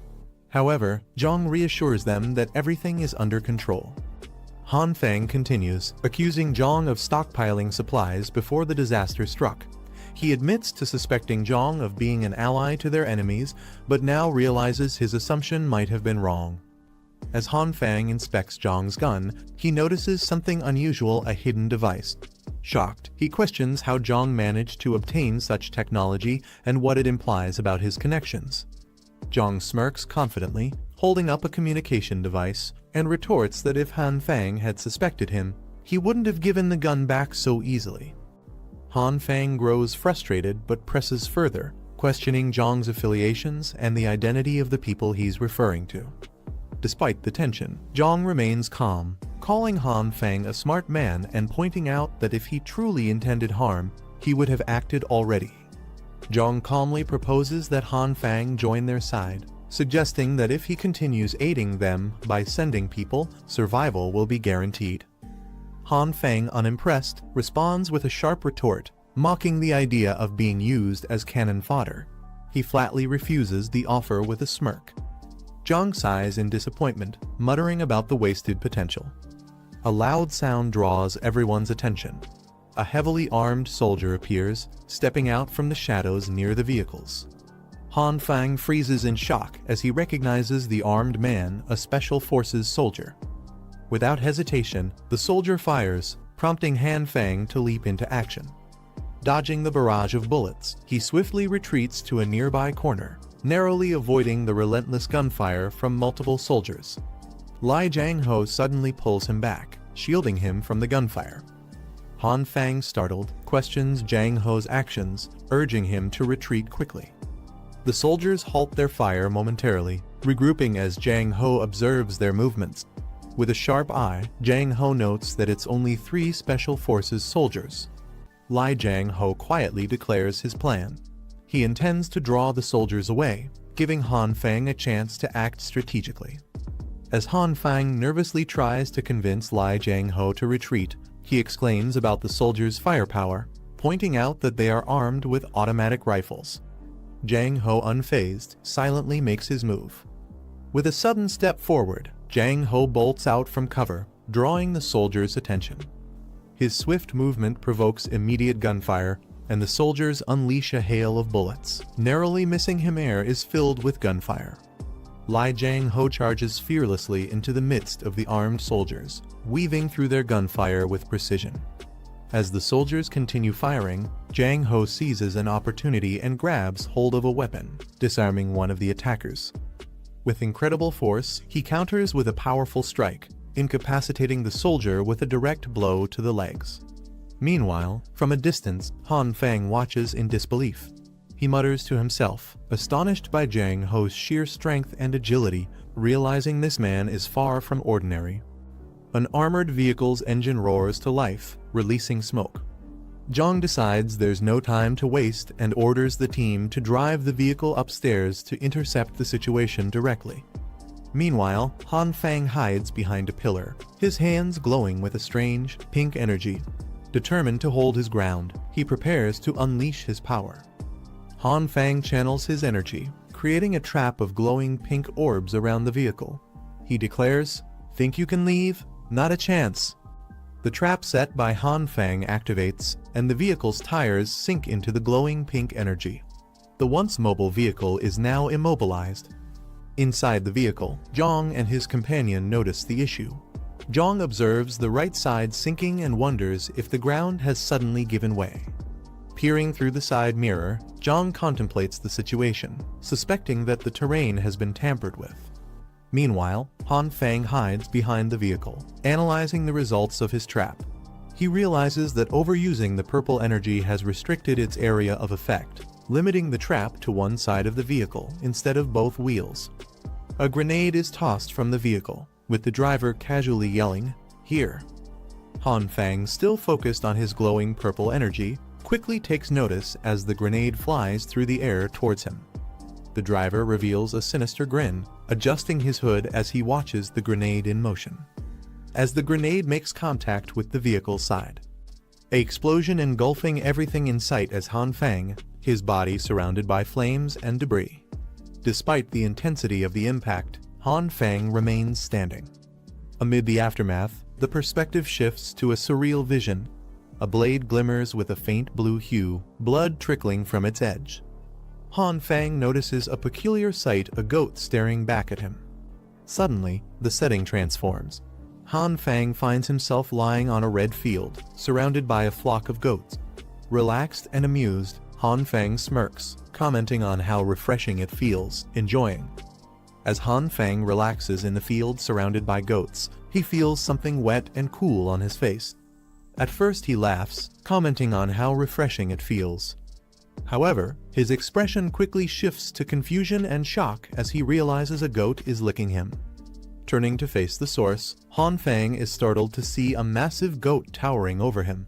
However, Zhang reassures them that everything is under control. Han Fang continues, accusing Zhang of stockpiling supplies before the disaster struck. He admits to suspecting Zhang of being an ally to their enemies, but now realizes his assumption might have been wrong. As Han Fang inspects Zhang's gun, he notices something unusual, a hidden device. Shocked, he questions how Zhang managed to obtain such technology and what it implies about his connections. Zhang smirks confidently, holding up a communication device, and retorts that if Han Fang had suspected him, he wouldn't have given the gun back so easily. Han Fang grows frustrated but presses further, questioning Zhang's affiliations and the identity of the people he's referring to. Despite the tension, Zhang remains calm, calling Han Fang a smart man and pointing out that if he truly intended harm, he would have acted already. Zhang calmly proposes that Han Fang join their side, suggesting that if he continues aiding them by sending people, survival will be guaranteed. Han Fang, unimpressed, responds with a sharp retort, mocking the idea of being used as cannon fodder. He flatly refuses the offer with a smirk. Zhang sighs in disappointment, muttering about the wasted potential. A loud sound draws everyone's attention. A heavily armed soldier appears, stepping out from the shadows near the vehicles. Han Fang freezes in shock as he recognizes the armed man, a Special Forces soldier. Without hesitation, the soldier fires, prompting Han Fang to leap into action. Dodging the barrage of bullets, he swiftly retreats to a nearby corner, narrowly avoiding the relentless gunfire from multiple soldiers. Lai Jiang-ho suddenly pulls him back, shielding him from the gunfire. Han Fang, startled, questions Jiang-ho's actions, urging him to retreat quickly. The soldiers halt their fire momentarily, regrouping as Jang Ho observes their movements. With a sharp eye, Jang Ho notes that it's only 3 Special Forces soldiers. Lai Jang Ho quietly declares his plan. He intends to draw the soldiers away, giving Han Fang a chance to act strategically. As Han Fang nervously tries to convince Lai Jang Ho to retreat, he exclaims about the soldiers' firepower, pointing out that they are armed with automatic rifles. Jang Ho, unfazed, silently makes his move. With a sudden step forward, Jang Ho bolts out from cover, drawing the soldiers' attention. His swift movement provokes immediate gunfire, and the soldiers unleash a hail of bullets. Narrowly missing him, air is filled with gunfire. Lai Jang Ho charges fearlessly into the midst of the armed soldiers, weaving through their gunfire with precision. As the soldiers continue firing, Jang Ho seizes an opportunity and grabs hold of a weapon, disarming one of the attackers. With incredible force, he counters with a powerful strike, incapacitating the soldier with a direct blow to the legs. Meanwhile, from a distance, Han Fang watches in disbelief. He mutters to himself, astonished by Jang Ho's sheer strength and agility, realizing this man is far from ordinary. An armored vehicle's engine roars to life, releasing smoke. Zhang decides there's no time to waste and orders the team to drive the vehicle upstairs to intercept the situation directly. Meanwhile, Han Fang hides behind a pillar, his hands glowing with a strange, pink energy. Determined to hold his ground, he prepares to unleash his power. Han Fang channels his energy, creating a trap of glowing pink orbs around the vehicle. He declares, "Think you can leave? Not a chance." The trap set by Han Fang activates, and the vehicle's tires sink into the glowing pink energy. The once mobile vehicle is now immobilized. Inside the vehicle, Zhang and his companion notice the issue. Zhang observes the right side sinking and wonders if the ground has suddenly given way. Peering through the side mirror, Zhang contemplates the situation, suspecting that the terrain has been tampered with. Meanwhile, Han Fang hides behind the vehicle, analyzing the results of his trap. He realizes that overusing the purple energy has restricted its area of effect, limiting the trap to one side of the vehicle instead of both wheels. A grenade is tossed from the vehicle, with the driver casually yelling, "Here." Han Fang, still focused on his glowing purple energy, quickly takes notice as the grenade flies through the air towards him. The driver reveals a sinister grin, adjusting his hood as he watches the grenade in motion. As the grenade makes contact with the vehicle's side, an explosion engulfing everything in sight as Han Fang, his body surrounded by flames and debris. Despite the intensity of the impact, Han Fang remains standing. Amid the aftermath, the perspective shifts to a surreal vision. A blade glimmers with a faint blue hue, blood trickling from its edge. Han Fang notices a peculiar sight, a goat staring back at him. Suddenly, the setting transforms. Han Fang finds himself lying on a red field, surrounded by a flock of goats. Relaxed and amused, Han Fang smirks, commenting on how refreshing it feels, enjoying. As Han Fang relaxes in the field surrounded by goats, he feels something wet and cool on his face. At first he laughs, commenting on how refreshing it feels. However, his expression quickly shifts to confusion and shock as he realizes a goat is licking him. Turning to face the source, Han Fang is startled to see a massive goat towering over him.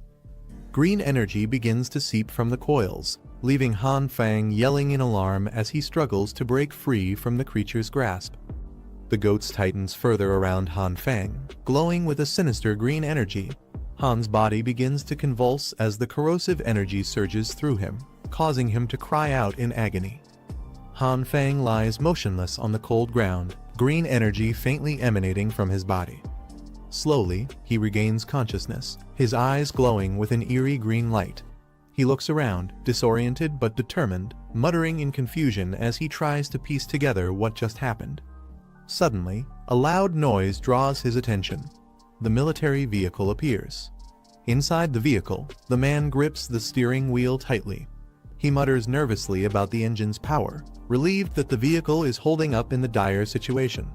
Green energy begins to seep from the coils, leaving Han Fang yelling in alarm as he struggles to break free from the creature's grasp. The goat tightens further around Han Fang, glowing with a sinister green energy. Han's body begins to convulse as the corrosive energy surges through him, causing him to cry out in agony. Han Fang lies motionless on the cold ground, green energy faintly emanating from his body. Slowly, he regains consciousness, his eyes glowing with an eerie green light. He looks around, disoriented but determined, muttering in confusion as he tries to piece together what just happened. Suddenly, a loud noise draws his attention. The military vehicle appears. Inside the vehicle, the man grips the steering wheel tightly. He mutters nervously about the engine's power, relieved that the vehicle is holding up in the dire situation.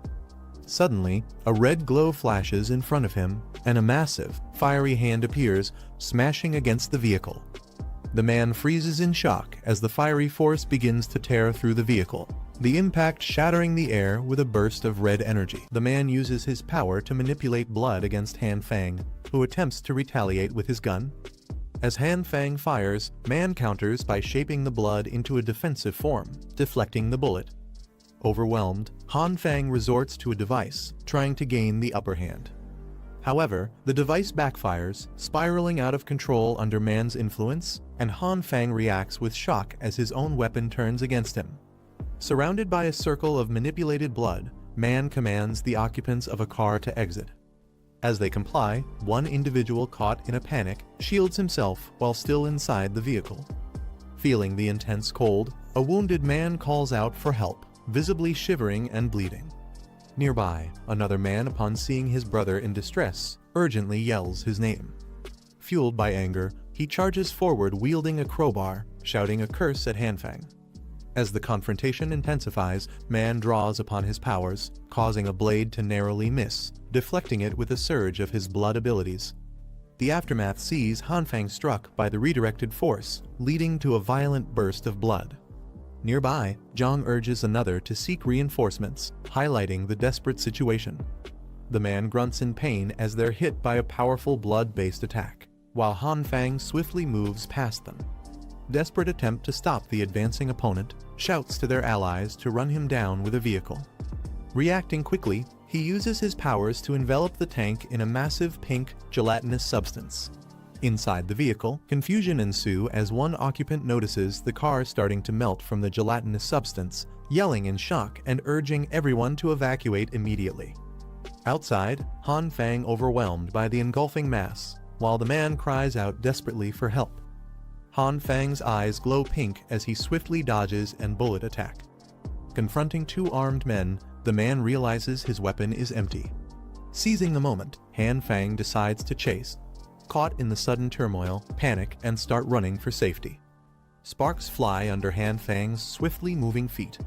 Suddenly, a red glow flashes in front of him, and a massive, fiery hand appears, smashing against the vehicle. The man freezes in shock as the fiery force begins to tear through the vehicle, the impact shattering the air with a burst of red energy. The man uses his power to manipulate blood against Han Fang, who attempts to retaliate with his gun. As Han Fang fires, man counters by shaping the blood into a defensive form, deflecting the bullet. Overwhelmed, Han Fang resorts to a device, trying to gain the upper hand. However, the device backfires, spiraling out of control under man's influence, and Han Fang reacts with shock as his own weapon turns against him. Surrounded by a circle of manipulated blood, man commands the occupants of a car to exit. As they comply, one individual caught in a panic shields himself while still inside the vehicle. Feeling the intense cold, a wounded man calls out for help, visibly shivering and bleeding. Nearby, another man, upon seeing his brother in distress, urgently yells his name. Fueled by anger, he charges forward wielding a crowbar, shouting a curse at Han Fang. As the confrontation intensifies, man draws upon his powers, causing a blade to narrowly miss, deflecting it with a surge of his blood abilities. The aftermath sees Han Fang struck by the redirected force, leading to a violent burst of blood. Nearby, Zhang urges another to seek reinforcements, highlighting the desperate situation. The man grunts in pain as they're hit by a powerful blood-based attack, while Han Fang swiftly moves past them. Desperate attempt to stop the advancing opponent, shouts to their allies to run him down with a vehicle. Reacting quickly, he uses his powers to envelop the tank in a massive pink, gelatinous substance. Inside the vehicle, confusion ensues as one occupant notices the car starting to melt from the gelatinous substance, yelling in shock and urging everyone to evacuate immediately. Outside, Han Fang overwhelmed by the engulfing mass, while the man cries out desperately for help. Han Fang's eyes glow pink as he swiftly dodges and bullet attack. Confronting two armed men, the man realizes his weapon is empty. Seizing the moment, Han Fang decides to chase. Caught in the sudden turmoil, panic and start running for safety. Sparks fly under Han Fang's swiftly moving feet.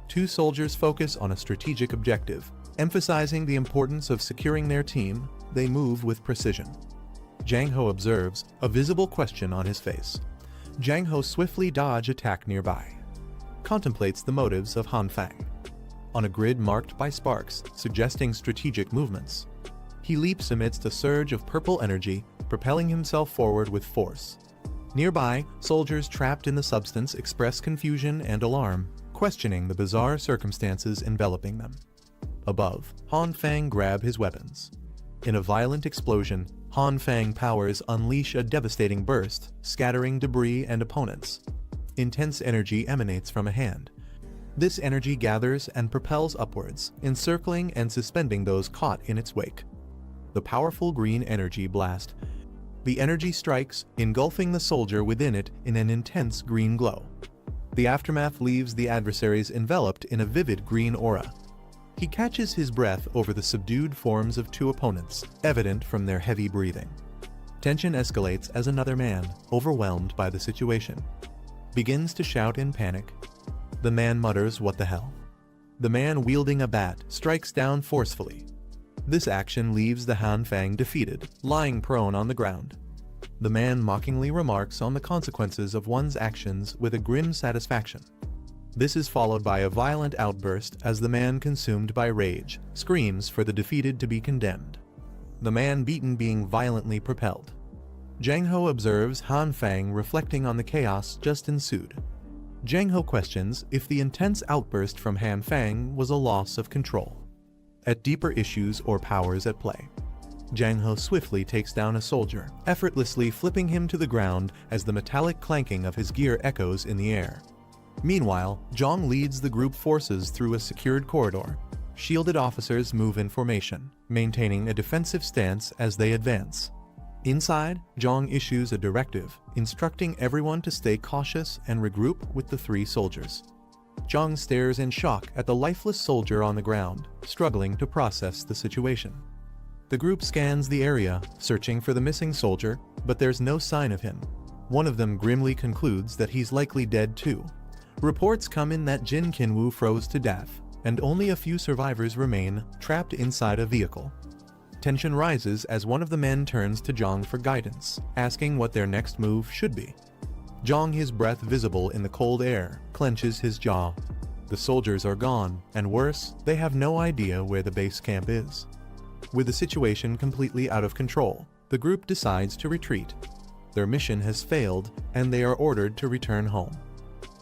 Two soldiers focus on a strategic objective. Emphasizing the importance of securing their team, they move with precision. Jang Ho observes, a visible question on his face. Jang Ho swiftly dodges attack nearby. Contemplates the motives of Han Fang. On a grid marked by sparks, suggesting strategic movements. He leaps amidst a surge of purple energy, propelling himself forward with force. Nearby, soldiers trapped in the substance express confusion and alarm, questioning the bizarre circumstances enveloping them. Above, Han Fang grabs his weapons. In a violent explosion, Han Fang powers unleash a devastating burst, scattering debris and opponents. Intense energy emanates from a hand. This energy gathers and propels upwards, encircling and suspending those caught in its wake. The powerful green energy blast. The energy strikes, engulfing the soldier within it in an intense green glow. The aftermath leaves the adversaries enveloped in a vivid green aura. He catches his breath over the subdued forms of two opponents, evident from their heavy breathing. Tension escalates as another man, overwhelmed by the situation, begins to shout in panic. The man mutters, "What the hell?" The man wielding a bat strikes down forcefully. This action leaves the Han Fang defeated, lying prone on the ground. The man mockingly remarks on the consequences of one's actions with a grim satisfaction. This is followed by a violent outburst as the man, consumed by rage, screams for the defeated to be condemned. The man beaten being violently propelled. Jang Ho observes Han Fang reflecting on the chaos just ensued. Jang Ho questions if the intense outburst from Han Fang was a loss of control. At deeper issues or powers at play. Jang Ho swiftly takes down a soldier, effortlessly flipping him to the ground as the metallic clanking of his gear echoes in the air. Meanwhile, Zhang leads the group forces through a secured corridor. Shielded officers move in formation, maintaining a defensive stance as they advance. Inside, Zhang issues a directive, instructing everyone to stay cautious and regroup with the three soldiers. Zhang stares in shock at the lifeless soldier on the ground, struggling to process the situation. The group scans the area, searching for the missing soldier, but there's no sign of him. One of them grimly concludes that he's likely dead too. Reports come in that Jin Kinwoo froze to death, and only a few survivors remain, trapped inside a vehicle. Tension rises as one of the men turns to Zhang for guidance, asking what their next move should be. Zhang, his breath visible in the cold air, clenches his jaw. The soldiers are gone, and worse, they have no idea where the base camp is. With the situation completely out of control, the group decides to retreat. Their mission has failed, and they are ordered to return home.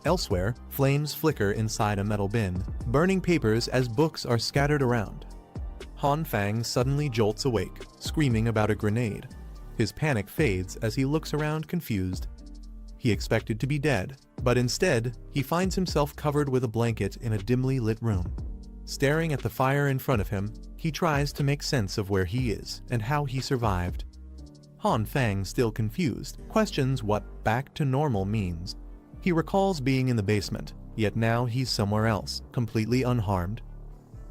Elsewhere, flames flicker inside a metal bin, burning papers as books are scattered around. Han Fang suddenly jolts awake, screaming about a grenade. His panic fades as he looks around confused. He expected to be dead, but instead, he finds himself covered with a blanket in a dimly lit room. Staring at the fire in front of him, he tries to make sense of where he is and how he survived. Han Fang, still confused, questions what back to normal means. He recalls being in the basement, yet now he's somewhere else, completely unharmed.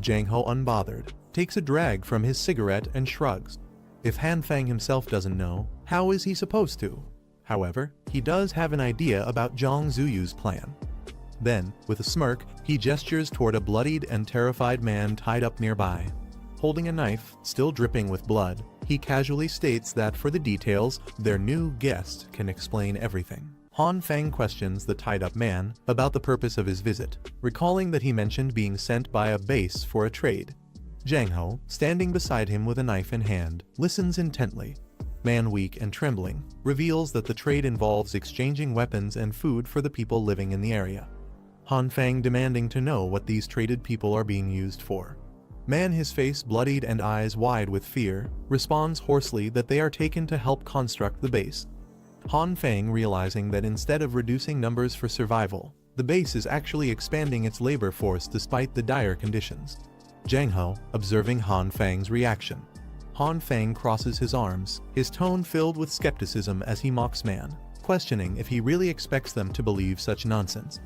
Zhang Ho, unbothered, takes a drag from his cigarette and shrugs. If Han Fang himself doesn't know, how is he supposed to? However, he does have an idea about Zhang Zuyu's plan. Then, with a smirk, he gestures toward a bloodied and terrified man tied up nearby. Holding a knife, still dripping with blood, he casually states that for the details, their new guest can explain everything. Han Fang questions the tied-up man about the purpose of his visit, recalling that he mentioned being sent by a base for a trade. Zhang Ho, standing beside him with a knife in hand, listens intently. Man, weak and trembling, reveals that the trade involves exchanging weapons and food for the people living in the area. Han Fang, demanding to know what these traded people are being used for. Man, his face bloodied and eyes wide with fear, responds hoarsely that they are taken to help construct the base. Han Fang, realizing that instead of reducing numbers for survival, the base is actually expanding its labor force despite the dire conditions. Zhang Ho, observing Han Fang's reaction. Han Fang crosses his arms, his tone filled with skepticism as he mocks Man, questioning if he really expects them to believe such nonsense.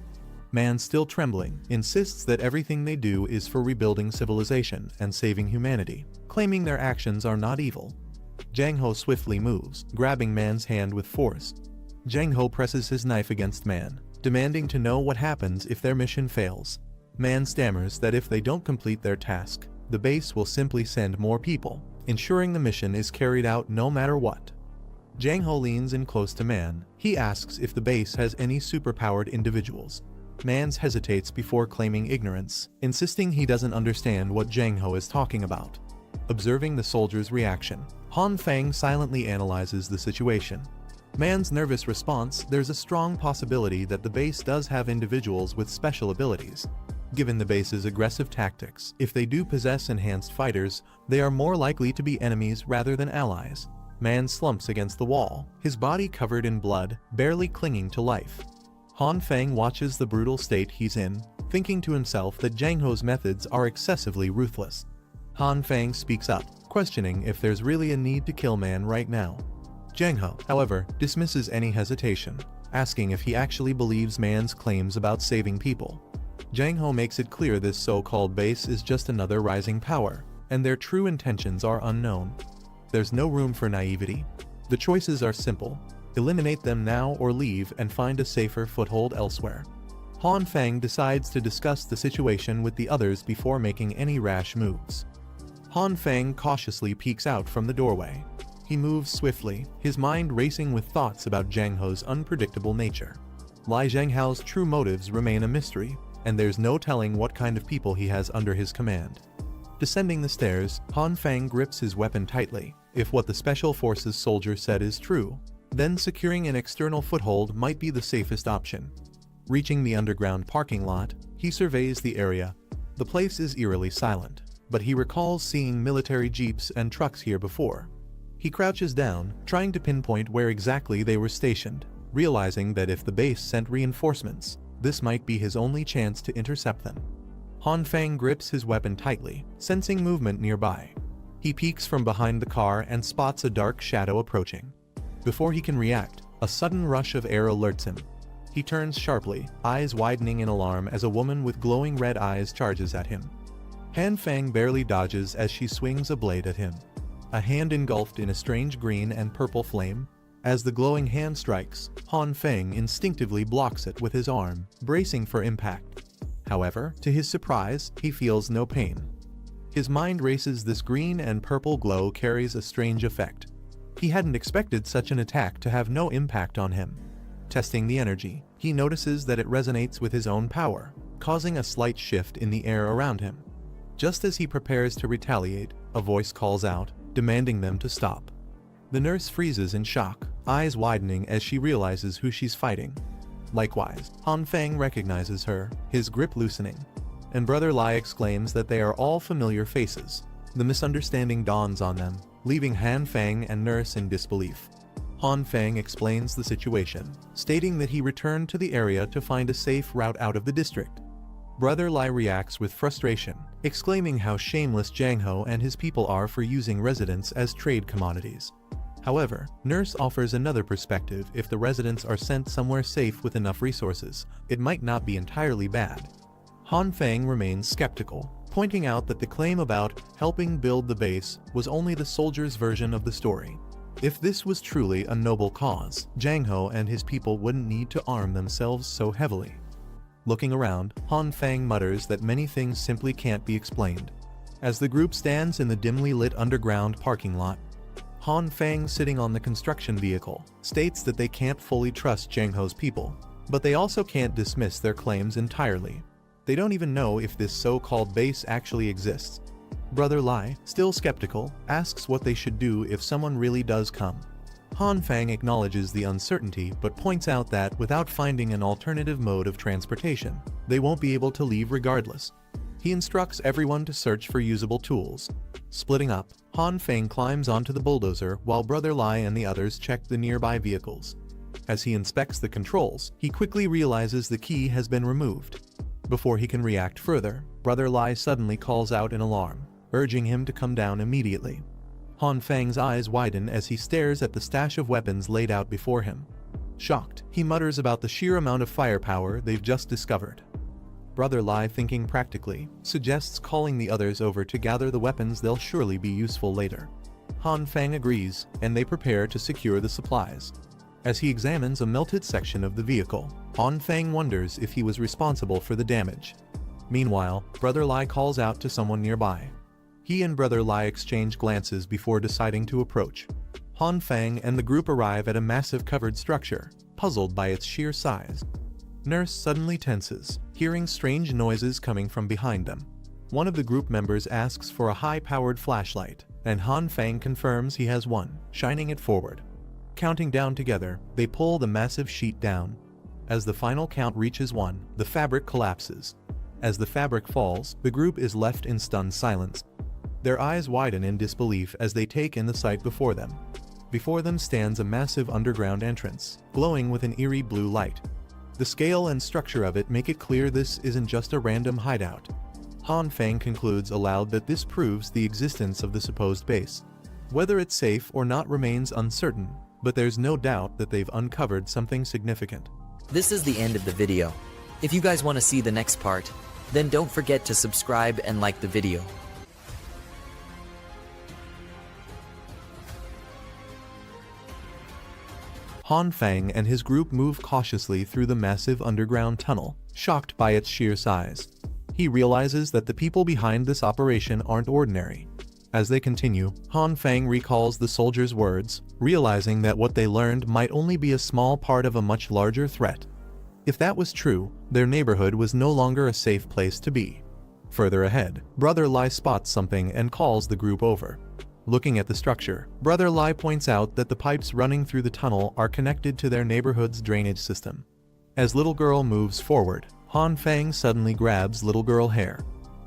Man, still trembling, insists that everything they do is for rebuilding civilization and saving humanity, claiming their actions are not evil. Zhang Ho swiftly moves, grabbing Man's hand with force. Zhang Ho presses his knife against Man, demanding to know what happens if their mission fails. Man stammers that if they don't complete their task, the base will simply send more people, ensuring the mission is carried out no matter what. Zhang Ho leans in close to Man. He asks if the base has any superpowered individuals. Man hesitates before claiming ignorance, insisting he doesn't understand what Zhang Ho is talking about. Observing the soldier's reaction, Han Fang silently analyzes the situation. Man's nervous response, there's a strong possibility that the base does have individuals with special abilities. Given the base's aggressive tactics, if they do possess enhanced fighters, they are more likely to be enemies rather than allies. Man slumps against the wall, his body covered in blood, barely clinging to life. Han Fang watches the brutal state he's in, thinking to himself that Zhang Ho's methods are excessively ruthless. Han Fang speaks up, questioning if there's really a need to kill Man right now. Zhang Ho, however, dismisses any hesitation, asking if he actually believes Man's claims about saving people. Zhang Ho makes it clear this so-called base is just another rising power, and their true intentions are unknown. There's no room for naivety. The choices are simple. Eliminate them now or leave and find a safer foothold elsewhere. Han Fang decides to discuss the situation with the others before making any rash moves. Han Fang cautiously peeks out from the doorway. He moves swiftly, his mind racing with thoughts about Zhang Ho's unpredictable nature. Li Zhanghao's true motives remain a mystery, and there's no telling what kind of people he has under his command. Descending the stairs, Han Fang grips his weapon tightly. If what the Special Forces soldier said is true, then securing an external foothold might be the safest option. Reaching the underground parking lot, he surveys the area. The place is eerily silent, but he recalls seeing military jeeps and trucks here before. He crouches down, trying to pinpoint where exactly they were stationed, realizing that if the base sent reinforcements, this might be his only chance to intercept them. Han Fang grips his weapon tightly, sensing movement nearby. He peeks from behind the car and spots a dark shadow approaching. Before he can react, a sudden rush of air alerts him. He turns sharply, eyes widening in alarm as a woman with glowing red eyes charges at him. Han Fang barely dodges as she swings a blade at him. A hand engulfed in a strange green and purple flame. As the glowing hand strikes, Han Fang instinctively blocks it with his arm, bracing for impact. However, to his surprise, he feels no pain. His mind races. This green and purple glow carries a strange effect. He hadn't expected such an attack to have no impact on him. Testing the energy, he notices that it resonates with his own power, causing a slight shift in the air around him. Just as he prepares to retaliate, a voice calls out, demanding them to stop. The nurse freezes in shock, eyes widening as she realizes who she's fighting. Likewise, Han Feng recognizes her, his grip loosening. And Brother Lai exclaims that they are all familiar faces. The misunderstanding dawns on them, leaving Han Feng and nurse in disbelief. Han Feng explains the situation, stating that he returned to the area to find a safe route out of the district. Brother Lai reacts with frustration, exclaiming how shameless Jang Ho and his people are for using residents as trade commodities. However, Nurse offers another perspective. If the residents are sent somewhere safe with enough resources, it might not be entirely bad. Han Feng remains skeptical, pointing out that the claim about helping build the base was only the soldiers' version of the story. If this was truly a noble cause, Jang Ho and his people wouldn't need to arm themselves so heavily. Looking around, Han Feng mutters that many things simply can't be explained. As the group stands in the dimly lit underground parking lot, Han Feng, sitting on the construction vehicle, states that they can't fully trust Jang Ho's people, but they also can't dismiss their claims entirely. They don't even know if this so-called base actually exists. Brother Lai, still skeptical, asks what they should do if someone really does come. Han Feng acknowledges the uncertainty but points out that without finding an alternative mode of transportation, they won't be able to leave regardless. He instructs everyone to search for usable tools. Splitting up, Han Feng climbs onto the bulldozer while Brother Lai and the others check the nearby vehicles. As he inspects the controls, he quickly realizes the key has been removed. Before he can react further, Brother Lai suddenly calls out in alarm, urging him to come down immediately. Han Feng's eyes widen as he stares at the stash of weapons laid out before him. Shocked, he mutters about the sheer amount of firepower they've just discovered. Brother Lai, thinking practically, suggests calling the others over to gather the weapons. They'll surely be useful later. Han Feng agrees, and they prepare to secure the supplies. As he examines a melted section of the vehicle, Han Feng wonders if he was responsible for the damage. Meanwhile, Brother Lai calls out to someone nearby. He and Brother Lai exchange glances before deciding to approach. Han Feng and the group arrive at a massive covered structure, puzzled by its sheer size. Nurse suddenly tenses, hearing strange noises coming from behind them. One of the group members asks for a high-powered flashlight, and Han Feng confirms he has one, shining it forward. Counting down together, they pull the massive sheet down. As the final count reaches 1, the fabric collapses. As the fabric falls, the group is left in stunned silence. Their eyes widen in disbelief as they take in the sight before them. Before them stands a massive underground entrance, glowing with an eerie blue light. The scale and structure of it make it clear this isn't just a random hideout. Han Feng concludes aloud that this proves the existence of the supposed base. Whether it's safe or not remains uncertain, but there's no doubt that they've uncovered something significant. This is the end of the video. If you guys want to see the next part, then don't forget to subscribe and like the video. Han Feng and his group move cautiously through the massive underground tunnel, shocked by its sheer size. He realizes that the people behind this operation aren't ordinary. As they continue, Han Feng recalls the soldiers' words, realizing that what they learned might only be a small part of a much larger threat. If that was true, their neighborhood was no longer a safe place to be. Further ahead, Brother Lai spots something and calls the group over. Looking at the structure, Brother Lai points out that the pipes running through the tunnel are connected to their neighborhood's drainage system. As little girl moves forward, Han Feng suddenly grabs little girl hair.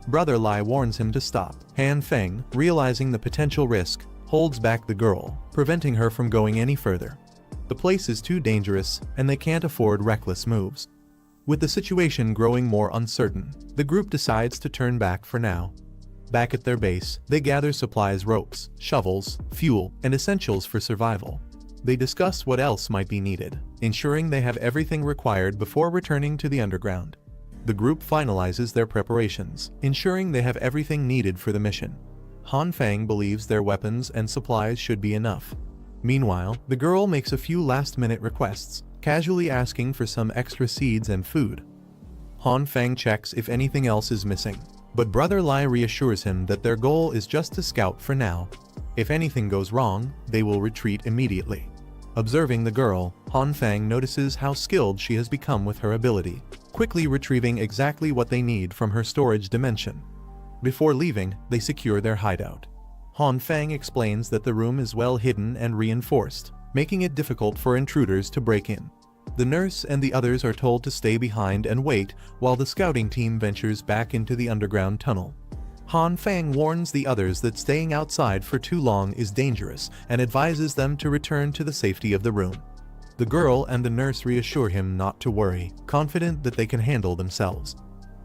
Brother Lai warns him to stop. Han Feng, realizing the potential risk, holds back the girl, preventing her from going any further. The place is too dangerous, and they can't afford reckless moves. With the situation growing more uncertain, the group decides to turn back for now. Back at their base, they gather supplies, ropes, shovels, fuel, and essentials for survival. They discuss what else might be needed, ensuring they have everything required before returning to the underground. The group finalizes their preparations, ensuring they have everything needed for the mission. Han Feng believes their weapons and supplies should be enough. Meanwhile, the girl makes a few last-minute requests, casually asking for some extra seeds and food. Han Feng checks if anything else is missing, but Brother Lai reassures him that their goal is just to scout for now. If anything goes wrong, they will retreat immediately. Observing the girl, Han Fang notices how skilled she has become with her ability, quickly retrieving exactly what they need from her storage dimension. Before leaving, they secure their hideout. Han Fang explains that the room is well hidden and reinforced, making it difficult for intruders to break in. The nurse and the others are told to stay behind and wait while the scouting team ventures back into the underground tunnel. Han Fang warns the others that staying outside for too long is dangerous and advises them to return to the safety of the room. The girl and the nurse reassure him not to worry, confident that they can handle themselves.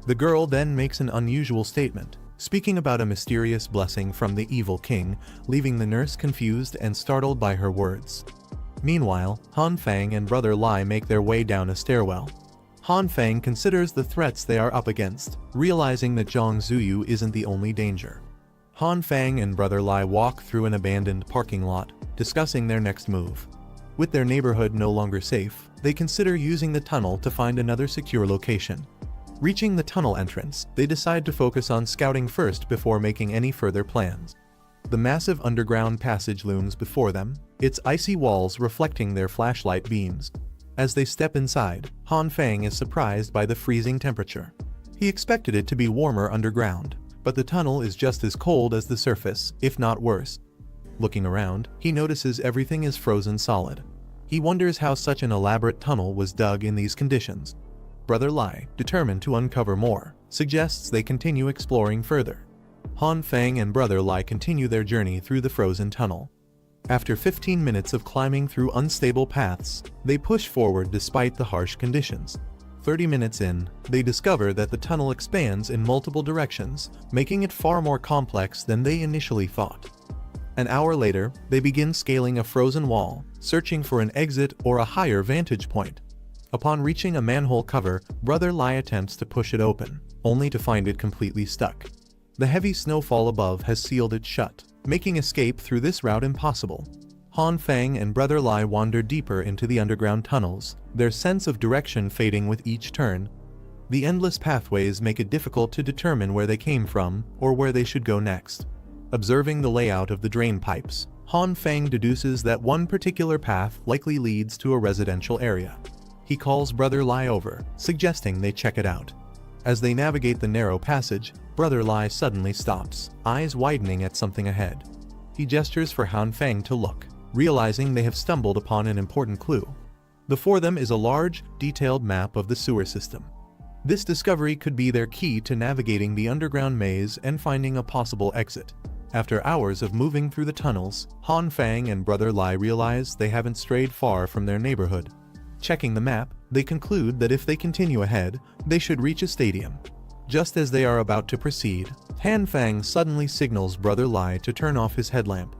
The girl then makes an unusual statement, speaking about a mysterious blessing from the evil king, leaving the nurse confused and startled by her words. Meanwhile, Han Fang and Brother Lai make their way down a stairwell. Han Fang considers the threats they are up against, realizing that Zhang Zuyu isn't the only danger. Han Fang and Brother Lai walk through an abandoned parking lot, discussing their next move. With their neighborhood no longer safe, they consider using the tunnel to find another secure location. Reaching the tunnel entrance, they decide to focus on scouting first before making any further plans. The massive underground passage looms before them, its icy walls reflecting their flashlight beams. As they step inside, Han Fang is surprised by the freezing temperature. He expected it to be warmer underground, but the tunnel is just as cold as the surface, if not worse. Looking around, he notices everything is frozen solid. He wonders how such an elaborate tunnel was dug in these conditions. Brother Lai, determined to uncover more, suggests they continue exploring further. Han Fang and Brother Lai continue their journey through the frozen tunnel. After 15 minutes of climbing through unstable paths, they push forward despite the harsh conditions. 30 minutes in, they discover that the tunnel expands in multiple directions, making it far more complex than they initially thought. An hour later, they begin scaling a frozen wall, searching for an exit or a higher vantage point. Upon reaching a manhole cover, Brother Lai attempts to push it open, only to find it completely stuck. The heavy snowfall above has sealed it shut, making escape through this route impossible. Han Fang and Brother Lai wander deeper into the underground tunnels, their sense of direction fading with each turn. The endless pathways make it difficult to determine where they came from or where they should go next. Observing the layout of the drain pipes, Han Fang deduces that one particular path likely leads to a residential area. He calls Brother Lai over, suggesting they check it out. As they navigate the narrow passage, Brother Lai suddenly stops, eyes widening at something ahead. He gestures for Han Fang to look, realizing they have stumbled upon an important clue. Before them is a large, detailed map of the sewer system. This discovery could be their key to navigating the underground maze and finding a possible exit. After hours of moving through the tunnels, Han Fang and Brother Lai realize they haven't strayed far from their neighborhood. Checking the map, they conclude that if they continue ahead, they should reach a stadium. Just as they are about to proceed, Han Fang suddenly signals Brother Lai to turn off his headlamp.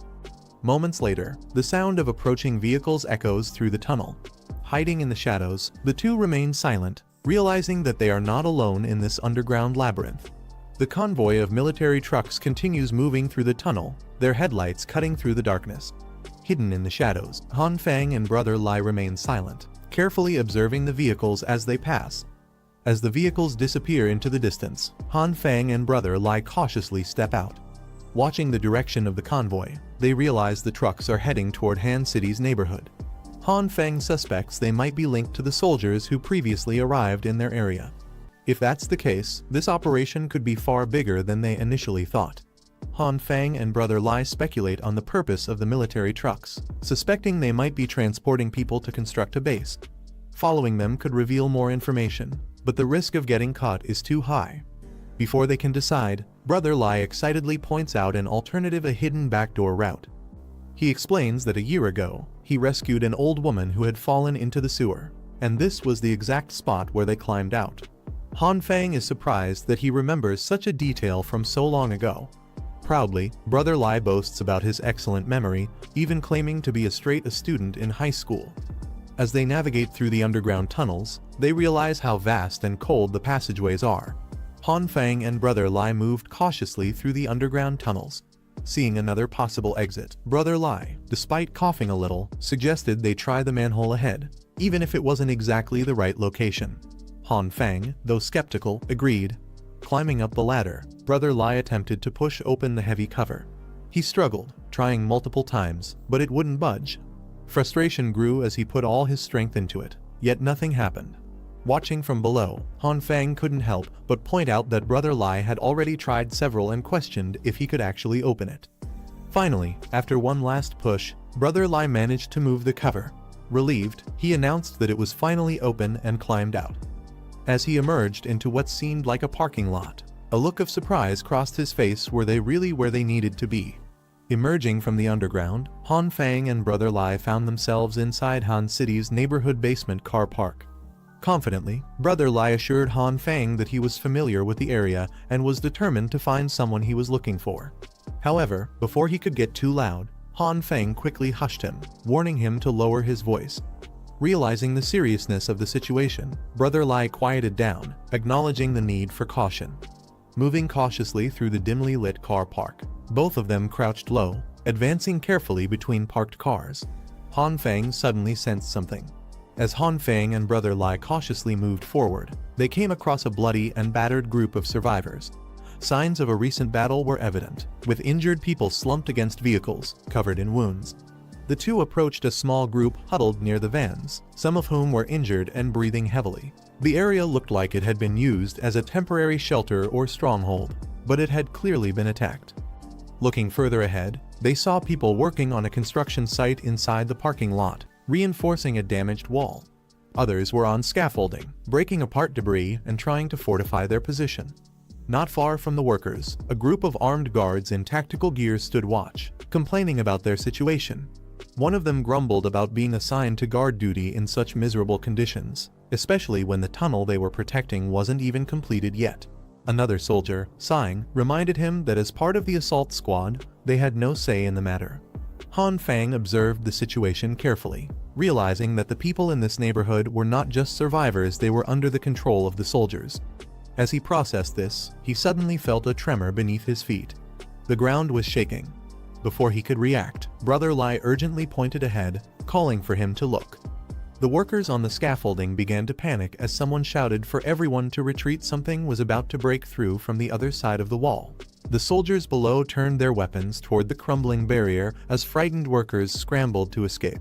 Moments later, the sound of approaching vehicles echoes through the tunnel. Hiding in the shadows, the two remain silent, realizing that they are not alone in this underground labyrinth. The convoy of military trucks continues moving through the tunnel, their headlights cutting through the darkness. Hidden in the shadows, Han Fang and Brother Lai remain silent, carefully observing the vehicles as they pass. As the vehicles disappear into the distance, Han Fang and Brother Lai cautiously step out. Watching the direction of the convoy, they realize the trucks are heading toward Han City's neighborhood. Han Fang suspects they might be linked to the soldiers who previously arrived in their area. If that's the case, this operation could be far bigger than they initially thought. Han Fang and Brother Lai speculate on the purpose of the military trucks, suspecting they might be transporting people to construct a base. Following them could reveal more information, but the risk of getting caught is too high. Before they can decide, Brother Lai excitedly points out an alternative, a hidden backdoor route. He explains that a year ago, he rescued an old woman who had fallen into the sewer, and this was the exact spot where they climbed out. Han Fang is surprised that he remembers such a detail from so long ago. Proudly, Brother Lai boasts about his excellent memory, even claiming to be a student in high school. As they navigate through the underground tunnels, they realize how vast and cold the passageways are. Han Fang and Brother Lai moved cautiously through the underground tunnels. Seeing another possible exit, Brother Lai, despite coughing a little, suggested they try the manhole ahead, even if it wasn't exactly the right location. Han Fang, though skeptical, agreed. Climbing up the ladder, Brother Lai attempted to push open the heavy cover. He struggled, trying multiple times, but it wouldn't budge. Frustration grew as he put all his strength into it, yet nothing happened. Watching from below, Han Fang couldn't help but point out that Brother Lai had already tried several and questioned if he could actually open it. Finally, after one last push, Brother Lai managed to move the cover. Relieved, he announced that it was finally open and climbed out. As he emerged into what seemed like a parking lot, a look of surprise crossed his face. Were they really where they needed to be? Emerging from the underground, Han Fang and Brother Lai found themselves inside Han City's neighborhood basement car park. Confidently, Brother Lai assured Han Fang that he was familiar with the area and was determined to find someone he was looking for. However, before he could get too loud, Han Fang quickly hushed him, warning him to lower his voice. Realizing the seriousness of the situation, Brother Lai quieted down, acknowledging the need for caution. Moving cautiously through the dimly lit car park, both of them crouched low, advancing carefully between parked cars. Han Fang suddenly sensed something. As Han Fang and Brother Lai cautiously moved forward, they came across a bloody and battered group of survivors. Signs of a recent battle were evident, with injured people slumped against vehicles, covered in wounds. The two approached a small group huddled near the vans, some of whom were injured and breathing heavily. The area looked like it had been used as a temporary shelter or stronghold, but it had clearly been attacked. Looking further ahead, they saw people working on a construction site inside the parking lot, reinforcing a damaged wall. Others were on scaffolding, breaking apart debris and trying to fortify their position. Not far from the workers, a group of armed guards in tactical gear stood watch, complaining about their situation. One of them grumbled about being assigned to guard duty in such miserable conditions, especially when the tunnel they were protecting wasn't even completed yet. Another soldier, sighing, reminded him that as part of the assault squad, they had no say in the matter. Han Fang observed the situation carefully, realizing that the people in this neighborhood were not just survivors, they were under the control of the soldiers. As he processed this, he suddenly felt a tremor beneath his feet. The ground was shaking. Before he could react, Brother Lai urgently pointed ahead, calling for him to look. The workers on the scaffolding began to panic as someone shouted for everyone to retreat. Something was about to break through from the other side of the wall. The soldiers below turned their weapons toward the crumbling barrier as frightened workers scrambled to escape.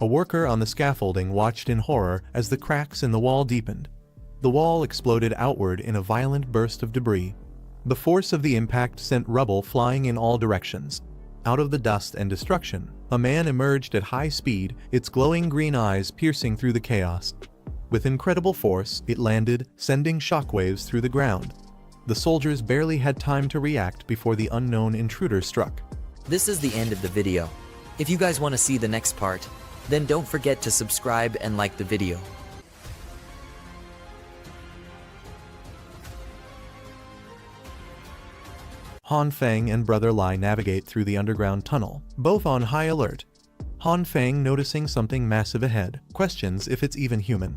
A worker on the scaffolding watched in horror as the cracks in the wall deepened. The wall exploded outward in a violent burst of debris. The force of the impact sent rubble flying in all directions. Out of the dust and destruction, a man emerged at high speed, its glowing green eyes piercing through the chaos. With incredible force, it landed, sending shockwaves through the ground. The soldiers barely had time to react before the unknown intruder struck. This is the end of the video. If you guys want to see the next part, then don't forget to subscribe and like the video. Han Fang and Brother Lai navigate through the underground tunnel, both on high alert. Han Fang, noticing something massive ahead, questions if it's even human.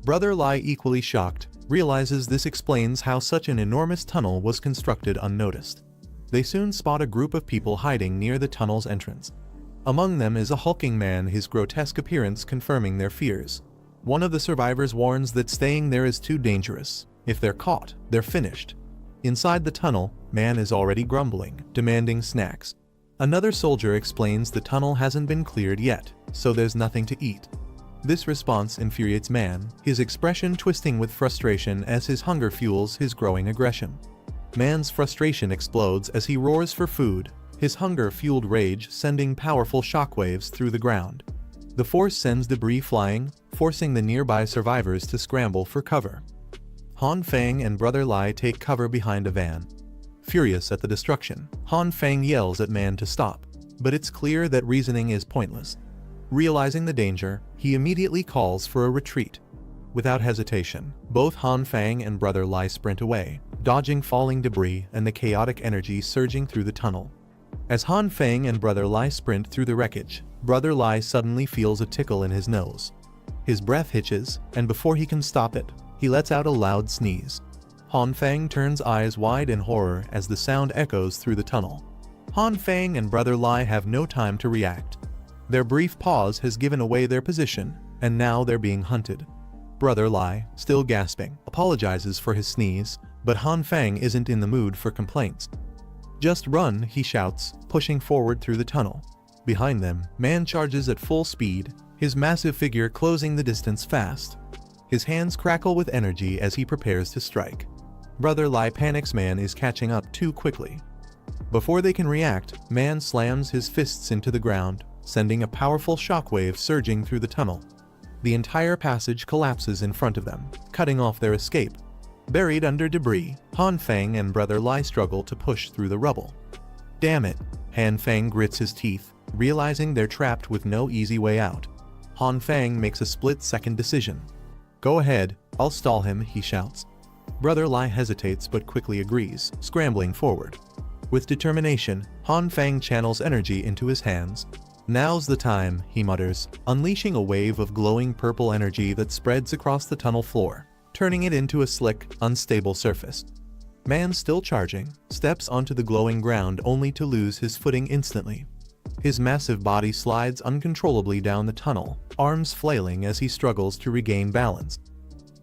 Brother Lai, equally shocked, realizes this explains how such an enormous tunnel was constructed unnoticed. They soon spot a group of people hiding near the tunnel's entrance. Among them is a hulking man, his grotesque appearance confirming their fears. One of the survivors warns that staying there is too dangerous. If they're caught, they're finished. Inside the tunnel, man is already grumbling, demanding snacks. Another soldier explains the tunnel hasn't been cleared yet, so there's nothing to eat. This response infuriates man, his expression twisting with frustration as his hunger fuels his growing aggression. Man's frustration explodes as he roars for food, his hunger-fueled rage sending powerful shockwaves through the ground. The force sends debris flying, forcing the nearby survivors to scramble for cover. Han Fang and Brother Lai take cover behind a van. Furious at the destruction, Han Fang yells at man to stop, but it's clear that reasoning is pointless. Realizing the danger, he immediately calls for a retreat. Without hesitation, both Han Fang and Brother Lai sprint away, dodging falling debris and the chaotic energy surging through the tunnel. As Han Fang and Brother Lai sprint through the wreckage, Brother Lai suddenly feels a tickle in his nose. His breath hitches, and before he can stop it, he lets out a loud sneeze. Han Fang turns eyes wide in horror as the sound echoes through the tunnel. Han Fang and Brother Lai have no time to react. Their brief pause has given away their position, and now they're being hunted. Brother Lai, still gasping, apologizes for his sneeze, but Han Fang isn't in the mood for complaints. "Just run," he shouts, pushing forward through the tunnel. Behind them, Man charges at full speed, his massive figure closing the distance fast. His hands crackle with energy as he prepares to strike. Brother Lai panics. Man is catching up too quickly. Before they can react, Man slams his fists into the ground, sending a powerful shockwave surging through the tunnel. The entire passage collapses in front of them, cutting off their escape. Buried under debris, Han Feng and Brother Lai struggle to push through the rubble. Damn it! Han Feng grits his teeth, realizing they're trapped with no easy way out. Han Feng makes a split-second decision. "Go ahead, I'll stall him," he shouts. Brother Lai hesitates but quickly agrees, scrambling forward. With determination, Han Feng channels energy into his hands. "Now's the time," he mutters, unleashing a wave of glowing purple energy that spreads across the tunnel floor, turning it into a slick, unstable surface. Man, still charging, steps onto the glowing ground only to lose his footing instantly. His massive body slides uncontrollably down the tunnel, arms flailing as he struggles to regain balance.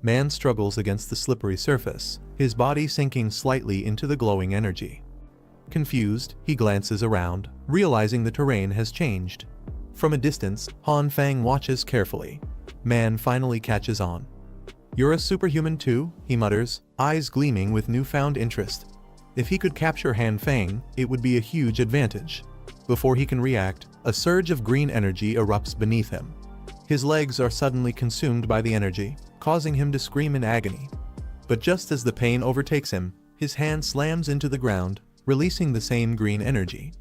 Man struggles against the slippery surface, his body sinking slightly into the glowing energy. Confused, he glances around, realizing the terrain has changed. From a distance, Han Feng watches carefully. Man finally catches on. "You're a superhuman too?" he mutters, eyes gleaming with newfound interest. If he could capture Han Feng, it would be a huge advantage. Before he can react, a surge of green energy erupts beneath him. His legs are suddenly consumed by the energy, causing him to scream in agony. But just as the pain overtakes him, his hand slams into the ground, releasing the same green energy.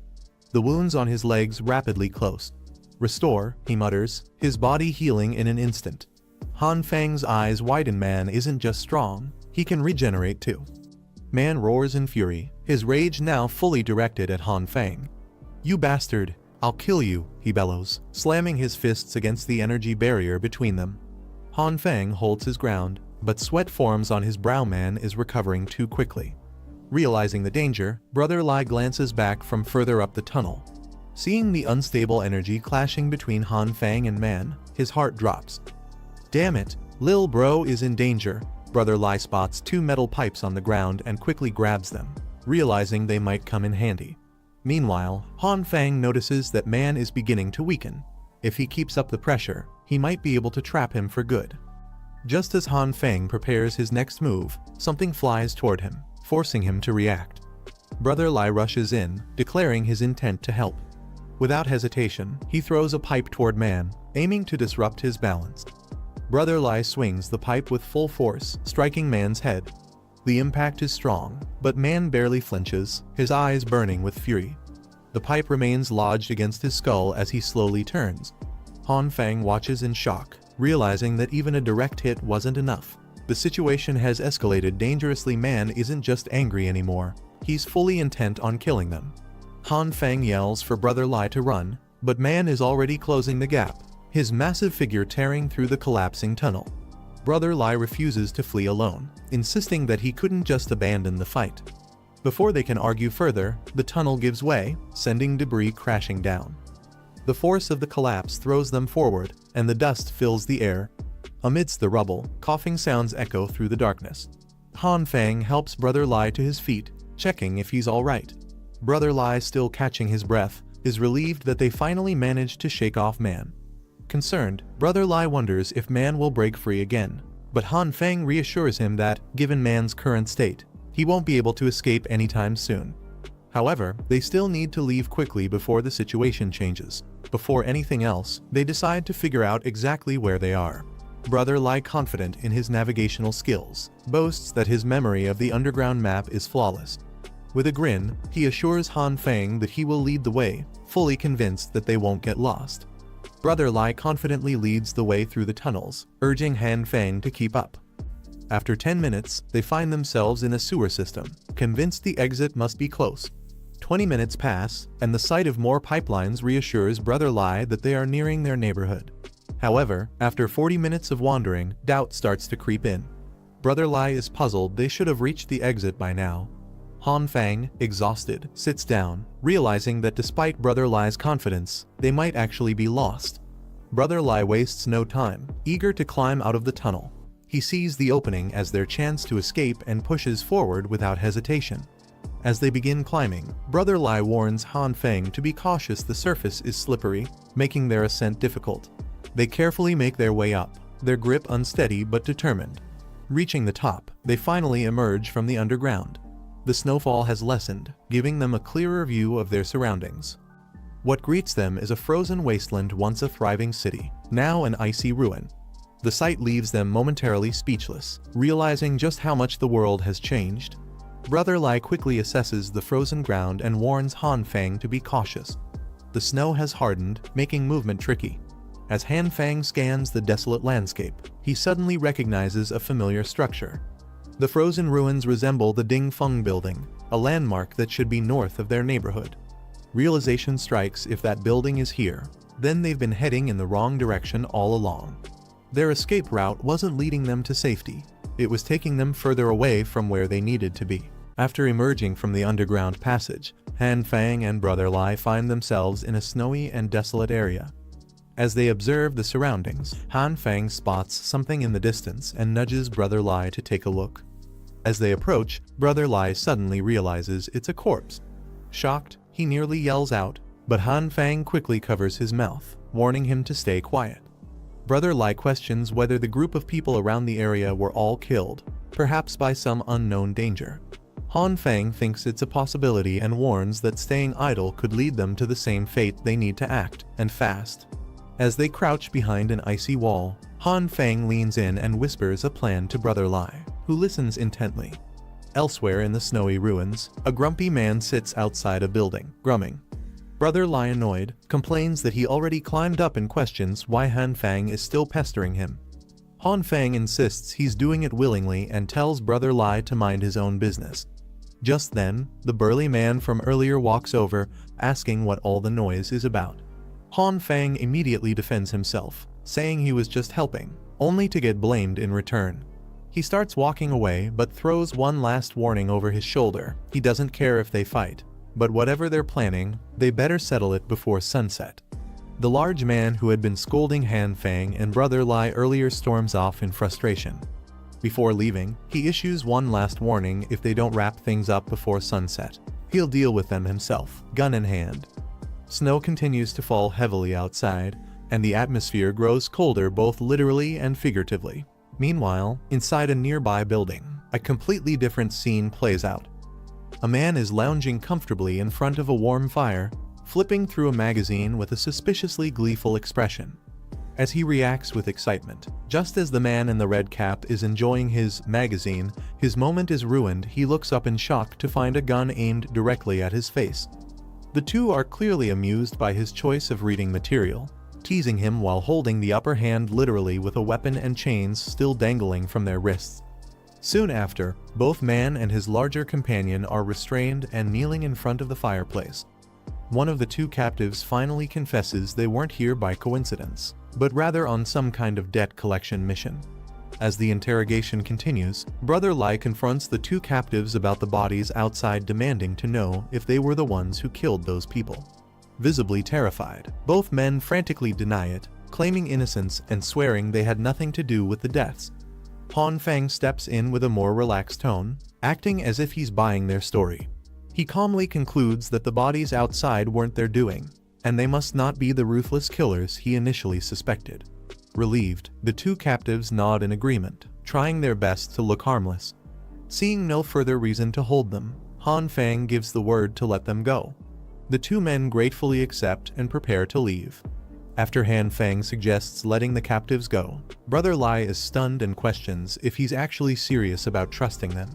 The wounds on his legs rapidly close. "Restore," he mutters, his body healing in an instant. Han Feng's eyes widen. Man isn't just strong, he can regenerate too. Man roars in fury, his rage now fully directed at Han Feng. "You bastard, I'll kill you," he bellows, slamming his fists against the energy barrier between them. Han Feng holds his ground, but sweat forms on his brow. Man is recovering too quickly. Realizing the danger, Brother Lai glances back from further up the tunnel. Seeing the unstable energy clashing between Han Feng and Man, his heart drops. "Damn it, Lil Bro is in danger." Brother Lai spots two metal pipes on the ground and quickly grabs them, realizing they might come in handy. Meanwhile, Han Feng notices that Man is beginning to weaken. If he keeps up the pressure, he might be able to trap him for good. Just as Han Feng prepares his next move, something flies toward him, forcing him to react. Brother Lai rushes in, declaring his intent to help. Without hesitation, he throws a pipe toward Man, aiming to disrupt his balance. Brother Lai swings the pipe with full force, striking Man's head. The impact is strong, but Man barely flinches, his eyes burning with fury. The pipe remains lodged against his skull as he slowly turns. Han Feng watches in shock, realizing that even a direct hit wasn't enough. The situation has escalated dangerously. Man isn't just angry anymore, he's fully intent on killing them. Han Feng yells for Brother Lai to run, but Man is already closing the gap, his massive figure tearing through the collapsing tunnel. Brother Lai refuses to flee alone, insisting that he couldn't just abandon the fight. Before they can argue further, the tunnel gives way, sending debris crashing down. The force of the collapse throws them forward, and the dust fills the air. Amidst the rubble, coughing sounds echo through the darkness. Han Feng helps Brother Lai to his feet, checking if he's alright. Brother Lai, still catching his breath, is relieved that they finally managed to shake off Man. Concerned, Brother Lai wonders if Man will break free again, but Han Feng reassures him that, given Man's current state, he won't be able to escape anytime soon. However, they still need to leave quickly before the situation changes. Before anything else, they decide to figure out exactly where they are. Brother Lai, confident in his navigational skills, boasts that his memory of the underground map is flawless. With a grin, he assures Han Feng that he will lead the way, fully convinced that they won't get lost. Brother Lai confidently leads the way through the tunnels, urging Han Feng to keep up. After 10 minutes, they find themselves in a sewer system, convinced the exit must be close. 20 minutes pass, and the sight of more pipelines reassures Brother Lai that they are nearing their neighborhood. However, after 40 minutes of wandering, doubt starts to creep in. Brother Lai is puzzled. They should have reached the exit by now. Han Feng, exhausted, sits down, realizing that despite Brother Lai's confidence, they might actually be lost. Brother Lai wastes no time, eager to climb out of the tunnel. He sees the opening as their chance to escape and pushes forward without hesitation. As they begin climbing, Brother Lai warns Han Feng to be cautious. The surface is slippery, making their ascent difficult. They carefully make their way up, their grip unsteady but determined. Reaching the top, they finally emerge from the underground. The snowfall has lessened, giving them a clearer view of their surroundings. What greets them is a frozen wasteland, once a thriving city, now an icy ruin. The sight leaves them momentarily speechless, realizing just how much the world has changed. Brother Lai quickly assesses the frozen ground and warns Han Feng to be cautious. The snow has hardened, making movement tricky. As Han Feng scans the desolate landscape, he suddenly recognizes a familiar structure. The frozen ruins resemble the Ding Feng building, a landmark that should be north of their neighborhood. Realization strikes: if that building is here, then they've been heading in the wrong direction all along. Their escape route wasn't leading them to safety, it was taking them further away from where they needed to be. After emerging from the underground passage, Han Feng and Brother Lai find themselves in a snowy and desolate area. As they observe the surroundings, Han Feng spots something in the distance and nudges Brother Lai to take a look. As they approach, Brother Lai suddenly realizes it's a corpse. Shocked, he nearly yells out, but Han Feng quickly covers his mouth, warning him to stay quiet. Brother Lai questions whether the group of people around the area were all killed, perhaps by some unknown danger. Han Feng thinks it's a possibility and warns that staying idle could lead them to the same fate. They need to act, and fast. As they crouch behind an icy wall, Han Feng leans in and whispers a plan to Brother Lai, who listens intently. Elsewhere in the snowy ruins, a grumpy man sits outside a building, grumbling. Brother Lai, annoyed, complains that he already climbed up and questions why Han Feng is still pestering him. Han Feng insists he's doing it willingly and tells Brother Lai to mind his own business. Just then, the burly man from earlier walks over, asking what all the noise is about. Han Feng immediately defends himself, saying he was just helping, only to get blamed in return. He starts walking away but throws one last warning over his shoulder. He doesn't care if they fight, but whatever they're planning, they better settle it before sunset. The large man who had been scolding Han Feng and Brother Lai earlier storms off in frustration. Before leaving, he issues one last warning: if they don't wrap things up before sunset, he'll deal with them himself, gun in hand. Snow continues to fall heavily outside, and the atmosphere grows colder both literally and figuratively. Meanwhile, inside a nearby building, a completely different scene plays out. A man is lounging comfortably in front of a warm fire, flipping through a magazine with a suspiciously gleeful expression. As he reacts with excitement, just as the man in the red cap is enjoying his magazine, his moment is ruined. He looks up in shock to find a gun aimed directly at his face. The two are clearly amused by his choice of reading material, teasing him while holding the upper hand literally with a weapon and chains still dangling from their wrists. Soon after, both man and his larger companion are restrained and kneeling in front of the fireplace. One of the two captives finally confesses they weren't here by coincidence, but rather on some kind of debt collection mission. As the interrogation continues, Brother Lai confronts the two captives about the bodies outside, demanding to know if they were the ones who killed those people. Visibly terrified, both men frantically deny it, claiming innocence and swearing they had nothing to do with the deaths. Han Feng steps in with a more relaxed tone, acting as if he's buying their story. He calmly concludes that the bodies outside weren't their doing, and they must not be the ruthless killers he initially suspected. Relieved, the two captives nod in agreement, trying their best to look harmless. Seeing no further reason to hold them, Han Feng gives the word to let them go. The two men gratefully accept and prepare to leave. After Han Feng suggests letting the captives go, Brother Lai is stunned and questions if he's actually serious about trusting them.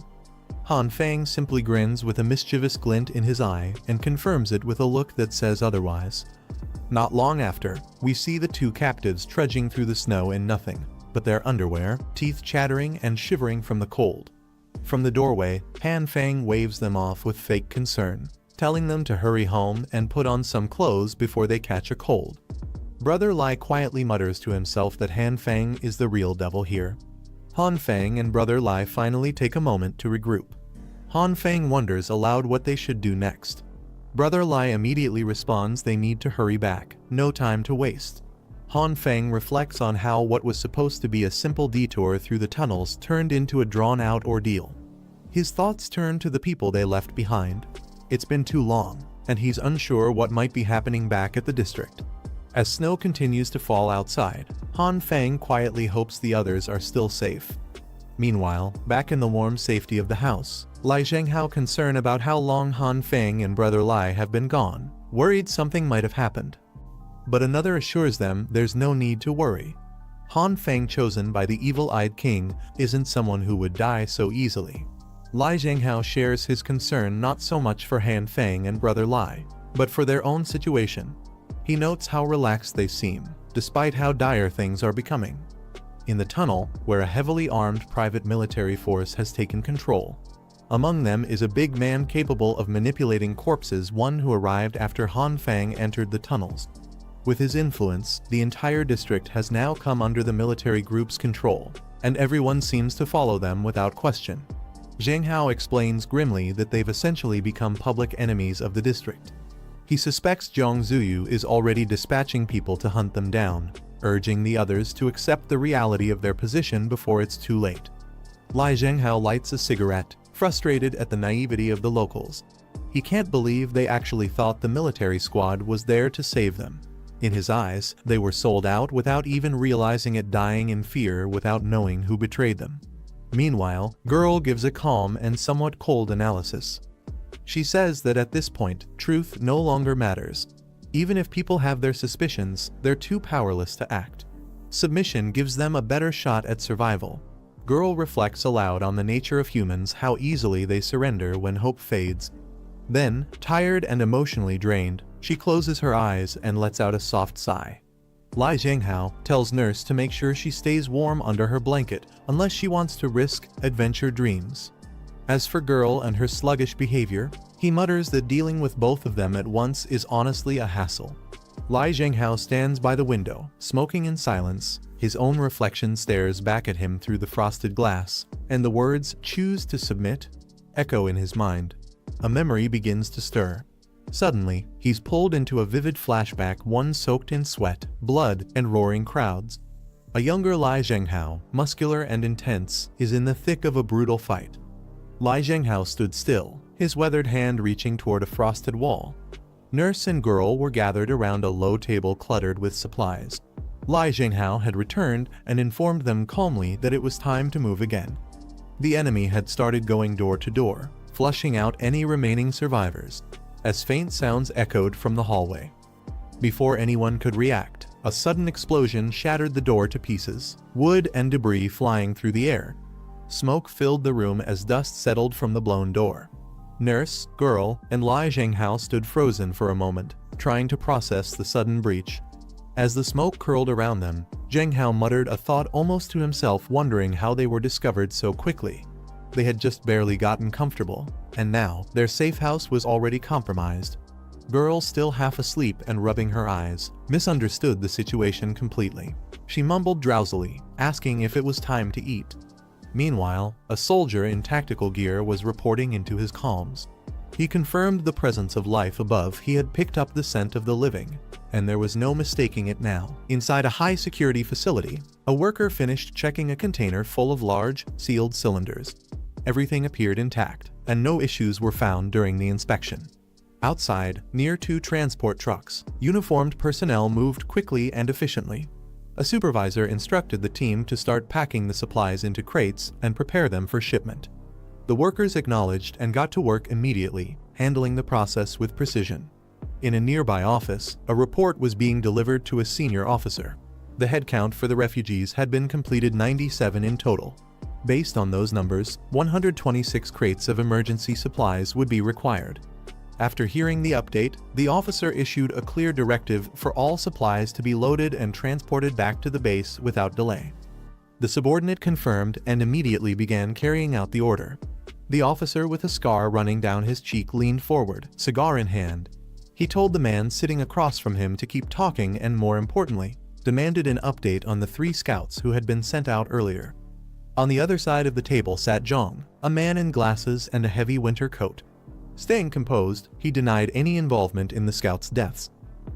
Han Feng simply grins with a mischievous glint in his eye and confirms it with a look that says otherwise. Not long after, we see the two captives trudging through the snow in nothing but their underwear, teeth chattering and shivering from the cold. From the doorway, Han Feng waves them off with fake concern, telling them to hurry home and put on some clothes before they catch a cold. Brother Lai quietly mutters to himself that Han Feng is the real devil here. Han Feng and Brother Lai finally take a moment to regroup. Han Feng wonders aloud what they should do next. Brother Lai immediately responds they need to hurry back, no time to waste. Han Feng reflects on how what was supposed to be a simple detour through the tunnels turned into a drawn-out ordeal. His thoughts turn to the people they left behind. It's been too long, and he's unsure what might be happening back at the district. As snow continues to fall outside, Han Feng quietly hopes the others are still safe. Meanwhile, back in the warm safety of the house, Lai Zhenghao, concerned about how long Han Feng and brother Lai have been gone, worried something might have happened. But another assures them there's no need to worry. Han Feng, chosen by the evil-eyed king, isn't someone who would die so easily. Lai Zhenghao shares his concern not so much for Han Feng and brother Lai, but for their own situation. He notes how relaxed they seem, despite how dire things are becoming. In the tunnel, where a heavily armed private military force has taken control. Among them is a big man capable of manipulating corpses, one who arrived after Han Feng entered the tunnels. With his influence, the entire district has now come under the military group's control, and everyone seems to follow them without question. Zheng Hao explains grimly that they've essentially become public enemies of the district. He suspects Zhang Zuyu is already dispatching people to hunt them down, urging the others to accept the reality of their position before it's too late. Lai Zhenghao lights a cigarette, frustrated at the naivety of the locals. He can't believe they actually thought the military squad was there to save them. In his eyes, they were sold out without even realizing it, dying in fear without knowing who betrayed them. Meanwhile, Girl gives a calm and somewhat cold analysis. She says that at this point, truth no longer matters. Even if people have their suspicions, they're too powerless to act. Submission gives them a better shot at survival. Girl reflects aloud on the nature of humans, how easily they surrender when hope fades. Then, tired and emotionally drained, she closes her eyes and lets out a soft sigh. Lai Zhenghao tells Nurse to make sure she stays warm under her blanket unless she wants to risk adventure dreams. As for Girl and her sluggish behavior, he mutters that dealing with both of them at once is honestly a hassle. Lai Zhenghao stands by the window, smoking in silence. His own reflection stares back at him through the frosted glass, and the words "choose to submit" echo in his mind. A memory begins to stir. Suddenly, he's pulled into a vivid flashback, one soaked in sweat, blood, and roaring crowds. A younger Lai Zhenghao, muscular and intense, is in the thick of a brutal fight. Lai Zhenghao stood still, his weathered hand reaching toward a frosted wall. Nurse and Girl were gathered around a low table cluttered with supplies. Lai Zhenghao had returned and informed them calmly that it was time to move again. The enemy had started going door to door, flushing out any remaining survivors, as faint sounds echoed from the hallway. Before anyone could react, a sudden explosion shattered the door to pieces, wood and debris flying through the air. Smoke filled the room as dust settled from the blown door. Nurse, Girl, and Lai Zhenghao stood frozen for a moment, trying to process the sudden breach. As the smoke curled around them, Zhenghao muttered a thought almost to himself, wondering how they were discovered so quickly. They had just barely gotten comfortable, and now their safe house was already compromised. Girl, still half asleep and rubbing her eyes, misunderstood the situation completely. She mumbled drowsily, asking if it was time to eat. Meanwhile, a soldier in tactical gear was reporting into his comms. He confirmed the presence of life above. He had picked up the scent of the living, and there was no mistaking it now. Inside a high-security facility, a worker finished checking a container full of large, sealed cylinders. Everything appeared intact, and no issues were found during the inspection. Outside, near two transport trucks, uniformed personnel moved quickly and efficiently. A supervisor instructed the team to start packing the supplies into crates and prepare them for shipment. The workers acknowledged and got to work immediately, handling the process with precision. In a nearby office, a report was being delivered to a senior officer. The headcount for the refugees had been completed, 97 in total. Based on those numbers, 126 crates of emergency supplies would be required. After hearing the update, the officer issued a clear directive for all supplies to be loaded and transported back to the base without delay. The subordinate confirmed and immediately began carrying out the order. The officer with a scar running down his cheek leaned forward, cigar in hand. He told the man sitting across from him to keep talking and, more importantly, demanded an update on the 3 scouts who had been sent out earlier. On the other side of the table sat Zhang, a man in glasses and a heavy winter coat. Staying composed, he denied any involvement in the scouts' deaths.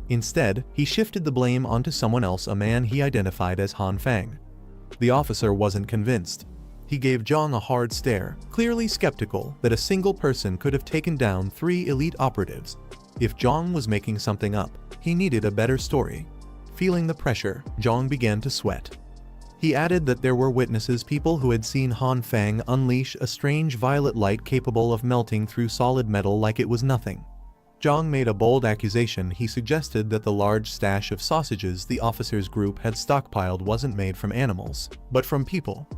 Instead, he shifted the blame onto someone else, a man he identified as Han Feng. The officer wasn't convinced. He gave Zhang a hard stare, clearly skeptical that a single person could have taken down 3 elite operatives. If Zhang was making something up, he needed a better story. Feeling the pressure, Zhang began to sweat. He added that there were witnesses, people who had seen Han Fang unleash a strange violet light capable of melting through solid metal like it was nothing. Zhang made a bold accusation. He suggested that the large stash of sausages the officers' group had stockpiled wasn't made from animals, but from people.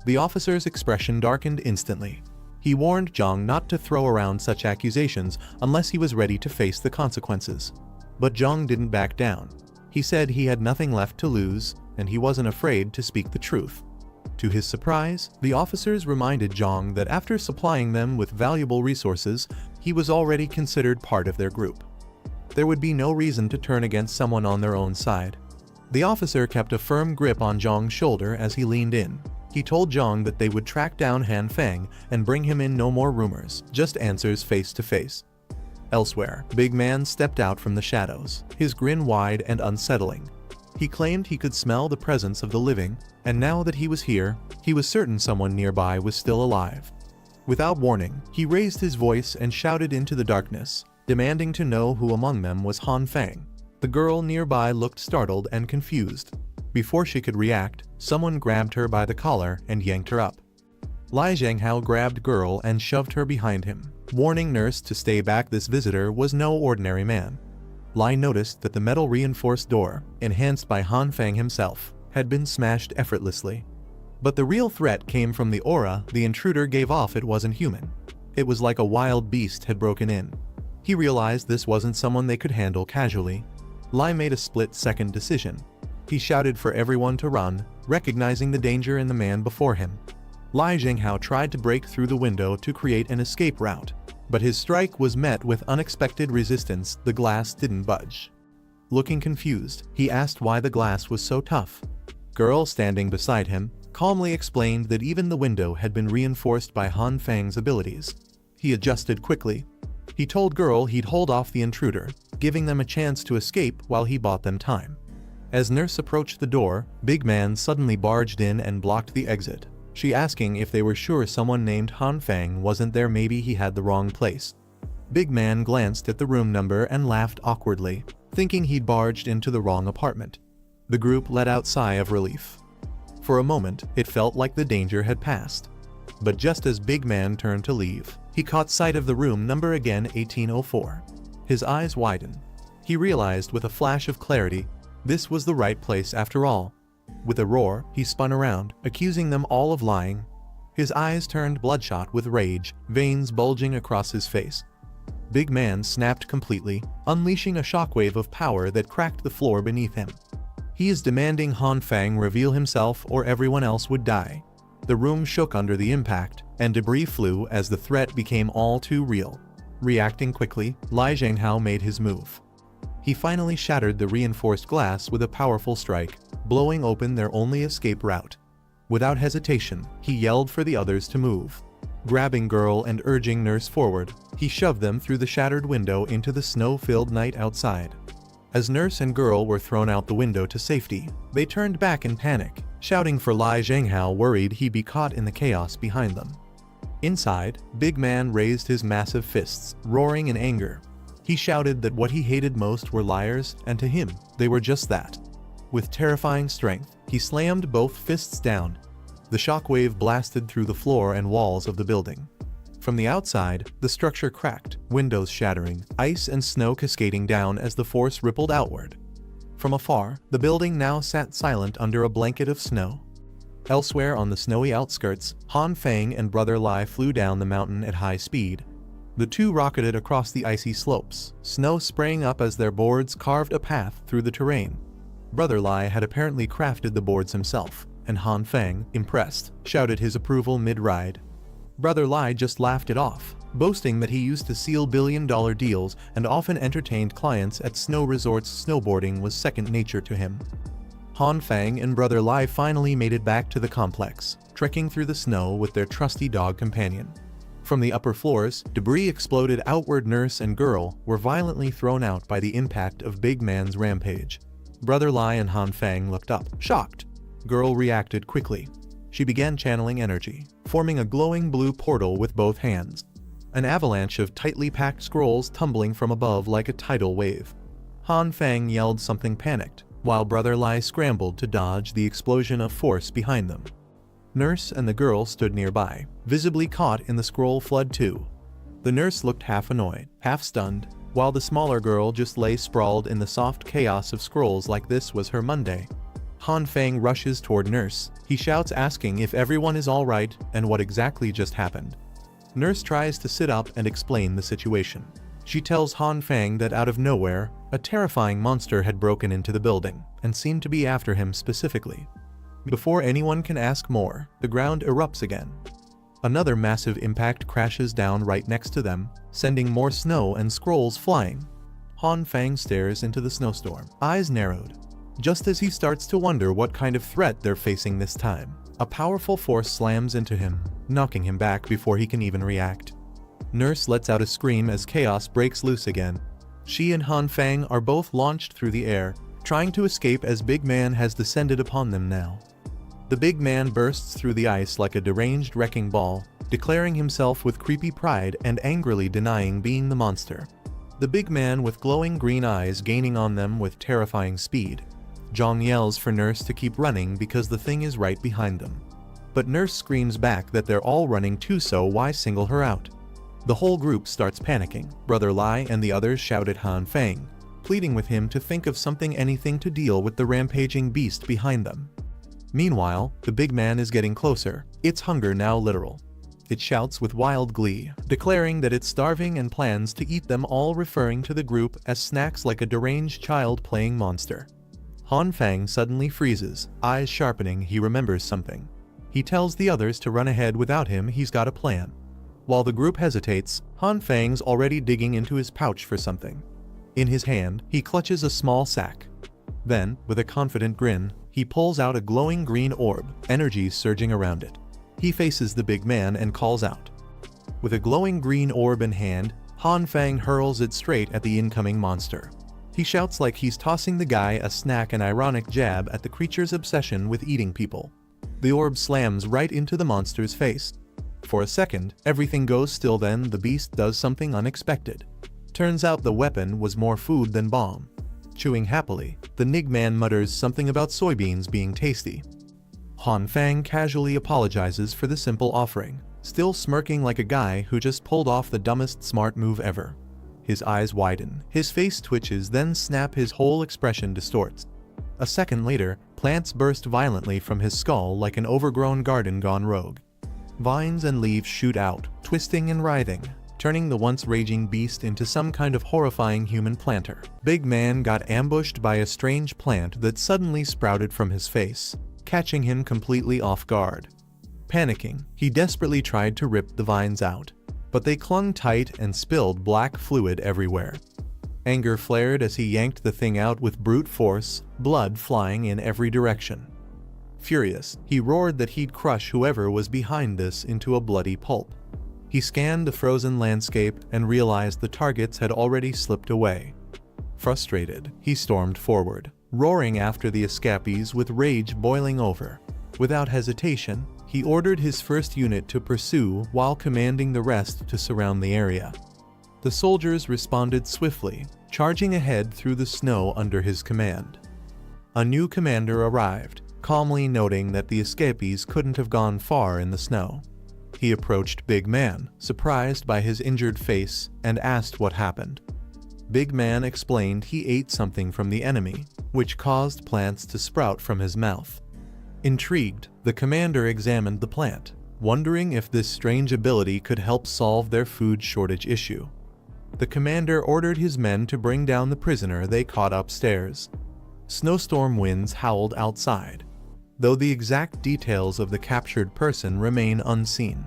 The officer's expression darkened instantly. He warned Zhang not to throw around such accusations unless he was ready to face the consequences. But Zhang didn't back down. He said he had nothing left to lose, and he wasn't afraid to speak the truth. To his surprise, the officers reminded Zhang that after supplying them with valuable resources, he was already considered part of their group. There would be no reason to turn against someone on their own side. The officer kept a firm grip on Zhang's shoulder as he leaned in. He told Zhang that they would track down Han Fang and bring him in. No more rumors, just answers face to face. Elsewhere, Big Man stepped out from the shadows, his grin wide and unsettling. He claimed he could smell the presence of the living, and now that he was here, he was certain someone nearby was still alive. Without warning, he raised his voice and shouted into the darkness, demanding to know who among them was Han Fang. The girl nearby looked startled and confused. Before she could react, someone grabbed her by the collar and yanked her up. Lai Zhenghao grabbed girl and shoved her behind him, warning nurse to stay back. This visitor was no ordinary man. Lai noticed that the metal-reinforced door, enhanced by Han Fang himself, had been smashed effortlessly. But the real threat came from the aura the intruder gave off. It wasn't human. It was like a wild beast had broken in. He realized this wasn't someone they could handle casually. Lai made a split-second decision. He shouted for everyone to run, recognizing the danger in the man before him. Lai Zhenghao tried to break through the window to create an escape route, but his strike was met with unexpected resistance. The glass didn't budge. Looking confused, he asked why the glass was so tough. Girl standing beside him calmly explained that even the window had been reinforced by Han Fang's abilities. He adjusted quickly. He told Girl he'd hold off the intruder, giving them a chance to escape while he bought them time. As nurse approached the door, Big Man suddenly barged in and blocked the exit. She asking if they were sure someone named Han Fang wasn't there. Maybe he had the wrong place. Big Man glanced at the room number and laughed awkwardly, thinking he'd barged into the wrong apartment. The group let out a sigh of relief. For a moment, it felt like the danger had passed. But just as Big Man turned to leave, he caught sight of the room number again, 1804. His eyes widened. He realized with a flash of clarity, this was the right place after all. With a roar, he spun around, accusing them all of lying. His eyes turned bloodshot with rage, veins bulging across his face. Big Man snapped completely, unleashing a shockwave of power that cracked the floor beneath him. He is demanding Han Fang reveal himself or everyone else would die. The room shook under the impact, and debris flew as the threat became all too real. Reacting quickly, Lai Zhenghao made his move. He finally shattered the reinforced glass with a powerful strike, blowing open their only escape route. Without hesitation, he yelled for the others to move. Grabbing Girl and urging Nurse forward, he shoved them through the shattered window into the snow-filled night outside. As Nurse and Girl were thrown out the window to safety, they turned back in panic, shouting for Lai Zhenghao, worried he'd be caught in the chaos behind them. Inside, Big Man raised his massive fists, roaring in anger. He shouted that what he hated most were liars, and to him, they were just that. With terrifying strength, he slammed both fists down. The shockwave blasted through the floor and walls of the building. From the outside, the structure cracked, windows shattering, ice and snow cascading down as the force rippled outward. From afar, the building now sat silent under a blanket of snow. Elsewhere on the snowy outskirts, Han Fang and Brother Lai flew down the mountain at high speed. The two rocketed across the icy slopes, snow spraying up as their boards carved a path through the terrain. Brother Lai had apparently crafted the boards himself, and Han Fang, impressed, shouted his approval mid-ride. Brother Lai just laughed it off, boasting that he used to seal billion-dollar deals and often entertained clients at snow resorts. Snowboarding was second nature to him. Han Fang and Brother Lai finally made it back to the complex, trekking through the snow with their trusty dog companion. From the upper floors, debris exploded outward. Nurse and Girl were violently thrown out by the impact of Big Man's rampage. Brother Lai and Han Fang looked up, shocked. Girl reacted quickly. She began channeling energy, forming a glowing blue portal with both hands. An avalanche of tightly packed scrolls tumbling from above like a tidal wave. Han Fang yelled something panicked, while Brother Lai scrambled to dodge the explosion of force behind them. Nurse and the girl stood nearby, visibly caught in the scroll flood too. The nurse looked half annoyed, half stunned, while the smaller girl just lay sprawled in the soft chaos of scrolls like this was her Monday. Han Fang rushes toward Nurse. He shouts asking if everyone is alright and what exactly just happened. Nurse tries to sit up and explain the situation. She tells Han Fang that out of nowhere, a terrifying monster had broken into the building and seemed to be after him specifically. Before anyone can ask more, the ground erupts again. Another massive impact crashes down right next to them, sending more snow and scrolls flying. Han Fang stares into the snowstorm, eyes narrowed. Just as he starts to wonder what kind of threat they're facing this time, a powerful force slams into him, knocking him back before he can even react. Nurse lets out a scream as chaos breaks loose again. She and Han Fang are both launched through the air, trying to escape as Big Man has descended upon them now. The big man bursts through the ice like a deranged wrecking ball, declaring himself with creepy pride and angrily denying being the monster. The big man with glowing green eyes gaining on them with terrifying speed. Zhang yells for Nurse to keep running because the thing is right behind them. But Nurse screams back that they're all running too, so why single her out? The whole group starts panicking. Brother Lai and the others shout at Han Fang, pleading with him to think of anything to deal with the rampaging beast behind them. Meanwhile, the big man is getting closer, its hunger now literal. It shouts with wild glee, declaring that it's starving and plans to eat them all, referring to the group as snacks like a deranged child playing monster. Han Fang suddenly freezes, eyes sharpening. He remembers something. He tells the others to run ahead without him. He's got a plan. While the group hesitates, Han Fang's already digging into his pouch for something. In his hand, he clutches a small sack. Then, with a confident grin, he pulls out a glowing green orb, energy surging around it. He faces the big man and calls out. With a glowing green orb in hand, Han Fang hurls it straight at the incoming monster. He shouts like he's tossing the guy a snack, an ironic jab at the creature's obsession with eating people. The orb slams right into the monster's face. For a second, everything goes still, then the beast does something unexpected. Turns out the weapon was more food than bomb. Chewing happily, the Nig man mutters something about soybeans being tasty. Han Fang casually apologizes for the simple offering, still smirking like a guy who just pulled off the dumbest smart move ever. His eyes widen, his face twitches, then snap, his whole expression distorts. A second later, plants burst violently from his skull like an overgrown garden gone rogue. Vines and leaves shoot out, twisting and writhing, turning the once raging beast into some kind of horrifying human planter. Big Man got ambushed by a strange plant that suddenly sprouted from his face, catching him completely off guard. Panicking, he desperately tried to rip the vines out, but they clung tight and spilled black fluid everywhere. Anger flared as he yanked the thing out with brute force, blood flying in every direction. Furious, he roared that he'd crush whoever was behind this into a bloody pulp. He scanned the frozen landscape and realized the targets had already slipped away. Frustrated, he stormed forward, roaring after the escapees with rage boiling over. Without hesitation, he ordered his first unit to pursue while commanding the rest to surround the area. The soldiers responded swiftly, charging ahead through the snow under his command. A new commander arrived, calmly noting that the escapees couldn't have gone far in the snow. He approached Big Man, surprised by his injured face, and asked what happened. Big Man explained he ate something from the enemy, which caused plants to sprout from his mouth. Intrigued, the commander examined the plant, wondering if this strange ability could help solve their food shortage issue. The commander ordered his men to bring down the prisoner they caught upstairs. Snowstorm winds howled outside, though the exact details of the captured person remain unseen.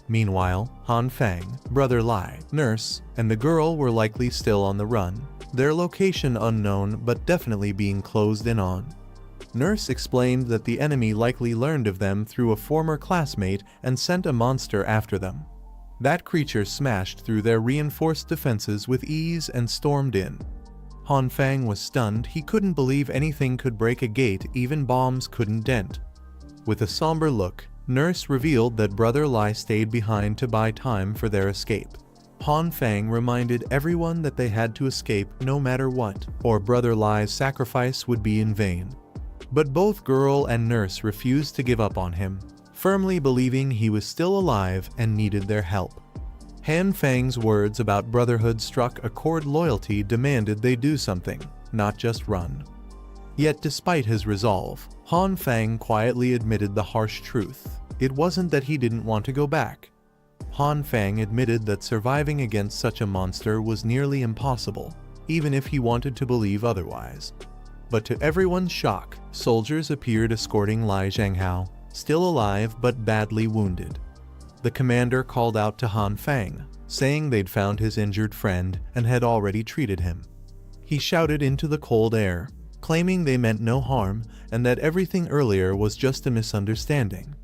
Meanwhile, Han Fang, Brother Lai, Nurse, and the girl were likely still on the run, their location unknown but definitely being closed in on. Nurse explained that the enemy likely learned of them through a former classmate and sent a monster after them. That creature smashed through their reinforced defenses with ease and stormed in. Han Fang was stunned. He couldn't believe anything could break a gate, even bombs couldn't dent. With a somber look, Nurse revealed that Brother Lai stayed behind to buy time for their escape. Han Fang reminded everyone that they had to escape no matter what, or Brother Lai's sacrifice would be in vain. But both girl and Nurse refused to give up on him, firmly believing he was still alive and needed their help. Han Fang's words about brotherhood struck a chord. Loyalty demanded they do something, not just run. Yet despite his resolve, Han Fang quietly admitted the harsh truth. It wasn't that he didn't want to go back. Han Fang admitted that surviving against such a monster was nearly impossible, even if he wanted to believe otherwise. But to everyone's shock, soldiers appeared escorting Lai Zhenghao, still alive but badly wounded. The commander called out to Han Fang, saying they'd found his injured friend and had already treated him. He shouted into the cold air, claiming they meant no harm and that everything earlier was just a misunderstanding.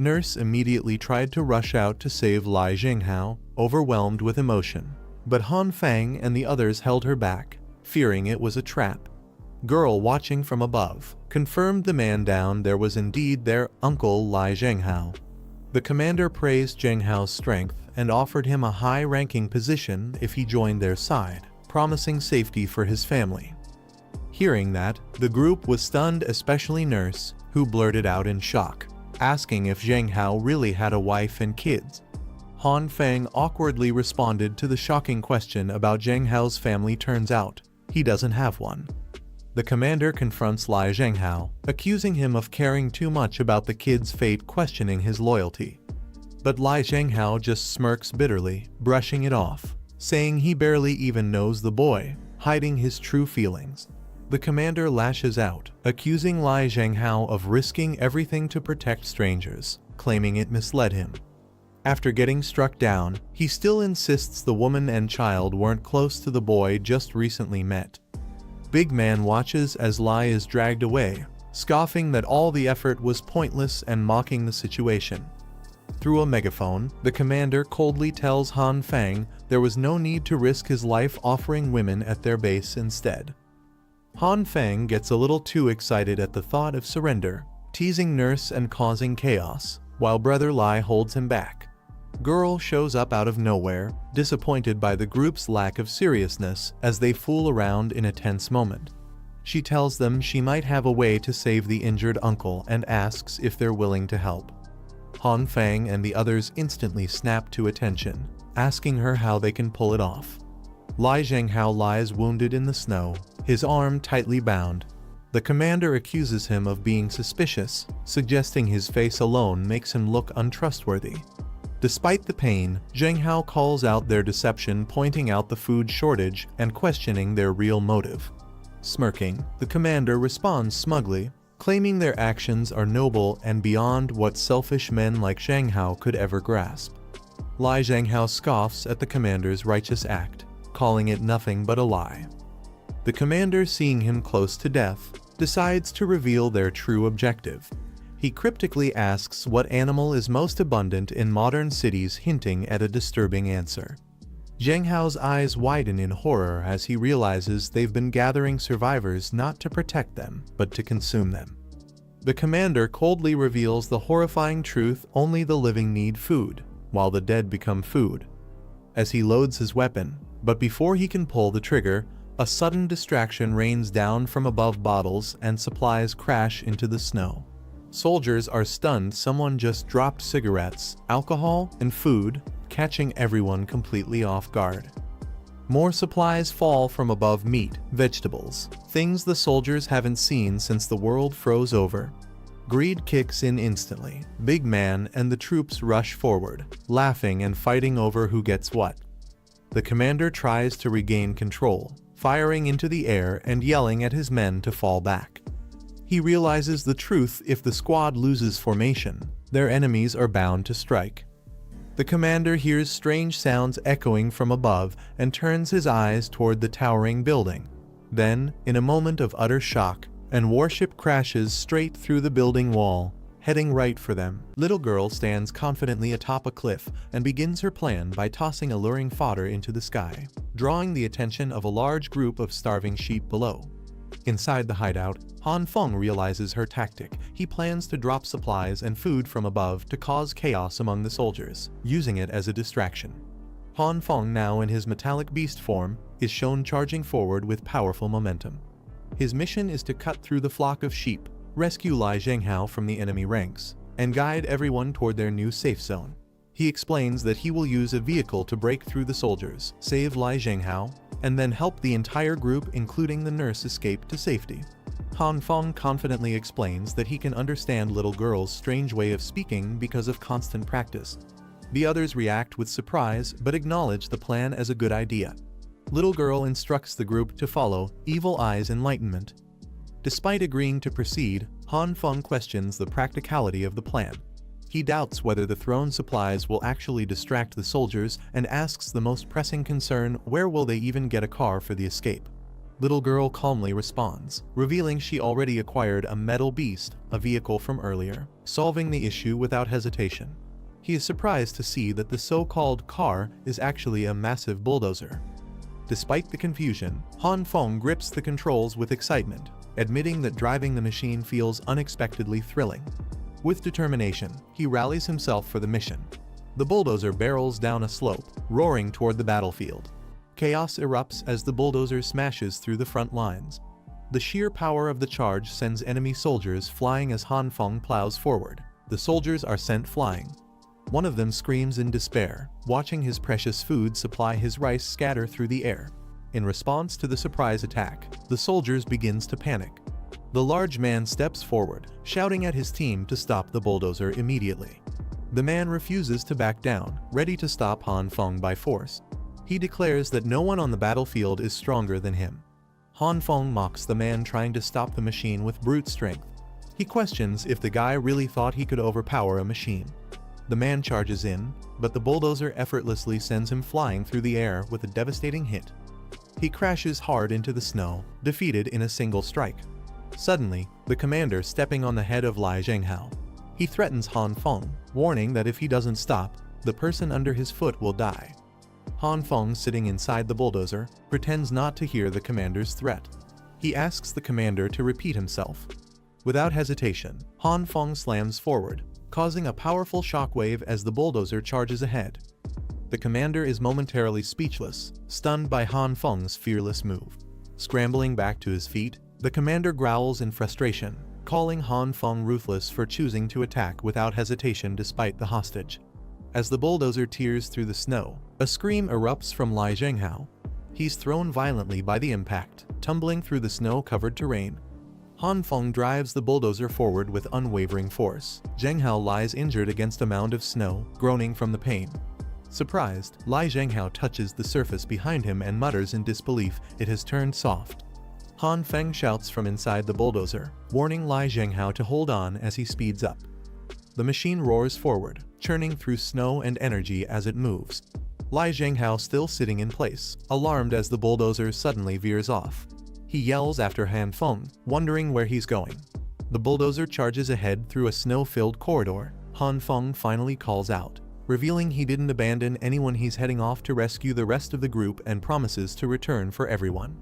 Nurse immediately tried to rush out to save Lai Zhenghao, overwhelmed with emotion. But Han Fang and the others held her back, fearing it was a trap. Girl, watching from above, confirmed the man down there was indeed their uncle Lai Zhenghao. The commander praised Zhenghao's strength and offered him a high-ranking position if he joined their side, promising safety for his family. Hearing that, the group was stunned, especially Nurse, who blurted out in shock, asking if Zhenghao really had a wife and kids. Han Fang awkwardly responded to the shocking question about Zhenghao's family. Turns out, he doesn't have one. The commander confronts Lai Zhenghao, accusing him of caring too much about the kid's fate, questioning his loyalty. But Lai Zhenghao just smirks bitterly, brushing it off, saying he barely even knows the boy, hiding his true feelings. The commander lashes out, accusing Lai Zhenghao of risking everything to protect strangers, claiming it misled him. After getting struck down, he still insists the woman and child weren't close to the boy just recently met. Big Man watches as Lai is dragged away, scoffing that all the effort was pointless and mocking the situation. Through a megaphone, the commander coldly tells Han Fang there was no need to risk his life, offering women at their base instead. Han Fang gets a little too excited at the thought of surrender, teasing Nurse and causing chaos, while Brother Lai holds him back. Girl shows up out of nowhere, disappointed by the group's lack of seriousness as they fool around in a tense moment. She tells them she might have a way to save the injured uncle and asks if they're willing to help. Han Fang and the others instantly snap to attention, asking her how they can pull it off. Lai Zhenghao lies wounded in the snow, his arm tightly bound. The commander accuses him of being suspicious, suggesting his face alone makes him look untrustworthy. Despite the pain, Zhenghao calls out their deception, pointing out the food shortage and questioning their real motive. Smirking, the commander responds smugly, claiming their actions are noble and beyond what selfish men like Zhenghao could ever grasp. Lai Zhenghao scoffs at the commander's righteous act, calling it nothing but a lie. The commander, seeing him close to death, decides to reveal their true objective. He cryptically asks what animal is most abundant in modern cities, hinting at a disturbing answer. Zhenghao's eyes widen in horror as he realizes they've been gathering survivors not to protect them, but to consume them. The commander coldly reveals the horrifying truth: only the living need food, while the dead become food. As he loads his weapon, but before he can pull the trigger, a sudden distraction rains down from above. Bottles and supplies crash into the snow. Soldiers are stunned. Someone just dropped cigarettes, alcohol, and food, catching everyone completely off guard. More supplies fall from above: meat, vegetables, things the soldiers haven't seen since the world froze over. Greed kicks in instantly. Big Man and the troops rush forward, laughing and fighting over who gets what. The commander tries to regain control, firing into the air and yelling at his men to fall back. He realizes the truth: if the squad loses formation, their enemies are bound to strike. The commander hears strange sounds echoing from above and turns his eyes toward the towering building. Then, in a moment of utter shock, an warship crashes straight through the building wall, heading right for them. Little girl stands confidently atop a cliff and begins her plan by tossing alluring fodder into the sky, drawing the attention of a large group of starving sheep below. Inside the hideout, Han Feng realizes her tactic. He plans to drop supplies and food from above to cause chaos among the soldiers, using it as a distraction. Han Feng, now in his metallic beast form, is shown charging forward with powerful momentum. His mission is to cut through the flock of sheep, rescue Lai Zhenghao from the enemy ranks, and guide everyone toward their new safe zone. He explains that he will use a vehicle to break through the soldiers, save Lai Zhenghao, and then help the entire group, including the nurse, escape to safety. Han Feng confidently explains that he can understand little girl's strange way of speaking because of constant practice. The others react with surprise but acknowledge the plan as a good idea. Little girl instructs the group to follow Evil Eye's enlightenment. Despite agreeing to proceed, Han Feng questions the practicality of the plan. He doubts whether the thrown supplies will actually distract the soldiers and asks the most pressing concern, where will they even get a car for the escape? Little girl calmly responds, revealing she already acquired a metal beast, a vehicle from earlier, solving the issue without hesitation. He is surprised to see that the so-called car is actually a massive bulldozer. Despite the confusion, Han Feng grips the controls with excitement, admitting that driving the machine feels unexpectedly thrilling. With determination, he rallies himself for the mission. The bulldozer barrels down a slope, roaring toward the battlefield. Chaos erupts as the bulldozer smashes through the front lines. The sheer power of the charge sends enemy soldiers flying as Han Feng plows forward. The soldiers are sent flying. One of them screams in despair, watching his precious food supply his rice scatter through the air. In response to the surprise attack, the soldiers begins to panic. The large man steps forward, shouting at his team to stop the bulldozer immediately. The man refuses to back down, ready to stop Han Feng by force. He declares that no one on the battlefield is stronger than him. Han Feng mocks the man trying to stop the machine with brute strength. He questions if the guy really thought he could overpower a machine. The man charges in, but the bulldozer effortlessly sends him flying through the air with a devastating hit. He crashes hard into the snow, defeated in a single strike. Suddenly, the commander stepping on the head of Lai Zhenghao. He threatens Han Feng, warning that if he doesn't stop, the person under his foot will die. Han Feng, sitting inside the bulldozer, pretends not to hear the commander's threat. He asks the commander to repeat himself. Without hesitation, Han Feng slams forward, causing a powerful shockwave as the bulldozer charges ahead. The commander is momentarily speechless, stunned by Han Feng's fearless move. Scrambling back to his feet, the commander growls in frustration, calling Han Feng ruthless for choosing to attack without hesitation despite the hostage. As the bulldozer tears through the snow, a scream erupts from Lai Zhenghao. He's thrown violently by the impact, tumbling through the snow-covered terrain. Han Feng drives the bulldozer forward with unwavering force. Zhenghao lies injured against a mound of snow, groaning from the pain. Surprised, Lai Zhenghao touches the surface behind him and mutters in disbelief, "It has turned soft." Han Feng shouts from inside the bulldozer, warning Lai Zhenghao to hold on as he speeds up. The machine roars forward, churning through snow and energy as it moves. Lai Zhenghao still sitting in place, alarmed as the bulldozer suddenly veers off. He yells after Han Feng, wondering where he's going. The bulldozer charges ahead through a snow-filled corridor. Han Feng finally calls out, revealing he didn't abandon anyone. He's heading off to rescue the rest of the group and promises to return for everyone.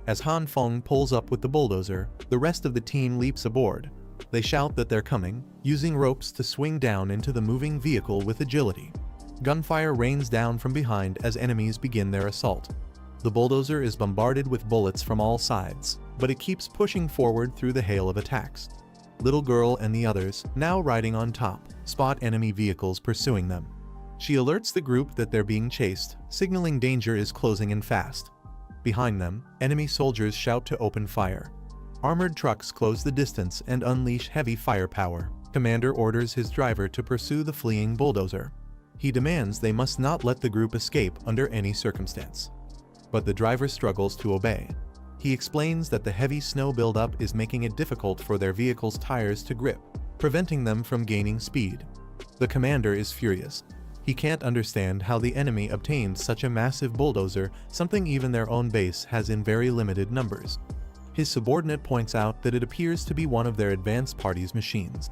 As Han Feng pulls up with the bulldozer, the rest of the team leaps aboard. They shout that they're coming, using ropes to swing down into the moving vehicle with agility. Gunfire rains down from behind as enemies begin their assault. The bulldozer is bombarded with bullets from all sides, but it keeps pushing forward through the hail of attacks. Little girl and the others, now riding on top, spot enemy vehicles pursuing them. She alerts the group that they're being chased, signaling danger is closing in fast. Behind them, enemy soldiers shout to open fire. Armored trucks close the distance and unleash heavy firepower. Commander orders his driver to pursue the fleeing bulldozer. He demands they must not let the group escape under any circumstance. But the driver struggles to obey. He explains that the heavy snow buildup is making it difficult for their vehicle's tires to grip, preventing them from gaining speed. The commander is furious. He can't understand how the enemy obtained such a massive bulldozer, something even their own base has in very limited numbers. His subordinate points out that it appears to be one of their advance party's machines.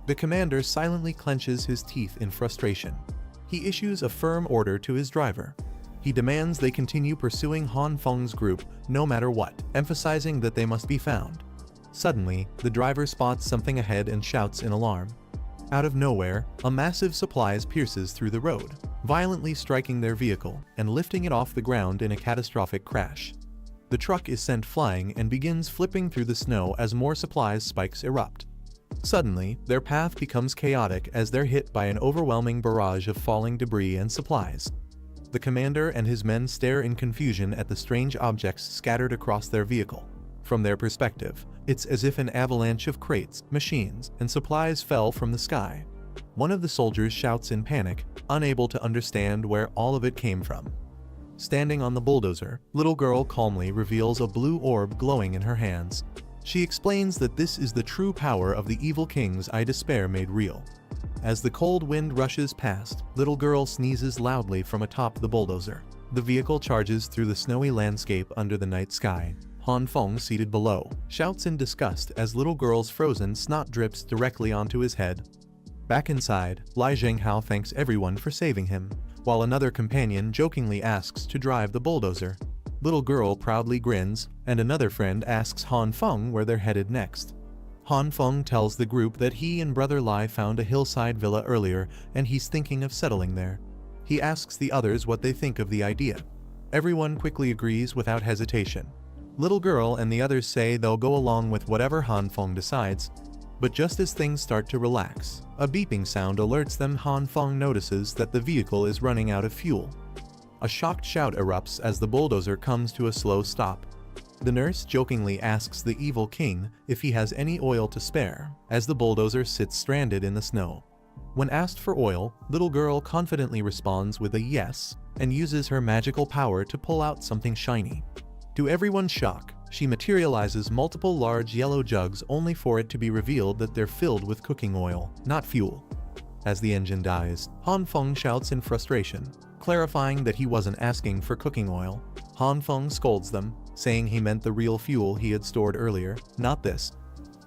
The commander silently clenches his teeth in frustration. He issues a firm order to his driver. He demands they continue pursuing Han Feng's group no matter what, emphasizing that they must be found. Suddenly, the driver spots something ahead and shouts in alarm. Out of nowhere, a massive supply pierces through the road, violently striking their vehicle and lifting it off the ground in a catastrophic crash. The truck is sent flying and begins flipping through the snow as more supplies spikes erupt. Suddenly, their path becomes chaotic as they're hit by an overwhelming barrage of falling debris and supplies. The commander and his men stare in confusion at the strange objects scattered across their vehicle. From their perspective, it's as if an avalanche of crates, machines, and supplies fell from the sky. One of the soldiers shouts in panic, unable to understand where all of it came from. Standing on the bulldozer, little girl calmly reveals a blue orb glowing in her hands. She explains that this is the true power of the evil king's I despair made real. As the cold wind rushes past, little girl sneezes loudly from atop the bulldozer. The vehicle charges through the snowy landscape under the night sky. Han Feng, seated below, shouts in disgust as little girl's frozen snot drips directly onto his head. Back inside, Lai Zhenghao thanks everyone for saving him, while another companion jokingly asks to drive the bulldozer. Little girl proudly grins, and another friend asks Han Feng where they're headed next. Han Feng tells the group that he and brother Lai found a hillside villa earlier and he's thinking of settling there. He asks the others what they think of the idea. Everyone quickly agrees without hesitation. Little girl and the others say they'll go along with whatever Han Feng decides, but just as things start to relax, a beeping sound alerts them. Han Feng notices that the vehicle is running out of fuel. A shocked shout erupts as the bulldozer comes to a slow stop. The nurse jokingly asks the evil king if he has any oil to spare, as the bulldozer sits stranded in the snow. When asked for oil, little girl confidently responds with a yes, and uses her magical power to pull out something shiny. To everyone's shock, she materializes multiple large yellow jugs only for it to be revealed that they're filled with cooking oil, not fuel. As the engine dies, Han Feng shouts in frustration, clarifying that he wasn't asking for cooking oil. Han Feng scolds them, saying he meant the real fuel he had stored earlier, not this.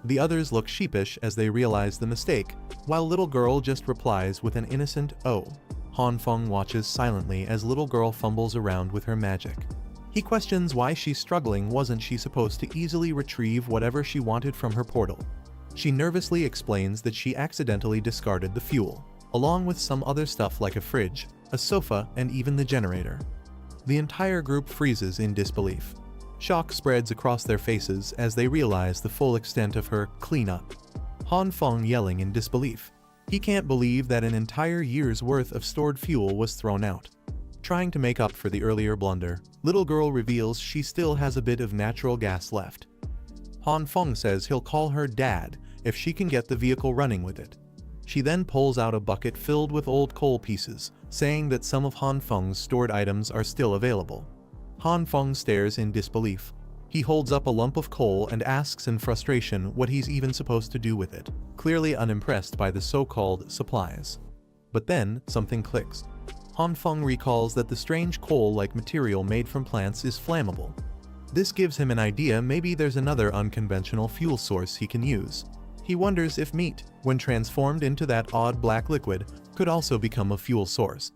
The others look sheepish as they realize the mistake, while little girl just replies with an innocent "oh." Han Feng watches silently as little girl fumbles around with her magic. He questions why she's struggling. Wasn't she supposed to easily retrieve whatever she wanted from her portal? She nervously explains that she accidentally discarded the fuel, along with some other stuff like a fridge, a sofa, and even the generator. The entire group freezes in disbelief. Shock spreads across their faces as they realize the full extent of her cleanup. Han Feng yelling in disbelief. He can't believe that an entire year's worth of stored fuel was thrown out. Trying to make up for the earlier blunder, little girl reveals she still has a bit of natural gas left. Han Feng says he'll call her dad if she can get the vehicle running with it. She then pulls out a bucket filled with old coal pieces, saying that some of Han Feng's stored items are still available. Han Feng stares in disbelief. He holds up a lump of coal and asks in frustration what he's even supposed to do with it, clearly unimpressed by the so-called supplies. But then, something clicks. Han Feng recalls that the strange coal-like material made from plants is flammable. This gives him an idea. Maybe there's another unconventional fuel source he can use. He wonders if meat, when transformed into that odd black liquid, could also become a fuel source.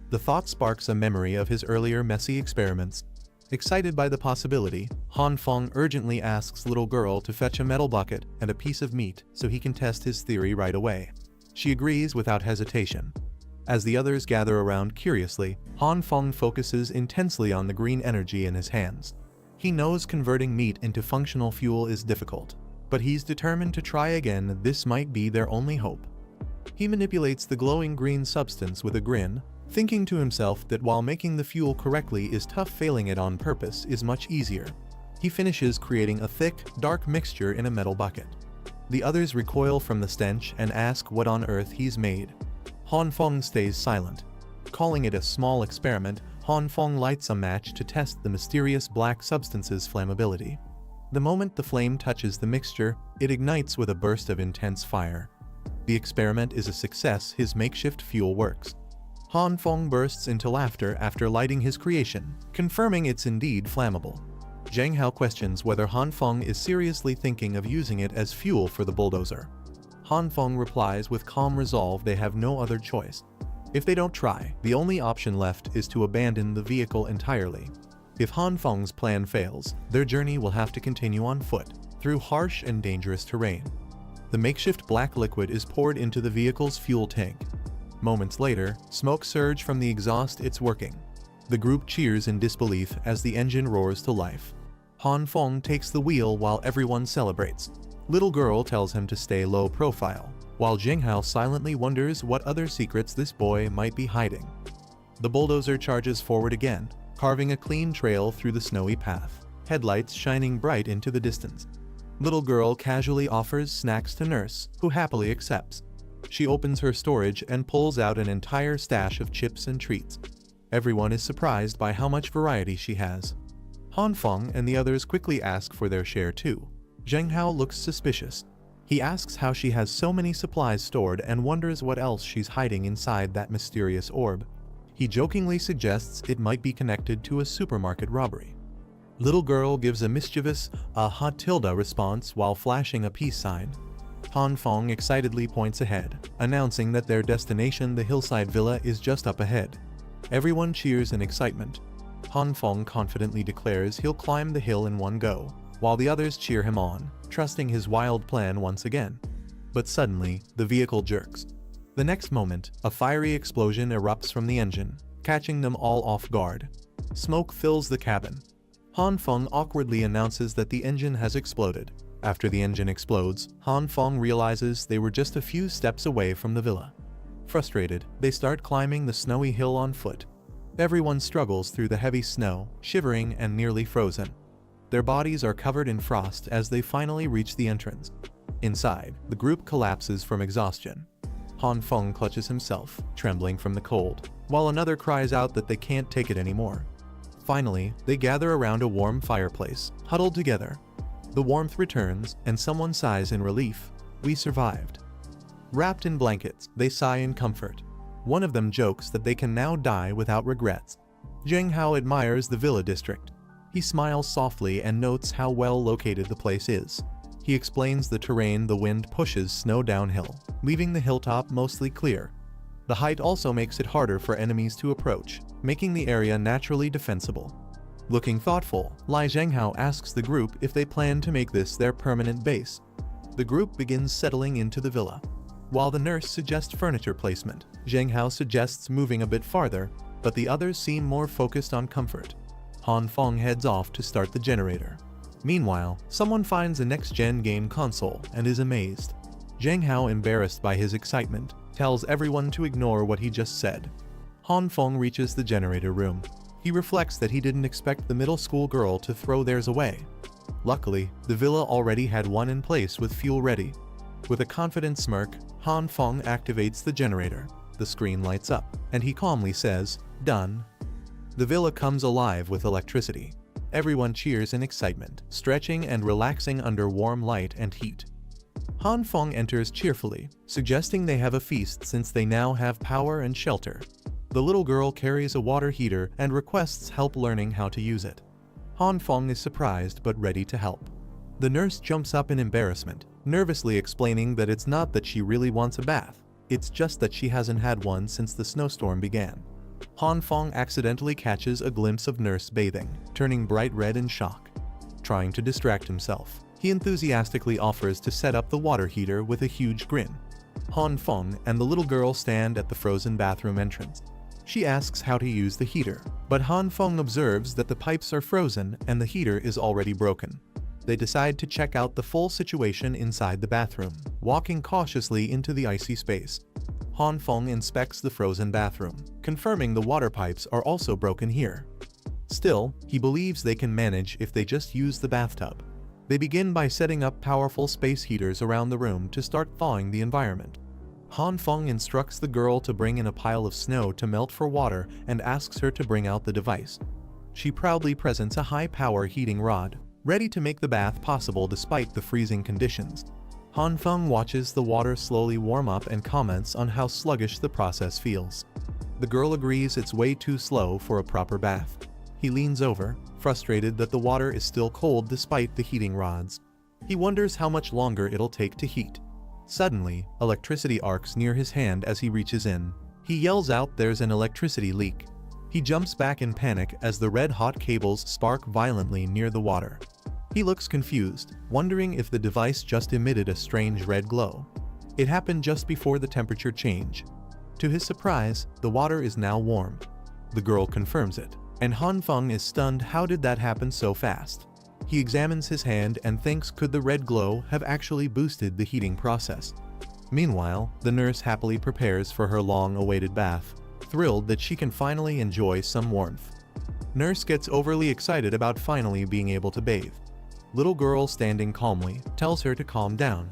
The thought sparks a memory of his earlier messy experiments. Excited by the possibility, Han Feng urgently asks little girl to fetch a metal bucket and a piece of meat so he can test his theory right away. She agrees without hesitation. As the others gather around curiously, Han Feng focuses intensely on the green energy in his hands. He knows converting meat into functional fuel is difficult, but he's determined to try again. This might be their only hope. He manipulates the glowing green substance with a grin, thinking to himself that while making the fuel correctly is tough, failing it on purpose is much easier. He finishes creating a thick, dark mixture in a metal bucket. The others recoil from the stench and ask what on earth he's made. Han Feng stays silent. Calling it a small experiment, Han Feng lights a match to test the mysterious black substance's flammability. The moment the flame touches the mixture, it ignites with a burst of intense fire. The experiment is a success. His makeshift fuel works. Han Feng bursts into laughter after lighting his creation, confirming it's indeed flammable. Zhang Hao questions whether Han Feng is seriously thinking of using it as fuel for the bulldozer. Han Feng replies with calm resolve they have no other choice. If they don't try, the only option left is to abandon the vehicle entirely. If Han Feng's plan fails, their journey will have to continue on foot, through harsh and dangerous terrain. The makeshift black liquid is poured into the vehicle's fuel tank. Moments later, smoke surge from the exhaust. It's working. The group cheers in disbelief as the engine roars to life. Han Feng takes the wheel while everyone celebrates. Little girl tells him to stay low profile, while Jinghao silently wonders what other secrets this boy might be hiding. The bulldozer charges forward again, carving a clean trail through the snowy path, headlights shining bright into the distance. Little girl casually offers snacks to nurse, who happily accepts. She opens her storage and pulls out an entire stash of chips and treats. Everyone is surprised by how much variety she has. Han Feng and the others quickly ask for their share too. Jinghao looks suspicious. He asks how she has so many supplies stored and wonders what else she's hiding inside that mysterious orb. He jokingly suggests it might be connected to a supermarket robbery. Little girl gives a mischievous, "ha tilde" response while flashing a peace sign. Han Feng excitedly points ahead, announcing that their destination, the hillside villa, is just up ahead. Everyone cheers in excitement. Han Feng confidently declares he'll climb the hill in one go, while the others cheer him on, trusting his wild plan once again. But suddenly, the vehicle jerks. The next moment, a fiery explosion erupts from the engine, catching them all off guard. Smoke fills the cabin. Han Feng awkwardly announces that the engine has exploded. After the engine explodes, Han Feng realizes they were just a few steps away from the villa. Frustrated, they start climbing the snowy hill on foot. Everyone struggles through the heavy snow, shivering and nearly frozen. Their bodies are covered in frost as they finally reach the entrance. Inside, the group collapses from exhaustion. Han Feng clutches himself, trembling from the cold, while another cries out that they can't take it anymore. Finally, they gather around a warm fireplace, huddled together. The warmth returns, and someone sighs in relief. We survived. Wrapped in blankets, they sigh in comfort. One of them jokes that they can now die without regrets. Jinghao admires the villa district. He smiles softly and notes how well located the place is. He explains the terrain. The wind pushes snow downhill, leaving the hilltop mostly clear. The height also makes it harder for enemies to approach, making the area naturally defensible. Looking thoughtful, Lai Zhenghao asks the group if they plan to make this their permanent base. The group begins settling into the villa. While the nurse suggests furniture placement, Zhenghao suggests moving a bit farther, but the others seem more focused on comfort. Han Feng heads off to start the generator. Meanwhile, someone finds a next-gen game console and is amazed. Zhenghao, embarrassed by his excitement, tells everyone to ignore what he just said. Han Feng reaches the generator room. He reflects that he didn't expect the middle school girl to throw theirs away. Luckily, the villa already had one in place with fuel ready. With a confident smirk, Han Feng activates the generator. The screen lights up, and he calmly says, "Done." The villa comes alive with electricity. Everyone cheers in excitement, stretching and relaxing under warm light and heat. Han Feng enters cheerfully, suggesting they have a feast since they now have power and shelter. The little girl carries a water heater and requests help learning how to use it. Han Feng is surprised but ready to help. The nurse jumps up in embarrassment, nervously explaining that it's not that she really wants a bath, it's just that she hasn't had one since the snowstorm began. Han Feng accidentally catches a glimpse of nurse bathing, turning bright red in shock. Trying to distract himself, he enthusiastically offers to set up the water heater with a huge grin. Han Feng and the little girl stand at the frozen bathroom entrance. She asks how to use the heater, but Han Feng observes that the pipes are frozen and the heater is already broken. They decide to check out the full situation inside the bathroom, walking cautiously into the icy space. Han Feng inspects the frozen bathroom, confirming the water pipes are also broken here. Still, he believes they can manage if they just use the bathtub. They begin by setting up powerful space heaters around the room to start thawing the environment. Han Feng instructs the girl to bring in a pile of snow to melt for water and asks her to bring out the device. She proudly presents a high-power heating rod, ready to make the bath possible despite the freezing conditions. Han Feng watches the water slowly warm up and comments on how sluggish the process feels. The girl agrees it's way too slow for a proper bath. He leans over, frustrated that the water is still cold despite the heating rods. He wonders how much longer it'll take to heat. Suddenly, electricity arcs near his hand as he reaches in. He yells out there's an electricity leak. He jumps back in panic as the red-hot cables spark violently near the water. He looks confused, wondering if the device just emitted a strange red glow. It happened just before the temperature change. To his surprise, the water is now warm. The girl confirms it, and Han Feng is stunned. How did that happen so fast? He examines his hand and thinks, could the red glow have actually boosted the heating process? Meanwhile, the nurse happily prepares for her long-awaited bath, thrilled that she can finally enjoy some warmth. Nurse gets overly excited about finally being able to bathe. Little girl standing calmly tells her to calm down.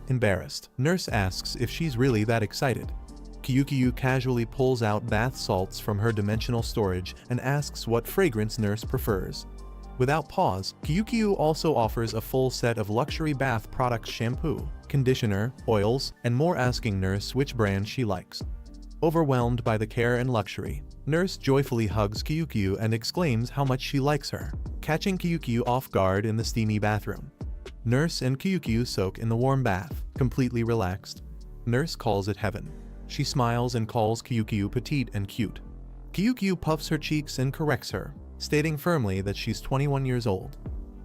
Embarrassed, nurse asks if she's really that excited. Kyukyu casually pulls out bath salts from her dimensional storage and asks what fragrance nurse prefers. Without pause, Kyukyu also offers a full set of luxury bath products: shampoo, conditioner, oils, and more, asking nurse which brand she likes. Overwhelmed by the care and luxury, nurse joyfully hugs Kyukyu and exclaims how much she likes her, catching Kyukyu off guard in the steamy bathroom. Nurse and Kyukyu soak in the warm bath, completely relaxed. Nurse calls it heaven. She smiles and calls Kyukyu petite and cute. Kyukyu puffs her cheeks and corrects her, stating firmly that she's 21 years old.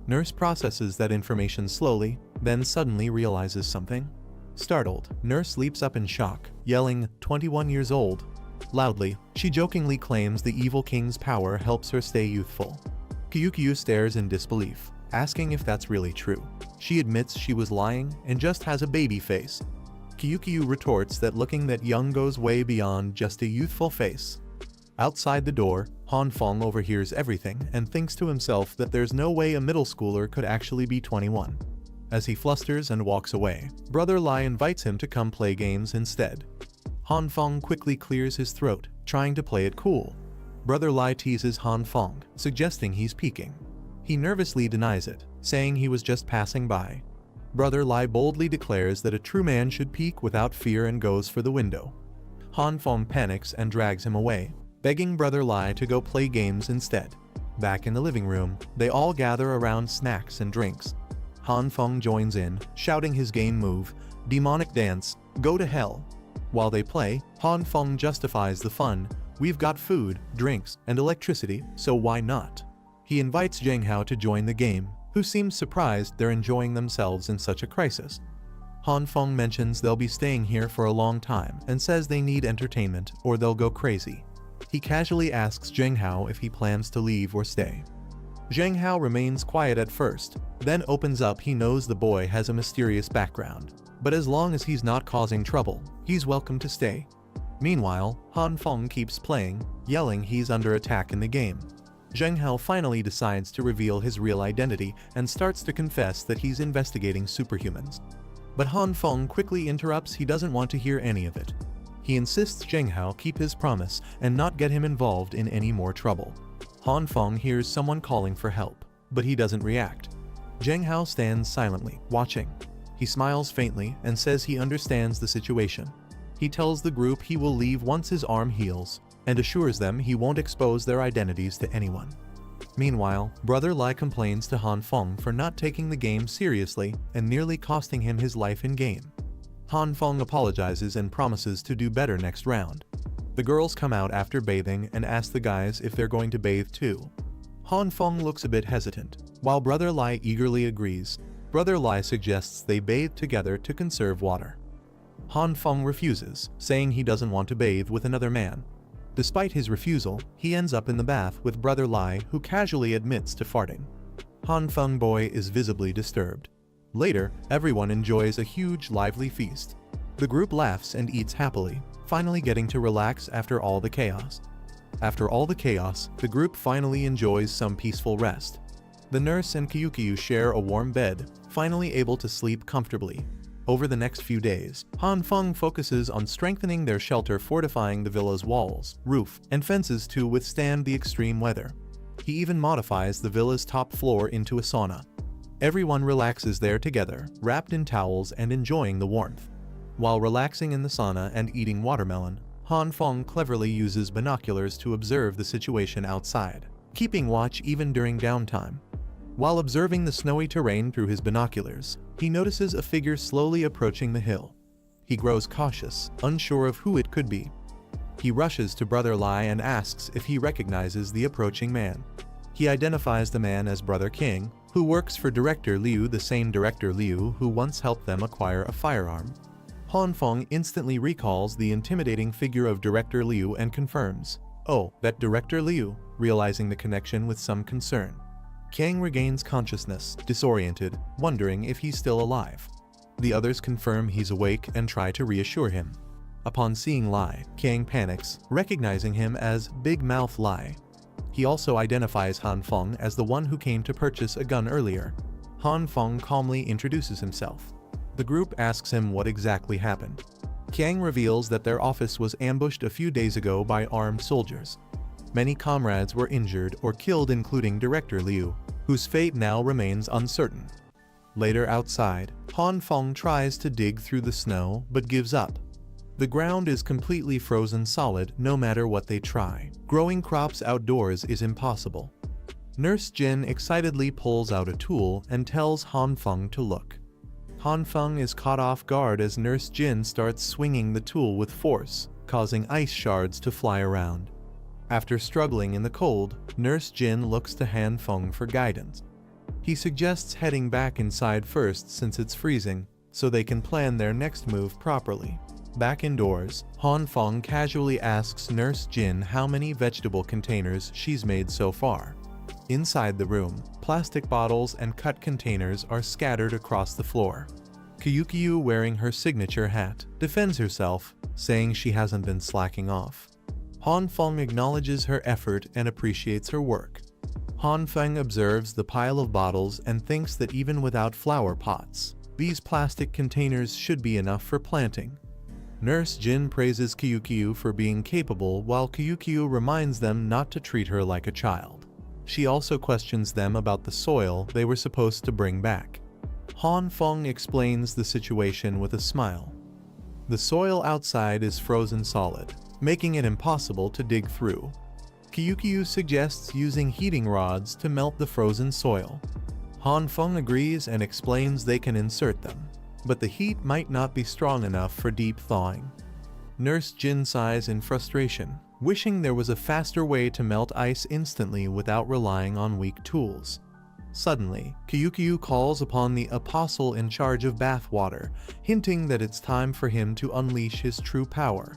Nurse processes that information slowly, then suddenly realizes something. Startled, nurse leaps up in shock, yelling, 21 years old. Loudly, she jokingly claims the evil king's power helps her stay youthful. Kyukyu stares in disbelief, asking if that's really true. She admits she was lying and just has a baby face. Kyukyu retorts that looking that young goes way beyond just a youthful face. Outside the door, Han Feng overhears everything and thinks to himself that there's no way a middle schooler could actually be 21. As he flusters and walks away, Brother Lai invites him to come play games instead. Han Feng quickly clears his throat, trying to play it cool. Brother Lai teases Han Feng, suggesting he's peeking. He nervously denies it, saying he was just passing by. Brother Lai boldly declares that a true man should peek without fear and goes for the window. Han Feng panics and drags him away, begging Brother Lai to go play games instead. Back in the living room, they all gather around snacks and drinks. Han Feng joins in, shouting his game move, Demonic Dance, go to hell. While they play, Han Feng justifies the fun. We've got food, drinks, and electricity, so why not? He invites Zheng Hao to join the game, who seems surprised they're enjoying themselves in such a crisis. Han Feng mentions they'll be staying here for a long time and says they need entertainment or they'll go crazy. He casually asks Zheng Hao if he plans to leave or stay. Zheng Hao remains quiet at first, then opens up. He knows the boy has a mysterious background, but as long as he's not causing trouble, he's welcome to stay. Meanwhile, Han Feng keeps playing, yelling he's under attack in the game. Zheng Hao finally decides to reveal his real identity and starts to confess that he's investigating superhumans. But Han Feng quickly interrupts. He doesn't want to hear any of it. He insists Zheng Hao keep his promise and not get him involved in any more trouble. Han Feng hears someone calling for help, but he doesn't react. Zheng Hao stands silently, watching. He smiles faintly and says he understands the situation. He tells the group he will leave once his arm heals, and assures them he won't expose their identities to anyone. Meanwhile, Brother Lai complains to Han Feng for not taking the game seriously and nearly costing him his life in-game. Han Feng apologizes and promises to do better next round. The girls come out after bathing and ask the guys if they're going to bathe too. Han Feng looks a bit hesitant, while Brother Lai eagerly agrees. Brother Lai suggests they bathe together to conserve water. Han Feng refuses, saying he doesn't want to bathe with another man. Despite his refusal, he ends up in the bath with Brother Lai, who casually admits to farting. Han Feng boy is visibly disturbed. Later, everyone enjoys a huge, lively feast. The group laughs and eats happily, finally getting to relax after all the chaos. After all the chaos, the group finally enjoys some peaceful rest. The nurse and Kyukyu share a warm bed, finally able to sleep comfortably. Over the next few days, Han Feng focuses on strengthening their shelter, fortifying the villa's walls, roof, and fences to withstand the extreme weather. He even modifies the villa's top floor into a sauna. Everyone relaxes there together, wrapped in towels and enjoying the warmth. While relaxing in the sauna and eating watermelon, Han Feng cleverly uses binoculars to observe the situation outside, keeping watch even during downtime. While observing the snowy terrain through his binoculars, he notices a figure slowly approaching the hill. He grows cautious, unsure of who it could be. He rushes to Brother Lai and asks if he recognizes the approaching man. He identifies the man as Brother King, who works for Director Liu, the same Director Liu who once helped them acquire a firearm. Han Feng instantly recalls the intimidating figure of Director Liu and confirms, "Oh, that Director Liu," realizing the connection with some concern. Kang regains consciousness, disoriented, wondering if he's still alive. The others confirm he's awake and try to reassure him. Upon seeing Lai, Kang panics, recognizing him as Big Mouth Lai. He also identifies Han Feng as the one who came to purchase a gun earlier. Han Feng calmly introduces himself. The group asks him what exactly happened. Kang reveals that their office was ambushed a few days ago by armed soldiers. Many comrades were injured or killed, including Director Liu, whose fate now remains uncertain. Later outside, Han Feng tries to dig through the snow but gives up. The ground is completely frozen solid no matter what they try. Growing crops outdoors is impossible. Nurse Jin excitedly pulls out a tool and tells Han Feng to look. Han Feng is caught off guard as Nurse Jin starts swinging the tool with force, causing ice shards to fly around. After struggling in the cold, Nurse Jin looks to Han Feng for guidance. He suggests heading back inside first since it's freezing, so they can plan their next move properly. Back indoors, Han Feng casually asks Nurse Jin how many vegetable containers she's made so far. Inside the room, plastic bottles and cut containers are scattered across the floor. Kyukyu, wearing her signature hat, defends herself, saying she hasn't been slacking off. Han Feng acknowledges her effort and appreciates her work. Han Feng observes the pile of bottles and thinks that even without flower pots, these plastic containers should be enough for planting. Nurse Jin praises Kyukyu for being capable, while Kyukyu reminds them not to treat her like a child. She also questions them about the soil they were supposed to bring back. Han Feng explains the situation with a smile. The soil outside is frozen solid, making it impossible to dig through. Kyukyu suggests using heating rods to melt the frozen soil. Han Feng agrees and explains they can insert them, but the heat might not be strong enough for deep thawing. Nurse Jin sighs in frustration, wishing there was a faster way to melt ice instantly without relying on weak tools. Suddenly, Kyukyu calls upon the apostle in charge of bath water, hinting that it's time for him to unleash his true power.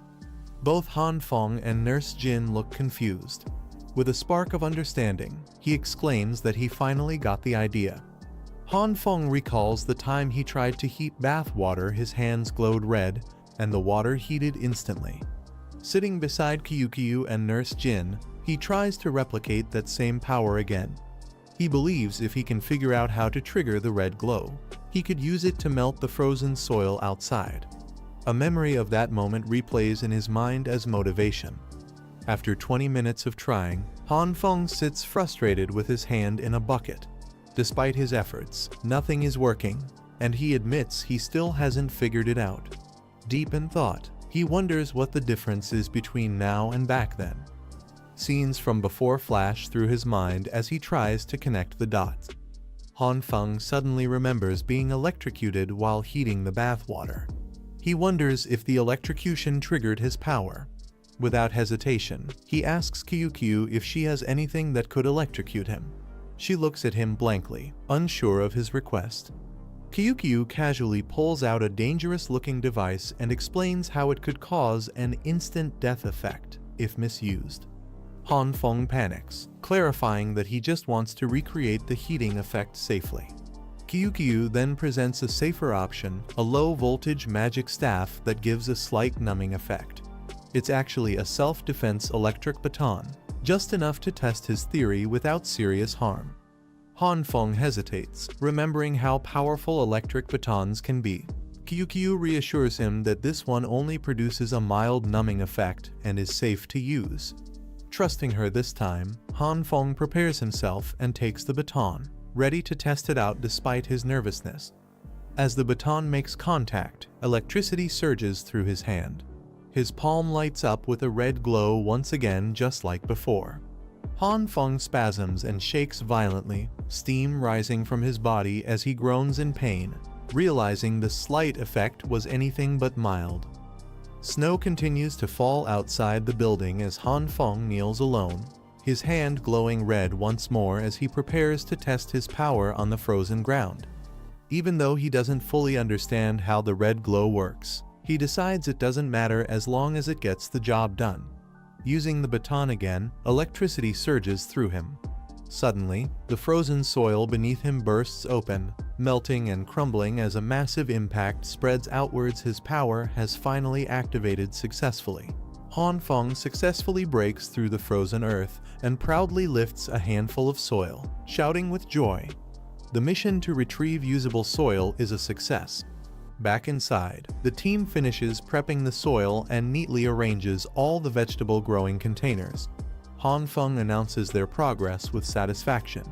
Both Han Feng and Nurse Jin look confused. With a spark of understanding, he exclaims that he finally got the idea. Han Feng recalls the time he tried to heat bath water. His hands glowed red, and the water heated instantly. Sitting beside Kyukyu and Nurse Jin, he tries to replicate that same power again. He believes if he can figure out how to trigger the red glow, he could use it to melt the frozen soil outside. A memory of that moment replays in his mind as motivation. After 20 minutes of trying, Han Feng sits frustrated with his hand in a bucket. Despite his efforts, nothing is working, and he admits he still hasn't figured it out. Deep in thought, he wonders what the difference is between now and back then. Scenes from before flash through his mind as he tries to connect the dots. Han Feng suddenly remembers being electrocuted while heating the bath water. He wonders if the electrocution triggered his power. Without hesitation, he asks Kyukyu if she has anything that could electrocute him. She looks at him blankly, unsure of his request. Kyukyu casually pulls out a dangerous-looking device and explains how it could cause an instant death effect if misused. Han Feng panics, clarifying that he just wants to recreate the heating effect safely. Kyukyu then presents a safer option, a low-voltage magic staff that gives a slight numbing effect. It's actually a self-defense electric baton, just enough to test his theory without serious harm. Han Feng hesitates, remembering how powerful electric batons can be. Kyukyu reassures him that this one only produces a mild numbing effect and is safe to use. Trusting her this time, Han Feng prepares himself and takes the baton, ready to test it out despite his nervousness. As the baton makes contact, electricity surges through his hand. His palm lights up with a red glow once again, just like before. Han Feng spasms and shakes violently, steam rising from his body as he groans in pain, realizing the slight effect was anything but mild. Snow continues to fall outside the building as Han Feng kneels alone, his hand glowing red once more as he prepares to test his power on the frozen ground. Even though he doesn't fully understand how the red glow works, he decides it doesn't matter as long as it gets the job done. Using the baton again, electricity surges through him. Suddenly, the frozen soil beneath him bursts open, melting and crumbling as a massive impact spreads outwards. His power has finally activated successfully. Han Feng successfully breaks through the frozen earth and proudly lifts a handful of soil, shouting with joy. The mission to retrieve usable soil is a success. Back inside, the team finishes prepping the soil and neatly arranges all the vegetable growing containers. Han Feng announces their progress with satisfaction.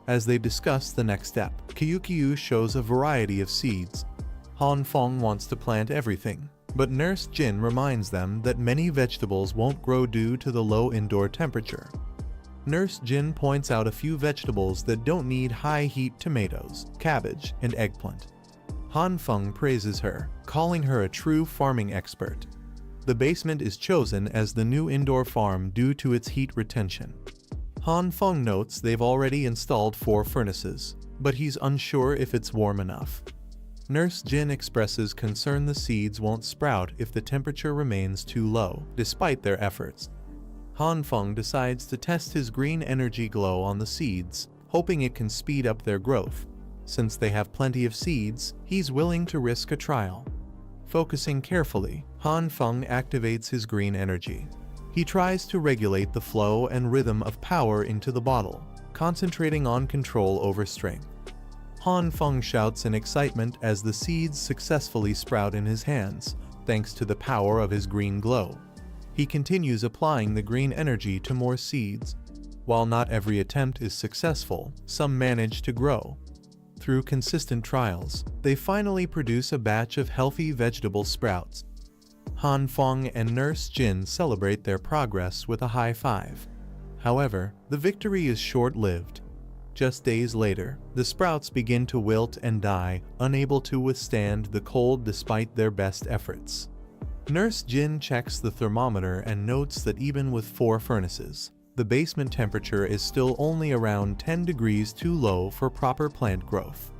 As they discuss the next step, Kyukyu shows a variety of seeds. Han Feng wants to plant everything, but Nurse Jin reminds them that many vegetables won't grow due to the low indoor temperature. Nurse Jin points out a few vegetables that don't need high heat: tomatoes, cabbage, and eggplant. Han Feng praises her, calling her a true farming expert. The basement is chosen as the new indoor farm due to its heat retention. Han Feng notes they've already installed 4 furnaces, but he's unsure if it's warm enough. Nurse Jin expresses concern the seeds won't sprout if the temperature remains too low, despite their efforts. Han Feng decides to test his green energy glow on the seeds, hoping it can speed up their growth. Since they have plenty of seeds, he's willing to risk a trial. Focusing carefully, Han Feng activates his green energy. He tries to regulate the flow and rhythm of power into the bottle, concentrating on control over strength. Han Feng shouts in excitement as the seeds successfully sprout in his hands, thanks to the power of his green glow. He continues applying the green energy to more seeds. While not every attempt is successful, some manage to grow. Through consistent trials, they finally produce a batch of healthy vegetable sprouts. Han Feng and Nurse Jin celebrate their progress with a high five. However, the victory is short-lived. Just days later, the sprouts begin to wilt and die, unable to withstand the cold despite their best efforts. Nurse Jin checks the thermometer and notes that even with 4 furnaces, the basement temperature is still only around 10 degrees too low for proper plant growth.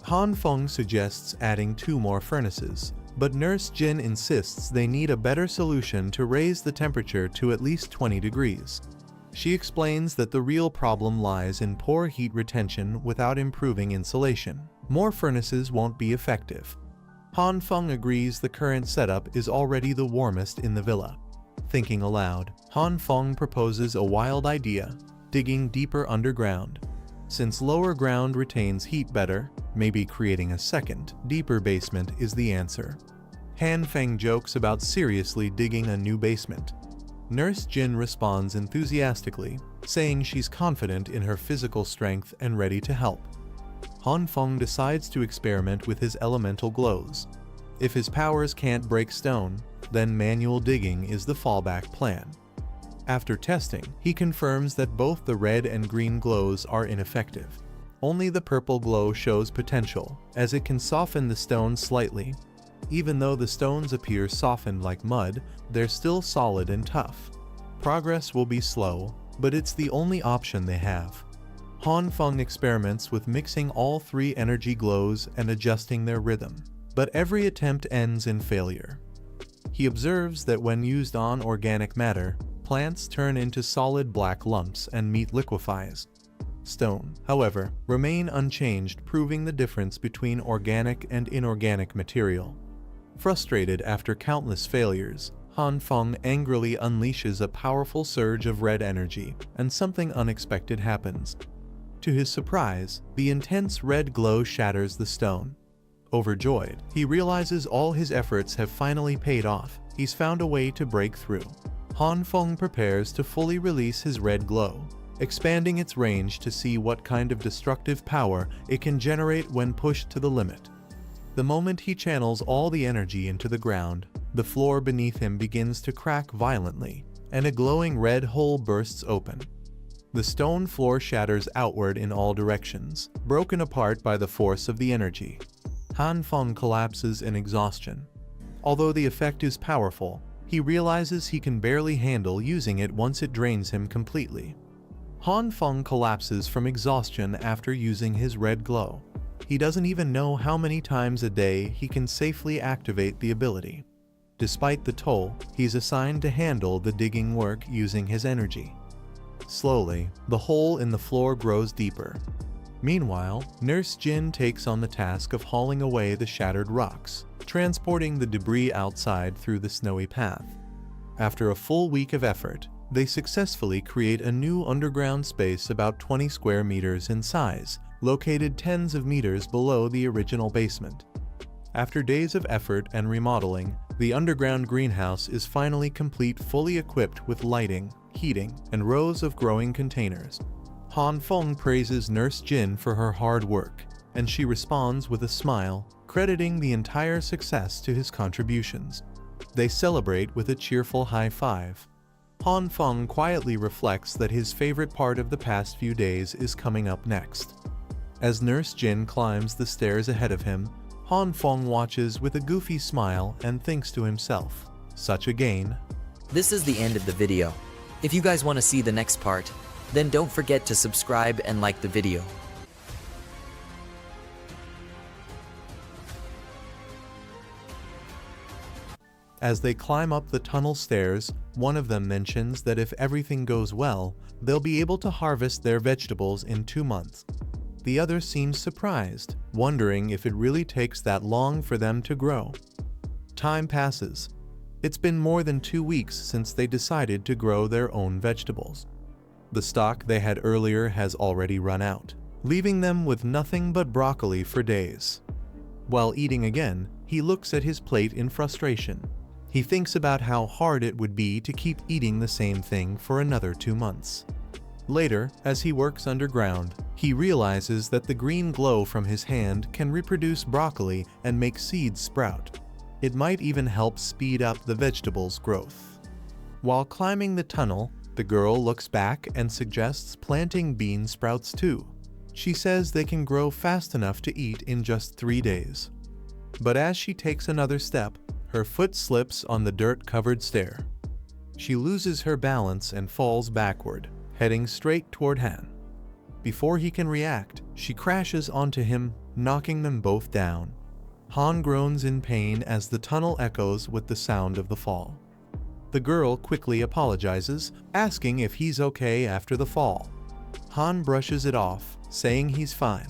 Han Feng suggests adding 2 more furnaces, but Nurse Jin insists they need a better solution to raise the temperature to at least 20 degrees. She explains that the real problem lies in poor heat retention without improving insulation. More furnaces won't be effective. Han Feng agrees the current setup is already the warmest in the villa. Thinking aloud, Han Feng proposes a wild idea: digging deeper underground. Since lower ground retains heat better, maybe creating a second, deeper basement is the answer. Han Feng jokes about seriously digging a new basement. Nurse Jin responds enthusiastically, saying she's confident in her physical strength and ready to help. Han Feng decides to experiment with his elemental glows. If his powers can't break stone, then manual digging is the fallback plan. After testing, he confirms that both the red and green glows are ineffective. Only the purple glow shows potential, as it can soften the stone slightly. Even though the stones appear softened like mud, they're still solid and tough. Progress will be slow, but it's the only option they have. Han Feng experiments with mixing all 3 energy glows and adjusting their rhythm, but every attempt ends in failure. He observes that when used on organic matter, plants turn into solid black lumps and meat liquefies. Stone, however, remain unchanged, proving the difference between organic and inorganic material. Frustrated after countless failures, Han Feng angrily unleashes a powerful surge of red energy, and something unexpected happens. To his surprise, the intense red glow shatters the stone. Overjoyed, he realizes all his efforts have finally paid off. He's found a way to break through. Han Feng prepares to fully release his red glow, expanding its range to see what kind of destructive power it can generate when pushed to the limit. The moment he channels all the energy into the ground, the floor beneath him begins to crack violently, and a glowing red hole bursts open. The stone floor shatters outward in all directions, broken apart by the force of the energy. Han Feng collapses in exhaustion. Although the effect is powerful, he realizes he can barely handle using it once it drains him completely. Han Feng collapses from exhaustion after using his red glow. He doesn't even know how many times a day he can safely activate the ability. Despite the toll, he's assigned to handle the digging work using his energy. Slowly, the hole in the floor grows deeper. Meanwhile, Nurse Jin takes on the task of hauling away the shattered rocks, transporting the debris outside through the snowy path. After a full week of effort, they successfully create a new underground space about 20 square meters in size, located tens of meters below the original basement. After days of effort and remodeling, the underground greenhouse is finally complete, fully equipped with lighting, heating, and rows of growing containers. Han Feng praises Nurse Jin for her hard work, and she responds with a smile, crediting the entire success to his contributions. They celebrate with a cheerful high five. Han Feng quietly reflects that his favorite part of the past few days is coming up next. As Nurse Jin climbs the stairs ahead of him, Han Feng watches with a goofy smile and thinks to himself, "Such a gain." This is the end of the video. If you guys want to see the next part, then don't forget to subscribe and like the video. As they climb up the tunnel stairs, one of them mentions that if everything goes well, they'll be able to harvest their vegetables in 2 months. The other seems surprised, wondering if it really takes that long for them to grow. Time passes. It's been more than 2 weeks since they decided to grow their own vegetables. The stock they had earlier has already run out, leaving them with nothing but broccoli for days. While eating again, he looks at his plate in frustration. He thinks about how hard it would be to keep eating the same thing for another 2 months. Later, as he works underground, he realizes that the green glow from his hand can reproduce broccoli and make seeds sprout. It might even help speed up the vegetable's growth. While climbing the tunnel, the girl looks back and suggests planting bean sprouts too. She says they can grow fast enough to eat in just 3 days. But as she takes another step, her foot slips on the dirt-covered stair. She loses her balance and falls backward, heading straight toward Han. Before he can react, she crashes onto him, knocking them both down. Han groans in pain as the tunnel echoes with the sound of the fall. The girl quickly apologizes, asking if he's okay after the fall. Han brushes it off, saying he's fine.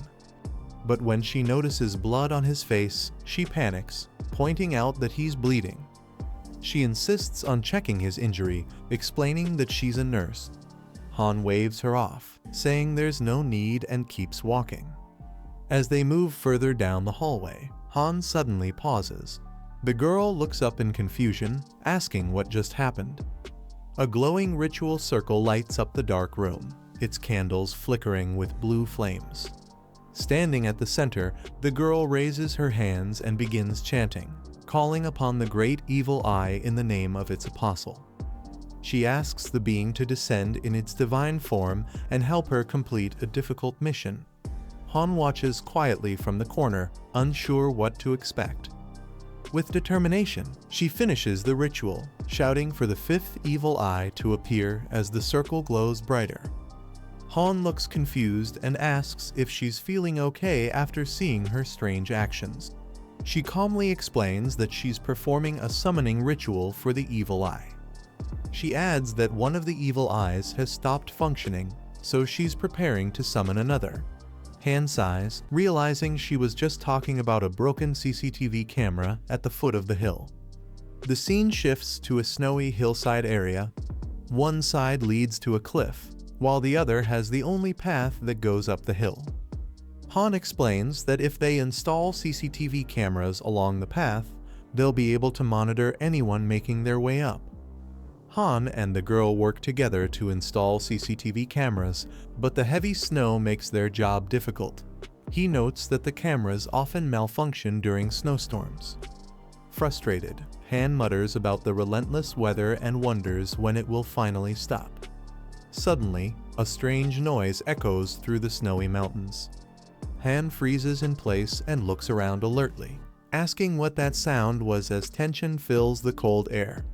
But when she notices blood on his face, she panics, pointing out that he's bleeding. She insists on checking his injury, explaining that she's a nurse. Han waves her off, saying there's no need and keeps walking. As they move further down the hallway, Han suddenly pauses. The girl looks up in confusion, asking what just happened. A glowing ritual circle lights up the dark room, its candles flickering with blue flames. Standing at the center, the girl raises her hands and begins chanting, calling upon the great evil eye in the name of its apostle. She asks the being to descend in its divine form and help her complete a difficult mission. Han watches quietly from the corner, unsure what to expect. With determination, she finishes the ritual, shouting for the 5th evil eye to appear as the circle glows brighter. Han looks confused and asks if she's feeling okay after seeing her strange actions. She calmly explains that she's performing a summoning ritual for the evil eye. She adds that one of the evil eyes has stopped functioning, so she's preparing to summon another. Han sighs, realizing she was just talking about a broken CCTV camera at the foot of the hill. The scene shifts to a snowy hillside area. One side leads to a cliff, while the other has the only path that goes up the hill. Han explains that if they install CCTV cameras along the path, they'll be able to monitor anyone making their way up. Han and the girl work together to install CCTV cameras, but the heavy snow makes their job difficult. He notes that the cameras often malfunction during snowstorms. Frustrated, Han mutters about the relentless weather and wonders when it will finally stop. Suddenly, a strange noise echoes through the snowy mountains. Han freezes in place and looks around alertly. asking what that sound was as tension fills the cold air.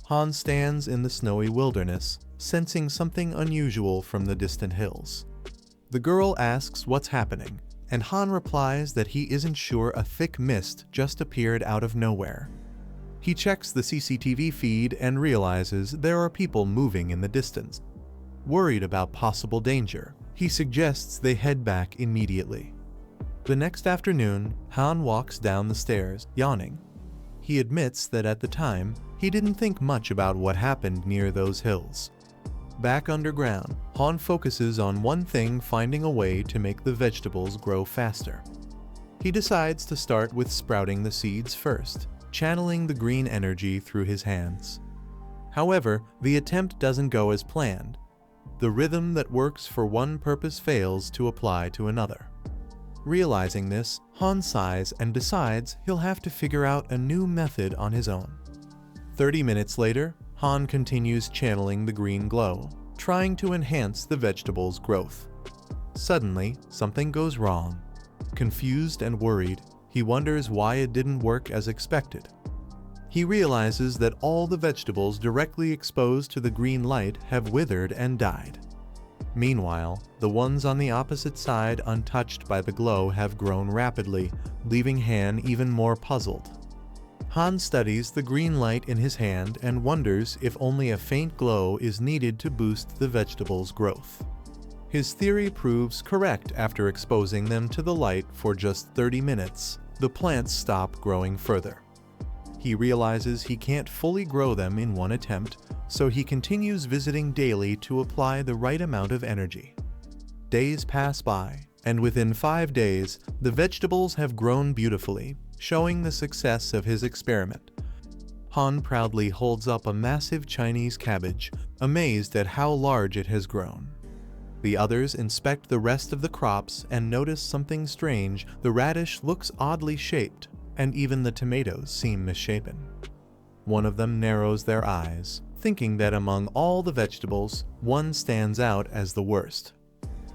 Han stands in the snowy wilderness, sensing something unusual from the distant hills. The girl asks what's happening, and Han replies that he isn't sure a thick mist just appeared out of nowhere. He checks the CCTV feed and realizes there are people moving in the distance. Worried about possible danger, he suggests they head back immediately. The next afternoon, Han walks down the stairs, yawning. He admits that at the time, he didn't think much about what happened near those hills. Back underground, Han focuses on one thing: finding a way to make the vegetables grow faster. He decides to start with sprouting the seeds first, channeling the green energy through his hands. However, the attempt doesn't go as planned. The rhythm that works for one purpose fails to apply to another. Realizing this, Han sighs and decides he'll have to figure out a new method on his own. 30 minutes later, Han continues channeling the green glow, trying to enhance the vegetable's growth. Suddenly, something goes wrong. Confused and worried, he wonders why it didn't work as expected. He realizes that all the vegetables directly exposed to the green light have withered and died. Meanwhile, the ones on the opposite side untouched by the glow have grown rapidly, leaving Han even more puzzled. Han studies the green light in his hand and wonders if only a faint glow is needed to boost the vegetable's growth. His theory proves correct. After exposing them to the light for just 30 minutes, the plants stop growing further. He realizes he can't fully grow them in one attempt, so he continues visiting daily to apply the right amount of energy. Days pass by, and within 5 days, the vegetables have grown beautifully, showing the success of his experiment. Han proudly holds up a massive Chinese cabbage, amazed at how large it has grown. The others inspect the rest of the crops and notice something strange. The radish looks oddly shaped, and even the tomatoes seem misshapen. One of them narrows their eyes, thinking that among all the vegetables, one stands out as the worst.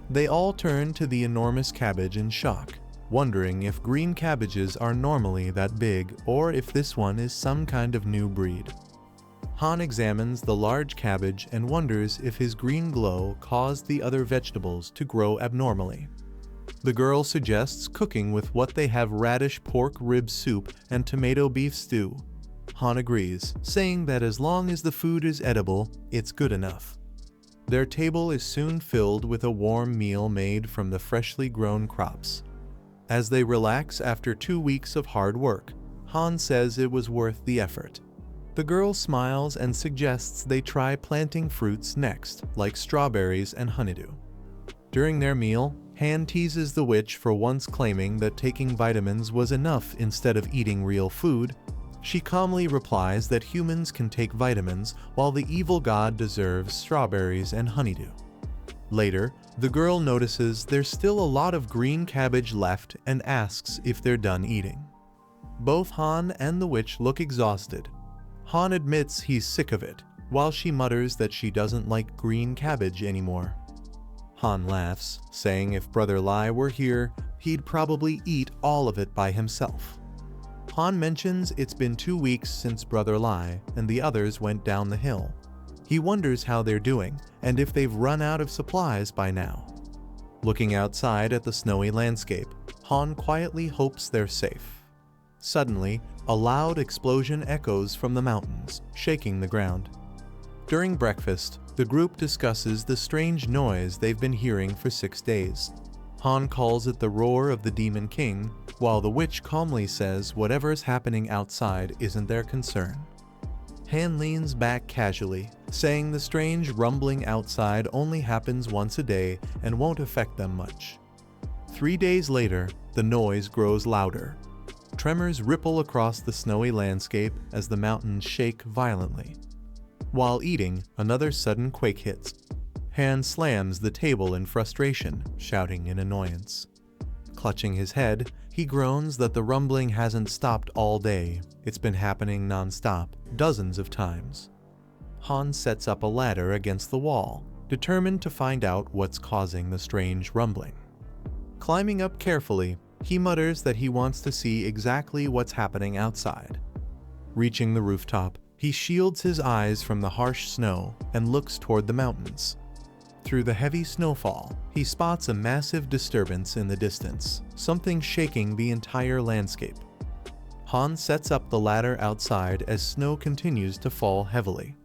They all turn to the enormous cabbage in shock, wondering if green cabbages are normally that big or if this one is some kind of new breed. Han examines the large cabbage and wonders if his green glow caused the other vegetables to grow abnormally. The girl suggests cooking with what they have: radish pork rib soup and tomato beef stew. Han agrees, saying that as long as the food is edible, it's good enough. Their table is soon filled with a warm meal made from the freshly grown crops. As they relax after 2 weeks of hard work, Han says it was worth the effort. The girl smiles and suggests they try planting fruits next, like strawberries and honeydew. During their meal, Han teases the witch for once claiming that taking vitamins was enough instead of eating real food. She calmly replies that humans can take vitamins while the evil god deserves strawberries and honeydew. Later, the girl notices there's still a lot of green cabbage left and asks if they're done eating. Both Han and the witch look exhausted. Han admits he's sick of it, while she mutters that she doesn't like green cabbage anymore. Han laughs, saying if Brother Lai were here, he'd probably eat all of it by himself. Han mentions it's been 2 weeks since Brother Lai and the others went down the hill. He wonders how they're doing and if they've run out of supplies by now. Looking outside at the snowy landscape, Han quietly hopes they're safe. Suddenly, a loud explosion echoes from the mountains, shaking the ground. During breakfast, the group discusses the strange noise they've been hearing for 6 days. Han calls it the roar of the Demon King, while the witch calmly says whatever's happening outside isn't their concern. Han leans back casually, saying the strange rumbling outside only happens once a day and won't affect them much. 3 days later, the noise grows louder. Tremors ripple across the snowy landscape as the mountains shake violently. While eating, another sudden quake hits. Han slams the table in frustration, shouting in annoyance. Clutching his head, he groans that the rumbling hasn't stopped all day. It's been happening non-stop, dozens of times. Han sets up a ladder against the wall, determined to find out what's causing the strange rumbling. Climbing up carefully, He mutters that he wants to see exactly what's happening outside. Reaching the rooftop, he shields his eyes from the harsh snow and looks toward the mountains. Through the heavy snowfall, he spots a massive disturbance in the distance, something shaking the entire landscape. Han sets up the ladder outside as snow continues to fall heavily.